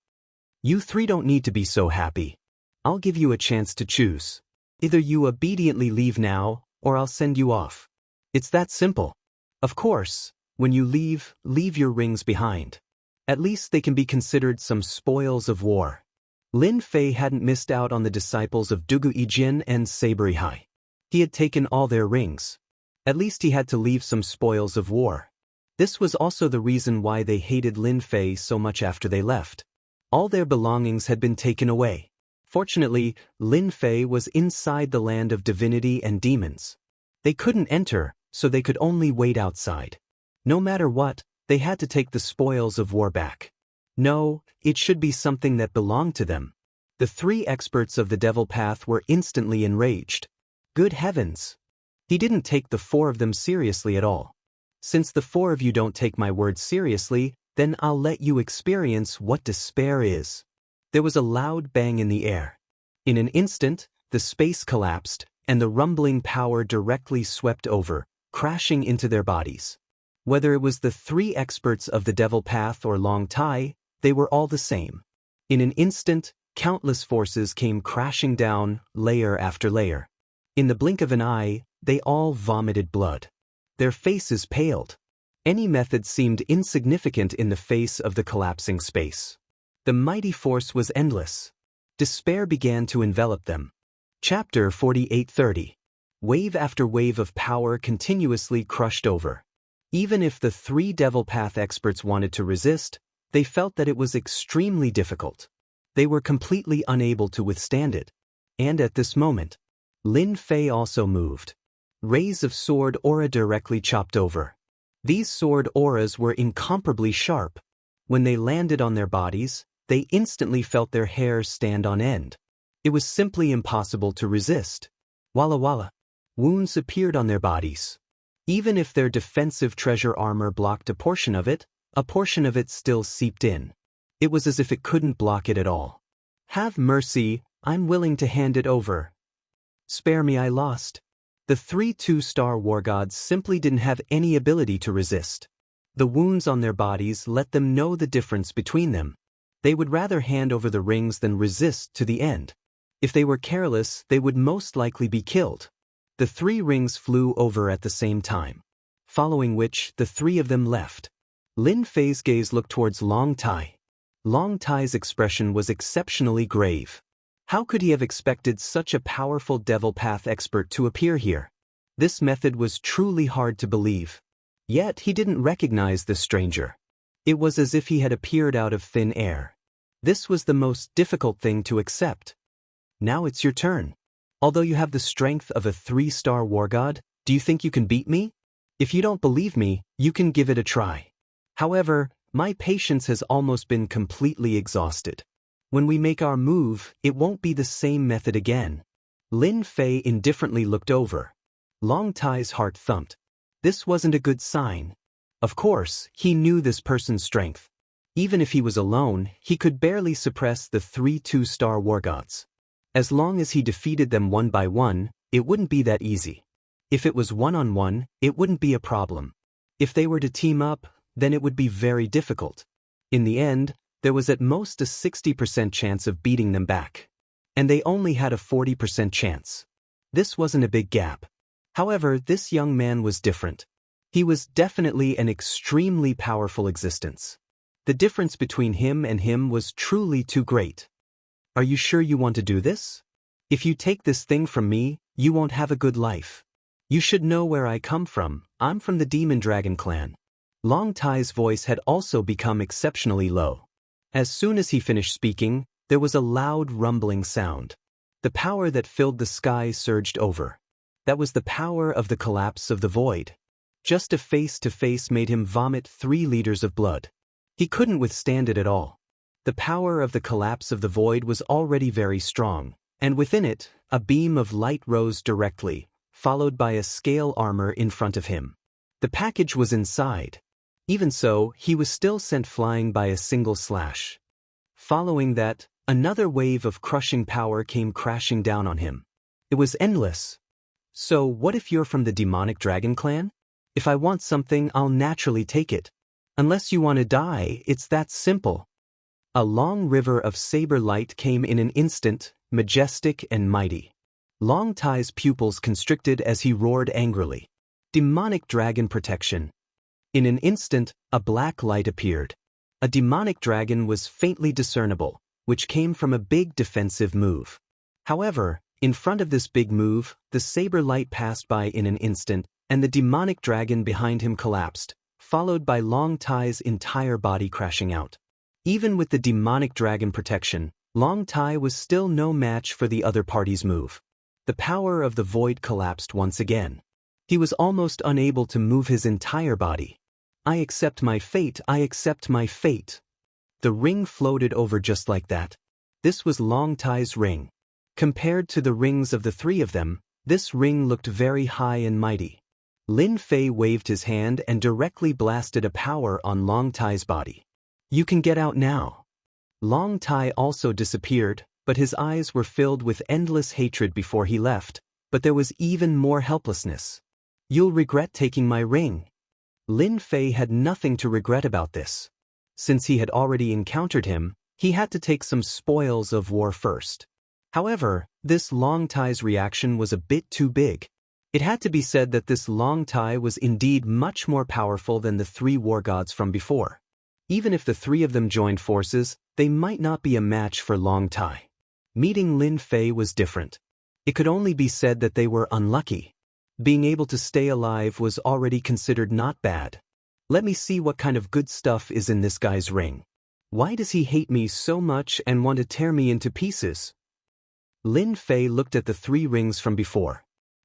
You 3 don't need to be so happy. I'll give you a chance to choose. Either you obediently leave now, or I'll send you off. It's that simple. Of course, when you leave, leave your rings behind. At least they can be considered some spoils of war. Lin Fei hadn't missed out on the disciples of Dugu Yijin and Saber Hai. He had taken all their rings. At least he had to leave some spoils of war. This was also the reason why they hated Lin Fei so much after they left. All their belongings had been taken away. Fortunately, Lin Fei was inside the land of divinity and demons. They couldn't enter, so they could only wait outside. No matter what, they had to take the spoils of war back. No, it should be something that belonged to them. The 3 experts of the devil path were instantly enraged. Good heavens! He didn't take the 4 of them seriously at all. Since the 4 of you don't take my words seriously, then I'll let you experience what despair is. There was a loud bang in the air. In an instant, the space collapsed, and the rumbling power directly swept over, crashing into their bodies. Whether it was the 3 experts of the devil path or Long Tai, they were all the same. In an instant, countless forces came crashing down, layer after layer. In the blink of an eye, they all vomited blood. Their faces paled. Any method seemed insignificant in the face of the collapsing space. The mighty force was endless. Despair began to envelop them. Chapter 48:30. Wave after wave of power continuously crushed over. Even if the 3 devil path experts wanted to resist, they felt that it was extremely difficult. They were completely unable to withstand it. And at this moment, Lin Fei also moved. Rays of sword aura directly chopped over. These sword auras were incomparably sharp. When they landed on their bodies, they instantly felt their hair stand on end. It was simply impossible to resist. Walla walla. Wounds appeared on their bodies. Even if their defensive treasure armor blocked a portion of it still seeped in. It was as if it couldn't block it at all. Have mercy, I'm willing to hand it over. Spare me, I lost. The 3 2-star war gods simply didn't have any ability to resist. The wounds on their bodies let them know the difference between them. They would rather hand over the rings than resist to the end. If they were careless, they would most likely be killed. The 3 rings flew over at the same time, following which the 3 of them left. Lin Fei's gaze looked towards Long Tai. Long Tai's expression was exceptionally grave. How could he have expected such a powerful devil path expert to appear here? This method was truly hard to believe. Yet he didn't recognize this stranger. It was as if he had appeared out of thin air. This was the most difficult thing to accept. Now it's your turn. Although you have the strength of a 3-star war god, do you think you can beat me? If you don't believe me, you can give it a try. However, my patience has almost been completely exhausted. When we make our move, it won't be the same method again. Lin Fei indifferently looked over. Long Tai's heart thumped. This wasn't a good sign. Of course, he knew this person's strength. Even if he was alone, he could barely suppress the 3 2-star war gods. As long as he defeated them one by one, it wouldn't be that easy. If it was one-on-one, it wouldn't be a problem. If they were to team up, then it would be very difficult. In the end, there was at most a 60% chance of beating them back. And they only had a 40% chance. This wasn't a big gap. However, this young man was different. He was definitely an extremely powerful existence. The difference between him and him was truly too great. Are you sure you want to do this? If you take this thing from me, you won't have a good life. You should know where I come from. I'm from the Demon Dragon clan. Long Tai's voice had also become exceptionally low. As soon as he finished speaking, there was a loud rumbling sound. The power that filled the sky surged over. That was the power of the collapse of the void. Just a face-to-face made him vomit 3 liters of blood. He couldn't withstand it at all. The power of the collapse of the void was already very strong, and within it, a beam of light rose directly, followed by a scale armor in front of him. The package was inside. Even so, he was still sent flying by a single slash. Following that, another wave of crushing power came crashing down on him. It was endless. So what if you're from the Demonic Dragon clan? If I want something, I'll naturally take it. Unless you want to die, it's that simple. A long river of saber light came in an instant, majestic and mighty. Long Tai's pupils constricted as he roared angrily. Demonic Dragon Protection. In an instant, a black light appeared. A demonic dragon was faintly discernible, which came from a big defensive move. However, in front of this big move, the saber light passed by in an instant, and the demonic dragon behind him collapsed, followed by Long Tai's entire body crashing out. Even with the demonic dragon protection, Long Tai was still no match for the other party's move. The power of the void collapsed once again. He was almost unable to move his entire body. I accept my fate, I accept my fate. The ring floated over just like that. This was Long Tai's ring. Compared to the rings of the 3 of them, this ring looked very high and mighty. Lin Fei waved his hand and directly blasted a power on Long Tai's body. You can get out now. Long Tai also disappeared, but his eyes were filled with endless hatred before he left, but there was even more helplessness. You'll regret taking my ring. Lin Fei had nothing to regret about this. Since he had already encountered him, he had to take some spoils of war first. However, this Long Tai's reaction was a bit too big. It had to be said that this Long Tai was indeed much more powerful than the 3 war gods from before. Even if the 3 of them joined forces, they might not be a match for Long Tai. Meeting Lin Fei was different. It could only be said that they were unlucky. Being able to stay alive was already considered not bad. Let me see what kind of good stuff is in this guy's ring. Why does he hate me so much and want to tear me into pieces? Lin Fei looked at the 3 rings from before.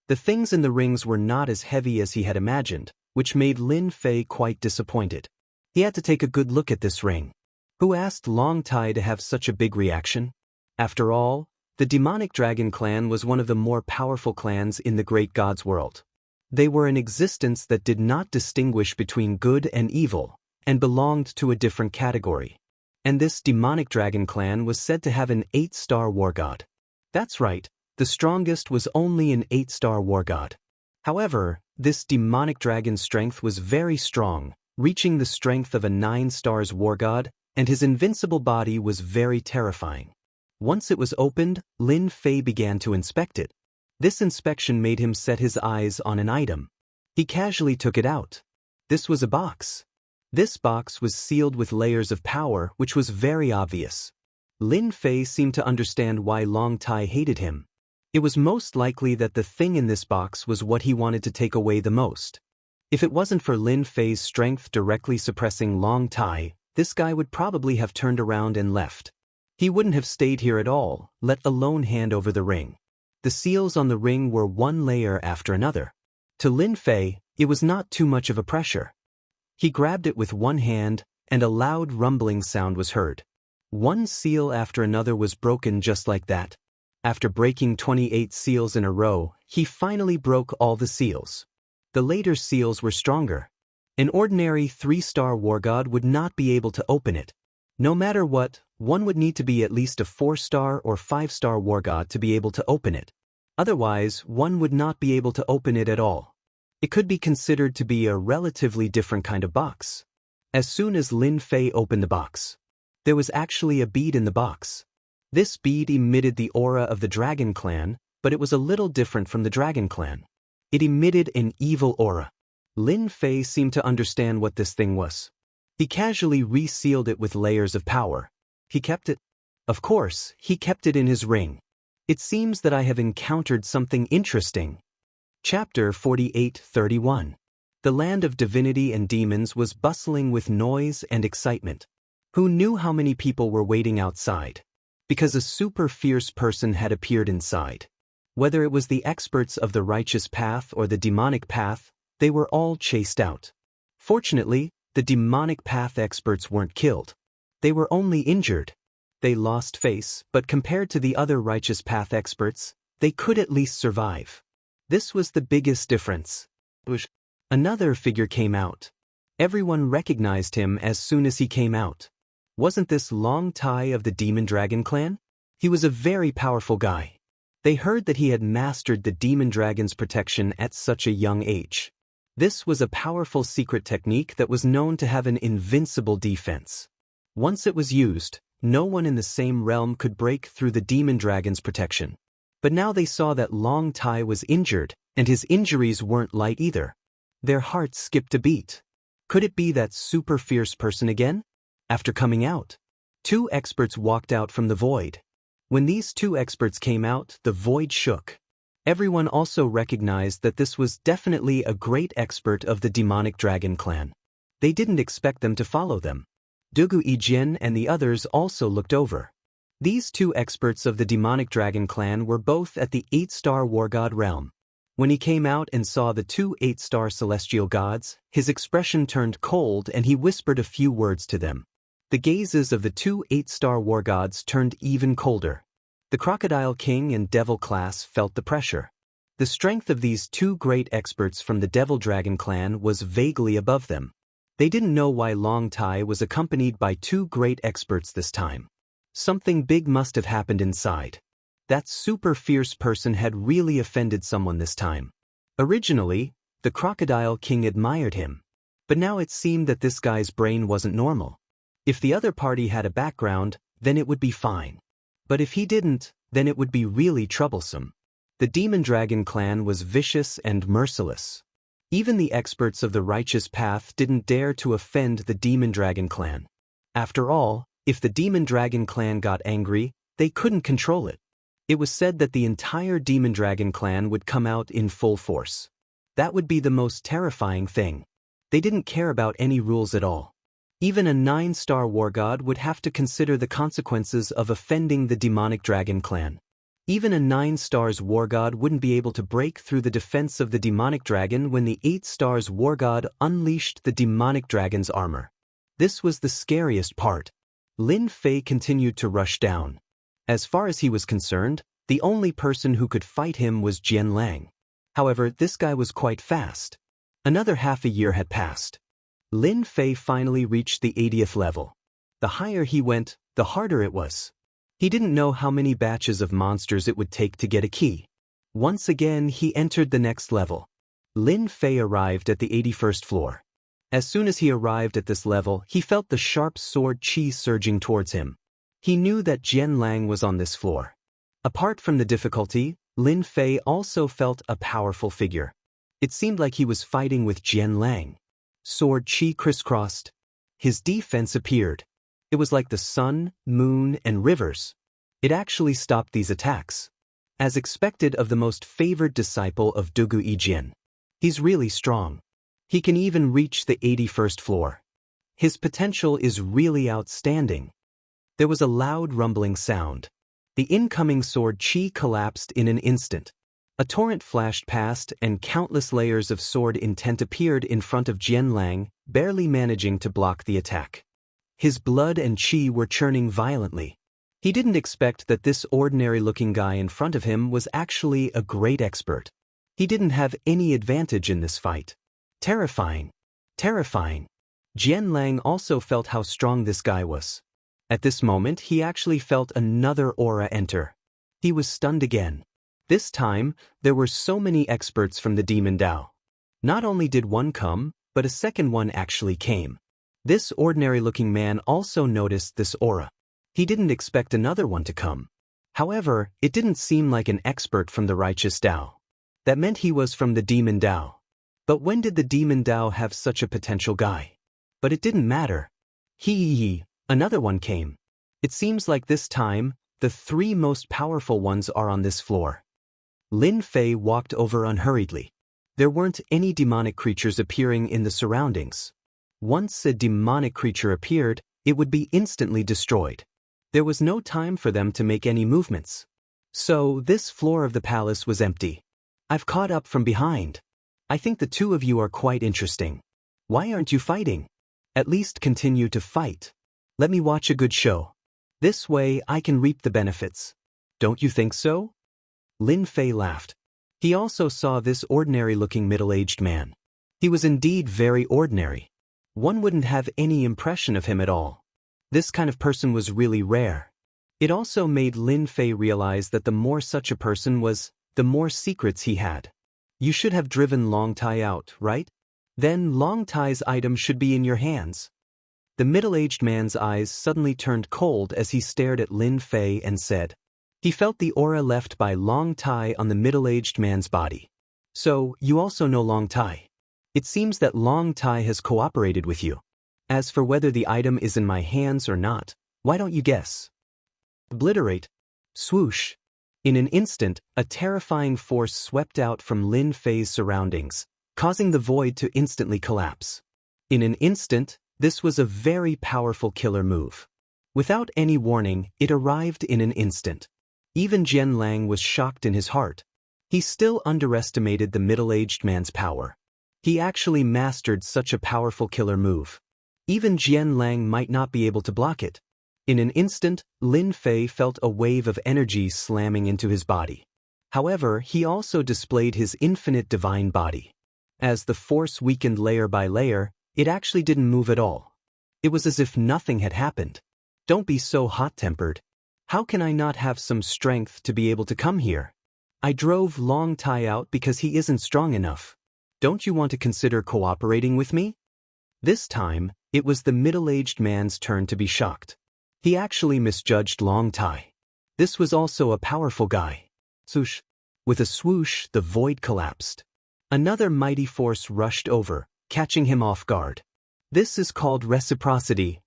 The things in the rings were not as heavy as he had imagined, which made Lin Fei quite disappointed. He had to take a good look at this ring. Who asked Long Tai to have such a big reaction? After all, the Demonic Dragon clan was one of the more powerful clans in the Great God's world. They were an existence that did not distinguish between good and evil, and belonged to a different category. And this Demonic Dragon clan was said to have an 8-star war god. That's right, the strongest was only an 8-star war god. However, this demonic dragon's strength was very strong, reaching the strength of a 9 stars war god, and his invincible body was very terrifying. Once it was opened, Lin Fei began to inspect it. This inspection made him set his eyes on an item. He casually took it out. This was a box. This box was sealed with layers of power, which was very obvious. Lin Fei seemed to understand why Long Tai hated him. It was most likely that the thing in this box was what he wanted to take away the most. If it wasn't for Lin Fei's strength directly suppressing Long Tai, this guy would probably have turned around and left. He wouldn't have stayed here at all, let alone hand over the ring. The seals on the ring were one layer after another. To Lin Fei, it was not too much of a pressure. He grabbed it with one hand, and a loud rumbling sound was heard. One seal after another was broken just like that. After breaking 28 seals in a row, he finally broke all the seals. The later seals were stronger. An ordinary 3-star war god would not be able to open it. No matter what, one would need to be at least a 4-star or 5-star war god to be able to open it. Otherwise, one would not be able to open it at all. It could be considered to be a relatively different kind of box. As soon as Lin Fei opened the box, there was actually a bead in the box. This bead emitted the aura of the Dragon Clan, but it was a little different from the Dragon Clan. It emitted an evil aura. Lin Fei seemed to understand what this thing was. He casually resealed it with layers of power. He kept it. Of course, he kept it in his ring. It seems that I have encountered something interesting. Chapter 48-31. The land of divinity and demons was bustling with noise and excitement. Who knew how many people were waiting outside? Because a super fierce person had appeared inside. Whether it was the experts of the righteous path or the demonic path, they were all chased out. Fortunately, the demonic path experts weren't killed. They were only injured. They lost face, but compared to the other righteous path experts, they could at least survive. This was the biggest difference. Another figure came out. Everyone recognized him as soon as he came out. Wasn't this Long Tai of the Demon Dragon Clan? He was a very powerful guy. They heard that he had mastered the Demon Dragon's protection at such a young age. This was a powerful secret technique that was known to have an invincible defense. Once it was used, no one in the same realm could break through the Demon Dragon's protection. But now they saw that Long Tai was injured, and his injuries weren't light either. Their hearts skipped a beat. Could it be that super fierce person again? After coming out, 2 experts walked out from the void. When these 2 experts came out, the void shook. Everyone also recognized that this was definitely a great expert of the demonic dragon clan. They didn't expect them to follow them. Dugu Yijin and the others also looked over. These 2 experts of the demonic dragon clan were both at the 8-star war god realm. When he came out and saw the 2 8-star celestial gods, his expression turned cold and he whispered a few words to them. The gazes of the 2 8-star war gods turned even colder. The Crocodile King and Devil class felt the pressure. The strength of these 2 great experts from the Devil Dragon clan was vaguely above them. They didn't know why Long Tai was accompanied by 2 great experts this time. Something big must have happened inside. That super fierce person had really offended someone this time. Originally, the Crocodile King admired him. But now it seemed that this guy's brain wasn't normal. If the other party had a background, then it would be fine. But if he didn't, then it would be really troublesome. The Demon Dragon clan was vicious and merciless. Even the experts of the righteous path didn't dare to offend the Demon Dragon clan. After all, if the Demon Dragon clan got angry, they couldn't control it. It was said that the entire Demon Dragon clan would come out in full force. That would be the most terrifying thing. They didn't care about any rules at all. Even a 9-star war god would have to consider the consequences of offending the demonic dragon clan. Even a 9-stars war god wouldn't be able to break through the defense of the demonic dragon when the 8-stars war god unleashed the demonic dragon's armor. This was the scariest part. Lin Fei continued to rush down. As far as he was concerned, the only person who could fight him was Jian Lang. However, this guy was quite fast. Another half a year had passed. Lin Fei finally reached the 80th level. The higher he went, the harder it was. He didn't know how many batches of monsters it would take to get a key. Once again, he entered the next level. Lin Fei arrived at the 81st floor. As soon as he arrived at this level, he felt the sharp sword chi surging towards him. He knew that Jian Lang was on this floor. Apart from the difficulty, Lin Fei also felt a powerful figure. It seemed like he was fighting with Jian Lang. Sword chi crisscrossed. His defense appeared. It was like the sun, moon, and rivers. It actually stopped these attacks. As expected of the most favored disciple of Dugu Yijin. He's really strong. He can even reach the 81st floor. His potential is really outstanding. There was a loud rumbling sound. The incoming sword chi collapsed in an instant. A torrent flashed past and countless layers of sword intent appeared in front of Jian Lang, barely managing to block the attack. His blood and chi were churning violently. He didn't expect that this ordinary-looking guy in front of him was actually a great expert. He didn't have any advantage in this fight. Terrifying. Terrifying. Jian Lang also felt how strong this guy was. At this moment, he actually felt another aura enter. He was stunned again. This time, there were so many experts from the Demon Dao. Not only did one come, but a second one actually came. This ordinary-looking man also noticed this aura. He didn't expect another one to come. However, it didn't seem like an expert from the righteous Dao. That meant he was from the Demon Dao. But when did the Demon Dao have such a potential guy? But it didn't matter. Another one came. It seems like this time, the three most powerful ones are on this floor. Lin Fei walked over unhurriedly. There weren't any demonic creatures appearing in the surroundings. Once a demonic creature appeared, it would be instantly destroyed. There was no time for them to make any movements. So, this floor of the palace was empty. I've caught up from behind. I think the two of you are quite interesting. Why aren't you fighting? At least continue to fight. Let me watch a good show. This way I can reap the benefits. Don't you think so? Lin Fei laughed. He also saw this ordinary-looking middle-aged man. He was indeed very ordinary. One wouldn't have any impression of him at all. This kind of person was really rare. It also made Lin Fei realize that the more such a person was, the more secrets he had. You should have driven Long Tai out, right? Then Long Tai's item should be in your hands. The middle-aged man's eyes suddenly turned cold as he stared at Lin Fei and said. He felt the aura left by Long Tai on the middle-aged man's body. So, you also know Long Tai. It seems that Long Tai has cooperated with you. As for whether the item is in my hands or not, why don't you guess? Obliterate. Swoosh. In an instant, a terrifying force swept out from Lin Fei's surroundings, causing the void to instantly collapse. In an instant, this was a very powerful killer move. Without any warning, it arrived in an instant. Even Jian Lang was shocked in his heart. He still underestimated the middle-aged man's power. He actually mastered such a powerful killer move. Even Jian Lang might not be able to block it. In an instant, Lin Fei felt a wave of energy slamming into his body. However, he also displayed his infinite divine body. As the force weakened layer by layer, it actually didn't move at all. It was as if nothing had happened. Don't be so hot-tempered. How can I not have some strength to be able to come here? I drove Long Tai out because he isn't strong enough. Don't you want to consider cooperating with me? This time, it was the middle-aged man's turn to be shocked. He actually misjudged Long Tai. This was also a powerful guy. Swoosh. With a swoosh, the void collapsed. Another mighty force rushed over, catching him off guard. This is called reciprocity.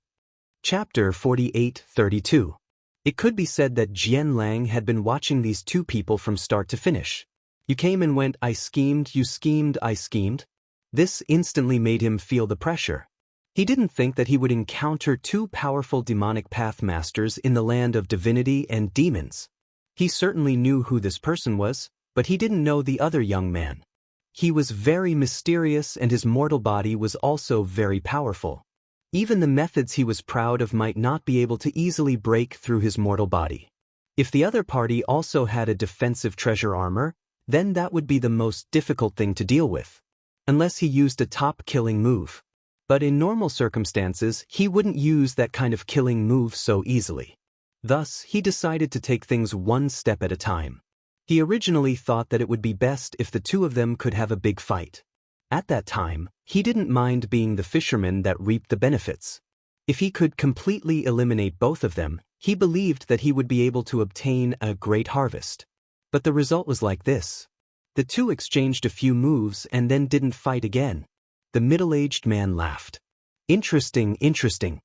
Chapter 48-32. It could be said that Jian Lang had been watching these two people from start to finish. You came and went, I schemed, you schemed, I schemed. This instantly made him feel the pressure. He didn't think that he would encounter two powerful demonic path masters in the land of divinity and demons. He certainly knew who this person was, but he didn't know the other young man. He was very mysterious and his mortal body was also very powerful. Even the methods he was proud of might not be able to easily break through his mortal body. If the other party also had a defensive treasure armor, then that would be the most difficult thing to deal with. Unless he used a top-killing move. But in normal circumstances, he wouldn't use that kind of killing move so easily. Thus, he decided to take things one step at a time. He originally thought that it would be best if the two of them could have a big fight. At that time, he didn't mind being the fisherman that reaped the benefits. If he could completely eliminate both of them, he believed that he would be able to obtain a great harvest. But the result was like this. The two exchanged a few moves and then didn't fight again. The middle-aged man laughed. Interesting, interesting.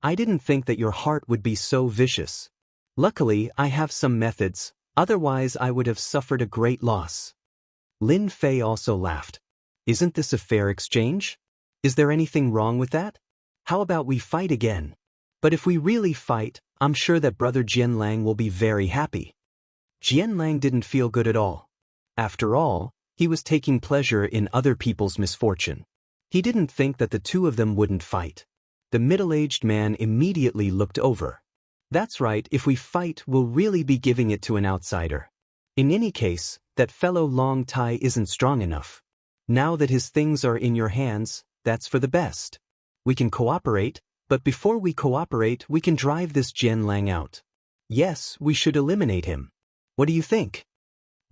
I didn't think that your heart would be so vicious. Luckily, I have some methods, otherwise I would have suffered a great loss. Lin Fei also laughed. Isn't this a fair exchange? Is there anything wrong with that? How about we fight again? But if we really fight, I'm sure that Brother Jianlang will be very happy. Jianlang didn't feel good at all. After all, he was taking pleasure in other people's misfortune. He didn't think that the two of them wouldn't fight. The middle-aged man immediately looked over. That's right, if we fight, we'll really be giving it to an outsider. In any case, that fellow Long Tai isn't strong enough. Now that his things are in your hands, that's for the best. We can cooperate, but before we cooperate, we can drive this Jianlang out. Yes, we should eliminate him. What do you think?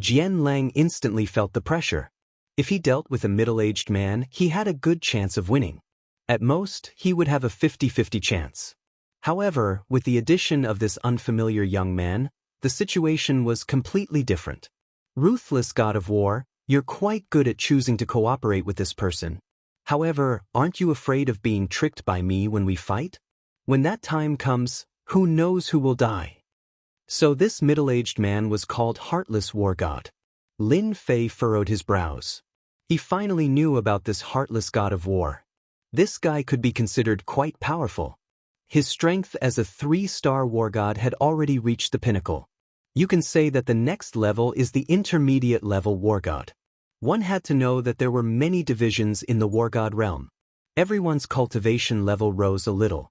Jianlang instantly felt the pressure. If he dealt with a middle-aged man, he had a good chance of winning. At most, he would have a 50-50 chance. However, with the addition of this unfamiliar young man, the situation was completely different. Ruthless God of War, you're quite good at choosing to cooperate with this person. However, aren't you afraid of being tricked by me when we fight? When that time comes, who knows who will die? So this middle-aged man was called Heartless War God. Lin Fei furrowed his brows. He finally knew about this Heartless God of War. This guy could be considered quite powerful. His strength as a 3-star war god had already reached the pinnacle. You can say that the next level is the intermediate level war god. One had to know that there were many divisions in the war god realm. Everyone's cultivation level rose a little.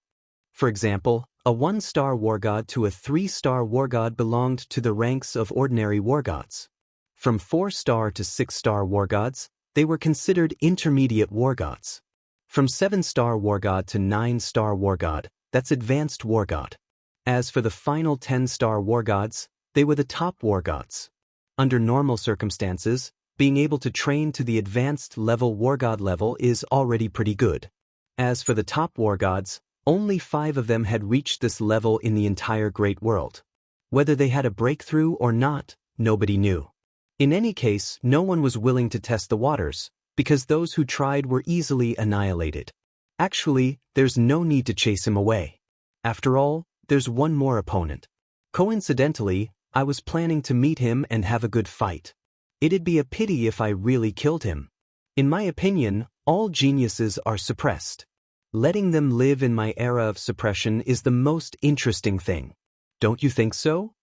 For example, a 1-star war god to a 3-star war god belonged to the ranks of ordinary war gods. From 4-star to 6-star war gods, they were considered intermediate war gods. From 7-star war god to 9-star war god, that's advanced war god. As for the final 10-star war gods, they were the top war gods. Under normal circumstances, being able to train to the advanced level war god level is already pretty good. As for the top war gods, only 5 of them had reached this level in the entire great world. Whether they had a breakthrough or not, nobody knew. In any case, no one was willing to test the waters, because those who tried were easily annihilated. Actually, there's no need to chase him away. After all, there's one more opponent. Coincidentally, I was planning to meet him and have a good fight. It'd be a pity if I really killed him. In my opinion, all geniuses are suppressed. Letting them live in my era of suppression is the most interesting thing. Don't you think so?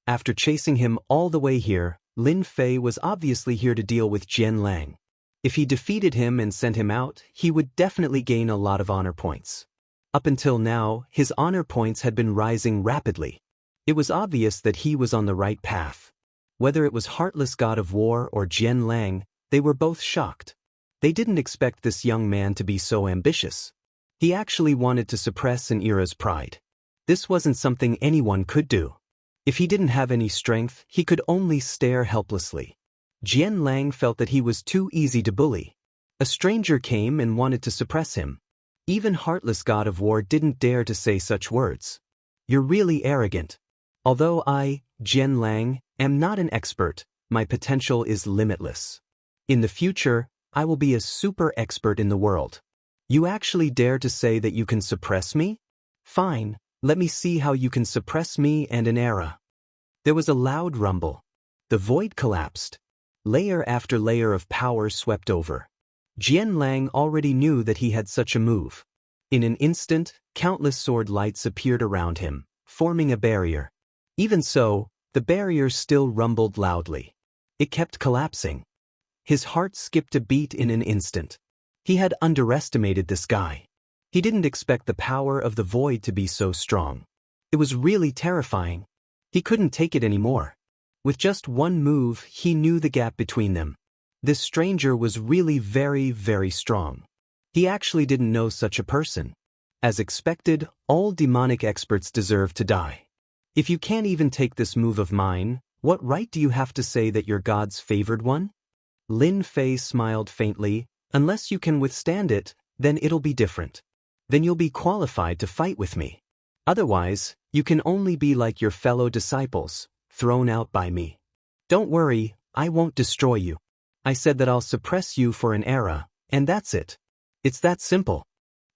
After chasing him all the way here, Lin Fei was obviously here to deal with Jianlang. If he defeated him and sent him out, he would definitely gain a lot of honor points. Up until now, his honor points had been rising rapidly. It was obvious that he was on the right path. Whether it was Heartless God of War or Jianlang, they were both shocked. They didn't expect this young man to be so ambitious. He actually wanted to suppress an era's pride. This wasn't something anyone could do. If he didn't have any strength, he could only stare helplessly. Jianlang felt that he was too easy to bully. A stranger came and wanted to suppress him. Even Heartless God of War didn't dare to say such words. You're really arrogant. Although I, Jianlang, am not an expert, my potential is limitless. In the future, I will be a super expert in the world. You actually dare to say that you can suppress me? Fine, let me see how you can suppress me and an era. There was a loud rumble. The void collapsed. Layer after layer of power swept over. Jianlang already knew that he had such a move. In an instant, countless sword lights appeared around him, forming a barrier. Even so, the barrier still rumbled loudly. It kept collapsing. His heart skipped a beat in an instant. He had underestimated this guy. He didn't expect the power of the void to be so strong. It was really terrifying. He couldn't take it anymore. With just one move, he knew the gap between them. This stranger was really very, very strong. He actually didn't know such a person. As expected, all demonic experts deserve to die. If you can't even take this move of mine, what right do you have to say that you're God's favored one? Lin Fei smiled faintly, Unless you can withstand it, then it'll be different. Then you'll be qualified to fight with me. Otherwise, you can only be like your fellow disciples, thrown out by me. Don't worry, I won't destroy you. I said that I'll suppress you for an era, and that's it. It's that simple.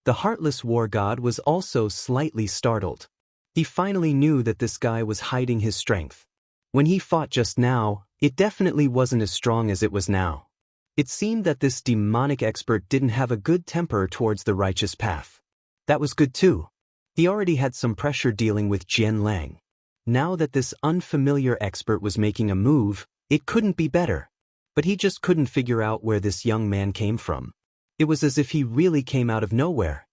The heartless war god was also slightly startled. He finally knew that this guy was hiding his strength. When he fought just now, it definitely wasn't as strong as it was now. It seemed that this demonic expert didn't have a good temper towards the righteous path. That was good too. He already had some pressure dealing with Jian Lang. Now that this unfamiliar expert was making a move, it couldn't be better. But he just couldn't figure out where this young man came from. It was as if he really came out of nowhere.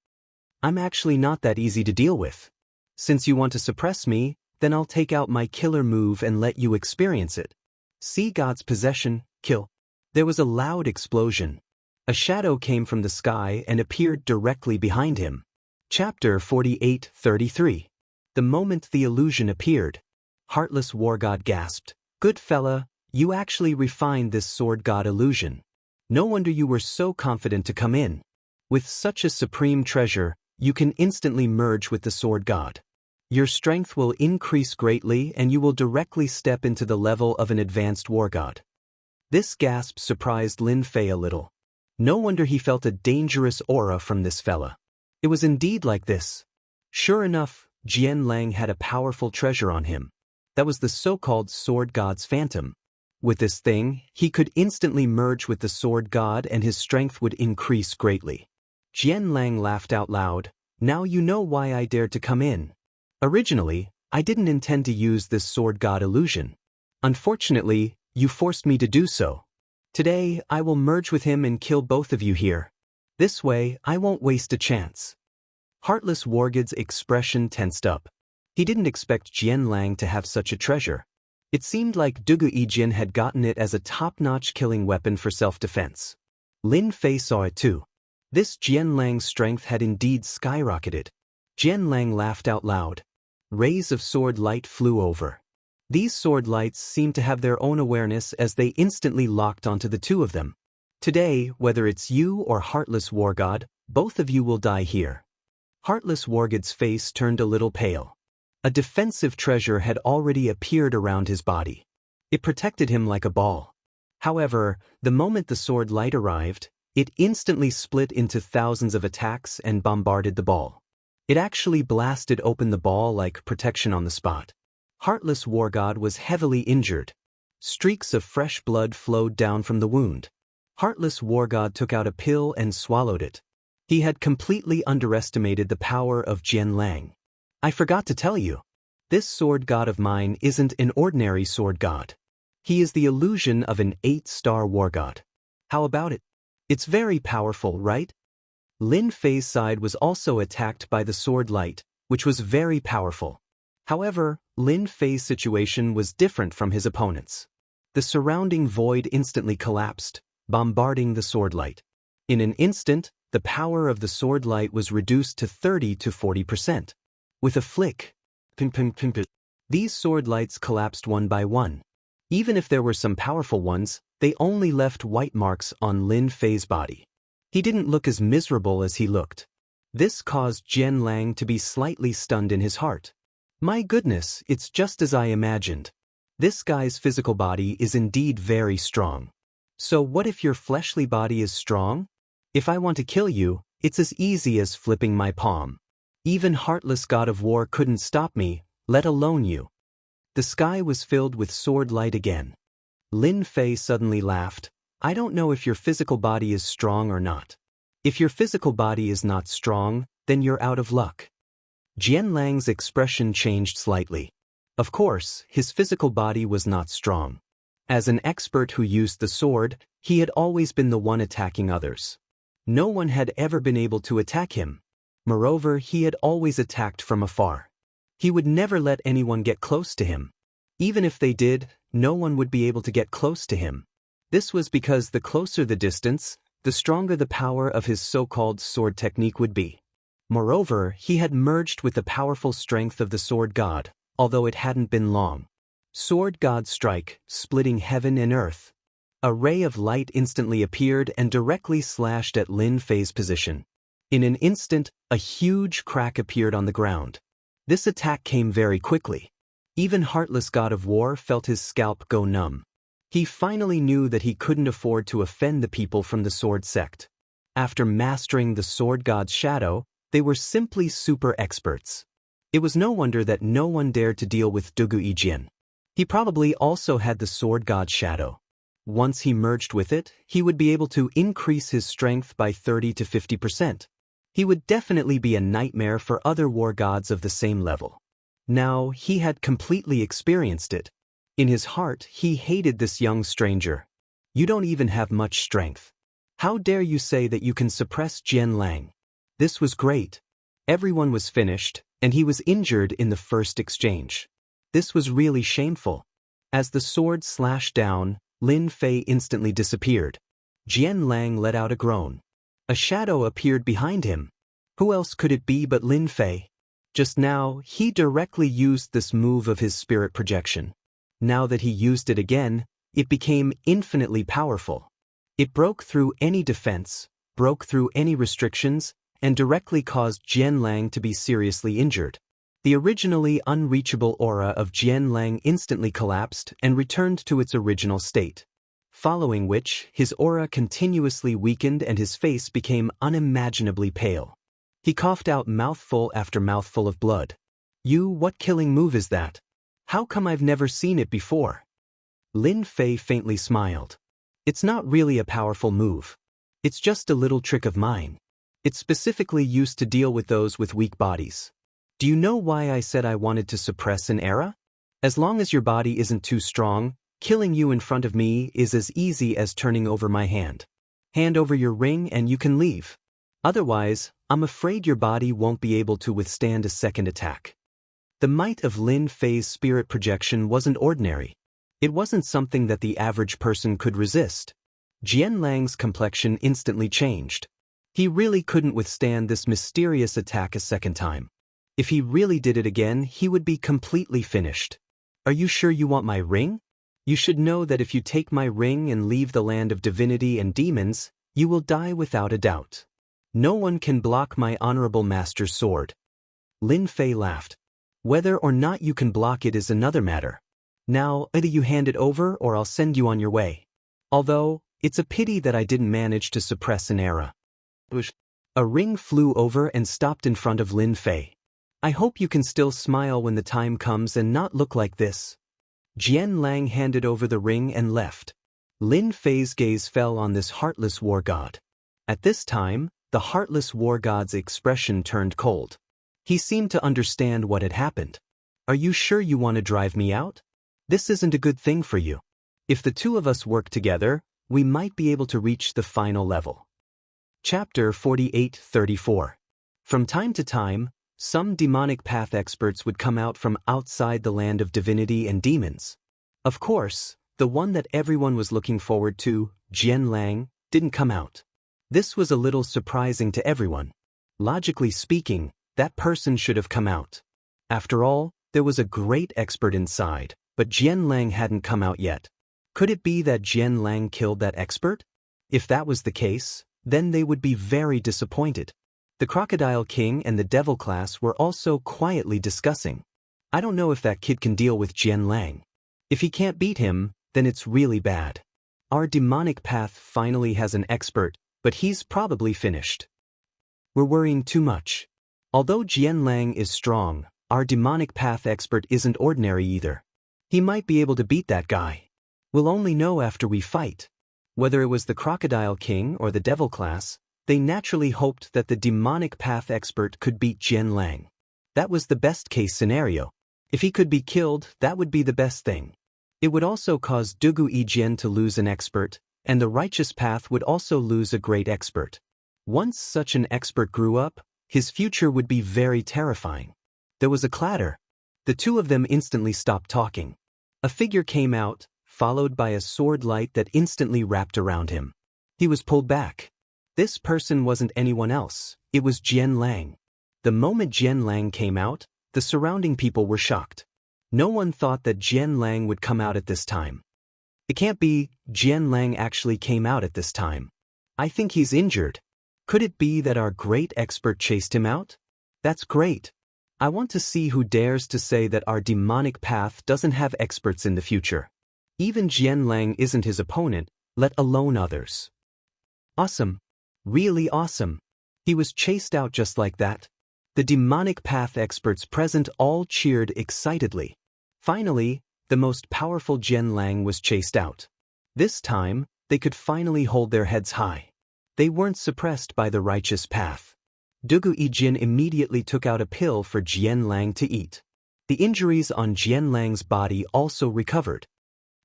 I'm actually not that easy to deal with. Since you want to suppress me, then I'll take out my killer move and let you experience it. See God's possession, kill. There was a loud explosion. A shadow came from the sky and appeared directly behind him. Chapter 48:33. The moment the illusion appeared, heartless war god gasped, "Good fella, you actually refined this sword god illusion. No wonder you were so confident to come in. With such a supreme treasure, you can instantly merge with the sword god. Your strength will increase greatly and you will directly step into the level of an advanced war god." This gasp surprised Lin Fei a little. No wonder he felt a dangerous aura from this fella. It was indeed like this. Sure enough, Jian Lang had a powerful treasure on him. That was the so-called sword god's phantom. With this thing, he could instantly merge with the sword god and his strength would increase greatly. Jian Lang laughed out loud. "Now you know why I dared to come in. Originally, I didn't intend to use this sword god illusion. Unfortunately, you forced me to do so. Today, I will merge with him and kill both of you here. This way, I won't waste a chance." Heartless Wargod's expression tensed up. He didn't expect Jian Lang to have such a treasure. It seemed like Dugu Yijin had gotten it as a top-notch killing weapon for self-defense. Lin Fei saw it too. This Jian Lang's strength had indeed skyrocketed. Jian Lang laughed out loud. Rays of sword light flew over. These sword lights seemed to have their own awareness as they instantly locked onto the two of them. "Today, whether it's you or Heartless War God, both of you will die here." Heartless Wargod's face turned a little pale. A defensive treasure had already appeared around his body. It protected him like a ball. However, the moment the sword light arrived, it instantly split into thousands of attacks and bombarded the ball. It actually blasted open the ball like protection on the spot. Heartless War God was heavily injured. Streaks of fresh blood flowed down from the wound. Heartless War God took out a pill and swallowed it. He had completely underestimated the power of Jian Lang. "I forgot to tell you. This sword god of mine isn't an ordinary sword god. He is the illusion of an 8-star war god. How about it? It's very powerful, right?" Lin Fei's side was also attacked by the sword light, which was very powerful. However, Lin Fei's situation was different from his opponent's. The surrounding void instantly collapsed, bombarding the sword light. In an instant, the power of the sword light was reduced to 30 to 40%. With a flick, these sword lights collapsed one by one. Even if there were some powerful ones, they only left white marks on Lin Fei's body. He didn't look as miserable as he looked. This caused Jian Lang to be slightly stunned in his heart. My goodness, it's just as I imagined. This guy's physical body is indeed very strong. So what if your fleshly body is strong? If I want to kill you, it's as easy as flipping my palm. Even Heartless God of War couldn't stop me, let alone you. The sky was filled with sword light again. Lin Fei suddenly laughed. "I don't know if your physical body is strong or not. If your physical body is not strong, then you're out of luck." Jian Lang's expression changed slightly. Of course, his physical body was not strong. As an expert who used the sword, he had always been the one attacking others. No one had ever been able to attack him. Moreover, he had always attacked from afar. He would never let anyone get close to him. Even if they did, no one would be able to get close to him. This was because the closer the distance, the stronger the power of his so-called sword technique would be. Moreover, he had merged with the powerful strength of the sword god, although it hadn't been long. Sword god strike, splitting heaven and earth. A ray of light instantly appeared and directly slashed at Lin Fei's position. In an instant, a huge crack appeared on the ground. This attack came very quickly. Even heartless god of war felt his scalp go numb. He finally knew that he couldn't afford to offend the people from the sword sect. After mastering the sword god's shadow, they were simply super experts. It was no wonder that no one dared to deal with Dugu Yijian. He probably also had the sword god's shadow. Once he merged with it, he would be able to increase his strength by 30 to 50%. He would definitely be a nightmare for other war gods of the same level. Now, he had completely experienced it. In his heart, he hated this young stranger. You don't even have much strength. How dare you say that you can suppress Jian Lang? This was great. Everyone was finished, and he was injured in the first exchange. This was really shameful. As the sword slashed down, Lin Fei instantly disappeared. Jian Lang let out a groan. A shadow appeared behind him. Who else could it be but Lin Fei? Just now, he directly used this move of his spirit projection. Now that he used it again, it became infinitely powerful. It broke through any defense, broke through any restrictions, and directly caused Jian Lang to be seriously injured. The originally unreachable aura of Jian Lang instantly collapsed and returned to its original state. Following which, his aura continuously weakened and his face became unimaginably pale. He coughed out mouthful after mouthful of blood. What killing move is that? How come I've never seen it before? Lin Fei faintly smiled. It's not really a powerful move. It's just a little trick of mine. It's specifically used to deal with those with weak bodies. Do you know why I said I wanted to suppress an era? As long as your body isn't too strong, killing you in front of me is as easy as turning over my hand. Hand over your ring and you can leave. Otherwise, I'm afraid your body won't be able to withstand a second attack. The might of Lin Fei's spirit projection wasn't ordinary. It wasn't something that the average person could resist. Jian Lang's complexion instantly changed. He really couldn't withstand this mysterious attack a second time. If he really did it again, he would be completely finished. Are you sure you want my ring? You should know that if you take my ring and leave the land of divinity and demons, you will die without a doubt. No one can block my honorable master's sword. Lin Fei laughed. Whether or not you can block it is another matter. Now, either you hand it over or I'll send you on your way. Although, it's a pity that I didn't manage to suppress an era. A ring flew over and stopped in front of Lin Fei. I hope you can still smile when the time comes and not look like this. Jian Lang handed over the ring and left. Lin Fei's gaze fell on this heartless war god. At this time, the heartless war god's expression turned cold. He seemed to understand what had happened. Are you sure you want to drive me out? This isn't a good thing for you. If the two of us work together, we might be able to reach the final level. Chapter 48-34. From time to time, some demonic path experts would come out from outside the land of divinity and demons. Of course, the one that everyone was looking forward to, Jian Lang, didn't come out. This was a little surprising to everyone. Logically speaking, that person should have come out. After all, there was a great expert inside, but Jian Lang hadn't come out yet. Could it be that Jian Lang killed that expert? If that was the case, then they would be very disappointed. The Crocodile King and the Devil class were also quietly discussing. I don't know if that kid can deal with Jian Lang. If he can't beat him, then it's really bad. Our demonic path finally has an expert, but he's probably finished. We're worrying too much. Although Jian Lang is strong, our demonic path expert isn't ordinary either. He might be able to beat that guy. We'll only know after we fight. Whether it was the Crocodile King or the Devil class, they naturally hoped that the demonic path expert could beat Jian Lang. That was the best case scenario. If he could be killed, that would be the best thing. It would also cause Dugu Yijian to lose an expert, and the righteous path would also lose a great expert. Once such an expert grew up, his future would be very terrifying. There was a clatter. The two of them instantly stopped talking. A figure came out, followed by a sword light that instantly wrapped around him. He was pulled back. This person wasn't anyone else, it was Jian Lang. The moment Jian Lang came out, the surrounding people were shocked. No one thought that Jian Lang would come out at this time. It can't be, Jianlang actually came out at this time. I think he's injured. Could it be that our great expert chased him out? That's great. I want to see who dares to say that our demonic path doesn't have experts in the future. Even Jianlang isn't his opponent, let alone others. Awesome. Really awesome. He was chased out just like that. The demonic path experts present all cheered excitedly. Finally, the most powerful Jianlang was chased out. This time, they could finally hold their heads high. They weren't suppressed by the righteous path. Dugu Yijin immediately took out a pill for Jianlang to eat. The injuries on Jianlang's body also recovered.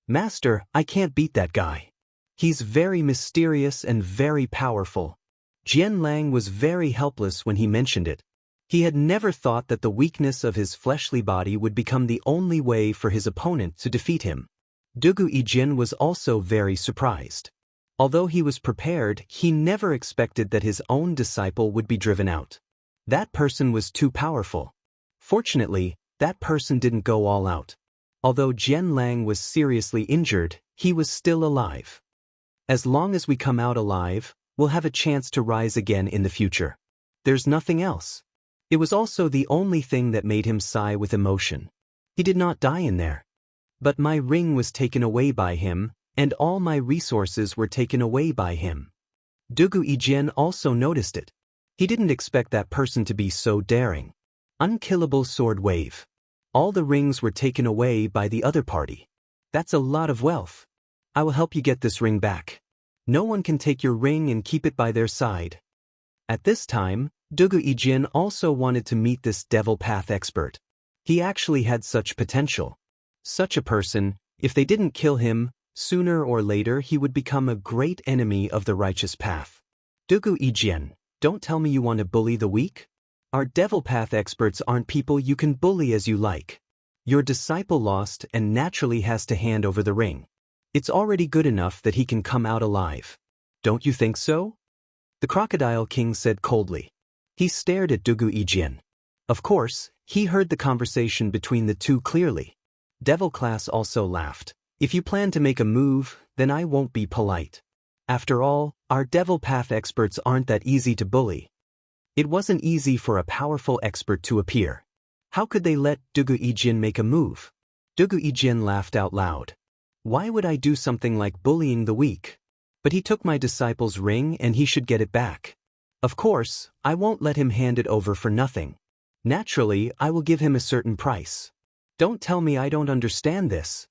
Master, I can't beat that guy. He's very mysterious and very powerful. Jianlang was very helpless when he mentioned it. He had never thought that the weakness of his fleshly body would become the only way for his opponent to defeat him. Dugu Yijin was also very surprised. Although he was prepared, he never expected that his own disciple would be driven out. That person was too powerful. Fortunately, that person didn't go all out. Although Jianlang was seriously injured, he was still alive. As long as we come out alive, we'll have a chance to rise again in the future. There's nothing else. It was also the only thing that made him sigh with emotion. He did not die in there. But my ring was taken away by him, and all my resources were taken away by him. Dugu Yijin also noticed it. He didn't expect that person to be so daring. Unkillable sword wave. All the rings were taken away by the other party. That's a lot of wealth. I will help you get this ring back. No one can take your ring and keep it by their side. At this time, Dugu Yijin also wanted to meet this devil path expert. He actually had such potential. Such a person, if they didn't kill him, sooner or later he would become a great enemy of the righteous path. Dugu Yijin, don't tell me you want to bully the weak? Our devil path experts aren't people you can bully as you like. Your disciple lost and naturally has to hand over the ring. It's already good enough that he can come out alive. Don't you think so? The Crocodile King said coldly. He stared at Dugu Yijin. Of course, he heard the conversation between the two clearly. Devil Class also laughed. If you plan to make a move, then I won't be polite. After all, our devil path experts aren't that easy to bully. It wasn't easy for a powerful expert to appear. How could they let Dugu Yijin make a move? Dugu Yijin laughed out loud. Why would I do something like bullying the weak? But he took my disciple's ring and he should get it back. Of course, I won't let him hand it over for nothing. Naturally, I will give him a certain price. Don't tell me I don't understand this.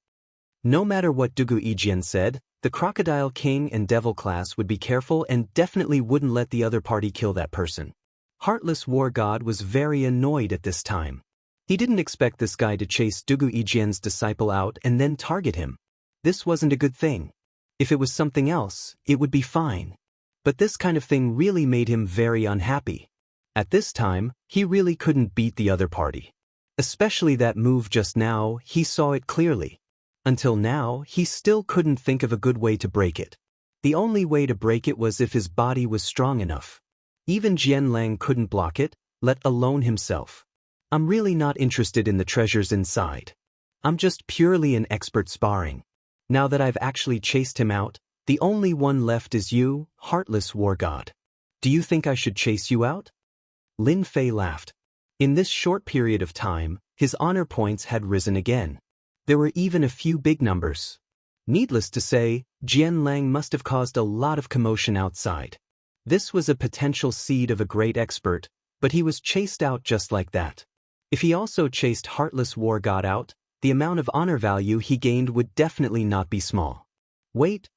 No matter what Dugu Yijin said, the Crocodile King and Devil Class would be careful and definitely wouldn't let the other party kill that person. Heartless War God was very annoyed at this time. He didn't expect this guy to chase Dugu Yijin's disciple out and then target him. This wasn't a good thing. If it was something else, it would be fine. But this kind of thing really made him very unhappy. At this time, he really couldn't beat the other party. Especially that move just now, he saw it clearly. Until now, he still couldn't think of a good way to break it. The only way to break it was if his body was strong enough. Even Jianlang couldn't block it, let alone himself. I'm really not interested in the treasures inside. I'm just purely an expert sparring. Now that I've actually chased him out, the only one left is you, Heartless War God. Do you think I should chase you out? Lin Fei laughed. In this short period of time, his honor points had risen again. There were even a few big numbers. Needless to say, Jianlang must have caused a lot of commotion outside. This was a potential seed of a great expert, but he was chased out just like that. If he also chased Heartless War God out, the amount of honor value he gained would definitely not be small. Wait,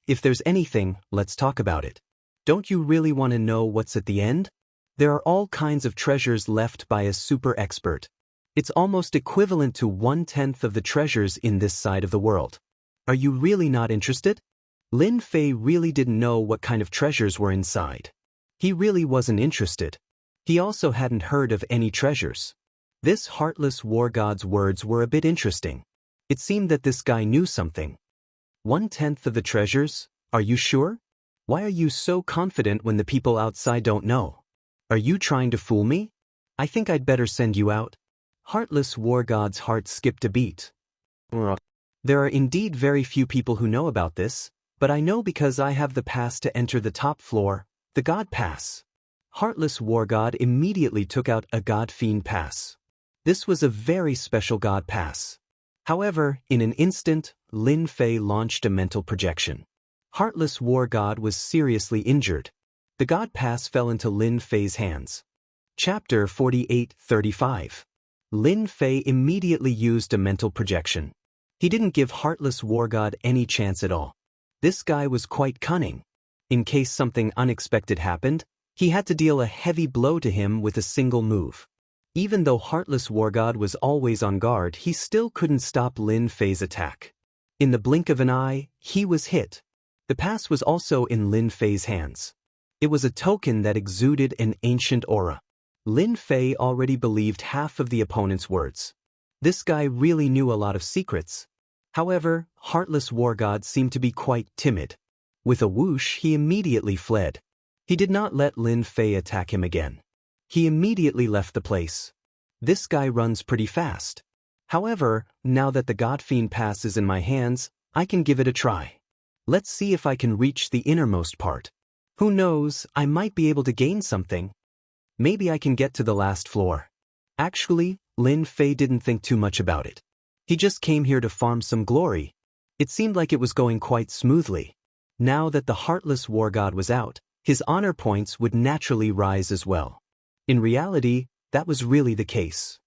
if there's anything, let's talk about it. Don't you really want to know what's at the end? There are all kinds of treasures left by a super expert. It's almost equivalent to 1/10 of the treasures in this side of the world. Are you really not interested? Lin Fei really didn't know what kind of treasures were inside. He really wasn't interested. He also hadn't heard of any treasures. This Heartless War God's words were a bit interesting. It seemed that this guy knew something. 1/10 of the treasures? Are you sure? Why are you so confident when the people outside don't know? Are you trying to fool me? I think I'd better send you out. Heartless War God's heart skipped a beat. There are indeed very few people who know about this, but I know because I have the pass to enter the top floor, the God Pass. Heartless War God immediately took out a God Fiend Pass. This was a very special God Pass. However, in an instant, Lin Fei launched a mental projection. Heartless War God was seriously injured. The God Pass fell into Lin Fei's hands. Chapter 48:35. Lin Fei immediately used a mental projection. He didn't give Heartless War God any chance at all. This guy was quite cunning. In case something unexpected happened, he had to deal a heavy blow to him with a single move. Even though Heartless War God was always on guard, he still couldn't stop Lin Fei's attack. In the blink of an eye, he was hit. The pass was also in Lin Fei's hands. It was a token that exuded an ancient aura. Lin Fei already believed half of the opponent's words. This guy really knew a lot of secrets. However, Heartless War God seemed to be quite timid. With a whoosh, he immediately fled. He did not let Lin Fei attack him again. He immediately left the place. This guy runs pretty fast. However, now that the God Fiend Pass is in my hands, I can give it a try. Let's see if I can reach the innermost part. Who knows, I might be able to gain something. Maybe I can get to the last floor. Actually, Lin Fei didn't think too much about it. He just came here to farm some glory. It seemed like it was going quite smoothly. Now that the Heartless War God was out, his honor points would naturally rise as well. In reality, that was really the case.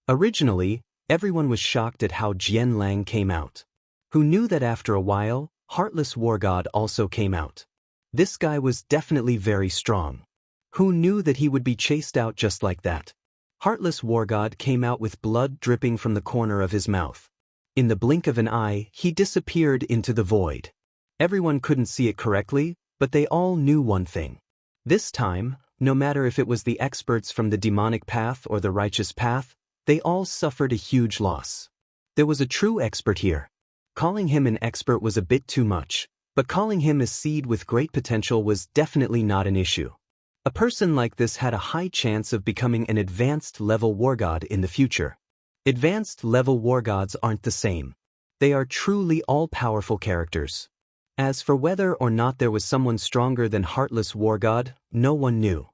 Originally, everyone was shocked at how Jian Lang came out. Who knew that after a while, Heartless War God also came out? This guy was definitely very strong. Who knew that he would be chased out just like that? Heartless War God came out with blood dripping from the corner of his mouth. In the blink of an eye, he disappeared into the void. Everyone couldn't see it correctly, but they all knew one thing. This time, no matter if it was the experts from the demonic path or the righteous path, they all suffered a huge loss. There was a true expert here. Calling him an expert was a bit too much, but calling him a seed with great potential was definitely not an issue. A person like this had a high chance of becoming an advanced level war god in the future. Advanced level war gods aren't the same. They are truly all-powerful characters. As for whether or not there was someone stronger than Heartless War God, no one knew.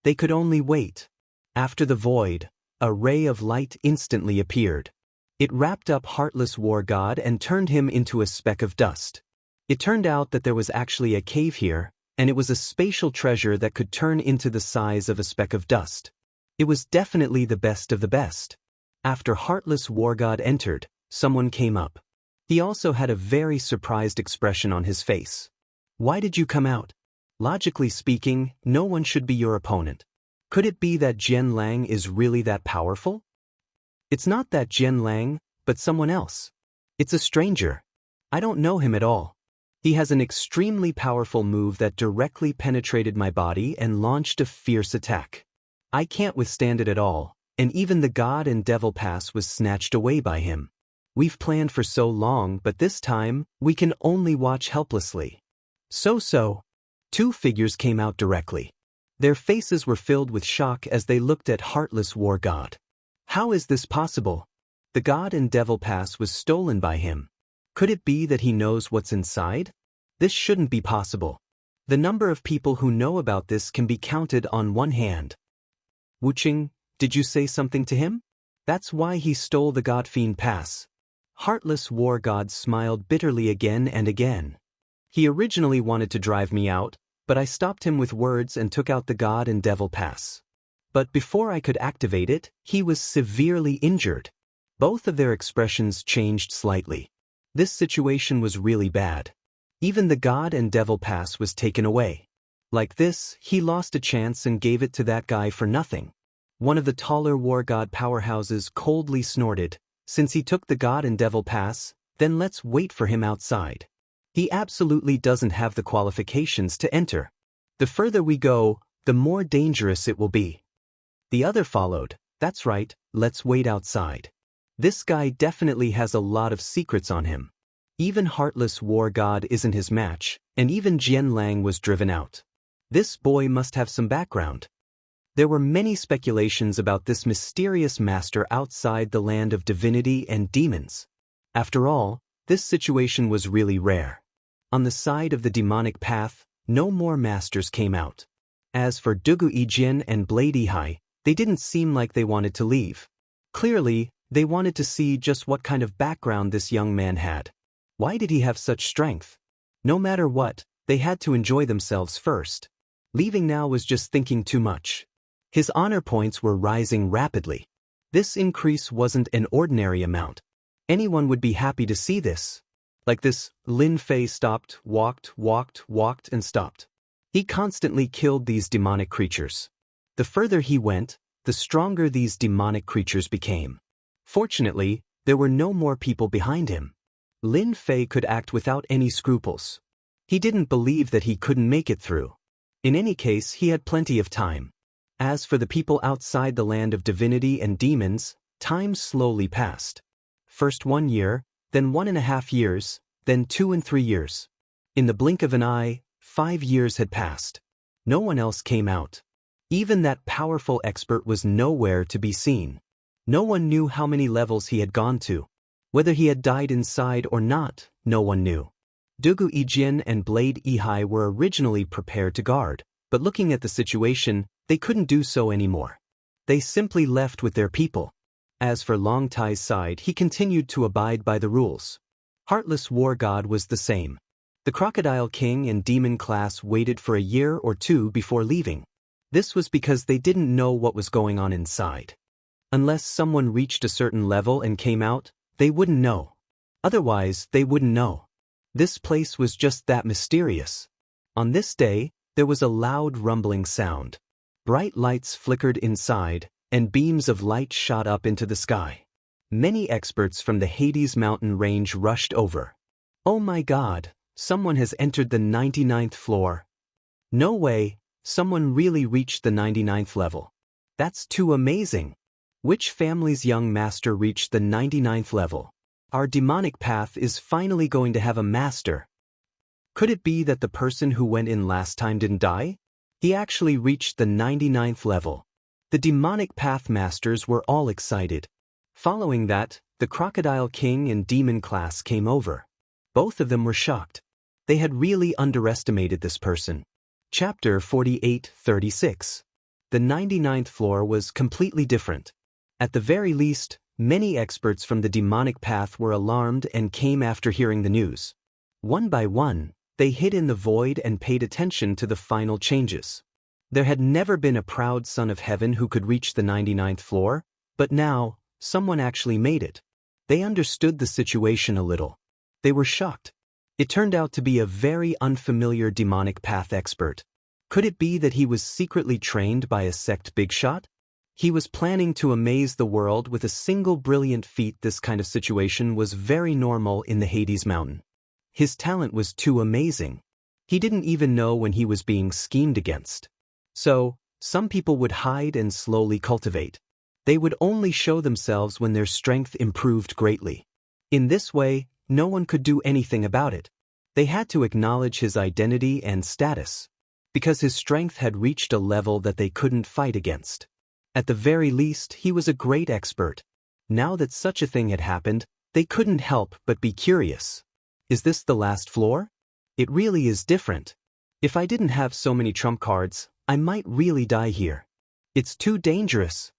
They could only wait. After the void, a ray of light instantly appeared. It wrapped up Heartless War God and turned him into a speck of dust. It turned out that there was actually a cave here, and it was a spatial treasure that could turn into the size of a speck of dust. It was definitely the best of the best. After Heartless War God entered, someone came up. He also had a very surprised expression on his face. Why did you come out? Logically speaking, no one should be your opponent. Could it be that Jian Lang is really that powerful? It's not that Jian Lang, but someone else. It's a stranger. I don't know him at all. He has an extremely powerful move that directly penetrated my body and launched a fierce attack. I can't withstand it at all, and even the God and Devil Pass was snatched away by him. We've planned for so long, but this time, we can only watch helplessly. So. Two figures came out directly. Their faces were filled with shock as they looked at Heartless War God. How is this possible? The God and Devil Pass was stolen by him. Could it be that he knows what's inside? This shouldn't be possible. The number of people who know about this can be counted on one hand. Wuxia, did you say something to him? That's why he stole the God Fiend Pass. Heartless War God smiled bitterly again and again. He originally wanted to drive me out, but I stopped him with words and took out the God and Devil Pass. But before I could activate it, he was severely injured. Both of their expressions changed slightly. This situation was really bad. Even the God and Devil Pass was taken away. Like this, he lost a chance and gave it to that guy for nothing. One of the taller war god powerhouses coldly snorted, since he took the God and Devil Pass, then let's wait for him outside. He absolutely doesn't have the qualifications to enter. The further we go, the more dangerous it will be. The other followed, that's right, let's wait outside. This guy definitely has a lot of secrets on him. Even Heartless War God isn't his match, and even Jian Lang was driven out. This boy must have some background. There were many speculations about this mysterious master outside the land of divinity and demons. After all, This situation was really rare. On the side of the demonic path, no more masters came out. As for Dugu Yijin and Blade Yihai, they didn't seem like they wanted to leave. Clearly, they wanted to see just what kind of background this young man had. Why did he have such strength? No matter what, they had to enjoy themselves first. Leaving now was just thinking too much. His honor points were rising rapidly. This increase wasn't an ordinary amount. Anyone would be happy to see this. Like this, Lin Fei stopped, walked, and stopped. He constantly killed these demonic creatures. The further he went, the stronger these demonic creatures became. Fortunately, there were no more people behind him. Lin Fei could act without any scruples. He didn't believe that he couldn't make it through. In any case, he had plenty of time. As for the people outside the land of divinity and demons, time slowly passed. First 1 year, then 1.5 years, then 2 and 3 years. In the blink of an eye, 5 years had passed. No one else came out. Even that powerful expert was nowhere to be seen. No one knew how many levels he had gone to. Whether he had died inside or not, no one knew. Dugu Yijin and Blade Yihai were originally prepared to guard, but looking at the situation, they couldn't do so anymore. They simply left with their people. As for Long Tai's side, he continued to abide by the rules. Heartless War God was the same. The Crocodile King and Demon class waited for a year or two before leaving. This was because they didn't know what was going on inside. Unless someone reached a certain level and came out, they wouldn't know. Otherwise, they wouldn't know. This place was just that mysterious. On this day, there was a loud rumbling sound. Bright lights flickered inside, and beams of light shot up into the sky. Many experts from the Hades mountain range rushed over. Oh my God, someone has entered the 99th floor. No way, someone really reached the 99th level. That's too amazing. Which family's young master reached the 99th level? Our demonic path is finally going to have a master. Could it be that the person who went in last time didn't die? He actually reached the 99th level. The demonic path masters were all excited. Following that, the Crocodile King and Demon class came over. Both of them were shocked. They had really underestimated this person. Chapter 48-36. The 99th floor was completely different. At the very least, many experts from the demonic path were alarmed and came after hearing the news. One by one, they hid in the void and paid attention to the final changes. There had never been a proud son of heaven who could reach the 99th floor, but now, someone actually made it. They understood the situation a little. They were shocked. It turned out to be a very unfamiliar demonic path expert. Could it be that he was secretly trained by a sect big shot? He was planning to amaze the world with a single brilliant feat. This kind of situation was very normal in the Hades mountain. His talent was too amazing. He didn't even know when he was being schemed against. So, some people would hide and slowly cultivate. They would only show themselves when their strength improved greatly. In this way, no one could do anything about it. They had to acknowledge his identity and status, because his strength had reached a level that they couldn't fight against. At the very least, he was a great expert. Now that such a thing had happened, they couldn't help but be curious. Is this the last floor? It really is different. If I didn't have so many trump cards, I might really die here. It's too dangerous.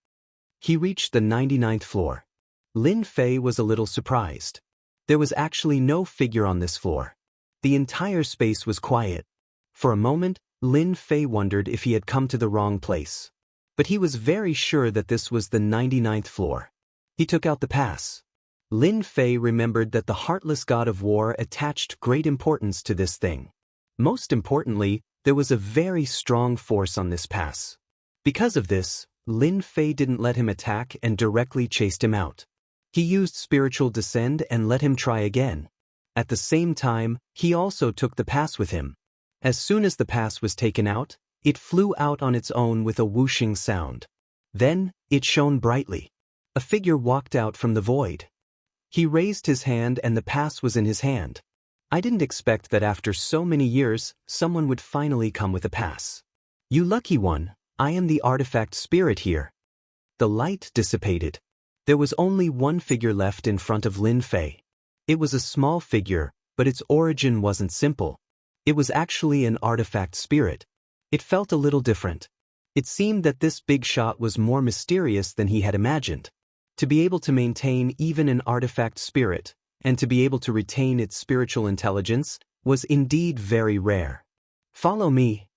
He reached the 99th floor. Lin Fei was a little surprised. There was actually no figure on this floor. The entire space was quiet. For a moment, Lin Fei wondered if he had come to the wrong place. But he was very sure that this was the 99th floor. He took out the pass. Lin Fei remembered that the heartless god of war attached great importance to this thing. Most importantly, there was a very strong force on this pass. Because of this, Lin Fei didn't let him attack and directly chased him out. He used spiritual descend and let him try again. At the same time, he also took the pass with him. As soon as the pass was taken out, it flew out on its own with a whooshing sound. Then, it shone brightly. A figure walked out from the void. He raised his hand and the pass was in his hand. I didn't expect that after so many years, someone would finally come with a pass. You lucky one, I am the artifact spirit here. The light dissipated. There was only one figure left in front of Lin Fei. It was a small figure, but its origin wasn't simple. It was actually an artifact spirit. It felt a little different. It seemed that this big shot was more mysterious than he had imagined. To be able to maintain even an artifact spirit, and to be able to retain its spiritual intelligence, was indeed very rare. "Follow me."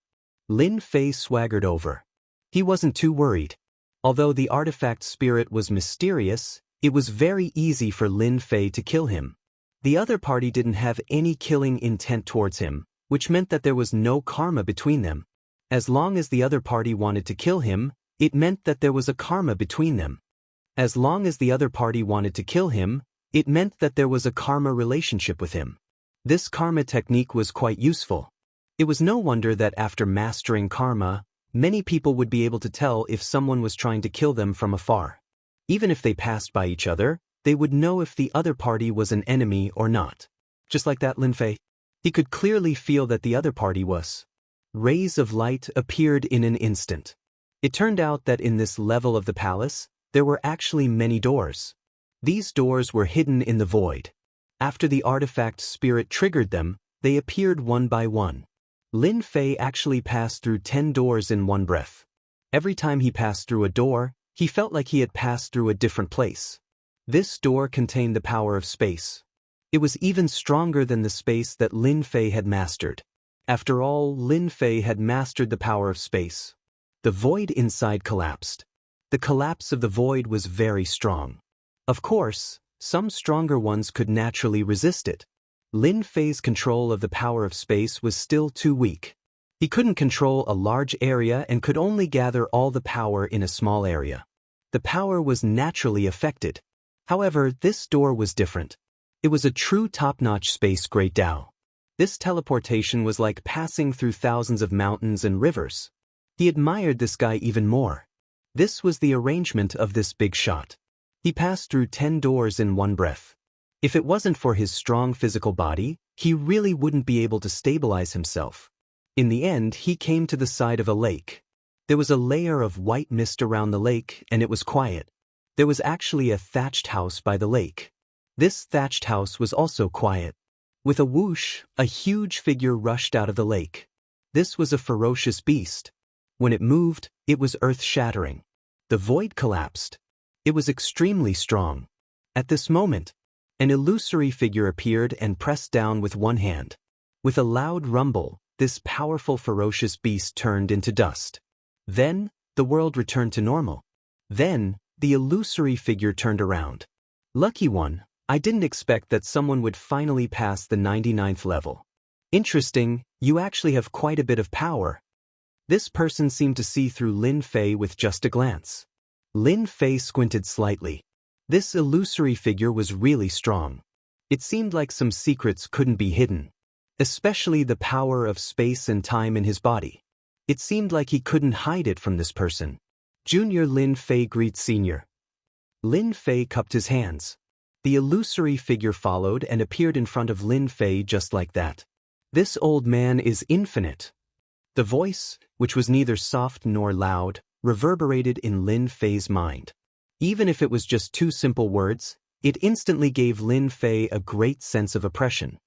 Lin Fei swaggered over. He wasn't too worried. Although the artifact spirit was mysterious, it was very easy for Lin Fei to kill him. The other party didn't have any killing intent towards him, which meant that there was no karma between them. As long as the other party wanted to kill him, it meant that there was a karma between them. As long as the other party wanted to kill him, it meant that there was a karma relationship with him. This karma technique was quite useful. It was no wonder that after mastering karma, many people would be able to tell if someone was trying to kill them from afar. Even if they passed by each other, they would know if the other party was an enemy or not. Just like that Lin Fei. He could clearly feel that the other party was. Rays of light appeared in an instant. It turned out that in this level of the palace, there were actually many doors. These doors were hidden in the void. After the artifact spirit triggered them, they appeared one by one. Lin Fei actually passed through 10 doors in one breath. Every time he passed through a door, he felt like he had passed through a different place. This door contained the power of space. It was even stronger than the space that Lin Fei had mastered. After all, Lin Fei had mastered the power of space. The void inside collapsed. The collapse of the void was very strong. Of course, some stronger ones could naturally resist it. Lin Fei's control of the power of space was still too weak. He couldn't control a large area and could only gather all the power in a small area. The power was naturally affected. However, this door was different. It was a true top-notch space Great Dao. This teleportation was like passing through thousands of mountains and rivers. He admired this guy even more. This was the arrangement of this big shot. He passed through 10 doors in one breath. If it wasn't for his strong physical body, he really wouldn't be able to stabilize himself. In the end, he came to the side of a lake. There was a layer of white mist around the lake, and it was quiet. There was actually a thatched house by the lake. This thatched house was also quiet. With a whoosh, a huge figure rushed out of the lake. This was a ferocious beast. When it moved, it was earth-shattering. The void collapsed. It was extremely strong. At this moment, an illusory figure appeared and pressed down with one hand. With a loud rumble, this powerful ferocious beast turned into dust. Then, the world returned to normal. Then, the illusory figure turned around. "Lucky one, I didn't expect that someone would finally pass the 99th level. Interesting, you actually have quite a bit of power." This person seemed to see through Lin Fei with just a glance. Lin Fei squinted slightly. This illusory figure was really strong. It seemed like some secrets couldn't be hidden, especially the power of space and time in his body. It seemed like he couldn't hide it from this person. Junior Lin Fei greets Senior. Lin Fei cupped his hands. The illusory figure followed and appeared in front of Lin Fei just like that. "This old man is infinite." The voice, which was neither soft nor loud, reverberated in Lin Fei's mind. Even if it was just 2 simple words, it instantly gave Lin Fei a great sense of oppression.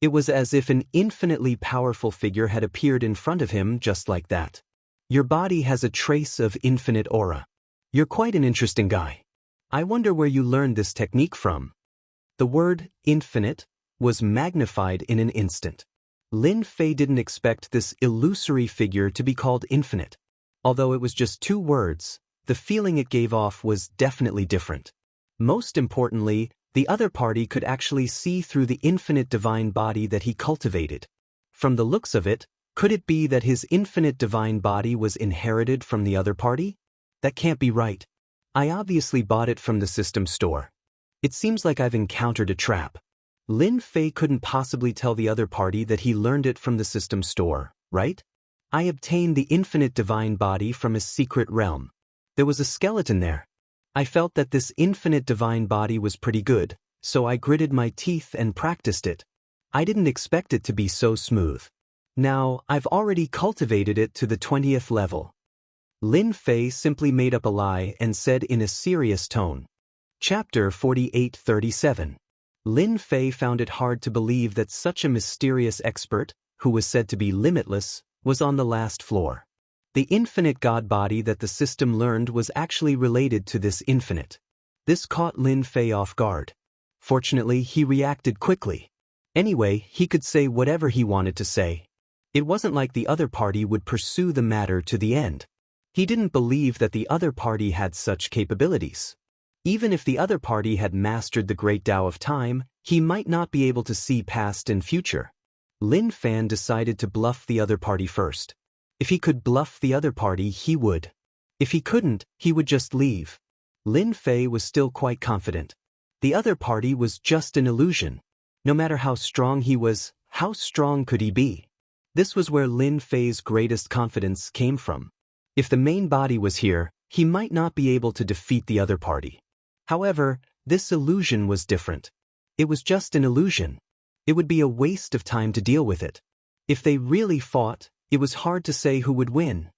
It was as if an infinitely powerful figure had appeared in front of him just like that. "Your body has a trace of infinite aura. You're quite an interesting guy. I wonder where you learned this technique from." The word infinite was magnified in an instant. Lin Fei didn't expect this illusory figure to be called infinite. Although it was just 2 words, the feeling it gave off was definitely different. Most importantly, the other party could actually see through the infinite divine body that he cultivated. From the looks of it, could it be that his infinite divine body was inherited from the other party? That can't be right. I obviously bought it from the system store. It seems like I've encountered a trap. Lin Fei couldn't possibly tell the other party that he learned it from the system store, right? I obtained the infinite divine body from a secret realm. There was a skeleton there. I felt that this infinite divine body was pretty good, so I gritted my teeth and practiced it. I didn't expect it to be so smooth. Now, I've already cultivated it to the 20th level. Lin Fei simply made up a lie and said in a serious tone. Chapter 4837. Lin Fei found it hard to believe that such a mysterious expert, who was said to be limitless, was on the last floor. The infinite God body that the system learned was actually related to this infinite. This caught Lin Fei off guard. Fortunately, he reacted quickly. Anyway, he could say whatever he wanted to say. It wasn't like the other party would pursue the matter to the end. He didn't believe that the other party had such capabilities. Even if the other party had mastered the great Tao of time, he might not be able to see past and future. Lin Fan decided to bluff the other party first. If he could bluff the other party, he would. If he couldn't, he would just leave. Lin Fei was still quite confident. The other party was just an illusion. No matter how strong he was, how strong could he be? This was where Lin Fei's greatest confidence came from. If the main body was here, he might not be able to defeat the other party. However, this illusion was different. It was just an illusion. It would be a waste of time to deal with it. If they really fought, it was hard to say who would win.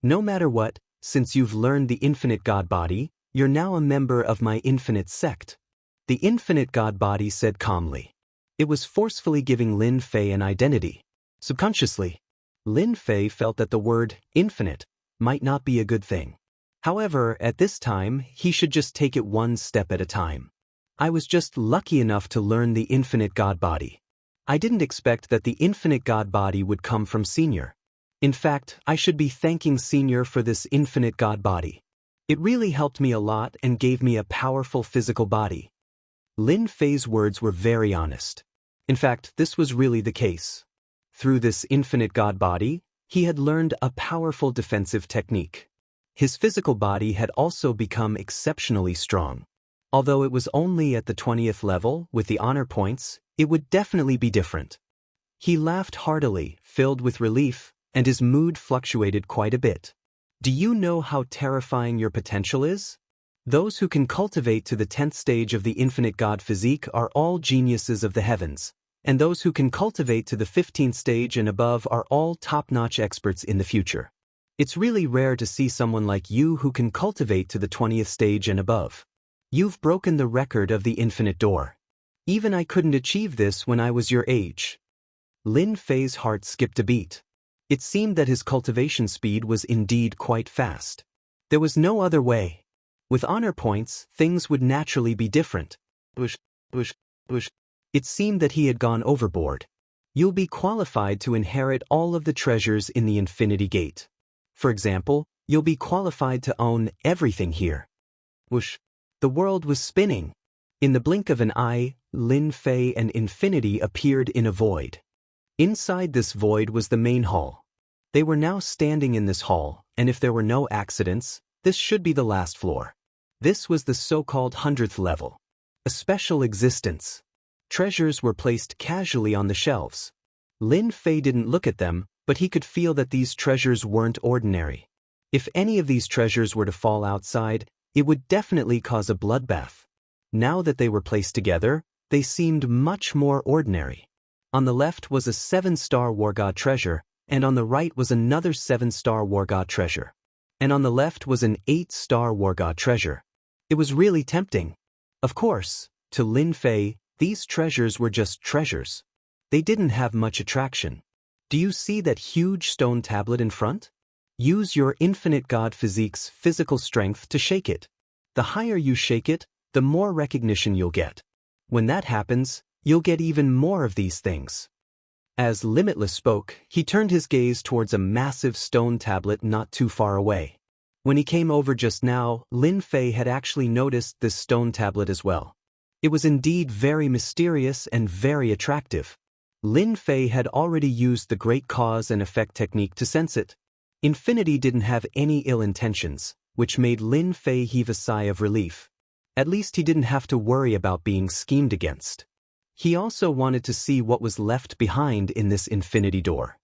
No matter what, since you've learned the infinite God body, you're now a member of my infinite sect. The infinite God body said calmly. It was forcefully giving Lin Fei an identity. Subconsciously, Lin Fei felt that the word infinite might not be a good thing. However, at this time, he should just take it one step at a time. I was just lucky enough to learn the infinite God body. I didn't expect that the infinite God body would come from Senior. In fact, I should be thanking Senior for this infinite God body. It really helped me a lot and gave me a powerful physical body. Lin Fei's words were very honest. In fact, this was really the case. Through this infinite God body, he had learned a powerful defensive technique. His physical body had also become exceptionally strong. Although it was only at the 20th level, with the honor points, it would definitely be different. He laughed heartily, filled with relief, and his mood fluctuated quite a bit. Do you know how terrifying your potential is? Those who can cultivate to the 10th stage of the infinite God physique are all geniuses of the heavens, and those who can cultivate to the 15th stage and above are all top-notch experts in the future. It's really rare to see someone like you who can cultivate to the 20th stage and above. You've broken the record of the infinite door. Even I couldn't achieve this when I was your age. Lin Fei's heart skipped a beat. It seemed that his cultivation speed was indeed quite fast. There was no other way. With honor points, things would naturally be different. It seemed that he had gone overboard. You'll be qualified to inherit all of the treasures in the Infinity Gate. For example, you'll be qualified to own everything here. Whoosh. The world was spinning. In the blink of an eye, Lin Fei and Infinity appeared in a void. Inside this void was the main hall. They were now standing in this hall, and if there were no accidents, this should be the last floor. This was the so-called 100th level. A special existence. Treasures were placed casually on the shelves. Lin Fei didn't look at them, but he could feel that these treasures weren't ordinary. If any of these treasures were to fall outside, it would definitely cause a bloodbath. Now that they were placed together, they seemed much more ordinary. On the left was a 7-star War God treasure, and on the right was another 7-star War God treasure. And on the left was an 8-star War God treasure. It was really tempting. Of course, to Lin Fei, these treasures were just treasures. They didn't have much attraction. Do you see that huge stone tablet in front? Use your infinite God physique's physical strength to shake it. The higher you shake it, the more recognition you'll get. When that happens, you'll get even more of these things. As Limitless spoke, he turned his gaze towards a massive stone tablet not too far away. When he came over just now, Lin Fei had actually noticed this stone tablet as well. It was indeed very mysterious and very attractive. Lin Fei had already used the great cause and effect technique to sense it. Infinity didn't have any ill intentions, which made Lin Fei heave a sigh of relief. At least he didn't have to worry about being schemed against. He also wanted to see what was left behind in this infinity door.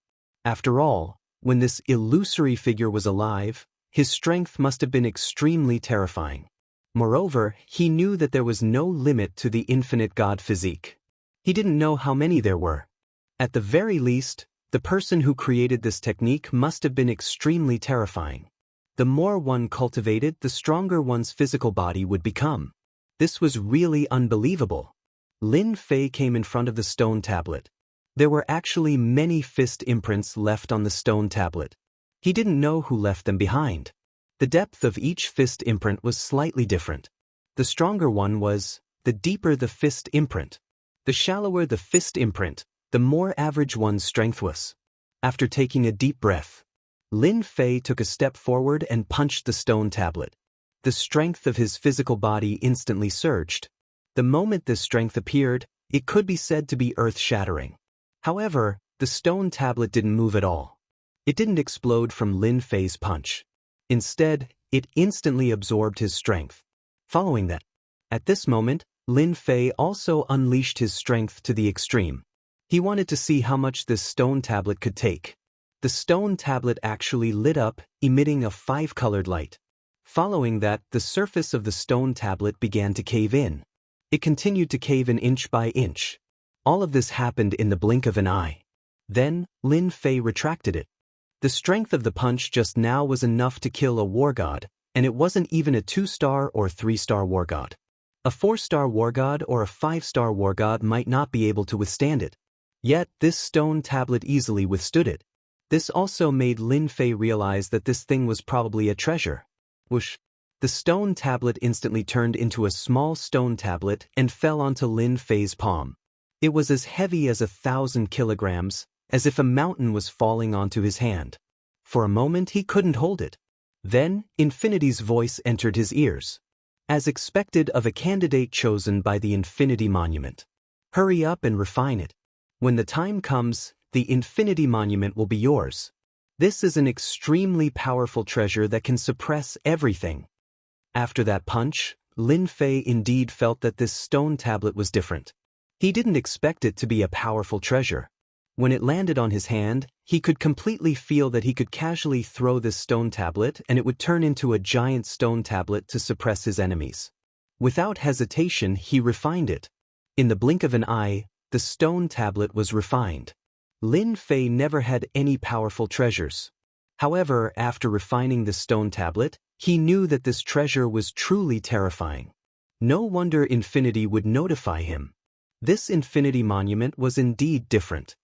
After all, when this illusory figure was alive, his strength must have been extremely terrifying. Moreover, he knew that there was no limit to the infinite God physique. He didn't know how many there were. At the very least, the person who created this technique must have been extremely terrifying. The more one cultivated, the stronger one's physical body would become. This was really unbelievable. Lin Fei came in front of the stone tablet. There were actually many fist imprints left on the stone tablet. He didn't know who left them behind. The depth of each fist imprint was slightly different. The stronger one was, the deeper the fist imprint. The shallower the fist imprint, the more average one's strength was. After taking a deep breath, Lin Fei took a step forward and punched the stone tablet. The strength of his physical body instantly surged. The moment this strength appeared, it could be said to be earth-shattering. However, the stone tablet didn't move at all. It didn't explode from Lin Fei's punch. Instead, it instantly absorbed his strength. Following that, at this moment, Lin Fei also unleashed his strength to the extreme. He wanted to see how much this stone tablet could take. The stone tablet actually lit up, emitting a 5-colored light. Following that, the surface of the stone tablet began to cave in. It continued to cave in inch by inch. All of this happened in the blink of an eye. Then, Lin Fei retracted it. The strength of the punch just now was enough to kill a war god, and it wasn't even a 2-star or 3-star war god. A 4-star war god or a 5-star war god might not be able to withstand it. Yet, this stone tablet easily withstood it. This also made Lin Fei realize that this thing was probably a treasure. Whoosh! The stone tablet instantly turned into a small stone tablet and fell onto Lin Fei's palm. It was as heavy as 1,000 kilograms, as if a mountain was falling onto his hand. For a moment he couldn't hold it. Then, Infinity's voice entered his ears. As expected of a candidate chosen by the Infinity Monument. Hurry up and refine it. When the time comes, the Infinity Monument will be yours. This is an extremely powerful treasure that can suppress everything. After that punch, Lin Fei indeed felt that this stone tablet was different. He didn't expect it to be a powerful treasure. When it landed on his hand, he could completely feel that he could casually throw this stone tablet and it would turn into a giant stone tablet to suppress his enemies. Without hesitation, he refined it. In the blink of an eye, the stone tablet was refined. Lin Fei never had any powerful treasures. However, after refining the stone tablet, he knew that this treasure was truly terrifying. No wonder Infinity would notify him. This Infinity Monument was indeed different.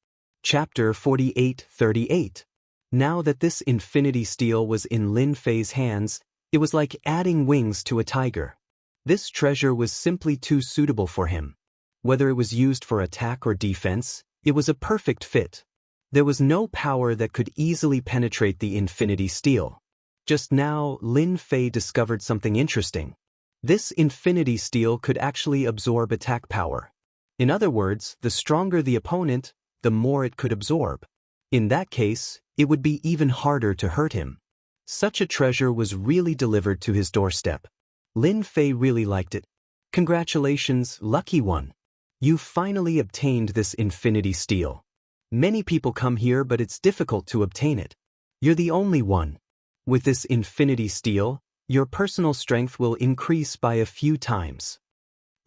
Chapter 48:38. Now that this Infinity Steel was in Lin Fei's hands, it was like adding wings to a tiger. This treasure was simply too suitable for him. Whether it was used for attack or defense, it was a perfect fit. There was no power that could easily penetrate the Infinity Steel. Just now, Lin Fei discovered something interesting. This Infinity Steel could actually absorb attack power. In other words, the stronger the opponent, the more it could absorb. In that case, it would be even harder to hurt him. Such a treasure was really delivered to his doorstep. Lin Fei really liked it. Congratulations, lucky one. You finally obtained this Infinity Steel. Many people come here but it's difficult to obtain it. You're the only one. With this Infinity Steel, your personal strength will increase by a few times.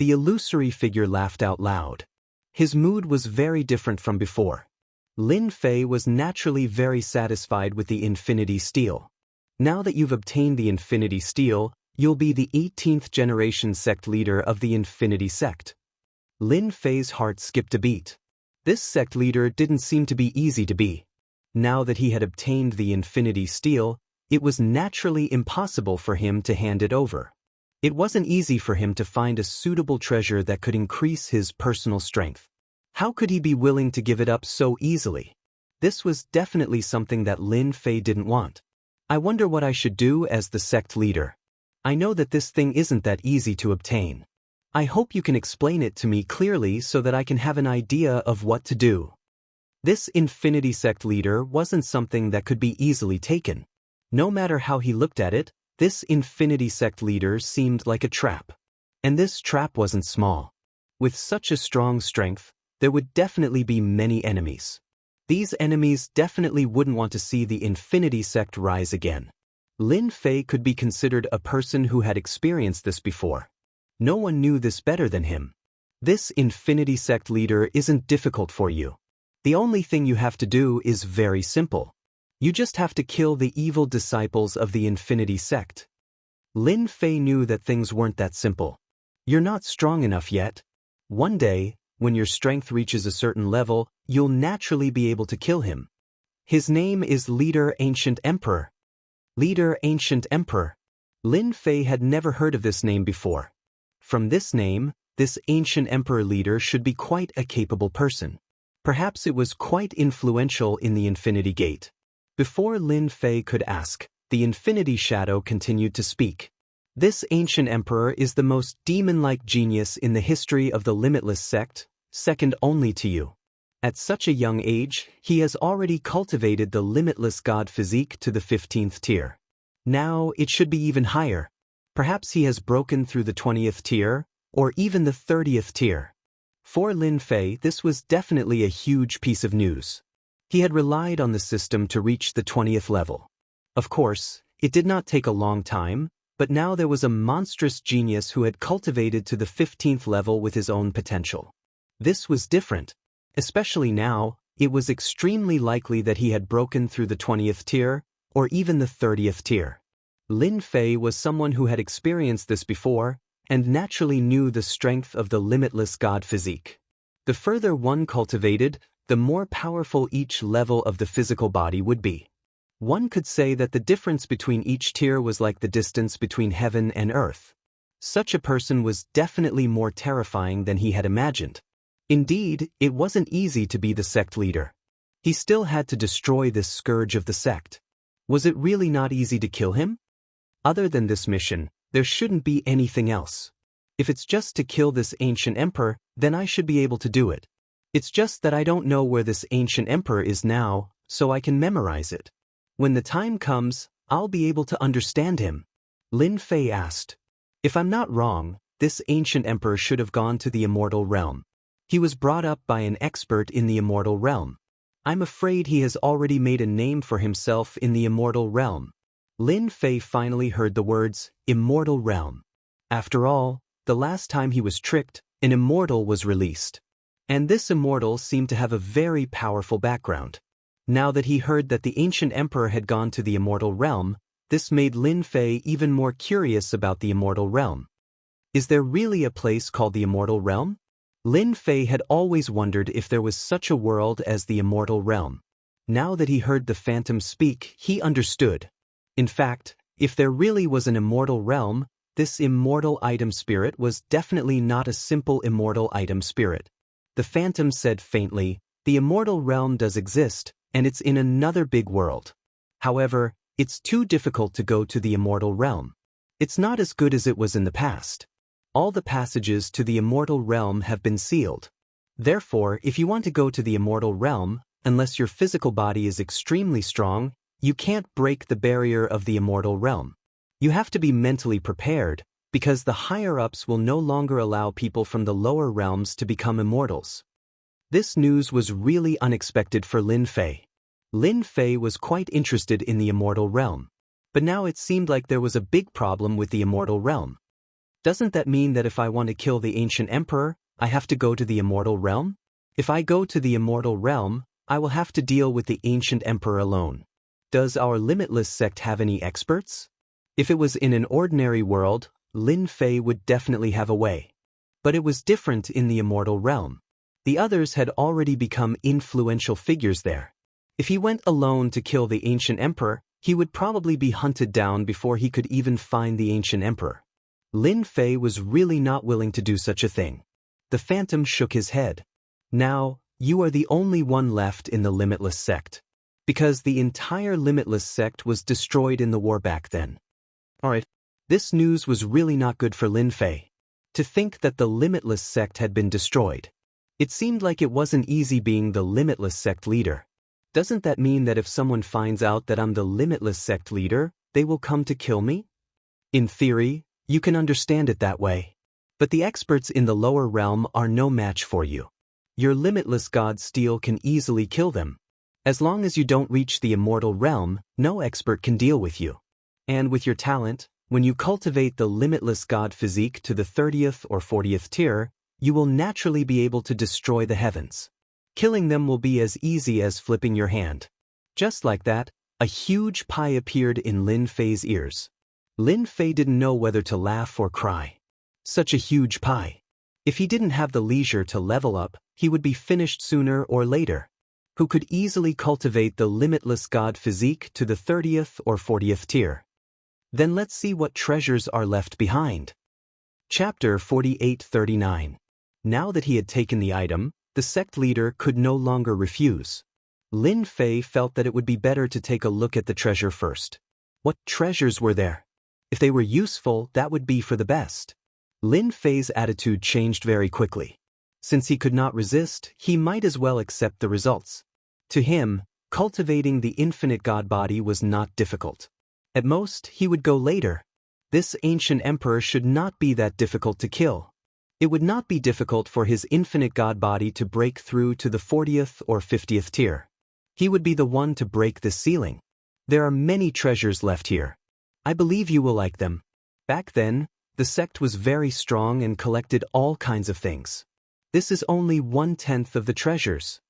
The illusory figure laughed out loud. His mood was very different from before. Lin Fei was naturally very satisfied with the Infinity Steel. Now that you've obtained the Infinity Steel, you'll be the 18th generation sect leader of the Infinity Sect. Lin Fei's heart skipped a beat. This sect leader didn't seem to be easy to be. Now that he had obtained the Infinity Steel, it was naturally impossible for him to hand it over. It wasn't easy for him to find a suitable treasure that could increase his personal strength. How could he be willing to give it up so easily? This was definitely something that Lin Fei didn't want. I wonder what I should do as the sect leader. I know that this thing isn't that easy to obtain. I hope you can explain it to me clearly so that I can have an idea of what to do. This Infinity Sect leader wasn't something that could be easily taken. No matter how he looked at it, this Infinity Sect leader seemed like a trap. And this trap wasn't small. With such a strong strength, there would definitely be many enemies. These enemies definitely wouldn't want to see the Infinity Sect rise again. Lin Fei could be considered a person who had experienced this before. No one knew this better than him. This Infinity Sect leader isn't difficult for you. The only thing you have to do is very simple. You just have to kill the evil disciples of the Infinity Sect. Lin Fei knew that things weren't that simple. You're not strong enough yet. One day, when your strength reaches a certain level, you'll naturally be able to kill him. His name is Leader Ancient Emperor. Leader Ancient Emperor. Lin Fei had never heard of this name before. From this name, this ancient emperor leader should be quite a capable person. Perhaps it was quite influential in the Infinity Gate. Before Lin Fei could ask, the Infinity Shadow continued to speak. This ancient emperor is the most demon-like genius in the history of the Limitless sect, second only to you. At such a young age, he has already cultivated the Limitless God physique to the 15th tier. Now it should be even higher. Perhaps he has broken through the 20th tier, or even the 30th tier. For Lin Fei, this was definitely a huge piece of news. He had relied on the system to reach the 20th level. Of course, it did not take a long time, but now there was a monstrous genius who had cultivated to the 15th level with his own potential. This was different. Especially now, it was extremely likely that he had broken through the 20th tier, or even the 30th tier. Lin Fei was someone who had experienced this before, and naturally knew the strength of the Limitless God physique. The further one cultivated, the more powerful each level of the physical body would be. One could say that the difference between each tier was like the distance between heaven and earth. Such a person was definitely more terrifying than he had imagined. Indeed, it wasn't easy to be the sect leader. He still had to destroy this scourge of the sect. Was it really not easy to kill him? Other than this mission, there shouldn't be anything else. If it's just to kill this ancient emperor, then I should be able to do it. It's just that I don't know where this ancient emperor is now, so I can memorize it. When the time comes, I'll be able to understand him. Lin Fei asked. If I'm not wrong, this ancient emperor should have gone to the immortal realm. He was brought up by an expert in the immortal realm. I'm afraid he has already made a name for himself in the immortal realm. Lin Fei finally heard the words, immortal realm. After all, the last time he was tricked, an immortal was released. And this immortal seemed to have a very powerful background. Now that he heard that the ancient emperor had gone to the immortal realm, this made Lin Fei even more curious about the immortal realm. Is there really a place called the immortal realm? Lin Fei had always wondered if there was such a world as the immortal realm. Now that he heard the phantom speak, he understood. In fact, if there really was an immortal realm, this immortal item spirit was definitely not a simple immortal item spirit. The phantom said faintly, the immortal realm does exist, and it's in another big world. However, it's too difficult to go to the immortal realm. It's not as good as it was in the past. All the passages to the immortal realm have been sealed. Therefore, if you want to go to the immortal realm, unless your physical body is extremely strong, you can't break the barrier of the immortal realm. You have to be mentally prepared, because the higher-ups will no longer allow people from the lower realms to become immortals. This news was really unexpected for Lin Fei. Lin Fei was quite interested in the immortal realm. But now it seemed like there was a big problem with the immortal realm. Doesn't that mean that if I want to kill the ancient emperor, I have to go to the immortal realm? If I go to the immortal realm, I will have to deal with the ancient emperor alone. Does our Limitless sect have any experts? If it was in an ordinary world, Lin Fei would definitely have a way. But it was different in the immortal realm. The others had already become influential figures there. If he went alone to kill the ancient emperor, he would probably be hunted down before he could even find the ancient emperor. Lin Fei was really not willing to do such a thing. The phantom shook his head. Now, you are the only one left in the Limitless sect. Because the entire Limitless sect was destroyed in the war back then. Alright, this news was really not good for Lin Fei. To think that the Limitless sect had been destroyed. It seemed like it wasn't easy being the Limitless sect leader. Doesn't that mean that if someone finds out that I'm the Limitless sect leader, they will come to kill me? In theory, you can understand it that way. But the experts in the lower realm are no match for you. Your Limitless God steel can easily kill them. As long as you don't reach the immortal realm, no expert can deal with you. And with your talent, when you cultivate the Limitless God physique to the 30th or 40th tier, you will naturally be able to destroy the heavens. Killing them will be as easy as flipping your hand. Just like that, a huge pie appeared in Lin Fei's ears. Lin Fei didn't know whether to laugh or cry. Such a huge pie. If he didn't have the leisure to level up, he would be finished sooner or later. Who could easily cultivate the limitless god physique to the 30th or 40th tier. Then let's see what treasures are left behind. Chapter 48-39. Now that he had taken the item, the sect leader could no longer refuse. Lin Fei felt that it would be better to take a look at the treasure first. What treasures were there? If they were useful, that would be for the best. Lin Fei's attitude changed very quickly. Since he could not resist, he might as well accept the results. To him, cultivating the infinite god body was not difficult. At most, he would go later. This ancient emperor should not be that difficult to kill. It would not be difficult for his infinite god body to break through to the 40th or 50th tier. He would be the one to break this ceiling. There are many treasures left here. I believe you will like them. Back then, the sect was very strong and collected all kinds of things. This is only 1/10 of the treasures.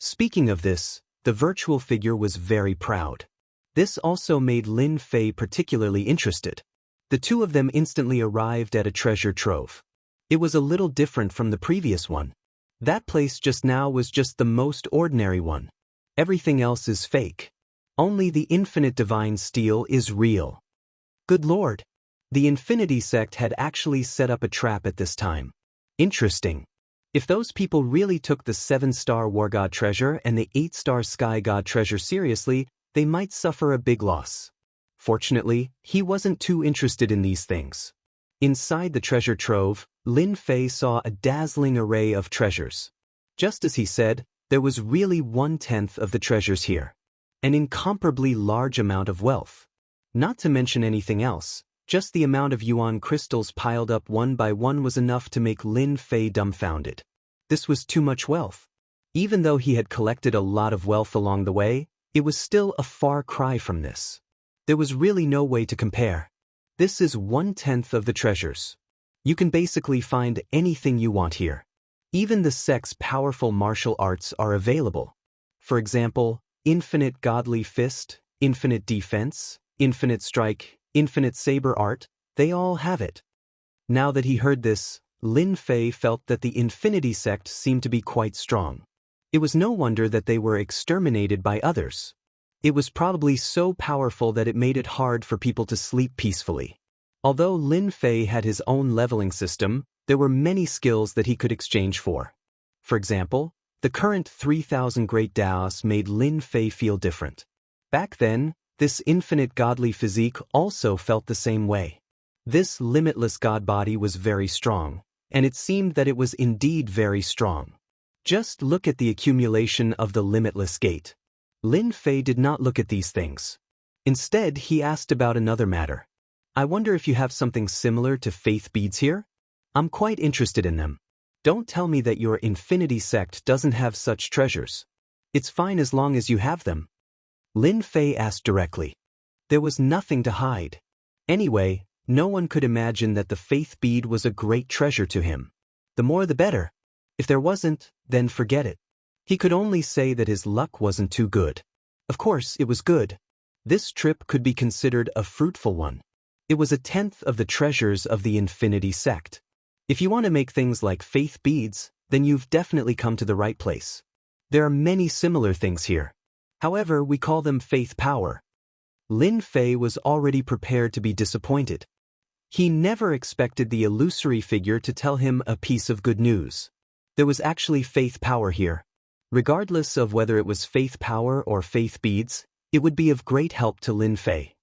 Speaking of this, the virtual figure was very proud. This also made Lin Fei particularly interested. The two of them instantly arrived at a treasure trove. It was a little different from the previous one. That place just now was just the most ordinary one. Everything else is fake. Only the infinite divine steel is real. Good Lord! The Infinity sect had actually set up a trap at this time. Interesting. If those people really took the 7-star War God treasure and the 8-star Sky God treasure seriously, they might suffer a big loss. Fortunately, he wasn't too interested in these things. Inside the treasure trove, Lin Fei saw a dazzling array of treasures. Just as he said, there was really 1/10 of the treasures here. An incomparably large amount of wealth. Not to mention anything else, just the amount of yuan crystals piled up one by one was enough to make Lin Fei dumbfounded. This was too much wealth. Even though he had collected a lot of wealth along the way, it was still a far cry from this. There was really no way to compare. This is 1/10 of the treasures. You can basically find anything you want here. Even the sect's powerful martial arts are available. For example, infinite godly fist, infinite defense, infinite strike, infinite saber art, they all have it. Now that he heard this, Lin Fei felt that the Infinity sect seemed to be quite strong. It was no wonder that they were exterminated by others. It was probably so powerful that it made it hard for people to sleep peacefully. Although Lin Fei had his own leveling system, there were many skills that he could exchange for. For example, the current 3,000 Great Daoists made Lin Fei feel different. Back then, this infinite godly physique also felt the same way. This limitless god body was very strong, and it seemed that it was indeed very strong. Just look at the accumulation of the limitless gate. Lin Fei did not look at these things. Instead, he asked about another matter. I wonder if you have something similar to faith beads here? I'm quite interested in them. Don't tell me that your Infinity sect doesn't have such treasures. It's fine as long as you have them. Lin Fei asked directly. There was nothing to hide. Anyway, no one could imagine that the faith bead was a great treasure to him. The more the better. If there wasn't, then forget it. He could only say that his luck wasn't too good. Of course, it was good. This trip could be considered a fruitful one. It was 1/10 of the treasures of the Infinity sect. If you want to make things like faith beads, then you've definitely come to the right place. There are many similar things here. However, we call them faith power. Lin Fei was already prepared to be disappointed. He never expected the illusory figure to tell him a piece of good news. There was actually faith power here. Regardless of whether it was faith power or faith beads, it would be of great help to Lin Fei.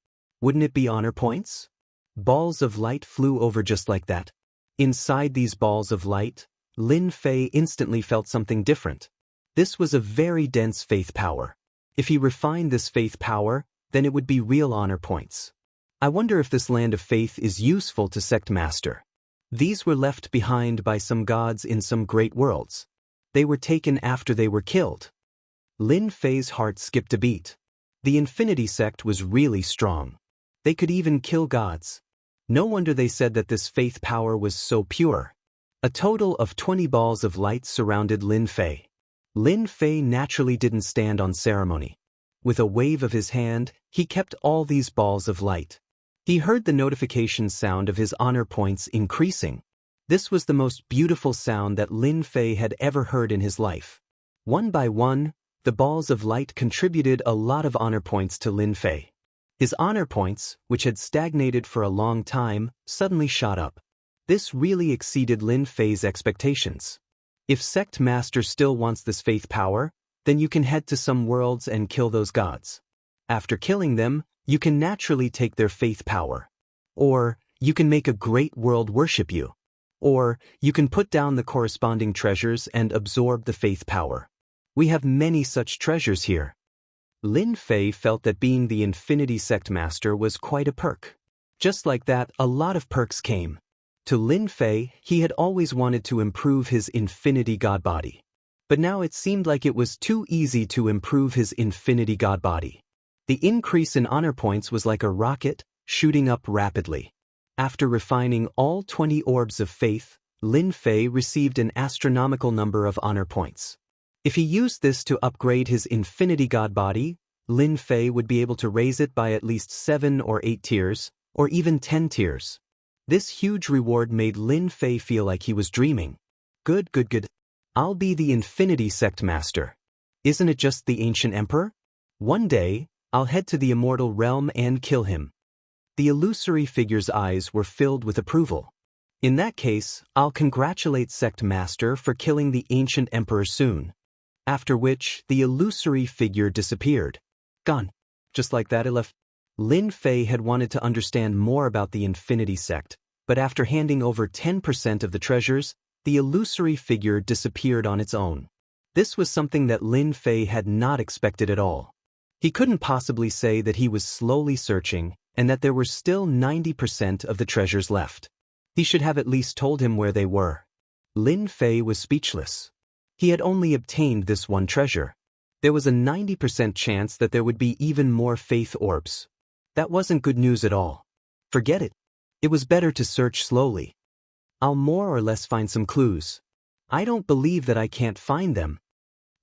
Wouldn't it be honor points? Balls of light flew over just like that. Inside these balls of light, Lin Fei instantly felt something different. This was a very dense faith power. If he refined this faith power, then it would be real honor points. I wonder if this land of faith is useful to Sect Master. These were left behind by some gods in some great worlds. They were taken after they were killed. Lin Fei's heart skipped a beat. The Infinity sect was really strong. They could even kill gods. No wonder they said that this faith power was so pure. A total of 20 balls of light surrounded Lin Fei. Lin Fei naturally didn't stand on ceremony. With a wave of his hand, he kept all these balls of light. He heard the notification sound of his honor points increasing. This was the most beautiful sound that Lin Fei had ever heard in his life. One by one, the balls of light contributed a lot of honor points to Lin Fei. His honor points, which had stagnated for a long time, suddenly shot up. This really exceeded Lin Fei's expectations. If Sect Master still wants this faith power, then you can head to some worlds and kill those gods. After killing them, you can naturally take their faith power. Or, you can make a great world worship you. Or, you can put down the corresponding treasures and absorb the faith power. We have many such treasures here. Lin Fei felt that being the Infinity Sect Master was quite a perk. Just like that, a lot of perks came. To Lin Fei, he had always wanted to improve his Infinity God Body. But now it seemed like it was too easy to improve his Infinity God Body. The increase in honor points was like a rocket, shooting up rapidly. After refining all 20 orbs of faith, Lin Fei received an astronomical number of honor points. If he used this to upgrade his Infinity God Body, Lin Fei would be able to raise it by at least 7 or 8 tiers, or even 10 tiers. This huge reward made Lin Fei feel like he was dreaming. Good. I'll be the Infinity Sect Master. Isn't it just the Ancient Emperor? One day, I'll head to the Immortal realm and kill him. The illusory figure's eyes were filled with approval. In that case, I'll congratulate Sect Master for killing the Ancient Emperor soon. After which, the illusory figure disappeared. Gone. Just like that it left. Lin Fei had wanted to understand more about the Infinity Sect, but after handing over 10% of the treasures, the illusory figure disappeared on its own. This was something that Lin Fei had not expected at all. He couldn't possibly say that he was slowly searching, and that there were still 90% of the treasures left. He should have at least told him where they were. Lin Fei was speechless. He had only obtained this one treasure. There was a 90% chance that there would be even more faith orbs. That wasn't good news at all. Forget it. It was better to search slowly. I'll more or less find some clues. I don't believe that I can't find them.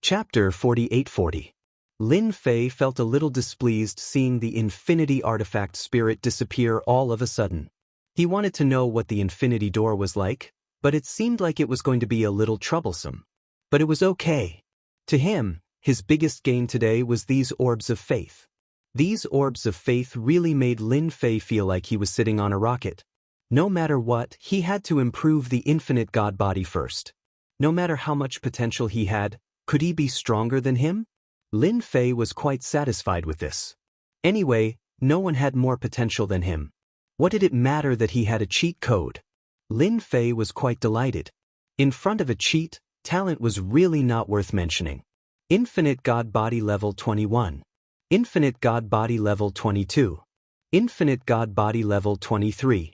Chapter 4840. Lin Fei felt a little displeased seeing the Infinity Artifact Spirit disappear all of a sudden. He wanted to know what the Infinity Door was like, but it seemed like it was going to be a little troublesome. But it was okay. To him, his biggest gain today was these orbs of faith. These orbs of faith really made Lin Fei feel like he was sitting on a rocket. No matter what, he had to improve the infinite God Body first. No matter how much potential he had, could he be stronger than him? Lin Fei was quite satisfied with this. Anyway, no one had more potential than him. What did it matter that he had a cheat code? Lin Fei was quite delighted. In front of a cheat, talent was really not worth mentioning. Infinite God Body level 21. Infinite God Body level 22. Infinite God Body level 23.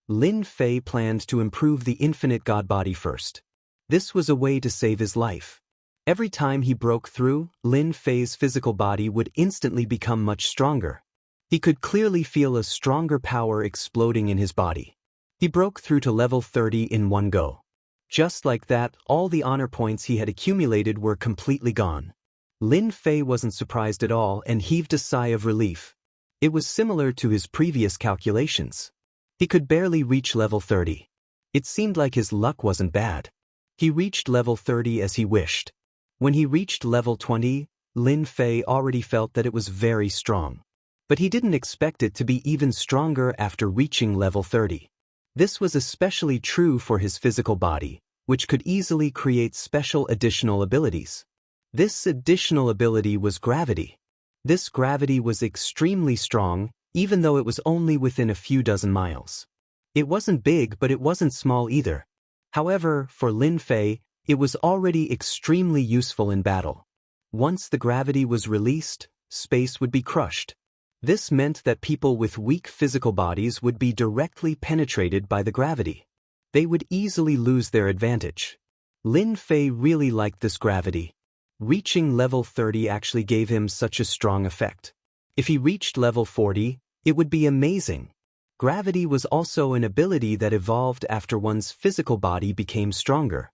Lin Fei planned to improve the Infinite God Body first. This was a way to save his life. Every time he broke through, Lin Fei's physical body would instantly become much stronger. He could clearly feel a stronger power exploding in his body. He broke through to level 30 in one go. Just like that, all the honor points he had accumulated were completely gone. Lin Fei wasn't surprised at all and heaved a sigh of relief. It was similar to his previous calculations. He could barely reach level 30. It seemed like his luck wasn't bad. He reached level 30 as he wished. When he reached level 20, Lin Fei already felt that it was very strong. But he didn't expect it to be even stronger after reaching level 30. This was especially true for his physical body, which could easily create special additional abilities. This additional ability was gravity. This gravity was extremely strong, even though it was only within a few dozen miles. It wasn't big, but it wasn't small either. However, for Lin Fei, it was already extremely useful in battle. Once the gravity was released, space would be crushed. This meant that people with weak physical bodies would be directly penetrated by the gravity. They would easily lose their advantage. Lin Fei really liked this gravity. Reaching level 30 actually gave him such a strong effect. If he reached level 40, it would be amazing. Gravity was also an ability that evolved after one's physical body became stronger.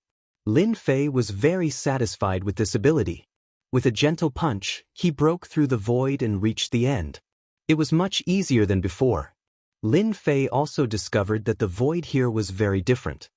Lin Fei was very satisfied with this ability. With a gentle punch, he broke through the void and reached the end. It was much easier than before. Lin Fei also discovered that the void here was very different.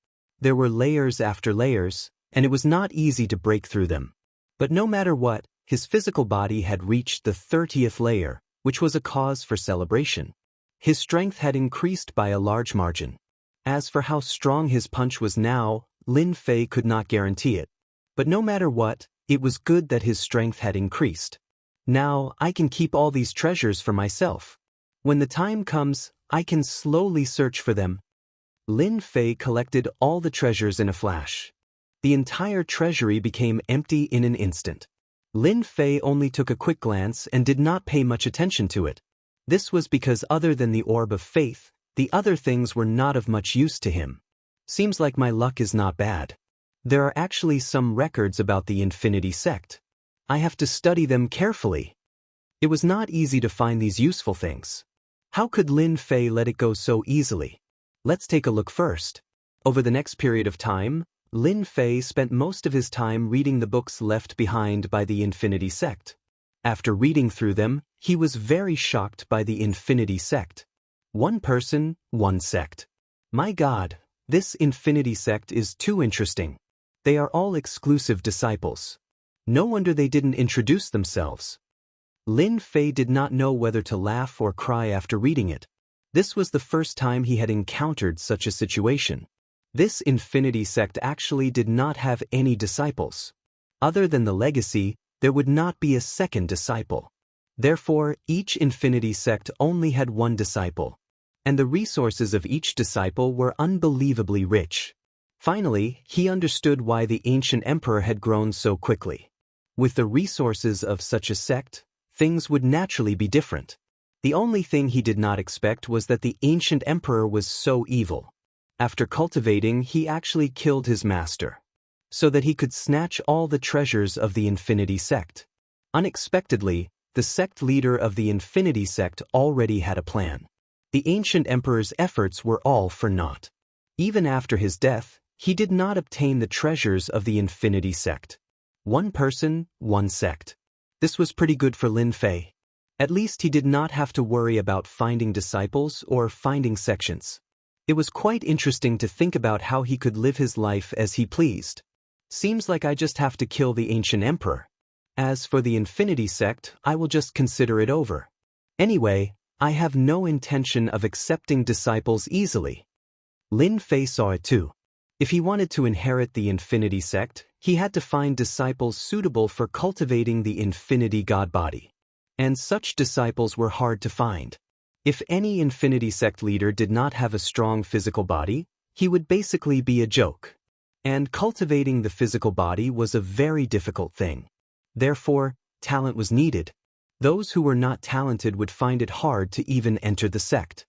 There were layers after layers, and it was not easy to break through them. But no matter what, his physical body had reached the 30th layer, which was a cause for celebration. His strength had increased by a large margin. As for how strong his punch was now, Lin Fei could not guarantee it. But no matter what, it was good that his strength had increased. Now, I can keep all these treasures for myself. When the time comes, I can slowly search for them. Lin Fei collected all the treasures in a flash. The entire treasury became empty in an instant. Lin Fei only took a quick glance and did not pay much attention to it. This was because other than the orb of faith, the other things were not of much use to him. Seems like my luck is not bad. There are actually some records about the Infinity Sect. I have to study them carefully. It was not easy to find these useful things. How could Lin Fei let it go so easily? Let's take a look first. Over the next period of time, Lin Fei spent most of his time reading the books left behind by the Infinity Sect. After reading through them, he was very shocked by the Infinity Sect. One person, one sect. My God, this Infinity Sect is too interesting. They are all exclusive disciples. No wonder they didn't introduce themselves. Lin Fei did not know whether to laugh or cry after reading it. This was the first time he had encountered such a situation. This Infinity Sect actually did not have any disciples. Other than the legacy, there would not be a second disciple. Therefore, each Infinity Sect only had one disciple. And the resources of each disciple were unbelievably rich. Finally, he understood why the ancient emperor had grown so quickly. With the resources of such a sect, things would naturally be different. The only thing he did not expect was that the ancient emperor was so evil. After cultivating, he actually killed his master, so that he could snatch all the treasures of the Infinity Sect. Unexpectedly, the sect leader of the Infinity Sect already had a plan. The ancient emperor's efforts were all for naught. Even after his death, he did not obtain the treasures of the Infinity Sect. One person, one sect. This was pretty good for Lin Fei. At least he did not have to worry about finding disciples or finding sections. It was quite interesting to think about how he could live his life as he pleased. Seems like I just have to kill the ancient emperor. As for the Infinity Sect, I will just consider it over. Anyway, I have no intention of accepting disciples easily. Lin Fei saw it too. If he wanted to inherit the Infinity Sect, he had to find disciples suitable for cultivating the Infinity God Body. And such disciples were hard to find. If any Infinity Sect leader did not have a strong physical body, he would basically be a joke. And cultivating the physical body was a very difficult thing. Therefore, talent was needed. Those who were not talented would find it hard to even enter the sect.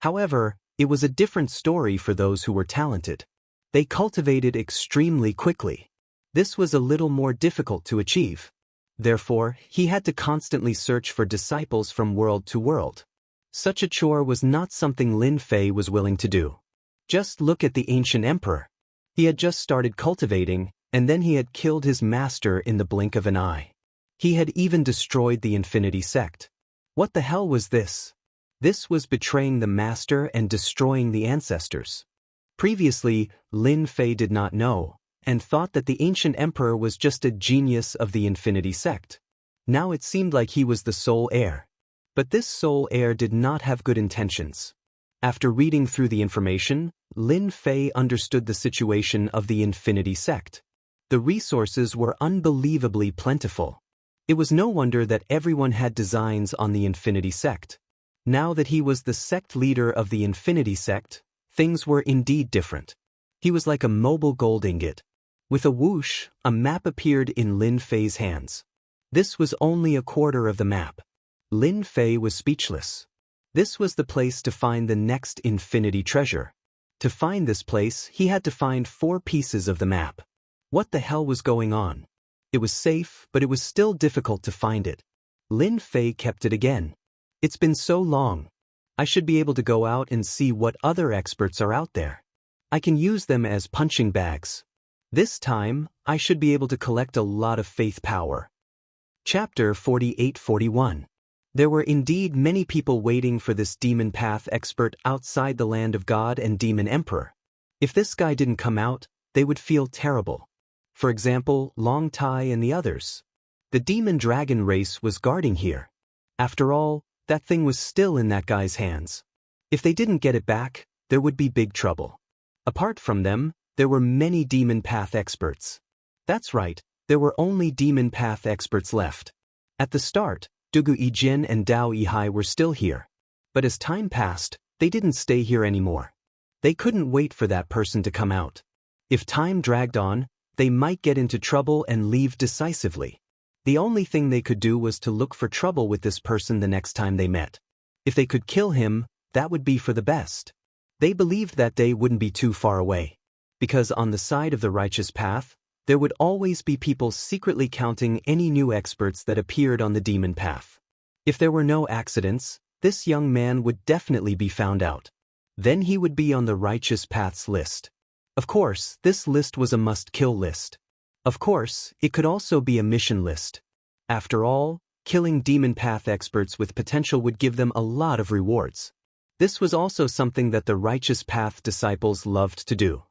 However, it was a different story for those who were talented. They cultivated extremely quickly. This was a little more difficult to achieve. Therefore, he had to constantly search for disciples from world to world. Such a chore was not something Lin Fei was willing to do. Just look at the ancient emperor. He had just started cultivating, and then he had killed his master in the blink of an eye. He had even destroyed the Infinity Sect. What the hell was this? This was betraying the master and destroying the ancestors. Previously, Lin Fei did not know, and thought that the ancient emperor was just a genius of the Infinity Sect. Now it seemed like he was the sole heir. But this sole heir did not have good intentions. After reading through the information, Lin Fei understood the situation of the Infinity Sect. The resources were unbelievably plentiful. It was no wonder that everyone had designs on the Infinity Sect. Now that he was the sect leader of the Infinity Sect, things were indeed different. He was like a mobile gold ingot. With a whoosh, a map appeared in Lin Fei's hands. This was only a quarter of the map. Lin Fei was speechless. This was the place to find the next infinity treasure. To find this place, he had to find 4 pieces of the map. What the hell was going on? It was safe, but it was still difficult to find it. Lin Fei kept it again. It's been so long. I should be able to go out and see what other experts are out there. I can use them as punching bags. This time, I should be able to collect a lot of faith power. Chapter 48-41. There were indeed many people waiting for this demon path expert outside the land of God and demon emperor. If this guy didn't come out, they would feel terrible. For example, Long Tai and the others. The demon dragon race was guarding here. After all, that thing was still in that guy's hands. If they didn't get it back, there would be big trouble. Apart from them, there were many demon path experts. That's right, there were only demon path experts left. At the start, Dugu Yijin and Dao Yihai were still here. But as time passed, they didn't stay here anymore. They couldn't wait for that person to come out. If time dragged on, they might get into trouble and leave decisively. The only thing they could do was to look for trouble with this person the next time they met. If they could kill him, that would be for the best. They believed that day wouldn't be too far away. Because on the side of the righteous path, there would always be people secretly counting any new experts that appeared on the demon path. If there were no accidents, this young man would definitely be found out. Then he would be on the righteous path's list. Of course, this list was a must-kill list. Of course, it could also be a mission list. After all, killing demon path experts with potential would give them a lot of rewards. This was also something that the righteous path disciples loved to do.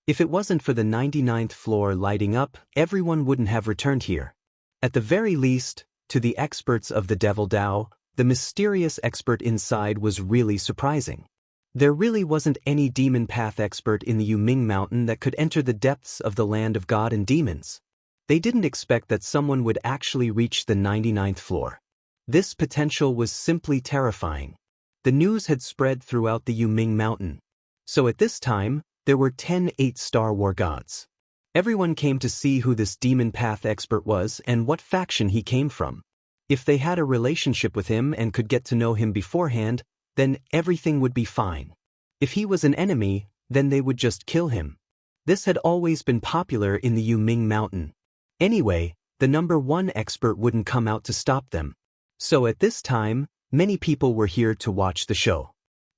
If it wasn't for the 99th floor lighting up, everyone wouldn't have returned here. At the very least, to the experts of the Devil Dao, the mysterious expert inside was really surprising. There really wasn't any demon path expert in the Yuming Mountain that could enter the depths of the land of God and demons. They didn't expect that someone would actually reach the 99th floor. This potential was simply terrifying. The news had spread throughout the Yuming Mountain. So at this time, there were 10 8-star war gods. Everyone came to see who this demon path expert was and what faction he came from. If they had a relationship with him and could get to know him beforehand, then everything would be fine. If he was an enemy, then they would just kill him. This had always been popular in the Yuming Mountain. Anyway, the number 1 expert wouldn't come out to stop them. So at this time, many people were here to watch the show.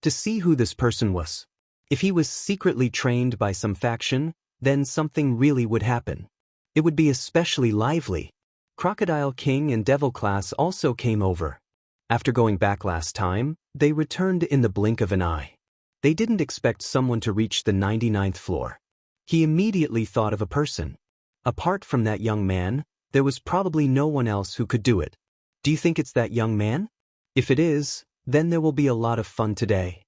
To see who this person was. If he was secretly trained by some faction, then something really would happen. It would be especially lively. Crocodile King and Devil Class also came over. After going back last time, they returned in the blink of an eye. They didn't expect someone to reach the 99th floor. He immediately thought of a person. Apart from that young man, there was probably no one else who could do it. Do you think it's that young man? If it is, then there will be a lot of fun today.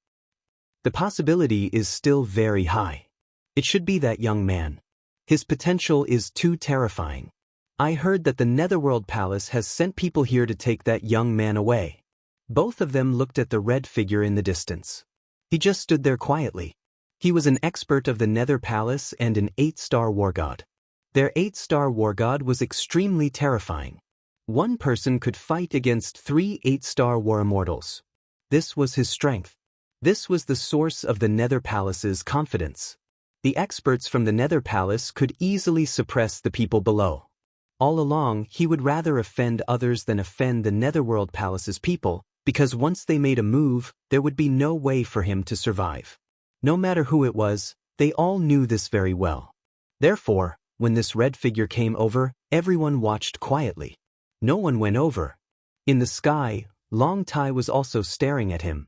The possibility is still very high. It should be that young man. His potential is too terrifying. I heard that the Netherworld Palace has sent people here to take that young man away. Both of them looked at the red figure in the distance. He just stood there quietly. He was an expert of the Nether Palace and an 8-star war god. Their 8-star war god was extremely terrifying. One person could fight against 3 8-star war immortals. This was his strength. This was the source of the Nether Palace's confidence. The experts from the Nether Palace could easily suppress the people below. All along, he would rather offend others than offend the Netherworld Palace's people, because once they made a move, there would be no way for him to survive. No matter who it was, they all knew this very well. Therefore, when this red figure came over, everyone watched quietly. No one went over. In the sky, Long Tai was also staring at him.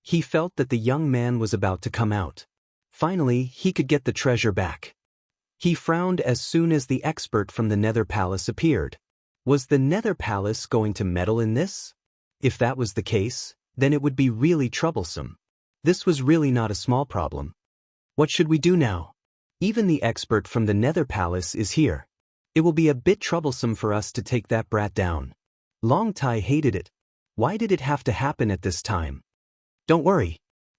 He felt that the young man was about to come out. Finally, he could get the treasure back. He frowned as soon as the expert from the Nether Palace appeared. Was the Nether Palace going to meddle in this? If that was the case, then it would be really troublesome. This was really not a small problem. What should we do now? Even the expert from the Nether Palace is here. It will be a bit troublesome for us to take that brat down. Long Tai hated it. Why did it have to happen at this time? Don't worry.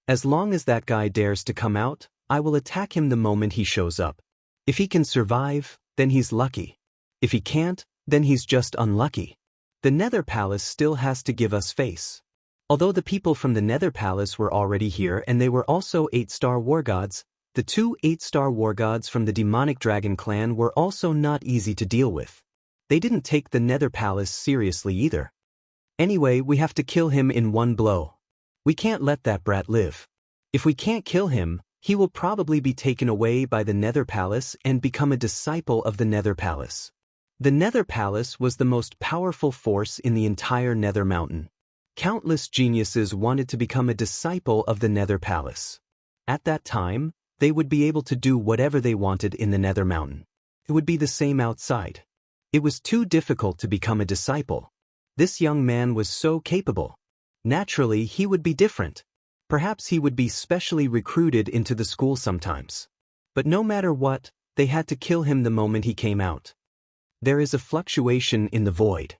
As long as that guy dares to come out, I will attack him the moment he shows up. If he can survive, then he's lucky. If he can't, then he's just unlucky. The Nether Palace still has to give us face. Although the people from the Nether Palace were already here and they were also 8-star war gods, the 2 8-star war gods from the demonic dragon clan were also not easy to deal with. They didn't take the Nether Palace seriously either. Anyway, we have to kill him in one blow. We can't let that brat live. If we can't kill him, he will probably be taken away by the Nether Palace and become a disciple of the Nether Palace. The Nether Palace was the most powerful force in the entire Nether Mountain. Countless geniuses wanted to become a disciple of the Nether Palace. At that time, They would be able to do whatever they wanted in the Nether Mountain. It would be the same outside. It was too difficult to become a disciple. This young man was so capable. Naturally, he would be different. Perhaps he would be specially recruited into the school sometimes. But no matter what, they had to kill him the moment he came out. There is a fluctuation in the void.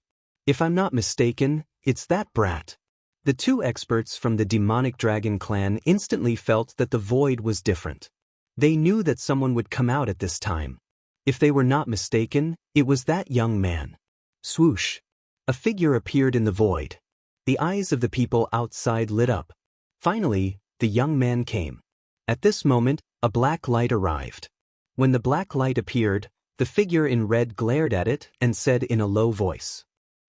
If I'm not mistaken, it's that brat. The two experts from the demonic dragon clan instantly felt that the void was different. They knew that someone would come out at this time. If they were not mistaken, it was that young man. Swoosh! A figure appeared in the void. The eyes of the people outside lit up. Finally, the young man came. At this moment, a black light arrived. When the black light appeared, the figure in red glared at it and said in a low voice,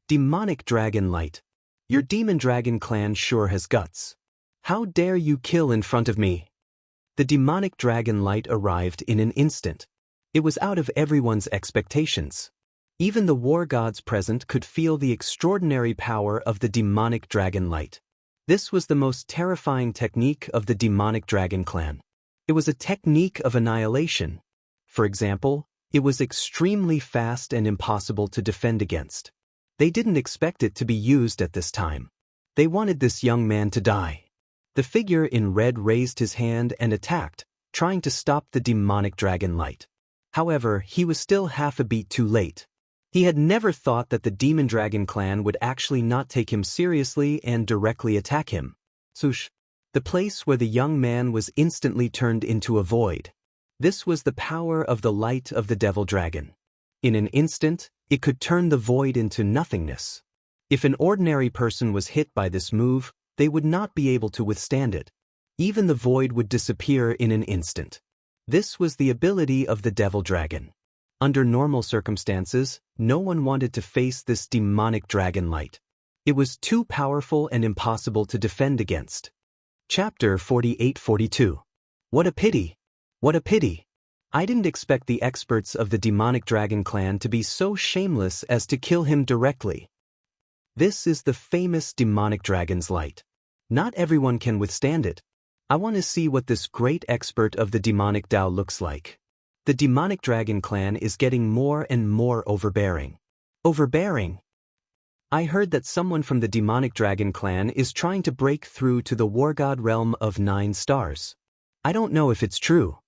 "Demonic dragon light. Your demon dragon clan sure has guts. How dare you kill in front of me?" The demonic dragon light arrived in an instant. It was out of everyone's expectations. Even the war gods present could feel the extraordinary power of the demonic dragon light. This was the most terrifying technique of the demonic dragon clan. It was a technique of annihilation. For example, it was extremely fast and impossible to defend against. They didn't expect it to be used at this time. They wanted this young man to die. The figure in red raised his hand and attacked, trying to stop the demonic dragon light. However, he was still half a beat too late. He had never thought that the demon dragon clan would actually not take him seriously and directly attack him. Swoosh! The place where the young man was instantly turned into a void. This was the power of the light of the devil dragon. In an instant, it could turn the void into nothingness. If an ordinary person was hit by this move, they would not be able to withstand it. Even the void would disappear in an instant. This was the ability of the devil dragon. Under normal circumstances, no one wanted to face this demonic dragon light. It was too powerful and impossible to defend against. Chapter 48-42. What a pity! What a pity! I didn't expect the experts of the demonic dragon clan to be so shameless as to kill him directly. This is the famous demonic dragon's light. Not everyone can withstand it. I want to see what this great expert of the demonic Dao looks like. The demonic dragon clan is getting more and more overbearing. Overbearing? I heard that someone from the demonic dragon clan is trying to break through to the war god realm of 9 stars. I don't know if it's true.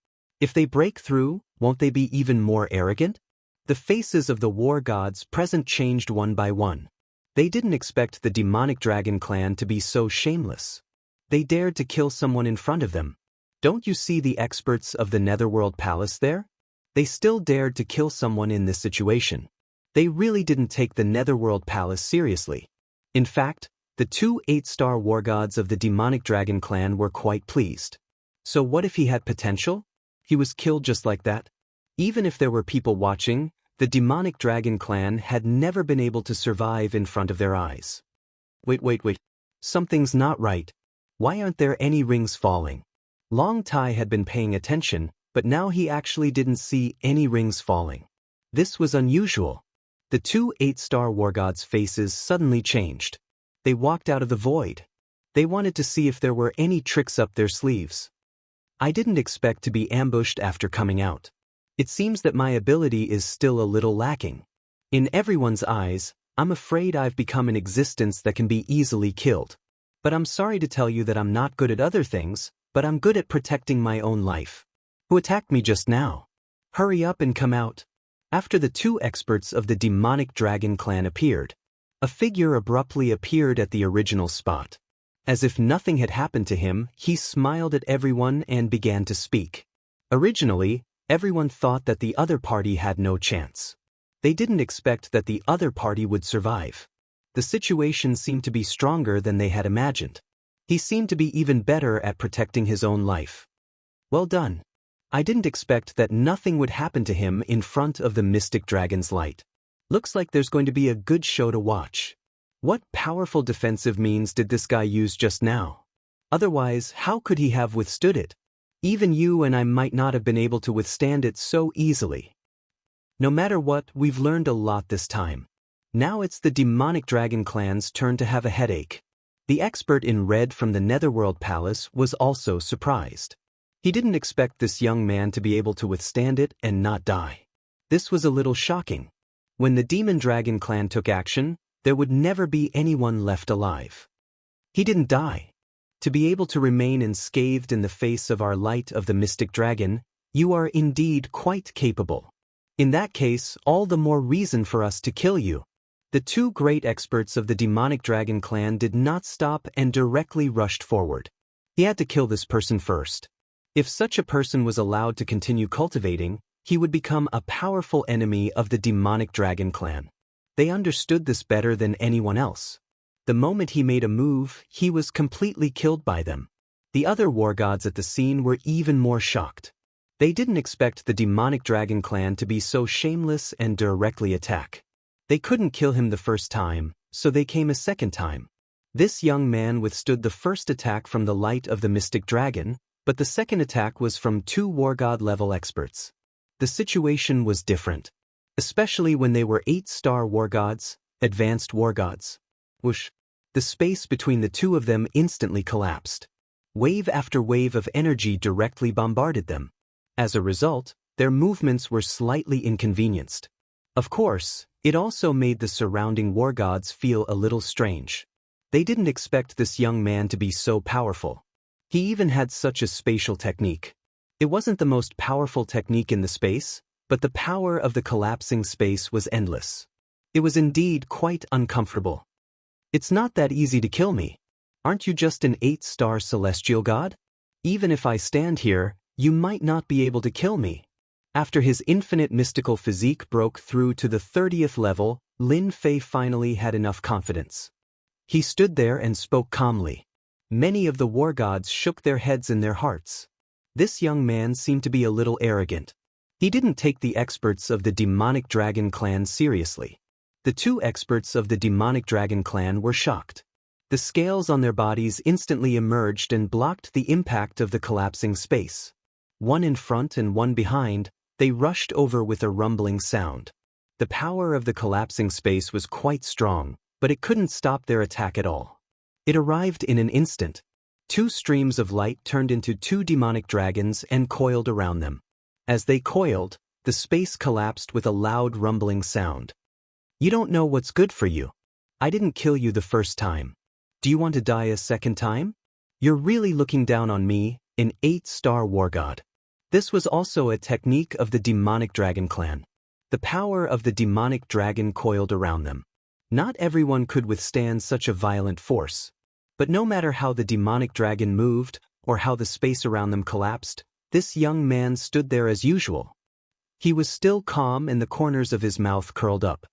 If they break through, won't they be even more arrogant? The faces of the war gods present changed one by one. They didn't expect the demonic dragon clan to be so shameless. They dared to kill someone in front of them. Don't you see the experts of the Netherworld Palace there? They still dared to kill someone in this situation. They really didn't take the Netherworld Palace seriously. In fact, the 2 8-star war gods of the demonic dragon clan were quite pleased. So what if he had potential? He was killed just like that? Even if there were people watching, the demonic dragon clan had never been able to survive in front of their eyes. Wait. Something's not right. Why aren't there any rings falling? Long Tai had been paying attention, but now he actually didn't see any rings falling. This was unusual. The 2 8-star war gods' faces suddenly changed. They walked out of the void. They wanted to see if there were any tricks up their sleeves. I didn't expect to be ambushed after coming out. It seems that my ability is still a little lacking. In everyone's eyes, I'm afraid I've become an existence that can be easily killed. But I'm sorry to tell you that I'm not good at other things, but I'm good at protecting my own life. Who attacked me just now? Hurry up and come out. After the 2 experts of the demonic dragon clan appeared, a figure abruptly appeared at the original spot. As if nothing had happened to him, he smiled at everyone and began to speak. Originally, everyone thought that the other party had no chance. They didn't expect that the other party would survive. The situation seemed to be stronger than they had imagined. He seemed to be even better at protecting his own life. Well done. I didn't expect that nothing would happen to him in front of the mystic dragon's light. Looks like there's going to be a good show to watch. What powerful defensive means did this guy use just now? Otherwise, how could he have withstood it? Even you and I might not have been able to withstand it so easily. No matter what, we've learned a lot this time. Now it's the demonic dragon clan's turn to have a headache. The expert in red from the Netherworld Palace was also surprised. He didn't expect this young man to be able to withstand it and not die. This was a little shocking. When the Demon Dragon clan took action, there would never be anyone left alive. He didn't die. To be able to remain unscathed in the face of our light of the Mystic Dragon, you are indeed quite capable. In that case, all the more reason for us to kill you. The two great experts of the Demonic Dragon clan did not stop and directly rushed forward. He had to kill this person first. If such a person was allowed to continue cultivating, he would become a powerful enemy of the Demonic Dragon clan. They understood this better than anyone else. The moment he made a move, he was completely killed by them. The other war gods at the scene were even more shocked. They didn't expect the Demonic Dragon clan to be so shameless and directly attack. They couldn't kill him the first time, so they came a second time. This young man withstood the first attack from the light of the Mystic Dragon, but the second attack was from two war god level experts. The situation was different, especially when they were 8-star war gods, advanced war gods. Whoosh! The space between the two of them instantly collapsed. Wave after wave of energy directly bombarded them. As a result, their movements were slightly inconvenienced. Of course, it also made the surrounding war gods feel a little strange. They didn't expect this young man to be so powerful. He even had such a spatial technique. It wasn't the most powerful technique in the space, but the power of the collapsing space was endless. It was indeed quite uncomfortable. It's not that easy to kill me. Aren't you just an 8-star celestial god? Even if I stand here, you might not be able to kill me. After his infinite mystical physique broke through to the 30th level, Lin Fei finally had enough confidence. He stood there and spoke calmly. Many of the war gods shook their heads in their hearts. This young man seemed to be a little arrogant. He didn't take the experts of the Demonic Dragon clan seriously. The two experts of the Demonic Dragon clan were shocked. The scales on their bodies instantly emerged and blocked the impact of the collapsing space. One in front and one behind, they rushed over with a rumbling sound. The power of the collapsing space was quite strong, but it couldn't stop their attack at all. It arrived in an instant. Two streams of light turned into two demonic dragons and coiled around them. As they coiled, the space collapsed with a loud rumbling sound. You don't know what's good for you. I didn't kill you the first time. Do you want to die a second time? You're really looking down on me, an 8-star war god. This was also a technique of the Demonic Dragon clan. The power of the demonic dragon coiled around them. Not everyone could withstand such a violent force. But no matter how the demonic dragon moved, or how the space around them collapsed, this young man stood there as usual. He was still calm and the corners of his mouth curled up.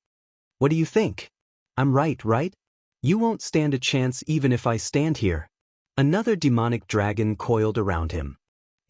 What do you think? I'm right, right? You won't stand a chance even if I stand here. Another demonic dragon coiled around him.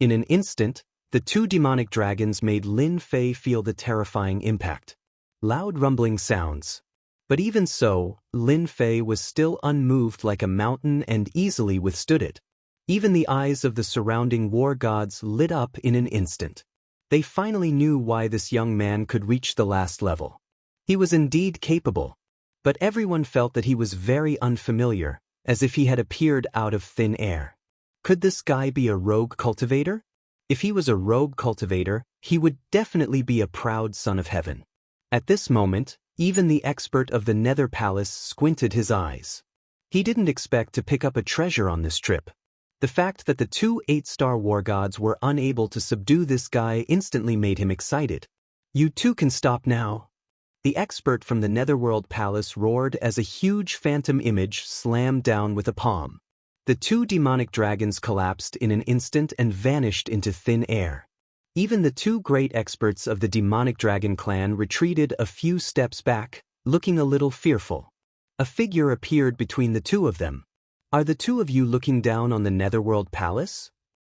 In an instant, the two demonic dragons made Lin Fei feel the terrifying impact. Loud rumbling sounds. But even so, Lin Fei was still unmoved like a mountain and easily withstood it. Even the eyes of the surrounding war gods lit up in an instant. They finally knew why this young man could reach the last level. He was indeed capable. But everyone felt that he was very unfamiliar, as if he had appeared out of thin air. Could this guy be a rogue cultivator? If he was a rogue cultivator, he would definitely be a proud son of heaven. At this moment, even the expert of the Nether Palace squinted his eyes. He didn't expect to pick up a treasure on this trip. The fact that the two 8-star war gods were unable to subdue this guy instantly made him excited. You two can stop now. The expert from the Netherworld Palace roared as a huge phantom image slammed down with a palm. The two demonic dragons collapsed in an instant and vanished into thin air. Even the two great experts of the Demonic Dragon clan retreated a few steps back, looking a little fearful. A figure appeared between the two of them. Are the two of you looking down on the Netherworld Palace?